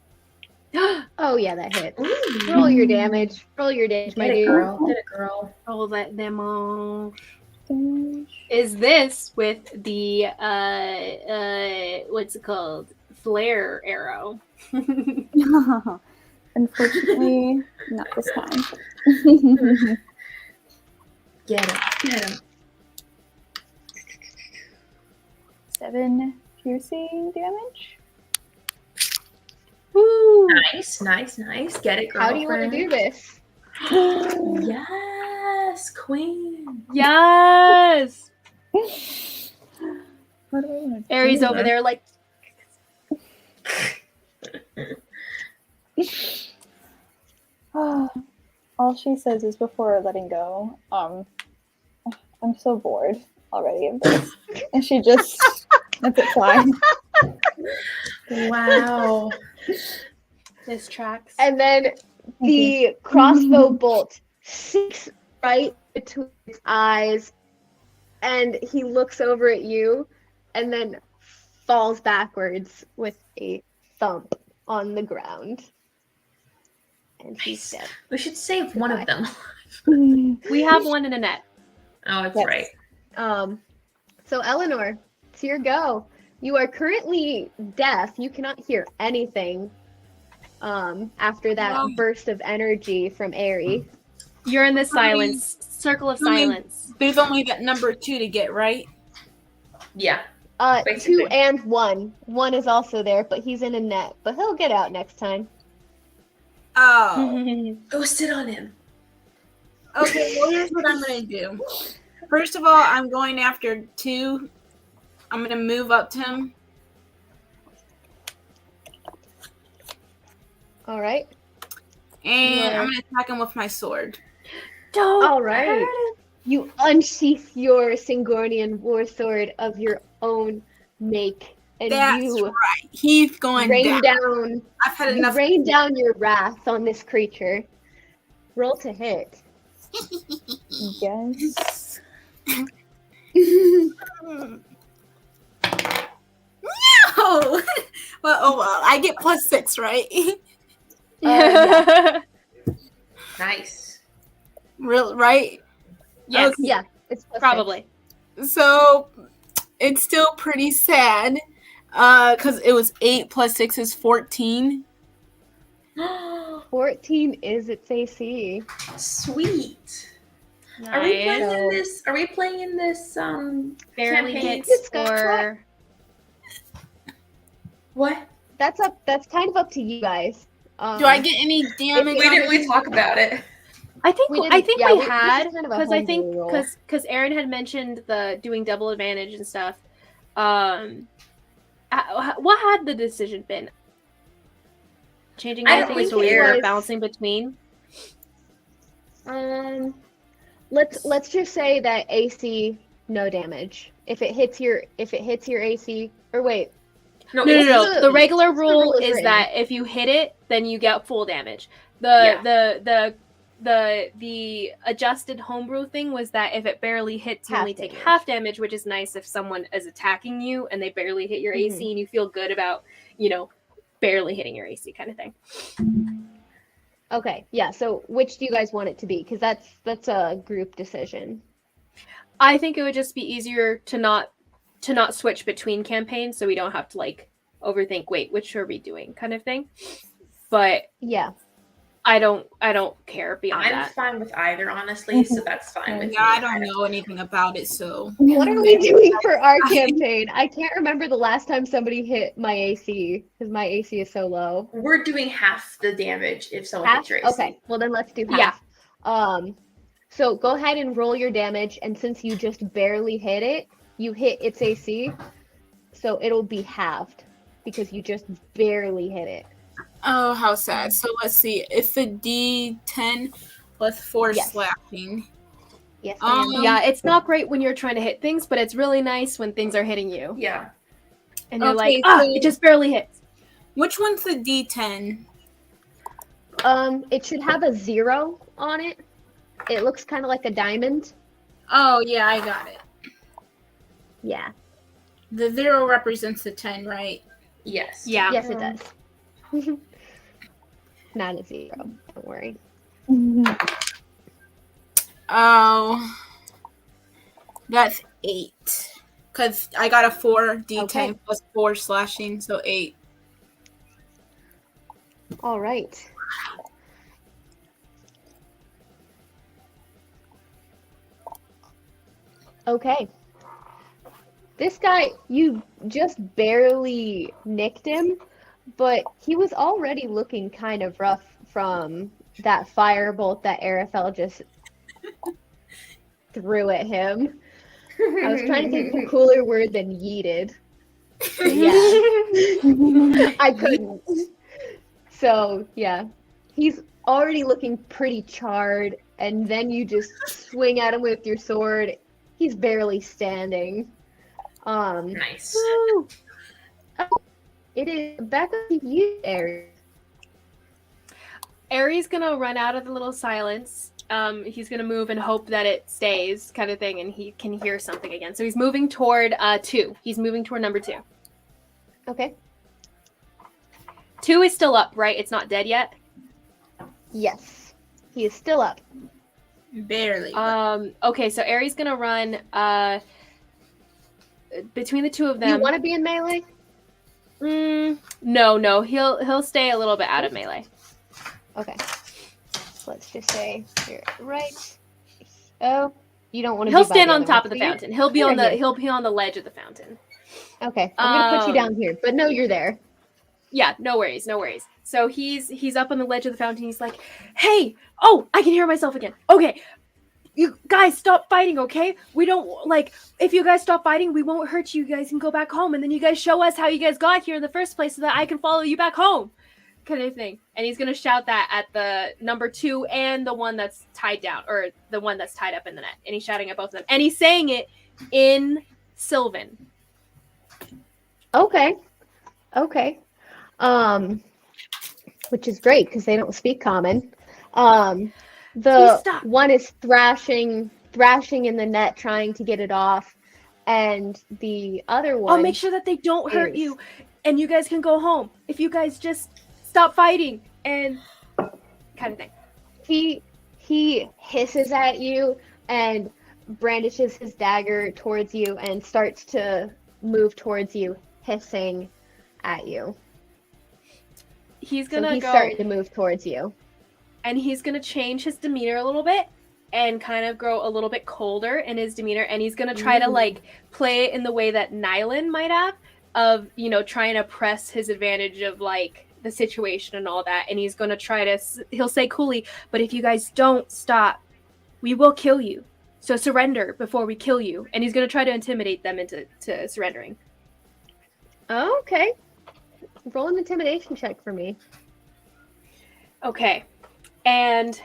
Oh yeah, that hit. Roll your damage. Roll your damage, my Get it, dude. girl. Get it, girl. Roll that demo. Is this with the what's it called? Flare arrow. Unfortunately, not this time. Get him. 7 piercing damage. Woo! Nice. Get it, girl. How do you want to do this? Yes, queen. Yes. What do I want to Aries do? over there, like All she says is before letting go, I'm so bored already of this. And she just lets it fly. Wow. this tracks. And then the crossbow bolt sinks right between his eyes, and he looks over at you, and then falls backwards with a thump on the ground. And he's dead. We should save one of them. We have one in a net. Oh, that's Yes. right. So Eleanor, it's your go. You are currently deaf. You cannot hear anything after that Wow. burst of energy from Aerie. You're in the silence. Circle of silence. There's only that number 2 to get, right? Yeah. 2 Basically. and 1. 1 is also there, but he's in a net. But he'll get out next time. Oh. Go sit on him. Okay, well, here's what I'm going to do. First of all, I'm going after 2. I'm going to move up to him. All right. And I'm going to attack him with my sword. Don't All right. hurt him. You unsheath your Singornian war sword of your own make, and That's you right. He's going rain down. down. I've had You enough. rain down your wrath on this creature. Roll to hit. Yes. No! well, I get +6, right? Yeah. Nice. Real, right? Yes, Okay. Yeah, it's +6. probably. So it's still pretty sad because it was 8 + 6 is 14. 14 is its AC. Sweet. Are we playing Nice. in this? Are we playing in this? Barely campaign? hits It's got or What? That's kind of up to you guys. Do I get any damage? We didn't really talk about it. I think We I didn't- think yeah, we this is had kind of a because I think homebrew roll. because Aaron had mentioned the doing double advantage and stuff. What had the decision been? Changing I don't anything so think we it were was- bouncing between. Let's just say that AC no damage. If it hits your AC, or wait, No, No. the- The regular the rule rule is is written. that if you hit it, then you get full damage. Yeah. The adjusted homebrew thing was that if it barely hits, you Half only take damage. half damage, which is nice if someone is attacking you and they barely hit your AC and you feel good about, barely hitting your AC kind of thing. Okay, yeah. So which do you guys want it to be? Because that's a group decision. I think it would just be easier to not switch between campaigns, so we don't have to like overthink. Wait, which are we doing? Kind of thing. But Yeah. I don't care beyond I'm that. fine with either, honestly, so that's fine with me. Yeah, I don't know anything about it, so. What are we doing for our campaign? I can't remember the last time somebody hit my AC because my AC is so low. We're doing half the damage if someone Half? hits your AC. Okay, well then let's do Yeah. half. So go ahead and roll your damage, and since you just barely hit it, you hit its AC, so it'll be halved because you just barely hit it. Oh, how sad. So let's see. If a D10 plus 4 Yes. slashing. Yes, ma'am. Yeah, it's not great when you're trying to hit things, but it's really nice when things are hitting you. Yeah. And you're Okay, like, so- it just barely hits. Which one's the D10? It should have a 0 on it. It looks kind of like a diamond. Oh, yeah, I got it. Yeah. The 0 represents the 10, right? Yes. Yeah. Yes, it does. Not a 0. Don't worry. Oh, that's 8. Because I got a 4 D10 Okay. plus 4 slashing, so 8. All right. Okay. This guy, you just barely nicked him, but he was already looking kind of rough from that firebolt that Araphel just threw at him. I was trying to think of a cooler word than yeeted. But yeah. I couldn't. So, yeah. He's already looking pretty charred, and then you just swing at him with your sword. He's barely standing. Nice. It is back up to you, Aries. Aries gonna run out of the little silence. He's gonna move and hope that it stays, kind of thing, and he can hear something again. So he's moving toward 2. He's moving toward number 2. Okay. 2 is still up, right? It's not dead yet. Yes. He is still up. Barely. Okay, so Aries gonna run between the two of them. You want to be in melee? No. He'll stay a little bit out of melee. Okay. Let's just say you're right. Oh, you don't want to. He'll be by stand the on other top one, of the so you're fountain. He'll be on right here. the ledge of the fountain. Okay, I'm gonna put you down here, but no, you're there. Yeah, no worries. So he's up on the ledge of the fountain. He's like, "Hey, oh, I can hear myself again. Okay, you guys stop fighting, okay? We don't if you guys stop fighting, we won't hurt you. You guys can go back home, and then you guys show us how you guys got here in the first place, so that I can follow you back home." Kind of thing. And he's gonna shout that at the number 2 and the one that's tied down, or the one that's tied up in the net. And he's shouting at both of them, and he's saying it in Sylvan. Okay. Which is great because they don't speak common. Please The stop. one is thrashing in the net, trying to get it off, and the other one. I'll make sure that they don't hurt is- you, and you guys can go home if you guys just stop fighting and kind of thing. He hisses at you and brandishes his dagger towards you and starts to move towards you, hissing at you. He's So gonna he's go starting to move towards you. and he's gonna change his demeanor a little bit and kind of grow a little bit colder in his demeanor, and he's gonna try to play it in the way that Nylan might have, of trying to press his advantage of the situation and all that. And he's gonna he'll say coolly, "But if you guys don't stop, we will kill you. So surrender before we kill you." And he's gonna try to intimidate them into surrendering. Okay. Roll an intimidation check for me. Okay, and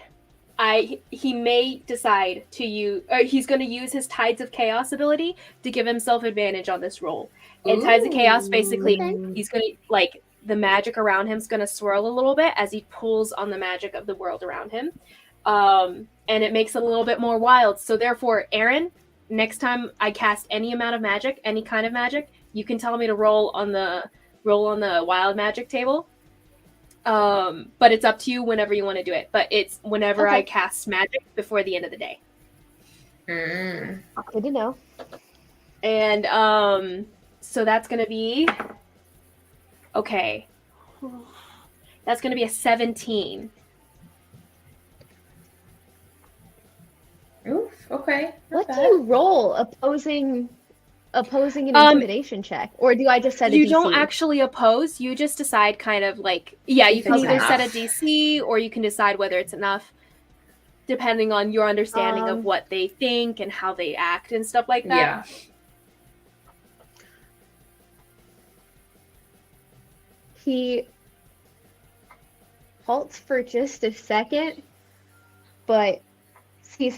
he may decide to use, or he's going to use his Tides of Chaos ability to give himself advantage on this roll. And Tides of Chaos, basically, he's going to, like, the magic around him is going to swirl a little bit as he pulls on the magic of the world around him. And it makes it a little bit more wild. So therefore, Aaron, next time I cast any amount of magic, any kind of magic, you can tell me to roll on the wild magic table. But it's up to you whenever you want to do it. But it's whenever I cast magic before the end of the day. Good to know. And so that's gonna be okay. That's gonna be a 17. Oof. Okay. What do you roll opposing an intimidation check, or do I just set a DC? You don't actually oppose. You just decide, kind of like, yeah. You can It's either enough. set a DC, or you can decide whether it's enough, depending on your understanding of what they think and how they act and stuff like that. Yeah. He halts for just a second, but sees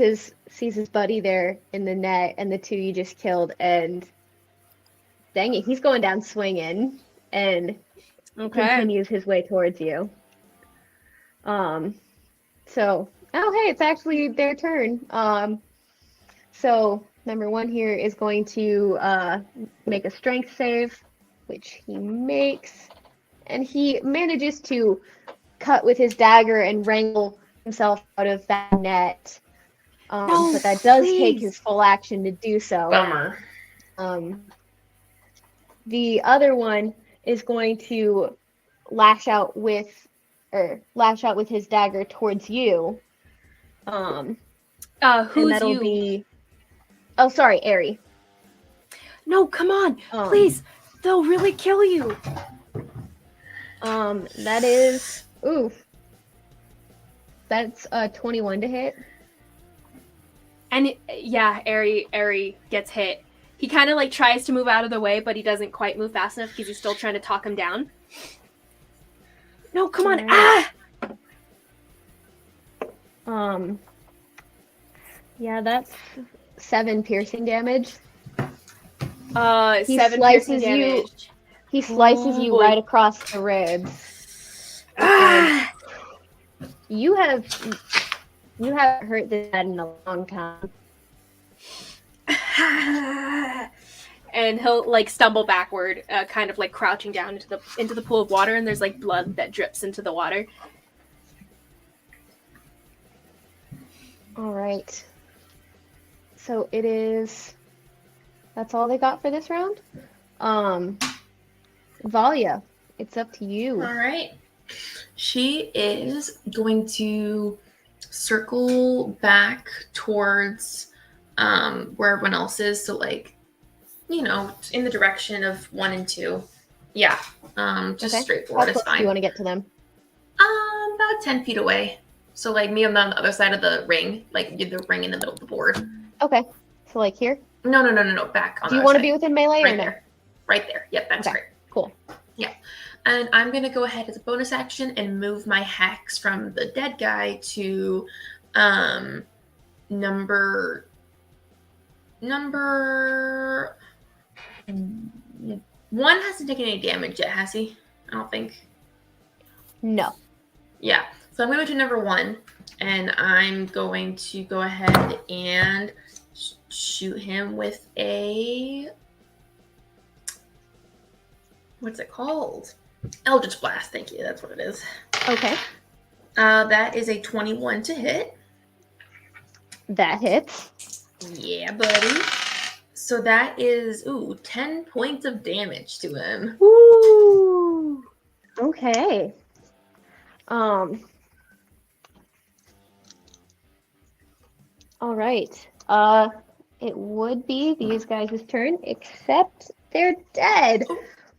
his buddy there in the net and the two you just killed, and dang it, he's going down swinging and continues his way towards you. So, hey, it's actually their turn. So number one here is going to make a strength save, which he makes, and he manages to cut with his dagger and wrangle himself out of that net. But that does take his full action to do so. Bummer. The other one is going to lash out with his dagger towards you. Who's and that'll you? be... Oh, sorry, Ari. No, come on, please. They'll really kill you. That is... Oof. That's a 21 to hit. And Ari gets hit. He kind of like tries to move out of the way, but he doesn't quite move fast enough because he's still trying to talk him down. No, come on. Right. Yeah, that's 7 piercing damage. He 7 piercing damage. He slices you right across the ribs. You haven't hurt this bad in a long time. And he'll like stumble backward, kind of like crouching down into the pool of water, and there's like blood that drips into the water. All right. So it is. That's all they got for this round. Valia, it's up to you. All right. She is going to circle back towards where everyone else is. So, like, you know, in the direction of 1 and 2. Yeah. Just straightforward. How It's close do fine. you want to get to them? About 10 feet away. So, like, me, I'm on the other side of the ring. Like, the ring in the middle of the board. Okay. So, like here? No. Back on Do the you other want to side. be within melee Right or no? there. Right there. Yep, that's Okay. great. Cool. Yeah. And I'm going to go ahead as a bonus action and move my hex from the dead guy to number 1 hasn't taken any damage yet, has he? I don't think. No. Yeah. So I'm going to number 1, and I'm going to go ahead and shoot him with a... What's it called? Eldritch Blast. Thank you. That's what it is. Okay. That is a 21 to hit. That hits. Yeah, buddy. So that is 10 points of damage to him. Woo! Okay. All right. It would be these guys' turn, except they're dead.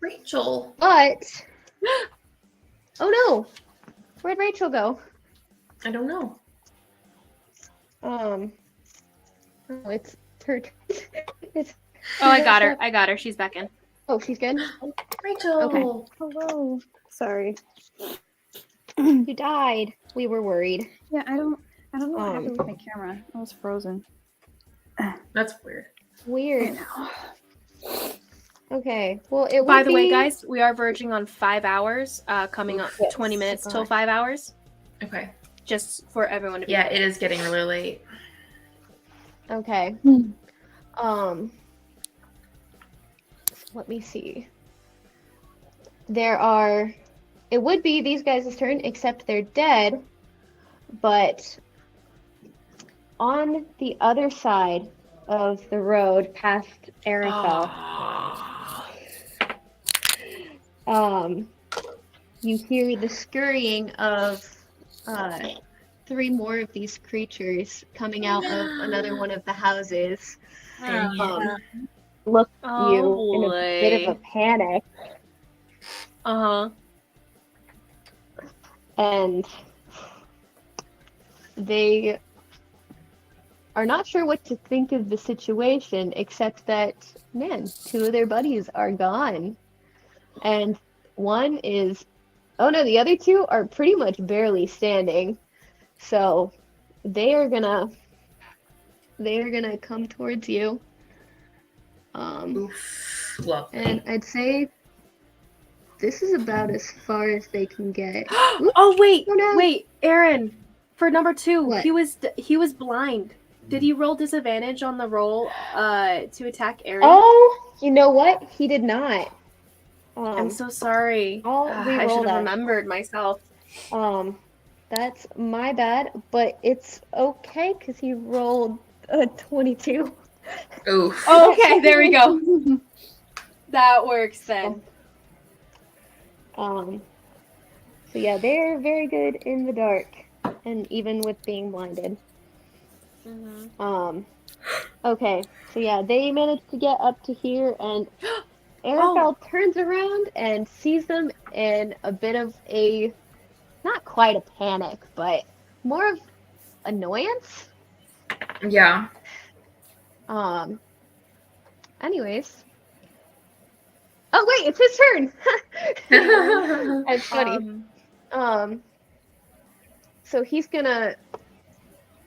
Rachel. But oh no, where'd Rachel go? I don't know. Oh, it's her. It's. I got her. She's back in. Oh, she's good. Rachel. Okay. Hello. Sorry. You died. We were worried. Yeah, I don't I don't know what happened with my camera. It was frozen. That's weird. Weird. Okay. Well, it By would the way, be- guys, we are verging on 5 hours. Coming up Yes. 20 minutes till God. 5 hours. Okay. Just for everyone to be Yeah, aware. it is getting really late. Okay. Let me see. It would be these guys' turn, except they're dead. But on the other side of the road, past Araphel, you hear the scurrying of 3 more of these creatures coming out of another one of the houses. Dang it. Look at Oh, you in a bit of a boy. panic, Uh-huh. and they are not sure what to think of the situation, except that, man, 2 of their buddies are gone. And one is, oh no, the other 2 are pretty much barely standing. So they are gonna come towards you. Oof. Lovely. And I'd say this is about as far as they can get. Oh, wait. Oh, no. Wait, Aaron. For number 2, What? he was blind. Did he roll disadvantage on the roll to attack Aaron? Oh, you know what? He did not. I'm so sorry. I'll I re-roll should have that. remembered myself. That's my bad, but it's okay because he rolled a 22. Oof. Oh, okay, there we go. That works then. So yeah, they're very good in the dark, and even with being blinded. Okay, so yeah, they managed to get up to here, and Araphel turns around and sees them in a bit of a, not quite a panic, but more of annoyance. Yeah. Anyways. Oh wait, it's his turn. That's funny. So he's gonna.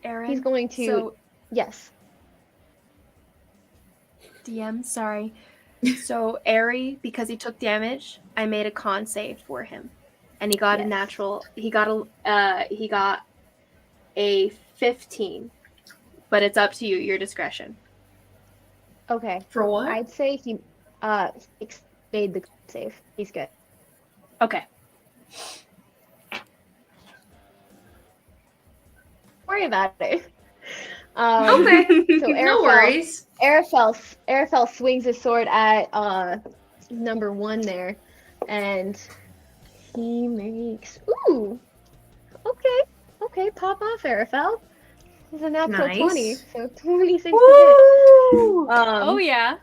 Aaron, He's going to. So, Yes. DM, sorry. So, Ari, because he took damage, I made a con save for him. And he got a Yes. natural. He got a 15. But it's up to you, your discretion. Okay. For what? I'd say he made the save. He's good. Okay. Worry about it. Okay. So No worries. Araphel swings his sword at number 1 there, and he makes okay, pop off, Araphel. It's a natural Nice. 20, so 26 to hit. Oh yeah.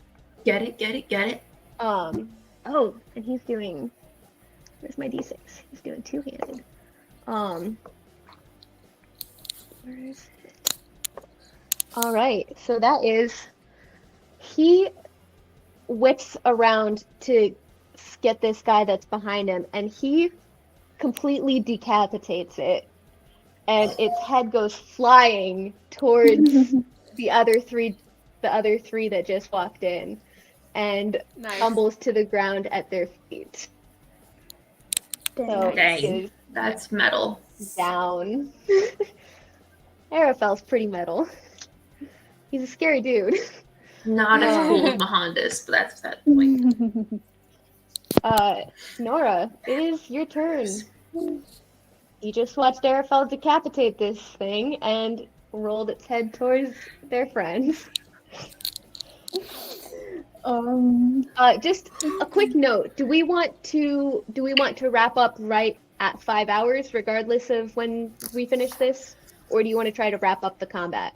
Get it. Oh, and he's doing. Where's my d6? He's doing 2-handed. Where is it? All right, so that is. He whips around to get this guy that's behind him, and he completely decapitates it, and its head goes flying towards the other three that just walked in, and Nice. tumbles to the ground at their feet. So Dang. is That's metal. down. Araphel's pretty metal. He's a scary dude. Not as cool as Mahandas, but that's that point. Nora, it is your turn. You just watched Araphel decapitate this thing and rolled its head towards their friends. Just a quick note. Do we want to wrap up right at 5 hours, regardless of when we finish this, or do you want to try to wrap up the combat?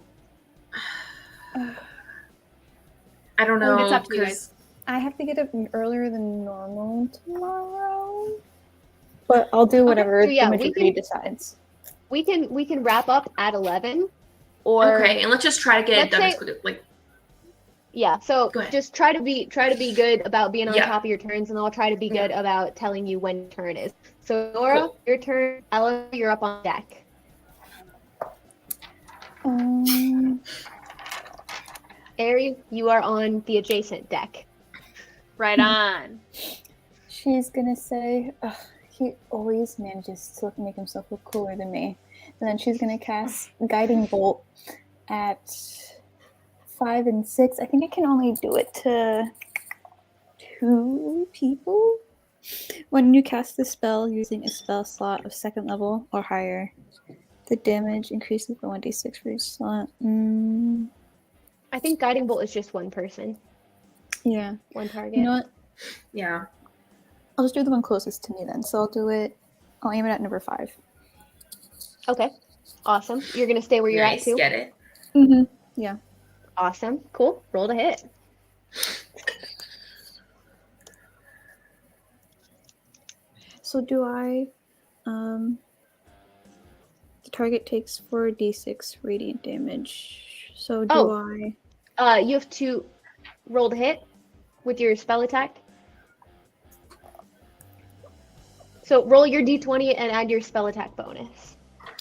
I don't know. It's up to you 'cause- guys. I have to get up earlier than normal tomorrow, but I'll do whatever so yeah, the we majority can- decides. We can wrap up at 11, or Okay, and let's just try to get it let's done say- as quickly. Like, yeah. So Go ahead. just try to be good about being on Yeah. top of your turns, and I'll try to be Yeah. good about telling you when your turn is. So Nora, Cool. your turn. Ella, you're up on deck. Ari, you are on the adjacent deck. Right on. She's gonna say, "Ugh, he always manages to make himself look cooler than me." And then she's gonna cast Guiding Bolt at 5 and 6. I think I can only do it to 2 people. When you cast the spell using a spell slot of 2nd level or higher, the damage increases by 1d6 for each slot. I think Guiding Bolt is just one person, Yeah. one target. You know what? Yeah. I'll just do the one closest to me then. So I'll aim it at number 5. Okay, awesome. You're gonna stay where you're Nice. at too? Get it? Mm-hmm. Yeah. Awesome, cool. Roll to hit. So do I, the target takes 4d6 radiant damage. So do I? You have to roll to hit with your spell attack. So roll your d20 and add your spell attack bonus.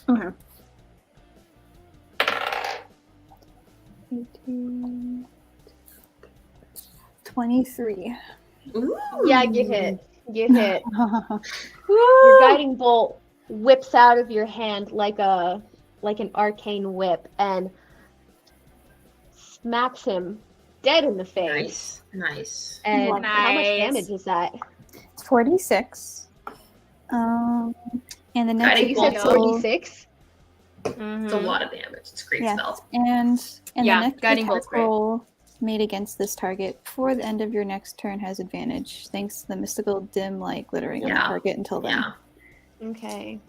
Okay. 18, 23. Ooh. Yeah, you hit. You hit. Your guiding bolt whips out of your hand like an arcane whip and smacks him dead in the face. Nice. And how much Nice. damage is that? It's 46. And the next Guiding You said bolt. 46? Mhm. It's a lot of damage. It's a great Yeah. spell. And Yeah, the next Guiding Bolt's attack great. roll made against this target before the end of your next turn has advantage, thanks to the mystical dim light glittering on the Yeah. target until then. Yeah. Okay.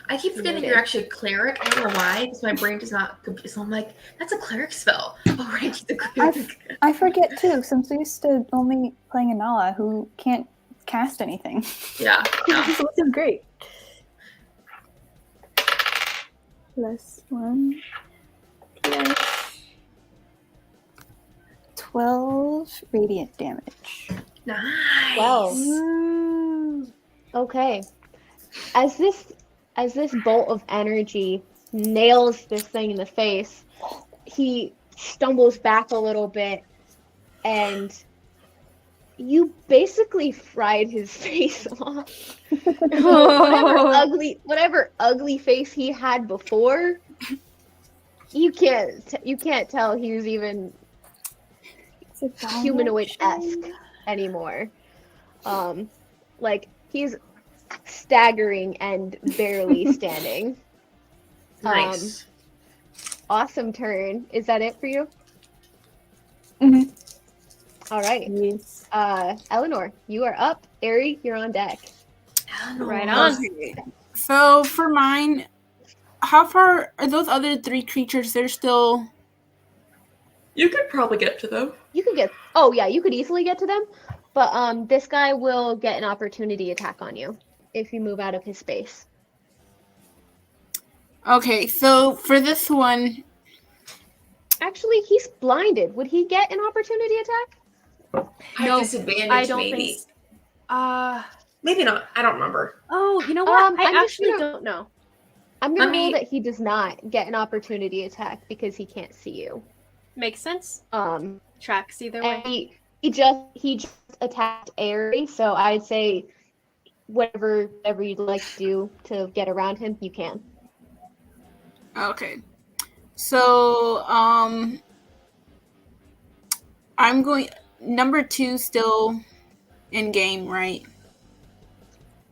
I keep forgetting Noted. you're actually a cleric. I don't know why, because my brain does not. So I'm like, that's a cleric spell. Oh, right, he's a cleric. I forget too, since we used to only playing a Nala who can't cast anything. Yeah. Yeah. So this is great. +1 plus 12 radiant damage. Nice. Well. Okay. As this bolt of energy nails this thing in the face, he stumbles back a little bit and you basically fried his face off. Whatever ugly face he had before, you can't tell he was even It's a downward humanoid-esque shade. anymore. Like he's staggering and barely standing. Nice. Awesome turn. Is that it for you? Mhm. All right. Yes. Eleanor, you are up. Ari, you're on deck. Right on. So for mine, how far are those other 3 creatures? They're still. You could probably get to them. You could get. Oh yeah, you could easily get to them, but this guy will get an opportunity attack on you if you move out of his space. Okay, so for this one, Actually, he's blinded. Would he get an opportunity attack? No, Disadvantage, I don't maybe. think. Maybe not. I don't remember. Oh, you know what? I'm I just actually gonna- don't know. I'm gonna Let rule me- that he does not get an opportunity attack because he can't see you. Makes sense. Tracks either And way. he just attacked Ari, so I'd say whatever you'd like to do to get around him, you can. okay. So, I'm going. Number 2 still in game, right?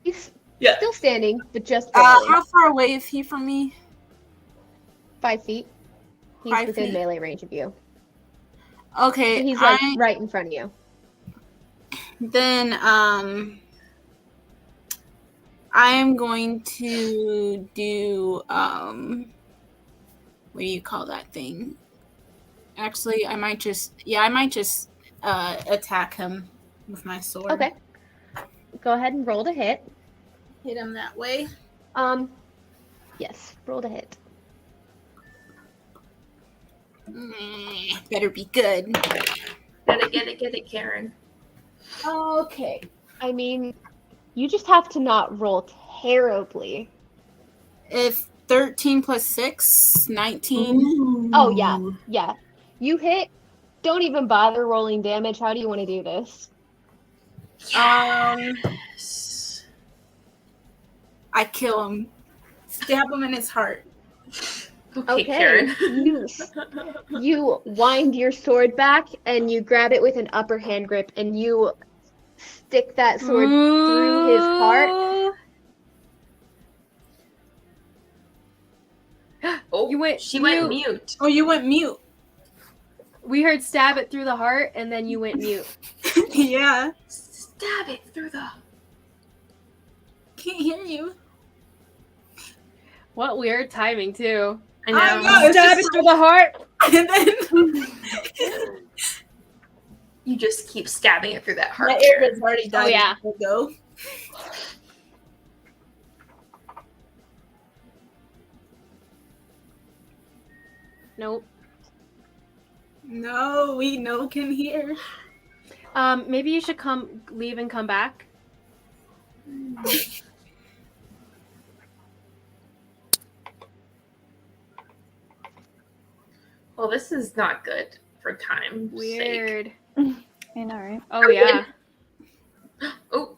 He's Yeah. still standing, but just barely. How far away is he from me? 5 feet. He's 5 within feet. melee range of you. Okay, He's like right in front of you. then I am going to do what do you call that thing? Actually, I might just attack him with my sword. Okay. Go ahead and roll to hit. Hit him that way. Yes, roll to hit. Better be good. Get it, Karen. Okay. I mean, you just have to not roll terribly. If 13 plus 6, 19. Oh, yeah. You hit. Don't even bother rolling damage. How do you want to do this? I kill him. Stab him in his heart. Okay, Karen. You wind your sword back and you grab it with an upper hand grip and you stick that sword through his heart. Oh, You went she went mute. Oh, you went mute. We heard stab it through the heart, and then you went mute. Yeah. Stab it through the... Can't hear you. What weird timing, too. I know. I know. It's Stab just it through the heart. And then You just keep stabbing it through that heart. my Karen. air was already died. yeah. Go. Nope. No, we no can hear. Maybe you should leave and come back. Well, this is not good for time. Weird. I know, right? Oh, yeah. Oh,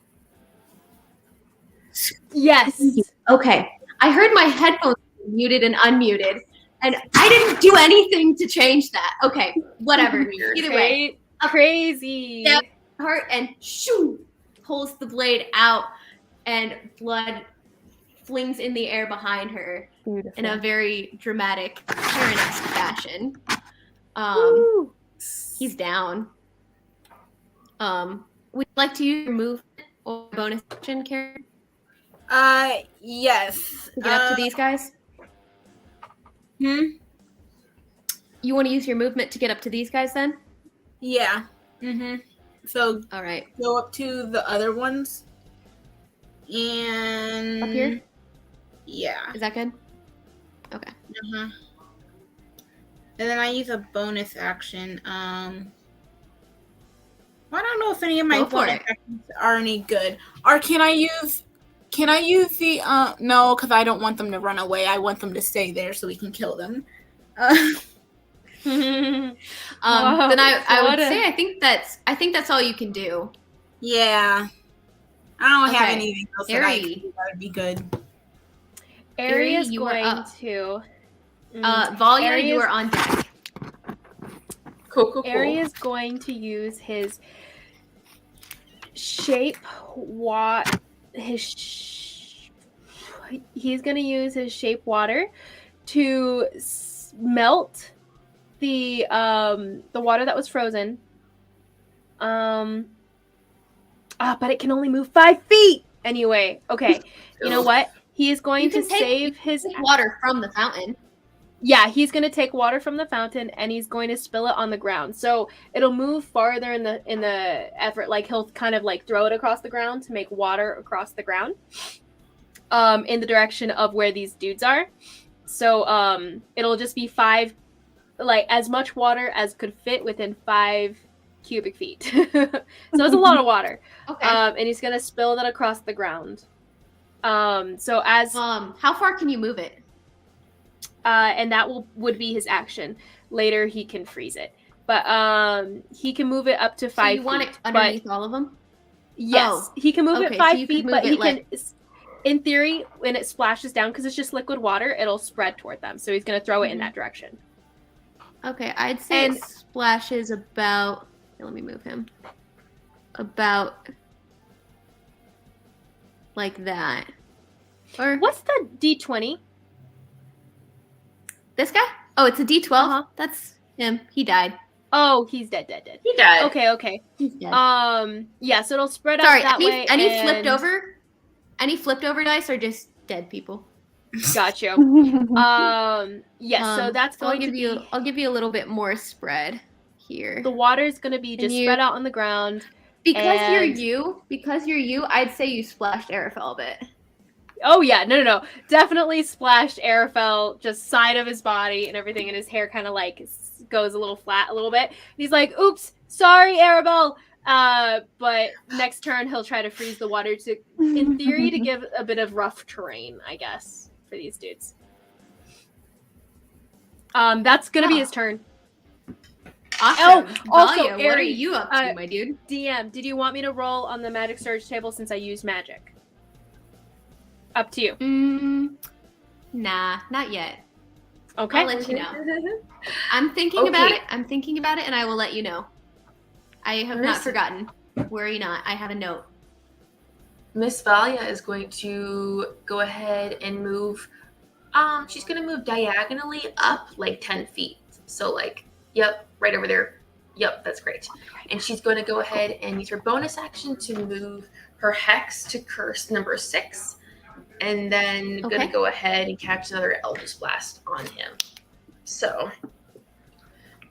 Yes. Okay. I heard my headphones were muted and unmuted, and I didn't do anything to change that. Okay, whatever. Either way, Crazy. Yep. heart and shoo, pulls the blade out, and blood flings in the air behind her Beautiful. in a very dramatic Karen-esque fashion. Woo. He's down. Would you like to use your movement or bonus action, Karen, Yes. to get up to these guys? Hmm? You want to use your movement to get up to these guys then? Yeah. Mm-hmm. So All right. go up to the other ones. And Up here? Yeah. Is that good? Okay. Uh-huh. And then I use a bonus action. I don't know if any of my Go for bonus it. actions are any good. Or can I use the no, because I don't want them to run away. I want them to stay there so we can kill them. Then Whoa, I would what a- say I think that's all you can do. Yeah. I don't have Okay. anything else that I Ari. can do that would be good. Ari is you are going up. to. Valia, Ari you is- are on deck. cool. Ari is going to use his he's going to use his shape water to melt the water that was frozen. But it can only move 5 feet. Anyway, okay. You know what? He is going You to can take- save his Water from the fountain. Yeah, he's going to take water from the fountain and he's going to spill it on the ground. So it'll move farther in the effort. Like he'll kind of like throw it across the ground to make water across the ground, in the direction of where these dudes are. So it'll just be 5, like as much water as could fit within 5 cubic feet. So it's a lot of water. Okay. And he's going to spill that across the ground. So as How far can you move it? and that would be his action. Later, he can freeze it, but he can move it up to 5 So feet. you want it but underneath all of them? yes, Oh, he can move okay, it so 5 you could feet, move but it he like- can. In theory, when it splashes down, because it's just liquid water, it'll spread toward them. So he's going to throw it in that direction. Okay, I'd say And- it splashes about. Here, let me move him. About like that. Or What's the D20? this guy? Oh, it's a D12. Uh-huh. That's him. He died. Oh, he's dead. He died. Okay. He's dead. Yeah, so it'll spread Sorry. out that way. Any flipped and- over? Any flipped over dice or just dead people? Got you. Yes, so that's So I'll going to give be. you. I'll give you a little bit more spread here. The water is going to be just you- spread out on the ground. Because and- you're you, I'd say you splashed Araphel a bit. Oh yeah, no. Definitely splashed Araphel just side of his body and everything, and his hair kind of like goes a little flat a little bit. And he's like, "Oops, sorry, Arabelle." But next turn he'll try to freeze the water to, in theory, to give a bit of rough terrain, I guess, for these dudes. That's gonna be his turn. Awesome. also, Valia, what are Aries, you up to, my dude? DM, did you want me to roll on the magic surge table since I used magic? Up to you. Nah, not yet. Okay. I'll let you know. I'm thinking about it. I'm thinking about it, and I will let you know. I have not forgotten. Worry not. I have a note. Miss Valia is going to go ahead and move. She's going to move diagonally up like 10 feet. So like, yep, right over there. Yep, that's great. And she's going to go ahead and use her bonus action to move her hex to curse number 6. And then going to go ahead and catch another Eldritch Blast on him. So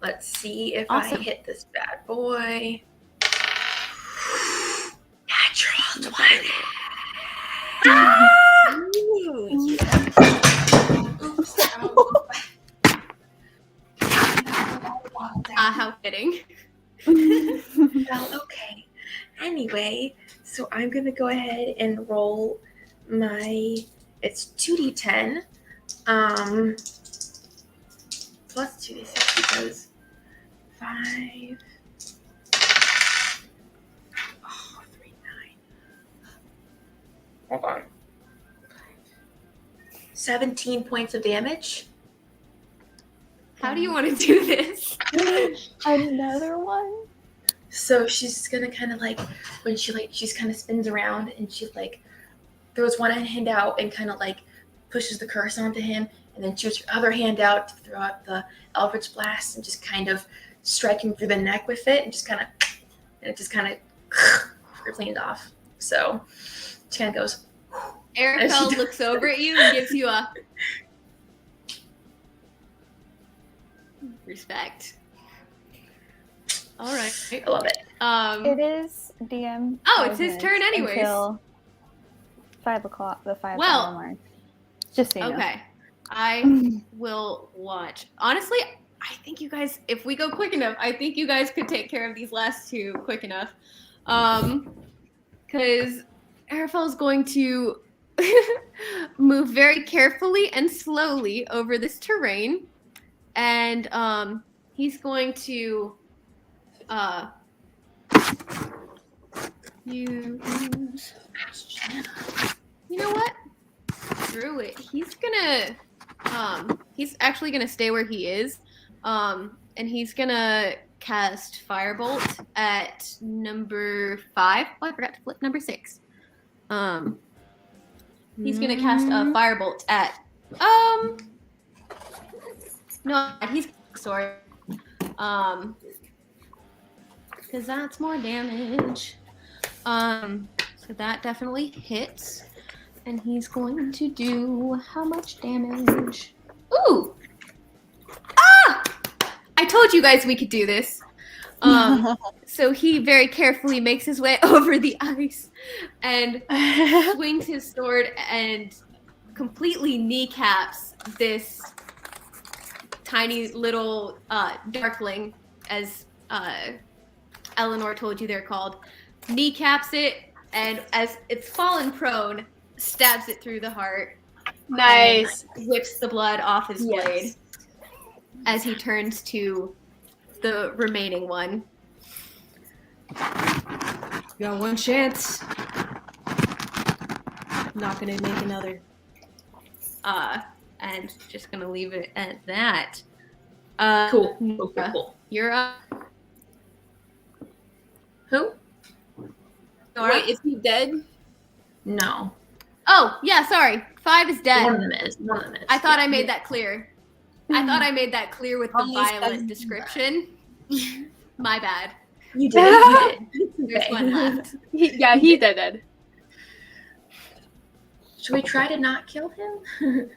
let's see if I hit this bad boy. Natural 20. Ooh, yeah. Oops. How fitting. Well, okay. Anyway, so I'm going to go ahead and roll it's 2d10 plus 2d6 because 5 3 9 hold on 17 points of damage. How do you want to do this? Another one? So she's gonna kind of like when she's kind of spins around and she like throws one hand out and kind of like pushes the curse onto him, and then shoots her other hand out to throw out the Eldritch Blast and just kind of strike him through the neck with it, and it just kind of cleaned off. So she kind of goes. Araphel looks over at you and gives you a respect. All right, I love it. It is DM. Oh, it's his turn anyways. Until 5 o'clock, the 5 Well, hour mark. Just so you know. Okay. I will watch. Honestly, I think you guys, if we go quick enough, I think you guys could take care of these last two quick enough. Because Araphel is going to move very carefully and slowly over this terrain. And he's going to use... You know what? Screw it. He's actually gonna stay where he is. And he's gonna cast Firebolt at number 5. Oh, I forgot to flip number 6. He's gonna cast a Firebolt at no, he's sorry. Because that's more damage. So that definitely hits. And he's going to do how much damage? Ooh! Ah! I told you guys we could do this. So he very carefully makes his way over the ice and swings his sword and completely kneecaps this tiny little darkling, as Eleanor told you they're called. Kneecaps it, and as it's fallen prone, stabs it through the heart. Nice. Whips the blood off his blade as he turns to the remaining one. You got one chance. Not gonna make another. And just gonna leave it at that. Cool. You're up. Who? Nora? Wait, is he dead? No. Oh, yeah, sorry. 5 is dead. One of them is. I thought I made that clear. I thought I made that clear with the Only violent 7. description. My bad. You did. There's one left. He did. Should we try to not kill him?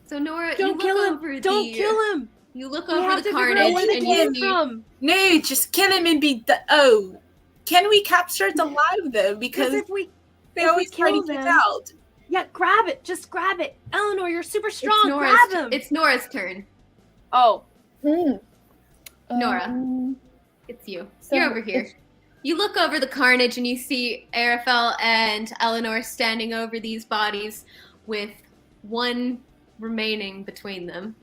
So Nora, Don't you kill look him. over Don't the kill him. You look We over have the to figure out carnage where they and came you see from. No, just kill him and be oh. Can we capture it alive though? Because If we they if we always try to kill get them- out. Yeah, grab it. Just grab it. Eleanor, you're super strong. Nora's, Grab him. It's Nora's turn. Oh. Nora. It's you. So You're over here. You look over the carnage and you see Araphel and Eleanor standing over these bodies with one remaining between them.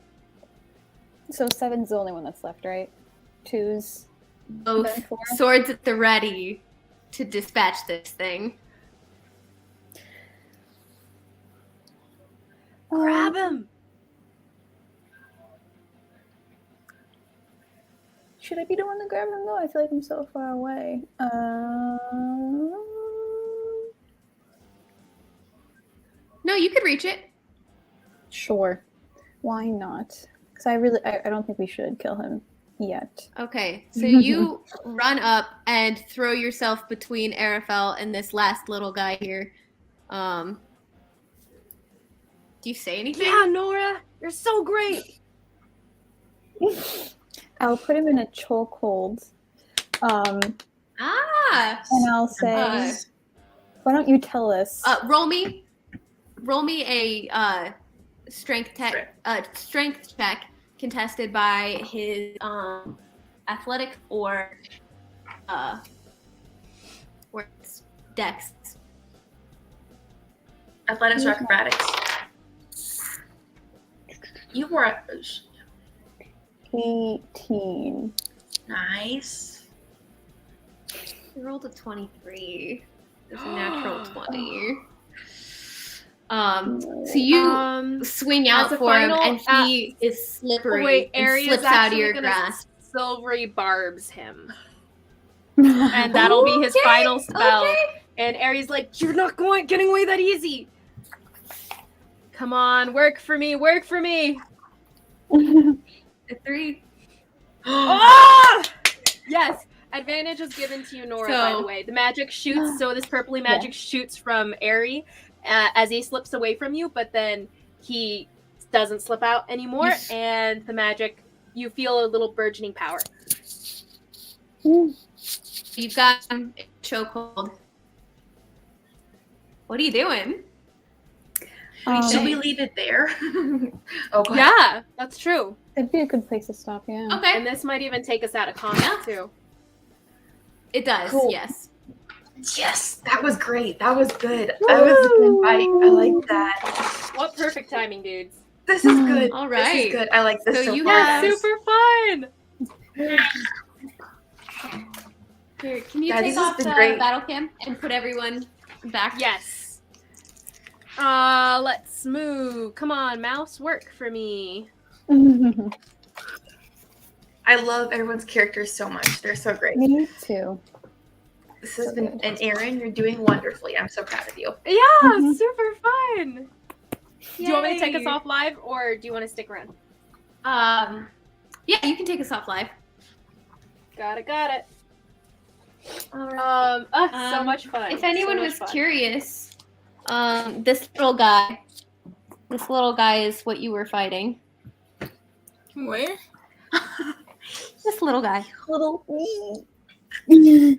So 7's the only one that's left, right? 2's Both then 4. swords at the ready to dispatch this thing. Grab him. Should I be the one to grab him though? I feel like I'm so far away. No, you could reach it. Sure. Why not? Because I don't think we should kill him yet. Okay, so you run up and throw yourself between Araphel and this last little guy here. Do you say anything? Yeah, Nora, you're so great. I'll put him in a chokehold. And I'll say, why don't you tell us? Roll me a strength check contested by his athletic or it's dex. Athletics or acrobatics? You were 18. nice. You rolled a 23. It's a natural 20. So you swing out as a for him, final and he is slippery Wait, and Aries slips is out of actually your gonna grasp. silvery barbs him, and that'll be his final spell. Okay. And Aries like, you're not getting away that easy. Come on, work for me, work for me. A 3. Ah! Yes, advantage is given to you, Nora. By So- the way, the magic shoots. So this purpley magic shoots from Aries as he slips away from you, but then he doesn't slip out anymore, and the magic, you feel a little burgeoning power. You've got him in a chokehold. What are you doing? Should we leave it there? Oh, go ahead. Yeah, that's true. It'd be a good place to stop, yeah. Okay, And this might even take us out of combat too. it does. Cool. Yes. Yes, that was great. That was good. That was a good fight. I like that. What perfect timing, dudes. This is good. All This right. is good. I like this So so you far. have- guys. Super fun. Here, can you Guys, take this has off been the great. battle cam and put everyone back? Yes. Let's move. Come on, mouse, work for me. I love everyone's characters so much. They're so great. Me too. This has been, and Erin, you're doing wonderfully. I'm so proud of you. Yeah, super fun. Do you want me to take us Yay. off live, or do you want to stick around? Yeah, you can take us off live. Got it. All right. So much fun. If anyone so much was fun. curious, this little guy is what you were fighting. Where? This little guy. Little me.